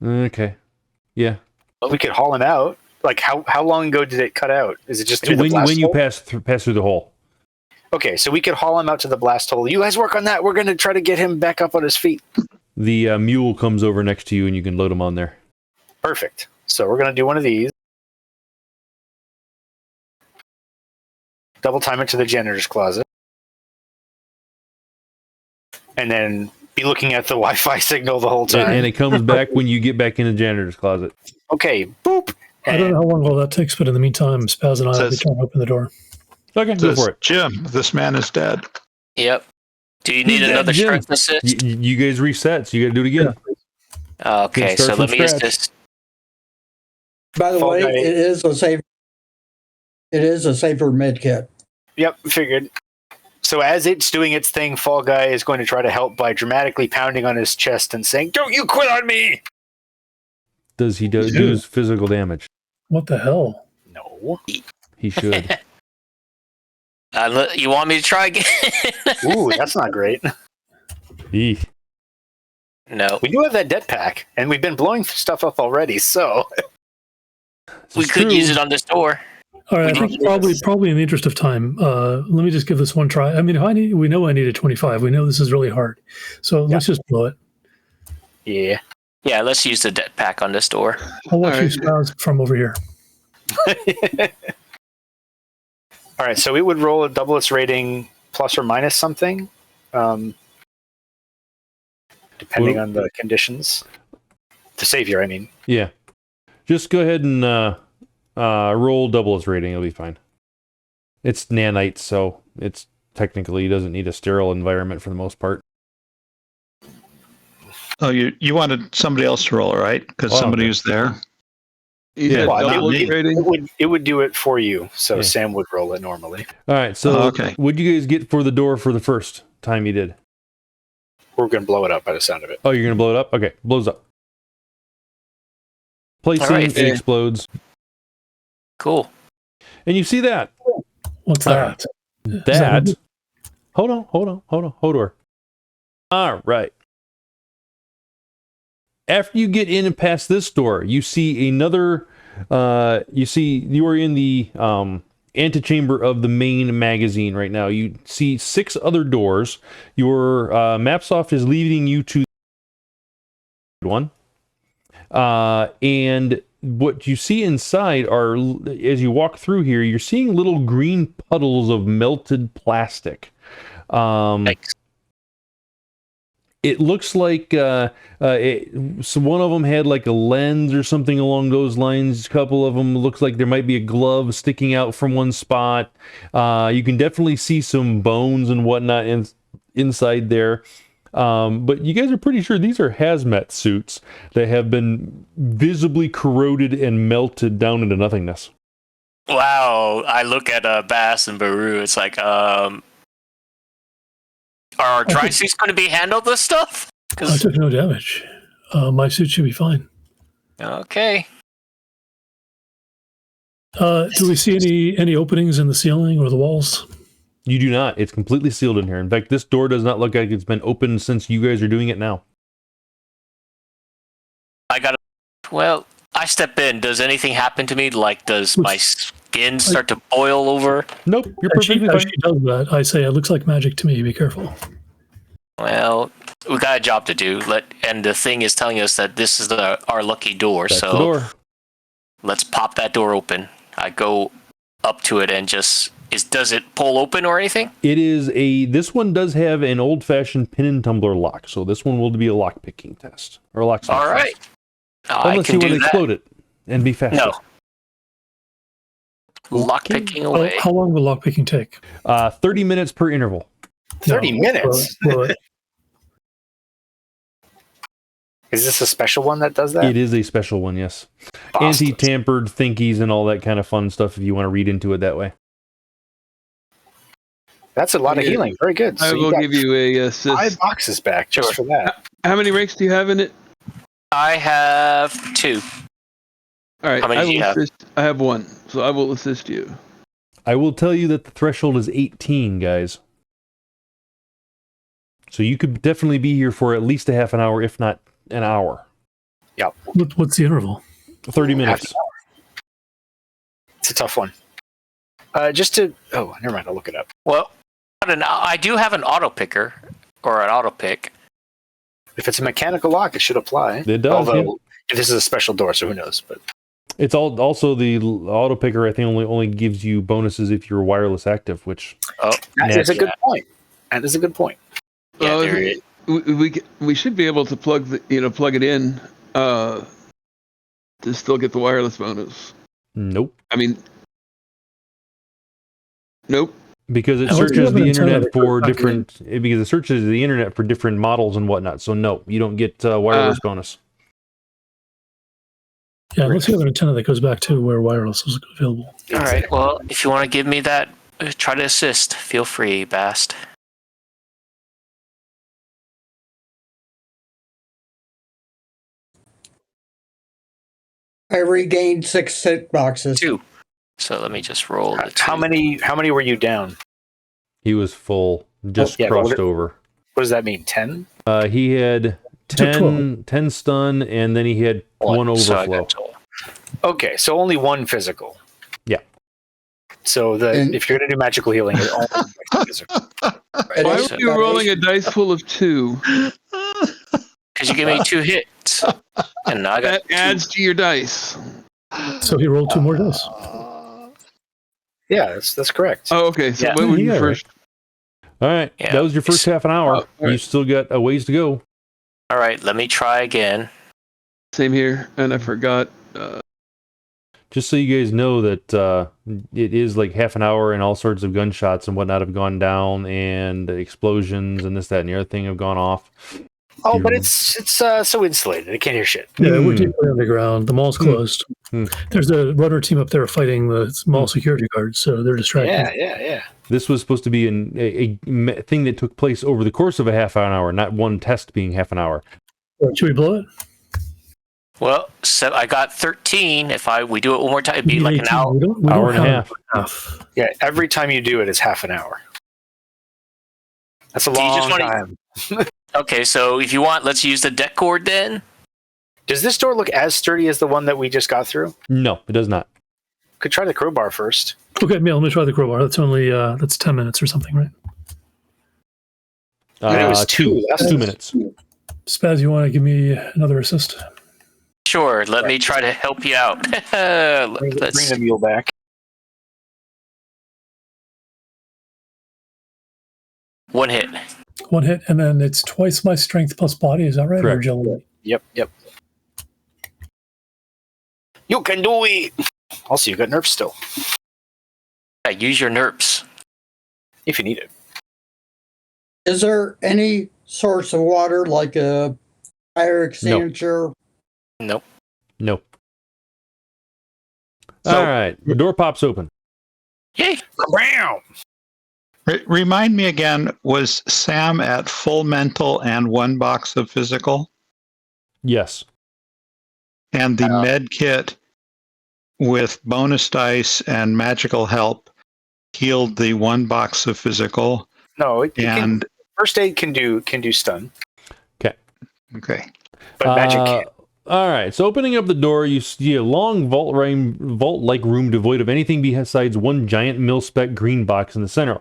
Okay. Yeah.
But we could haul him out. Like, how long ago did it cut out? Is it just through the blast
when you
hole?
pass through the hole?
Okay, so we could haul him out to the blast hole. You guys work on that. We're going to try to get him back up on his feet.
The mule comes over next to you, and you can load him on there.
Perfect. So we're going to do one of these. Double time it to the janitor's closet. And then be looking at the Wi-Fi signal the whole time.
And it comes back when you get back in the janitor's closet.
Okay, boop.
I don't know how long all that takes, but in the meantime, Spazz and I will be trying to open the door.
Okay, go for it.
Jim, this man is dead.
Yep. Do you need another strength assist?
You guys reset, so you got to do it again.
Okay, so let me assist.
By the way, it is a safer med kit.
Yep, figured. So as it's doing its thing, Fallguy is going to try to help by dramatically pounding on his chest and saying, "Don't you quit on me!"
Does he do his physical damage?
What the hell?
No.
He should.
You want me to try again?
Ooh, that's not great.
Eek.
No.
We do have that det pack, and we've been blowing stuff up already, so...
We could use it on this door.
All right, I think probably in the interest of time, let me just give this one try. I mean, we know I need a 25. We know this is really hard. So let's just blow it.
Yeah.
Yeah, let's use the det pack on this door.
I'll watch you Spazz from over here.
All right, so it would roll a double its rating plus or minus something, depending on the conditions. The savior, I mean.
Yeah. Just go ahead and roll double its rating. It'll be fine. It's nanite, so it's technically doesn't need a sterile environment for the most part.
Oh, you wanted somebody else to roll, right? Because somebody was there.
Yeah,
well, it would do it for you, so Sam would roll it normally.
All right, so what'd you guys get for the door for the first time you did?
We're going to blow it up by the sound of it.
Oh, you're going to blow it up? Okay, blows up. Placing, it explodes.
Cool.
And you see that.
What's that?
That. Hold on. All right. After you get in and past this door, you see another. You are in the antechamber of the main magazine right now. You see 6 other doors. Your Mapsoft is leading you to one, and what you see inside are, as you walk through here, you're seeing little green puddles of melted plastic. It looks like so one of them had like a lens or something along those lines. A couple of them looks like there might be a glove sticking out from one spot. You can definitely see some bones and whatnot inside there. But you guys are pretty sure these are hazmat suits that have been visibly corroded and melted down into nothingness.
Wow. I look at Bast and Buuru. It's like, are our dry suits going to be handled this stuff?
I took no damage. My suit should be fine.
Okay.
Do we see any openings in the ceiling or the walls?
You do not. It's completely sealed in here. In fact, this door does not look like it's been opened since you guys are doing it now.
Well, I step in. Does anything happen to me? Like, does my skin start to boil over?
Nope, you're perfectly fine.
She does that. I say, it looks like magic to me. Be careful.
Well, we got a job to do. And the thing is telling us that this is our lucky door.
That's
so
the door.
Let's pop that door open. I go up to it and just... Does it pull open or anything?
This one does have an old-fashioned pin and tumbler lock, so this one will be a lock-picking test. Or a locksmith
All right.
test. Unless you want to explode it and be faster.
No. Lock-picking away.
How long will lock-picking take?
30 minutes per interval.
30 minutes? Is this a special one that does that?
It is a special one, yes. Anti-tampered thinkies and all that kind of fun stuff if you want to read into it that way.
That's a lot of healing. Very good.
I will give you a assist.
5 boxes back just for that.
How many ranks do you have in it?
I have 2.
All right.
How many do you have?
I have 1, so I will assist you.
I will tell you that the threshold is 18, guys. So you could definitely be here for at least a half an hour, if not an hour.
What's the interval?
30
Half
minutes.
an hour. It's a tough one. Never mind. I'll look it up.
Well, I do have an auto picker or an auto pick.
If it's a mechanical lock, it should apply.
It does,
Although, if this is a special door, so who knows? But
It's also the auto picker. I think only gives you bonuses if you're wireless active, which
that is a good point. That is a good point.
Yeah,
we should be able to plug it in to still get the wireless bonus.
nope,
I mean, nope.
because it
Oh,
searches the
it's
internet
another
for
okay.
different. Because it searches the internet for different models and whatnot. So no, you don't get wireless bonus.
Yeah, unless you have an antenna that goes back to where wireless is available.
All right. Well, if you want to give me that, try to assist. Feel free, Bast.
I regained 6 hit boxes.
2. So let me just roll the 2.
How many were you down?
He was full, just
yeah, but
crossed over.
What does that mean? 10?
He had
took
10 stun, and then he had one
So I
overflow.
got 12.
Okay, so only one physical.
Yeah.
So if you're going to do magical healing, it's only one physical.
Why are you rolling a dice full of 2?
Because you gave me 2 hits, and I got
That adds to your dice.
So he rolled 2 more dice.
Yeah, that's correct.
Oh, okay. So
Yeah.
what would
Yeah,
you
right.
first?
All right,
Yeah.
that was your first half an hour.
all right.
You still got a ways to go.
All right. Let me try again.
Same here, and I forgot.
Just so you guys know that it is like half an hour, and all sorts of gunshots and whatnot have gone down, and explosions and this, that, and the other thing have gone off.
Oh, but it's so insulated. It can't hear shit.
Yeah, we're deeply underground. The mall's closed.
Hmm.
There's a runner team up there fighting the mall security guards, so they're distracted.
Yeah.
This was supposed to be a thing that took place over the course of a half an hour, not one test being half an hour.
Should we blow it?
Well, so I got 13. If we do it one more time, it'd be like an hour.
We don't
Hour and a
have
half.
Yeah, every time you do it, it's half an hour. That's a
Do you
long
just wanna-
time.
Okay, so if you want, let's use the deck cord then.
Does this door look as sturdy as the one that we just got through?
No, it does not.
Could try the crowbar first.
Okay, yeah, let me try the crowbar. That's only that's 10 minutes or something, right?
And it was 2. That's
2 minutes.
Spazz, you want to give me another assist?
Sure, let me try to help you out.
Bring the mule back.
One hit.
1 hit, and then it's twice my strength plus body. Is that right?
Correct.
Or agility?
Yep. You can do it. Also, you got nerfs still,
Yeah, use your nerps.
if you need it.
Is there any source of water like a fire extinguisher?
Nope.
No.
So-
All right, the door pops open.
Yay!
Wow.
Remind me again, was Sam at full mental and 1 box of physical?
Yes.
And the med kit with bonus dice and magical help healed the 1 box of physical.
No,
And
first aid can do stun,
okay.
but magic can't.
All right, so opening up the door, you see a long vault-like room devoid of anything besides one giant mil-spec green box in the center.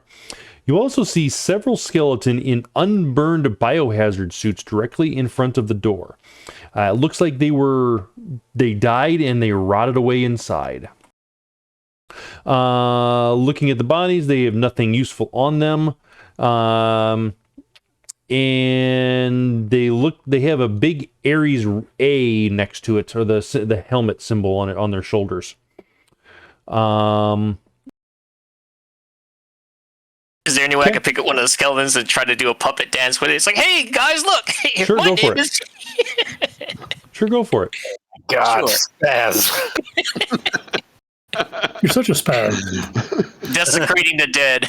You also see several skeleton in unburned biohazard suits directly in front of the door. It looks like they died and they rotted away inside. Looking at the bodies, they have nothing useful on them. And they have a big Ares A next to it, or the helmet symbol on it on their shoulders.
Is there any way I could pick up one of the skeletons and try to do a puppet dance with it? It's like, hey guys, look!
Sure,
my
go for
name
it.
is.
Sure, go for it.
God,
Sure.
Spazz.
You're such a Spazz.
Desecrating the dead.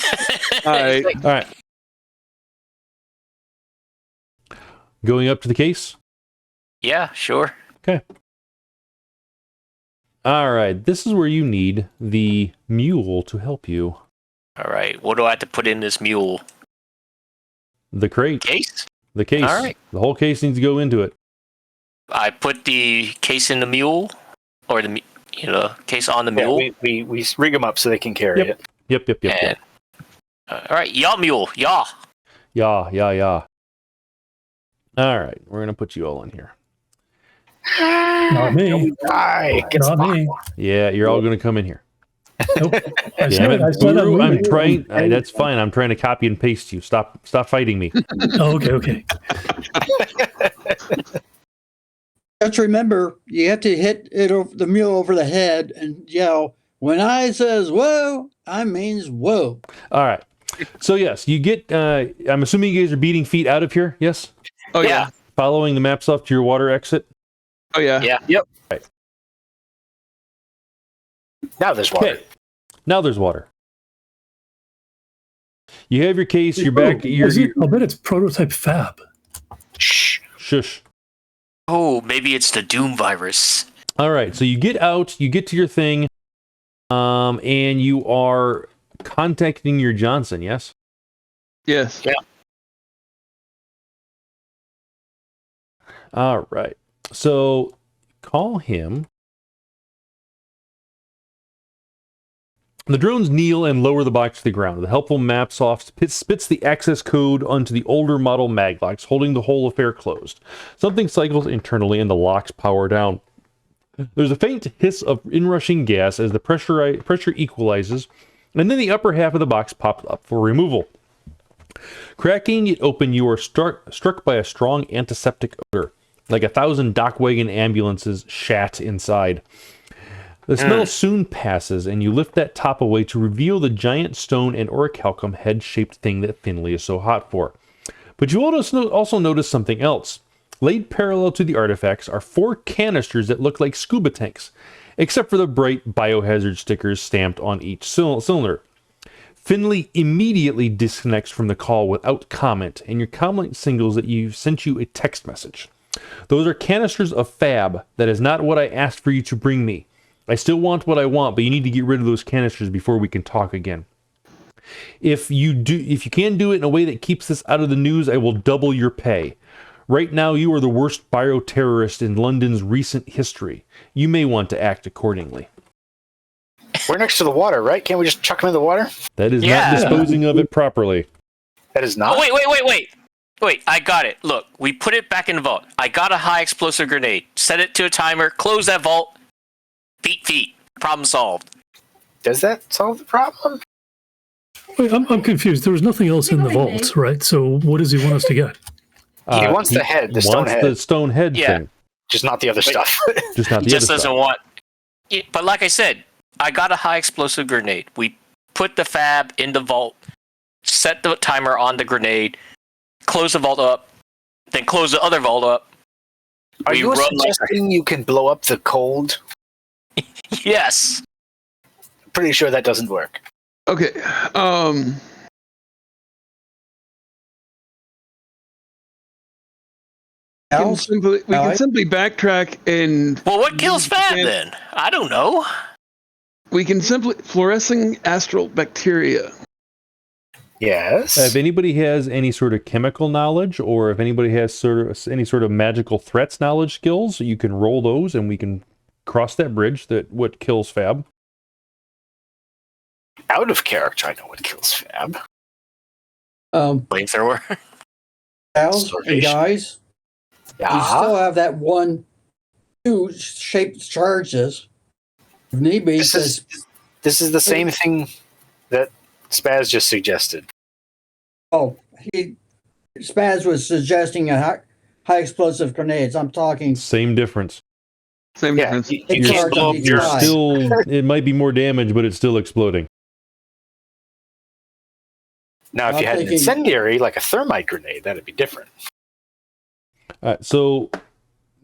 All right.
All right. Going up to the case.
Yeah, sure.
All right, this is where you need the mule to help you.
All right. What do I have to put in this mule?
The crate.
Case?
The case.
All right.
The whole case needs to go into it.
I put the case in the mule, or the case on the mule.
We rig them up so they can carry it.
Yep.
And, all right, yaw mule, yaw.
Yeah. All right, we're gonna put you all in here.
Not me. Not me.
Yeah, you're all gonna come in here.
Nope. I
Damn it,
said I'm
Buuru, I'm
leaving.
trying. That's fine. I'm trying to copy and paste you. Stop fighting me.
Oh, okay.
Just remember, you have to hit the mule over the head and yell, when I says whoa, I means whoa.
All right. So yes, you get. I'm assuming you guys are beating feet out of here. Yes.
Oh yeah.
Following the maps off to your water exit.
Oh yeah.
Yeah.
Yep.
Right.
Now there's water.
Okay. Now there's water. You have your case. You're back.
I'll bet it's prototype fab.
Shh.
Shush.
Oh, maybe it's the Doom virus.
All right. So you get out. You get to your thing, and you are contacting your Johnson. Yes.
Yes.
Yeah.
All right. So call him. The drones kneel and lower the box to the ground. The helpful Mapsoft spits the access code onto the older model maglocks, holding the whole affair closed. Something cycles internally and the locks power down. There's a faint hiss of inrushing gas as the pressure equalizes, and then the upper half of the box pops up for removal. Cracking it open, you are struck by a strong antiseptic odor, like 1,000 dock wagon ambulances shat inside. The smell soon passes, and you lift that top away to reveal the giant stone and orichalcum head-shaped thing that Finley is so hot for. But you also notice something else. Laid parallel to the artifacts are 4 canisters that look like scuba tanks, except for the bright biohazard stickers stamped on each cylinder. Finley immediately disconnects from the call without comment, and your comlink signals that you've sent you a text message. Those are canisters of fab. That is not what I asked for you to bring me. I still want what I want, but you need to get rid of those canisters before we can talk again. If you can do it in a way that keeps this out of the news, I will double your pay. Right now, you are the worst bioterrorist in London's recent history. You may want to act accordingly.
We're next to the water, right? Can't we just chuck them in the water?
That is not disposing of it properly.
That is not.
Oh, wait, I got it. Look, we put it back in the vault. I got a high explosive grenade. Set it to a timer. Close that vault. Feet. Problem solved.
Does that solve the problem?
Wait, I'm confused. There was nothing else in the vault, right? So what does he want us to get?
He wants the head, the stone head.
The stone head thing.
Just not the other stuff.
Just not the
He just
other
doesn't
stuff.
want... Yeah, but like I said, I got a high explosive grenade. We put the fab in the vault, set the timer on the grenade, close the vault up, then close the other vault up.
Are you suggesting you can blow up the cold?
Yes.
Pretty sure that doesn't work.
Okay. We can simply backtrack and...
Well, what kills fab then? I don't know.
We can simply... Fluorescing astral bacteria.
Yes.
If anybody has any sort of chemical knowledge, or if anybody has any sort of magical threats knowledge skills, you can roll those and we can cross that bridge. That what kills fab.
Out of character, I know what kills fab.
Flamethrower.
Pals and guys, you still have that 1-2 shaped charges. If need be,
this is the same thing that Spazz just suggested.
Oh, Spazz was suggesting a high explosive grenades. I'm talking
Same difference.
Same difference.
You're still. It might be more damage, but it's still exploding.
Now, if you had an incendiary, like a thermite grenade, that'd be different.
All right, so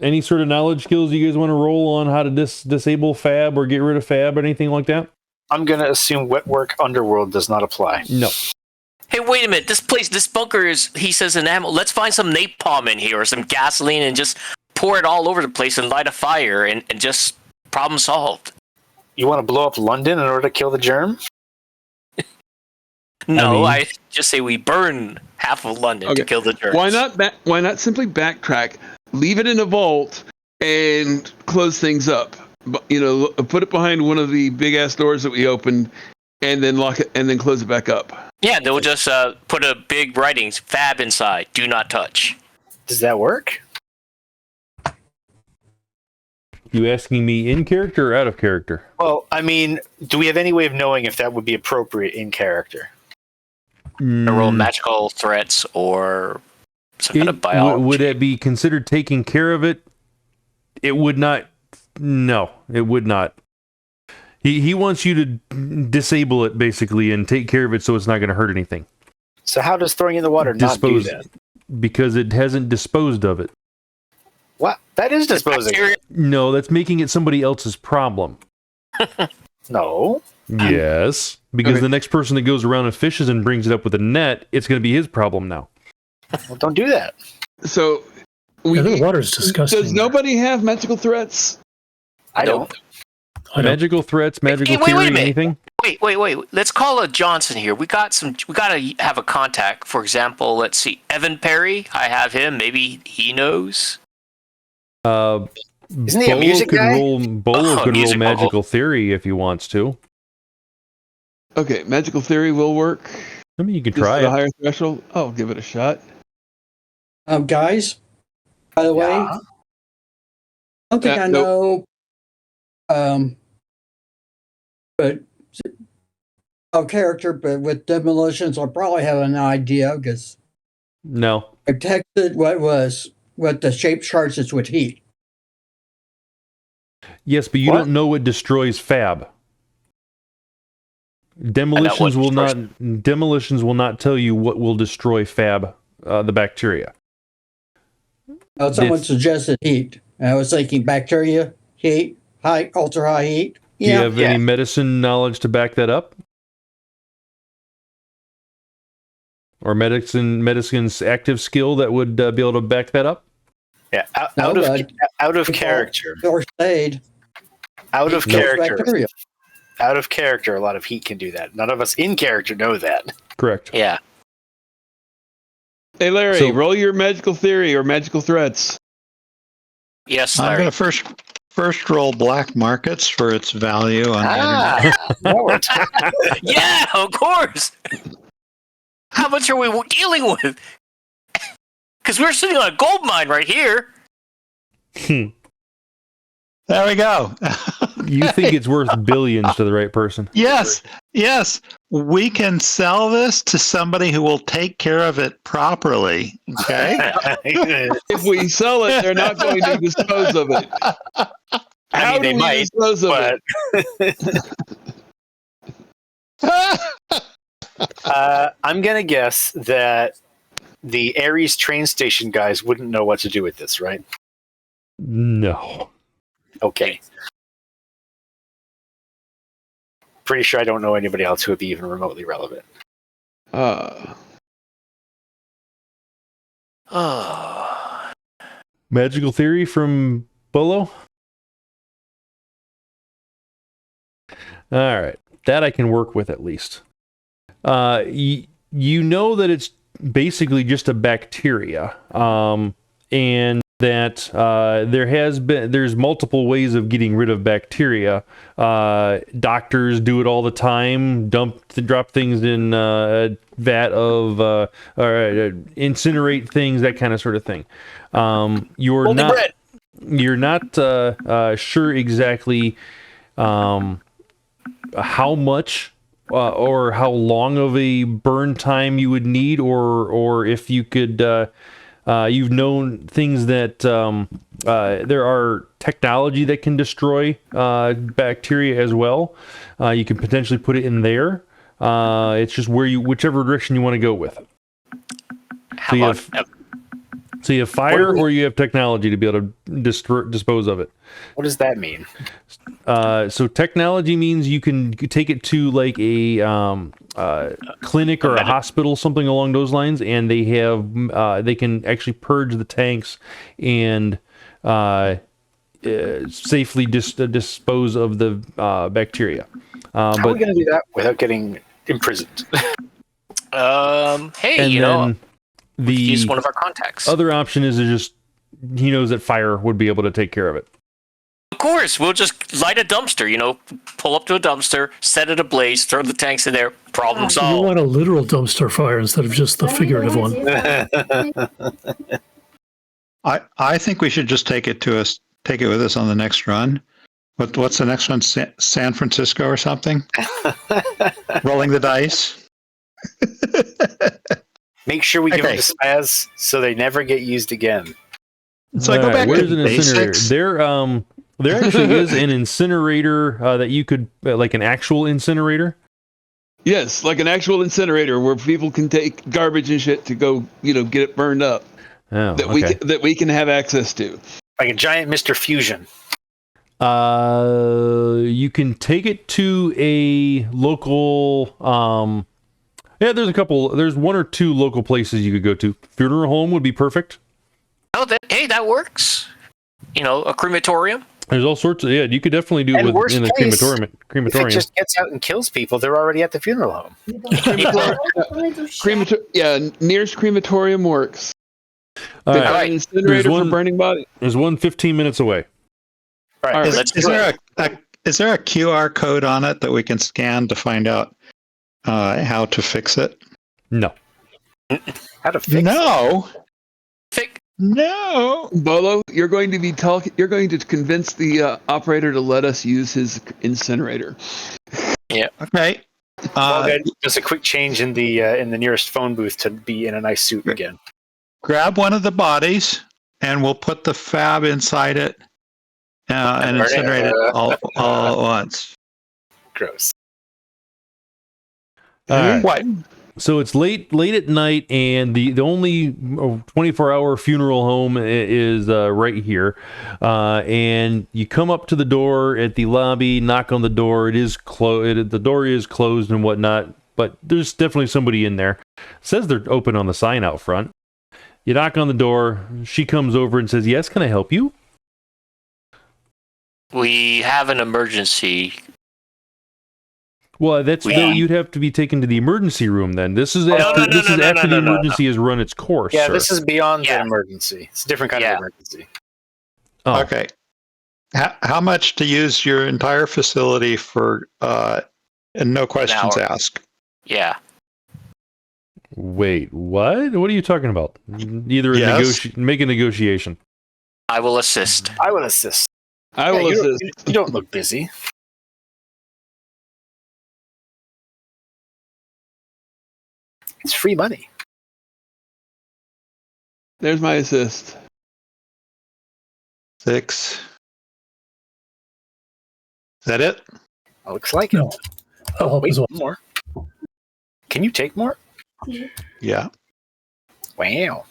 any sort of knowledge skills you guys want to roll on how to disable fab or get rid of fab or anything like that?
I'm going to assume wet work underworld does not apply.
No.
Hey, wait a minute. This bunker is, he says, an ammo. Let's find some napalm in here or some gasoline and just pour it all over the place and light a fire and just problem solved.
You want to blow up London in order to kill the germ?
No, I just say we burn half of London to kill the germs.
Why not simply backtrack, leave it in a vault, and close things up. Put it behind one of the big ass doors that we opened, and then lock it, and then close it back up.
Yeah, they'll just put a big writings, fab inside, do not touch.
Does that work?
You asking me in character or out of character?
Well, I mean, do we have any way of knowing if that would be appropriate in character?
To roll magical threats or some kind of biology.
Would it be considered taking care of it? It would not. No, it would not. He wants you to disable it, basically, and take care of it so it's not going to hurt anything.
So how does throwing it in the water not do that?
Because it hasn't disposed of it.
What? That is disposing.
No, that's making it somebody else's problem.
No.
Yes, because the next person that goes around and fishes and brings it up with a net, it's going to be his problem now.
Well, don't do that.
So,
the water's disgusting.
Does nobody have magical threats?
I don't.
Magical threats, magical theory, anything?
Wait. Let's call a Johnson here. We got to have a contact. For example, let's see, Evan Perry. I have him. Maybe he knows.
Isn't he a music guy?
Bolo could roll magical theory if he wants to.
Okay, magical theory will work.
I mean, you could
Just
try
at
it.
a higher threshold. I'll give it a shot.
Guys, by the way, I don't think I know, but character, but with demolitions, I'll probably have an idea because
No.
I texted what the shape charts is with heat.
Yes, but you don't know what destroys fab. Demolitions will not tell you what will destroy fab, the bacteria.
Someone suggested heat. And I was thinking bacteria, heat, ultra high heat.
Do you have any medicine knowledge to back that up? Or medicine's active skill that would be able to back that up?
Yeah, out of character.
First aid.
Out of character.
Bacteria.
Out of character, a lot of heat can do that. None of us in character know that.
Correct.
Yeah.
Hey, Larry, roll your magical theory or magical threats.
Yes,
I'm
Larry.
going to first roll black markets for its value on the internet.
Yeah, of course. How much are we dealing with? Because we're sitting on a gold mine right here.
There we go.
You think it's worth billions to the right person?
Yes. We can sell this to somebody who will take care of it properly. Okay.
If we sell it, they're not going to dispose of it. How do we dispose of it?
I'm going to guess that the Ares train station guys wouldn't know what to do with this, right?
No.
Okay. Pretty sure I don't know anybody else who would be even remotely relevant.
Magical theory from Bolo? All right. That I can work with at least. You know that it's basically just a bacteria. And that there's multiple ways of getting rid of bacteria. Doctors do it all the time. Drop things in a vat of, or incinerate things, that kind of sort of thing. You're not sure exactly how much or how long of a burn time you would need, or if you could. You've known things that there are technology that can destroy bacteria as well. You can potentially put it in there. It's just whichever direction you want to go with. So you have fire, or you have technology to be able to dispose of it.
What does that mean?
So technology means you can take it to like a clinic or a hospital, something along those lines, and they can actually purge the tanks and safely dispose of the bacteria.
How are we going to do that without getting imprisoned?
Hey,
and
you know,
the
use one of our contacts.
Other option is to just he knows that fire would be able to take care of it.
Of course, we'll just light a dumpster, pull up to a dumpster, set it ablaze, throw the tanks in there, problem
You
solved.
want a literal dumpster fire instead of just the figurative one.
I think we should just take it with us on the next run. What's the next one? San Francisco or something? Rolling the dice.
Make sure we give them to Spazz so they never get used again.
So I go back
where's
to
an incinerator?
basics.
There actually is an incinerator that you could, like an actual incinerator.
Yes, like an actual incinerator where people can take garbage and shit to go, get it burned up.
Oh,
that we can have access to.
Like a giant Mr. Fusion.
You can take it to a local. There's one or two local places you could go to. Funeral home would be perfect.
Oh, that works. A crematorium.
There's all sorts of you could definitely do it in a crematorium.
If it just gets out and kills people, they're already at the funeral home.
Nearest crematorium works.
All
They've
right.
got an incinerator for burning bodies.
There's one 15 minutes away.
All right.
Is there a QR code on it that we can scan to find out how to fix it?
No.
How to fix it?
No.
Bolo, you're going to convince the operator to let us use his incinerator.
Yeah.
Okay.
Just a quick change in the nearest phone booth to be in a nice suit again.
Grab one of the bodies, and we'll put the fab inside it and incinerate it all at once.
Gross.
All right.
What?
So it's late at night, and the only 24-hour funeral home is right here. And you come up to the door at the lobby, knock on the door. It is closed. The door is closed and whatnot, but there's definitely somebody in there. It says they're open on the sign out front. You knock on the door. She comes over and says, "Yes, can I help you?"
We have an emergency.
Well, you'd have to be taken to the emergency room then. This is after the emergency has run its course.
Yeah,
sir.
this is beyond the emergency. It's a different kind of emergency.
Oh.
Okay. How much to use your entire facility for and no questions asked?
Yeah.
Wait, what? What are you talking about? Make a negotiation.
I will assist.
I will assist. You don't look busy. It's free money.
There's my assist.
6. Is that it?
Looks like
No.
it.
I'll help as well.
More. Can you take more?
Yeah.
Wow.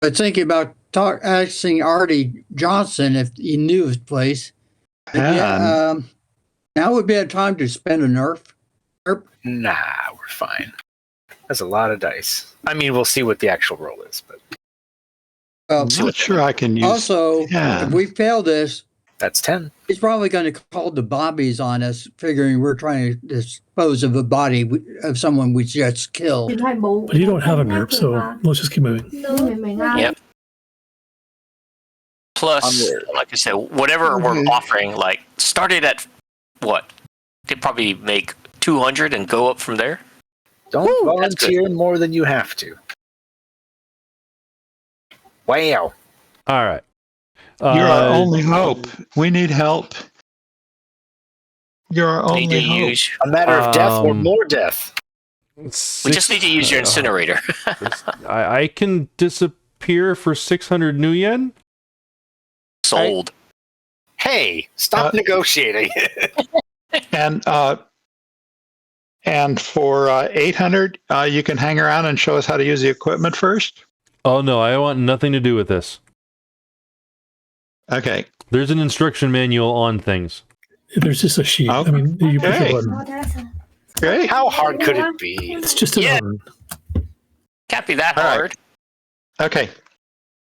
But thinking about asking Artie Johnson if he knew his place. Now would be a time to spend a nerf.
Nah, we're fine. That's a lot of dice. I mean, we'll see what the actual roll is, but
I'm not sure I can use.
Also, if we fail this,
that's 10.
he's probably going to call the bobbies on us, figuring we're trying to dispose of a body of someone we just killed.
But you don't have a NERP, so let's just keep moving.
Yep. Plus, like I said, whatever we're offering, start it at what? Could probably make 200 and go up from there.
Don't volunteer more than you have to. Wow.
All right.
You're our only hope. We need help. You're our only hope.
A matter of death or more death.
We just need to use your incinerator.
I can disappear for 600 new yen.
Sold.
Hey, stop negotiating.
And for 800, you can hang around and show us how to use the equipment first.
Oh no, I want nothing to do with this.
Okay.
There's an instruction manual on things.
There's just a sheet. I mean, you push a button.
Great.
How hard could it be?
It's just an arm.
Can't be that
All right.
hard.
Okay.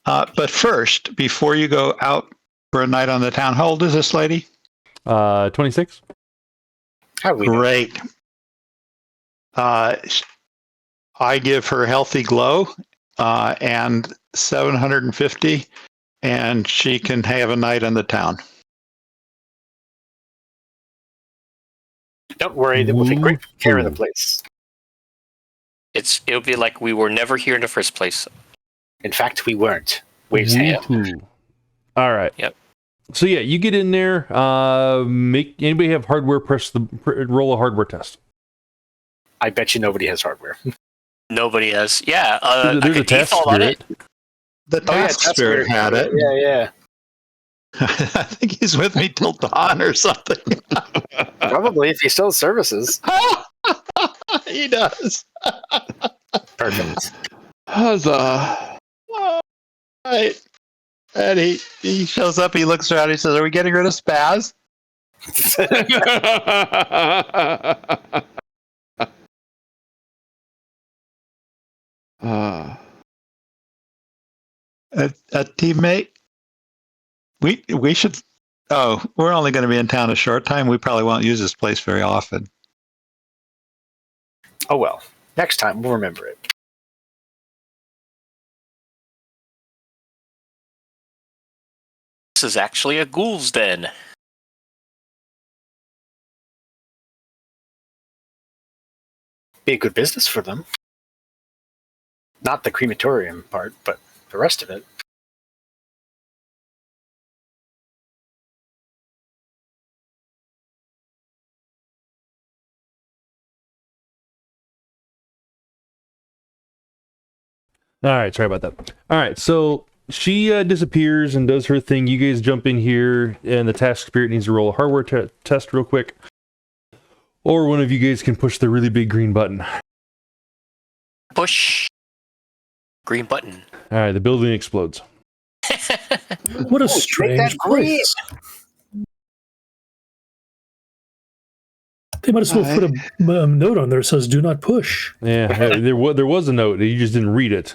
But first, before you go out for a night on the town, how old is this lady?
26.
How we
Great. I give her healthy glow and 750, and she can have a night in the town.
Don't worry, that we'll take great care of the place.
It'll be like we were never here in the first place.
In fact, we weren't. Waves hand.
Woohoo. All right.
Yep.
So yeah, you get in there. Make anybody have hardware? Roll a hardware test.
I bet you nobody has hardware.
Nobody has. Yeah.
There's a task spirit.
The task spirit had it.
Yeah.
I think he's with me till dawn or something.
Probably if he still services.
He does.
Perfect.
Huzzah.
All right. And he shows up, he looks around, he says, "Are we getting rid of Spazz?" A teammate? We should. Oh, we're only going to be in town a short time. We probably won't use this place very often.
Oh well. Next time we'll remember it.
This is actually a ghoul's den.
Be a good business for them. Not the crematorium part, but the rest of it.
All right, sorry about that. All right, so she disappears and does her thing. You guys jump in here, and the task spirit needs to roll a hardware test real quick. Or one of you guys can push the really big green button.
Push. Green button.
All right, the building explodes.
What a strange place. They might as well put a note on there that says "Do not push."
Yeah, there was a note. You just didn't read it.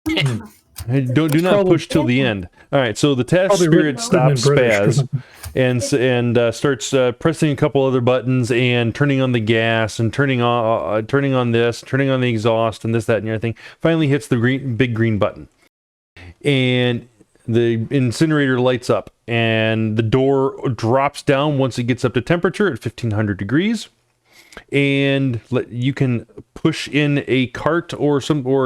Do not push till the end. All right, so the task spirit stops Spazz and starts pressing a couple other buttons and turning on the gas and turning on this, turning on the exhaust and this, that, and the other thing. Finally hits the big green button, and the incinerator lights up, and the door drops down once it gets up to temperature at 1500 degrees. And you can push in a cart or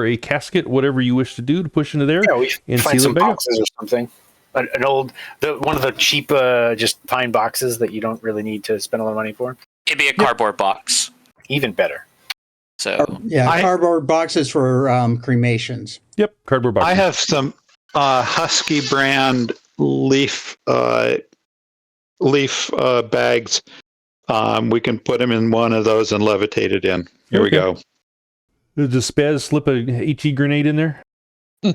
a casket, whatever you wish to do to push into there.
Yeah, we
and
find
seal
some
it back
boxes or something. An old, one of the cheap, just fine boxes that you don't really need to spend a lot of money for.
It'd be a cardboard box.
Even better.
So
cardboard boxes for cremations.
Yep, cardboard boxes.
I have some Husky brand leaf bags. We can put them in one of those and levitate it in. Here we go.
Does Spazz slip a HE grenade in there?
No,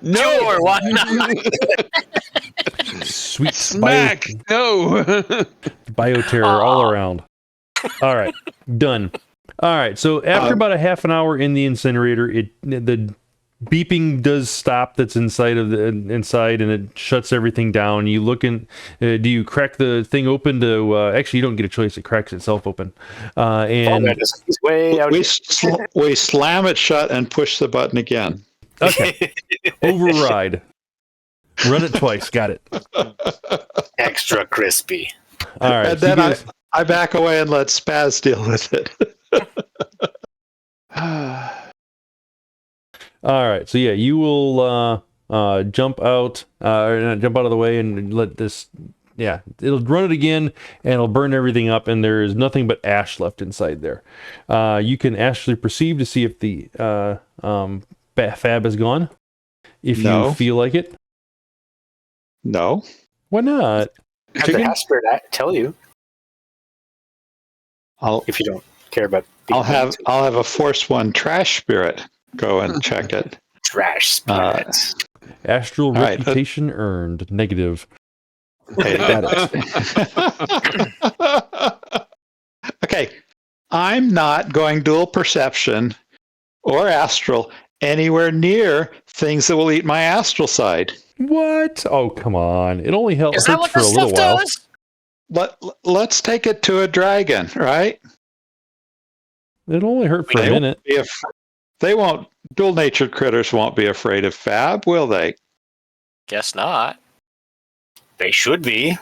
sure, why not?
Sweet
smack. No.
Bioterror all around. All right, done. All right, so after about a half an hour in the incinerator, the beeping does stop. That's inside, and it shuts everything down. You look in. Do you crack the thing open to? Actually, you don't get a choice. It cracks itself open. And
he's way out.
We slam it shut and push the button again.
Okay. Override. Run it twice. Got it.
Extra crispy.
All right.
And then I back away and let Spazz deal with it.
All right, so yeah, you will jump out of the way and let this. Yeah, it'll run it again and it'll burn everything up, and there is nothing but ash left inside there. You can actually perceive to see if the fab is gone, if you feel like it.
No.
Why not?
Have the house spirit tell you if you don't care about.
I'll have a Force 1 trash spirit go and check it.
Trash spirit.
Astral reputation earned. Negative.
Okay, got it. Okay, I'm not going dual perception or astral anywhere near things that will eat my astral side.
What? Oh, come on. It only hurts
Is that what
for a
this
little
stuff
while.
does?
Let's take it to a dragon, right?
It'll only hurt for a minute.
They won't. Dual-natured critters won't be afraid of Fab, will they?
Guess not.
They should be.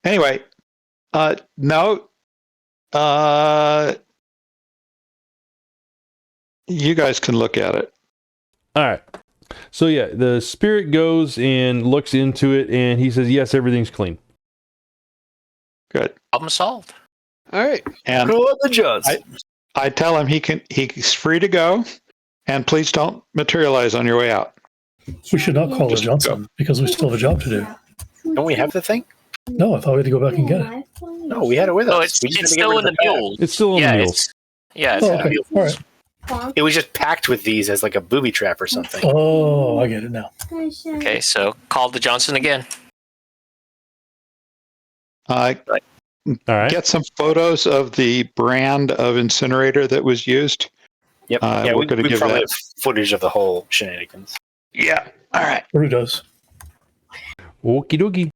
Anyway, no. You guys can look at it.
All right. So yeah, the spirit goes and looks into it, and he says, "Yes, everything's clean."
Good.
Problem solved.
All right.
And
Go on the Johnson.
I tell him he's free to go, and please don't materialize on your way out.
We should not call it
Just
Johnson because we still have a job to do.
Don't we have the thing?
No, I thought we had to go back and get it.
No, we had it with
No,
us. We just
it's
had to get
still
rid
in
of
the mule.
It's still on the mules.
Yeah,
Oh,
it's
okay. All right.
It was just packed with these as like a booby trap or something.
Oh, I get it now.
okay. So call the Johnson again.
All right.
Get some photos of the brand of incinerator that was used.
Yep.
we're
we
gonna give
probably
that-
have footage of the whole shenanigans.
Yeah. All right.
Who does?
Okie dokie.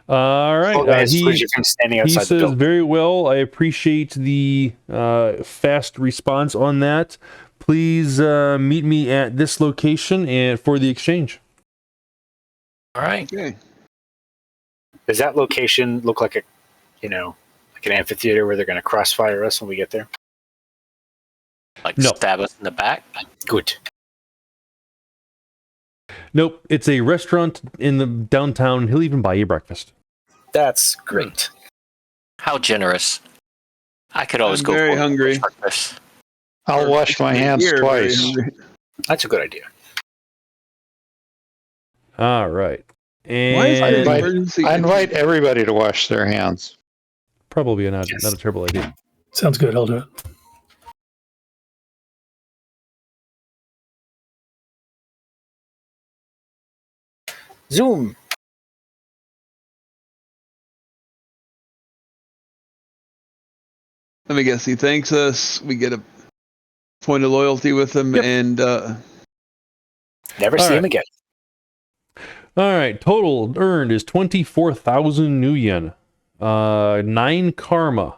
All right.
Footage of him standing
He
outside the
says,
building.
"Very well. I appreciate the fast response on that. Please meet me at this location and for the exchange."
All right.
Okay.
Does that location look like like an amphitheater where they're going to crossfire us when we get there?
Like
No.
stab us in the back.
Good.
Nope. It's a restaurant in the downtown. He'll even buy you breakfast.
That's great.
How generous. I could always
I'm
go
very
for
hungry.
breakfast.
I'll wash my hands
Here, very
twice.
hungry.
That's a good idea.
All right.
Why is
And
there an
invite-
emergency?
I invite everybody to wash their hands.
probably not
Yes.
a terrible idea.
Sounds good. I'll do it.
Zoom.
Let me guess. He thanks us. We get a point of loyalty with him,
Yep.
and
Never
All
see him
right.
again.
All right. Total earned is 24,000 new yen. 9 karma,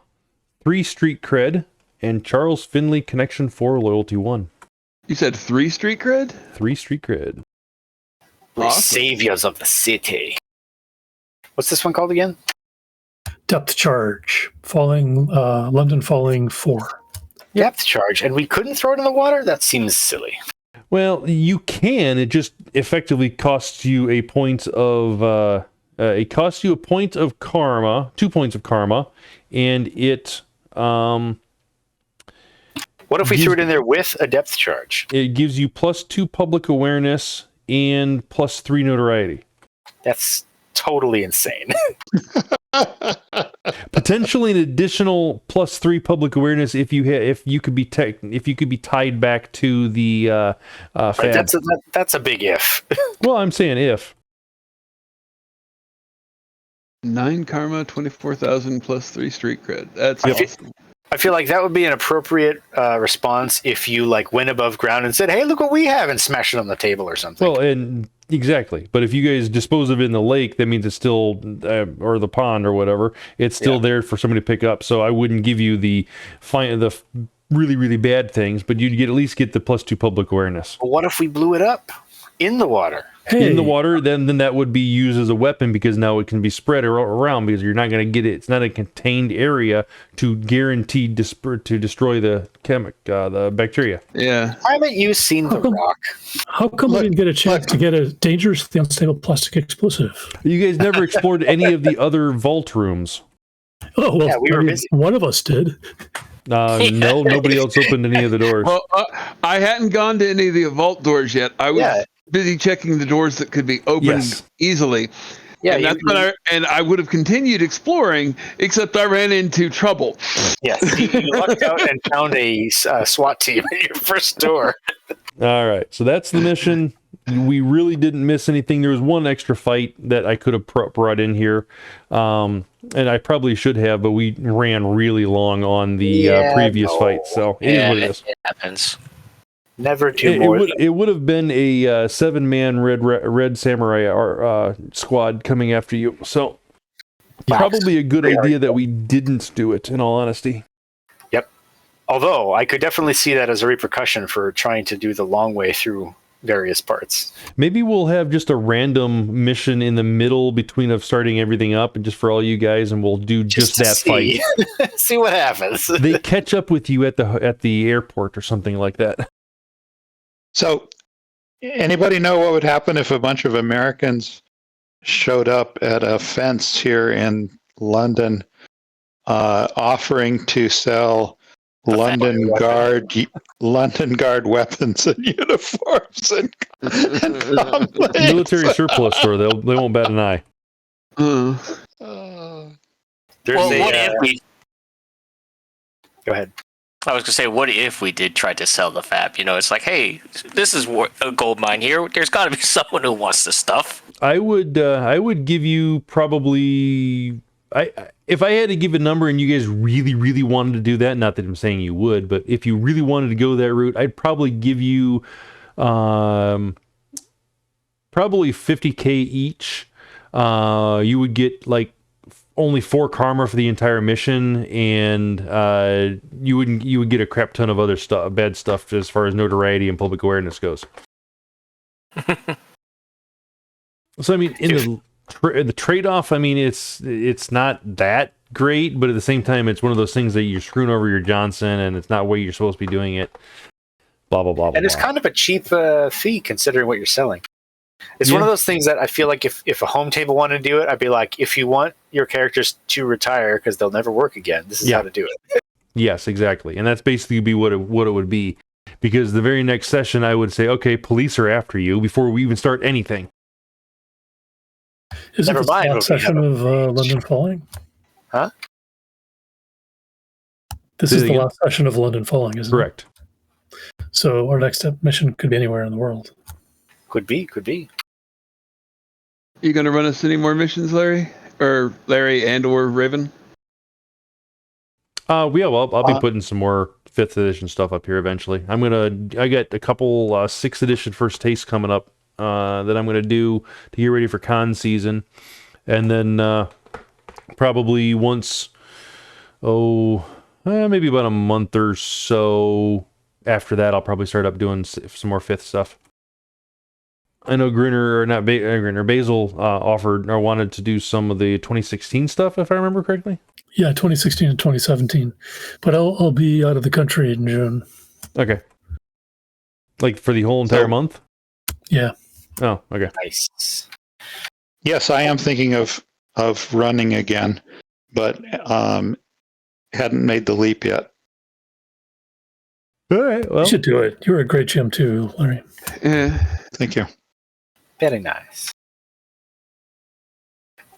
3 street cred, and Charles Finley connection 4 loyalty 1.
you said 3 street cred.
3 street cred.
We're
Awesome.
saviors of the city. What's this one called again?
Depth charge. Falling. London falling 4.
Depth charge. And we couldn't throw it in the water? That seems silly.
Well, you can. It just effectively costs you a point of. It costs you a point of karma, 2 points of karma, and it
What if we threw it in there with a depth charge?
it gives you +2 public awareness and +3 notoriety.
That's totally insane.
Potentially an additional +3 public awareness if you could be tied back to the
Right,
fab.
that's a big if.
Well, I'm saying if.
9 karma, 24,000 plus 3 street cred. That's
Yep.
awesome.
I feel like that would be an appropriate response if you went above ground and said, "Hey, look what we have," and smashed it on the table or something.
Well, and exactly. But if you guys dispose of it in the lake, that means it's still, or the pond or whatever, it's still there for somebody to pick up. So I wouldn't give you the really, really bad things, but you'd at least get the +2 public awareness.
But what if we blew it up in the water?
Hey,
In the water, then that would be used as a weapon because now it can be spread around because you're not going to get it. It's not a contained area to guarantee to destroy the the bacteria.
Yeah.
Haven't you seen The Rock?
How come we didn't get a chance to get a dangerously unstable plastic explosive?
You guys never explored any of the other vault rooms.
Oh, well,
Yeah, we were busy.
one of us did.
No, nobody else opened any of the doors.
Well, I hadn't gone to any of the vault doors yet. I was busy checking the doors that could be opened
Yes.
easily.
Yeah,
and that's when I would have continued exploring, except I ran into trouble.
Yes, you lucked out and found a SWAT team at your first door.
All right, so that's the mission. We really didn't miss anything. There was one extra fight that I could have brought in here, and I probably should have, but we ran really long on the previous fight, so it is what it is.
It happens.
Never do more.
It would have been a 7-man red samurai squad coming after you. So Probably a good idea that we didn't do it, in all honesty.
Yep. Although I could definitely see that as a repercussion for trying to do the long way through various parts.
Maybe we'll have just a random mission in the middle between of starting everything up and just for all you guys, and we'll do just
to
that
see.
fight.
See what happens.
They catch up with you at the airport or something like that.
So, anybody know what would happen if a bunch of Americans showed up at a fence here in London, offering to sell London Guard weapons and uniforms and complaints?
Military surplus store. They won't bat an eye.
There's
What if we?
Go ahead.
I was gonna say, what if we did try to sell the fab? You know, it's like, hey, this is a gold mine here. There's got to be someone who wants this stuff.
I would give you probably. If I had to give a number and you guys really, really wanted to do that, not that I'm saying you would, but if you really wanted to go that route, I'd probably give you probably 50K each. You would get like only 4 karma for the entire mission, and you would get a crap ton of other stuff, bad stuff as far as notoriety and public awareness goes. So I mean, in the trade-off, I mean, it's not that great, but at the same time, it's one of those things that you're screwing over your Johnson, and it's not the way you're supposed to be doing it. Blah blah blah.
And it's kind of a cheap fee considering what you're selling. It's one of those things that I feel like if a home table wanted to do it, I'd be like, if you want your characters to retire because they'll never work again, this is how to do it.
Yes, exactly, and that's basically be what it would be. Because the very next session, I would say, okay, police are after you before we even start anything.
Is
Never
it the
mind,
last session of London Falling?
Huh?
This is the last session of London Falling, isn't
Correct.
it? So our next mission could be anywhere in the world.
Could be.
You gonna run us any more missions, Larry? Or Larry and/or Raven?
Well, I'll be putting some more 5th edition stuff up here eventually. I got a couple 6th edition first taste coming up that I'm gonna do to get ready for con season, and then probably once, maybe about a month or so after that, I'll probably start up doing some more 5th stuff. I know Basil offered or wanted to do some of the 2016 stuff, if I remember correctly.
Yeah, 2016 and 2017. But I'll be out of the country in June.
Okay. Like for the whole entire month?
Yeah.
Oh, okay.
Nice.
Yes, I am thinking of running again, but hadn't made the leap yet.
All right. Well,
You should do it. You're a great gym too, Larry.
Yeah.
Thank you.
Very nice.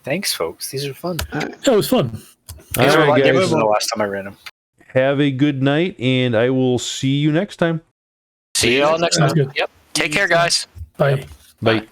Thanks, folks. These are fun.
It was fun.
These were a lot
guys.
different than the last time I ran them.
Have a good night, and I will see you next time.
See you all next
Sounds
time.
good.
Yep. Take care, guys.
Bye.
Bye.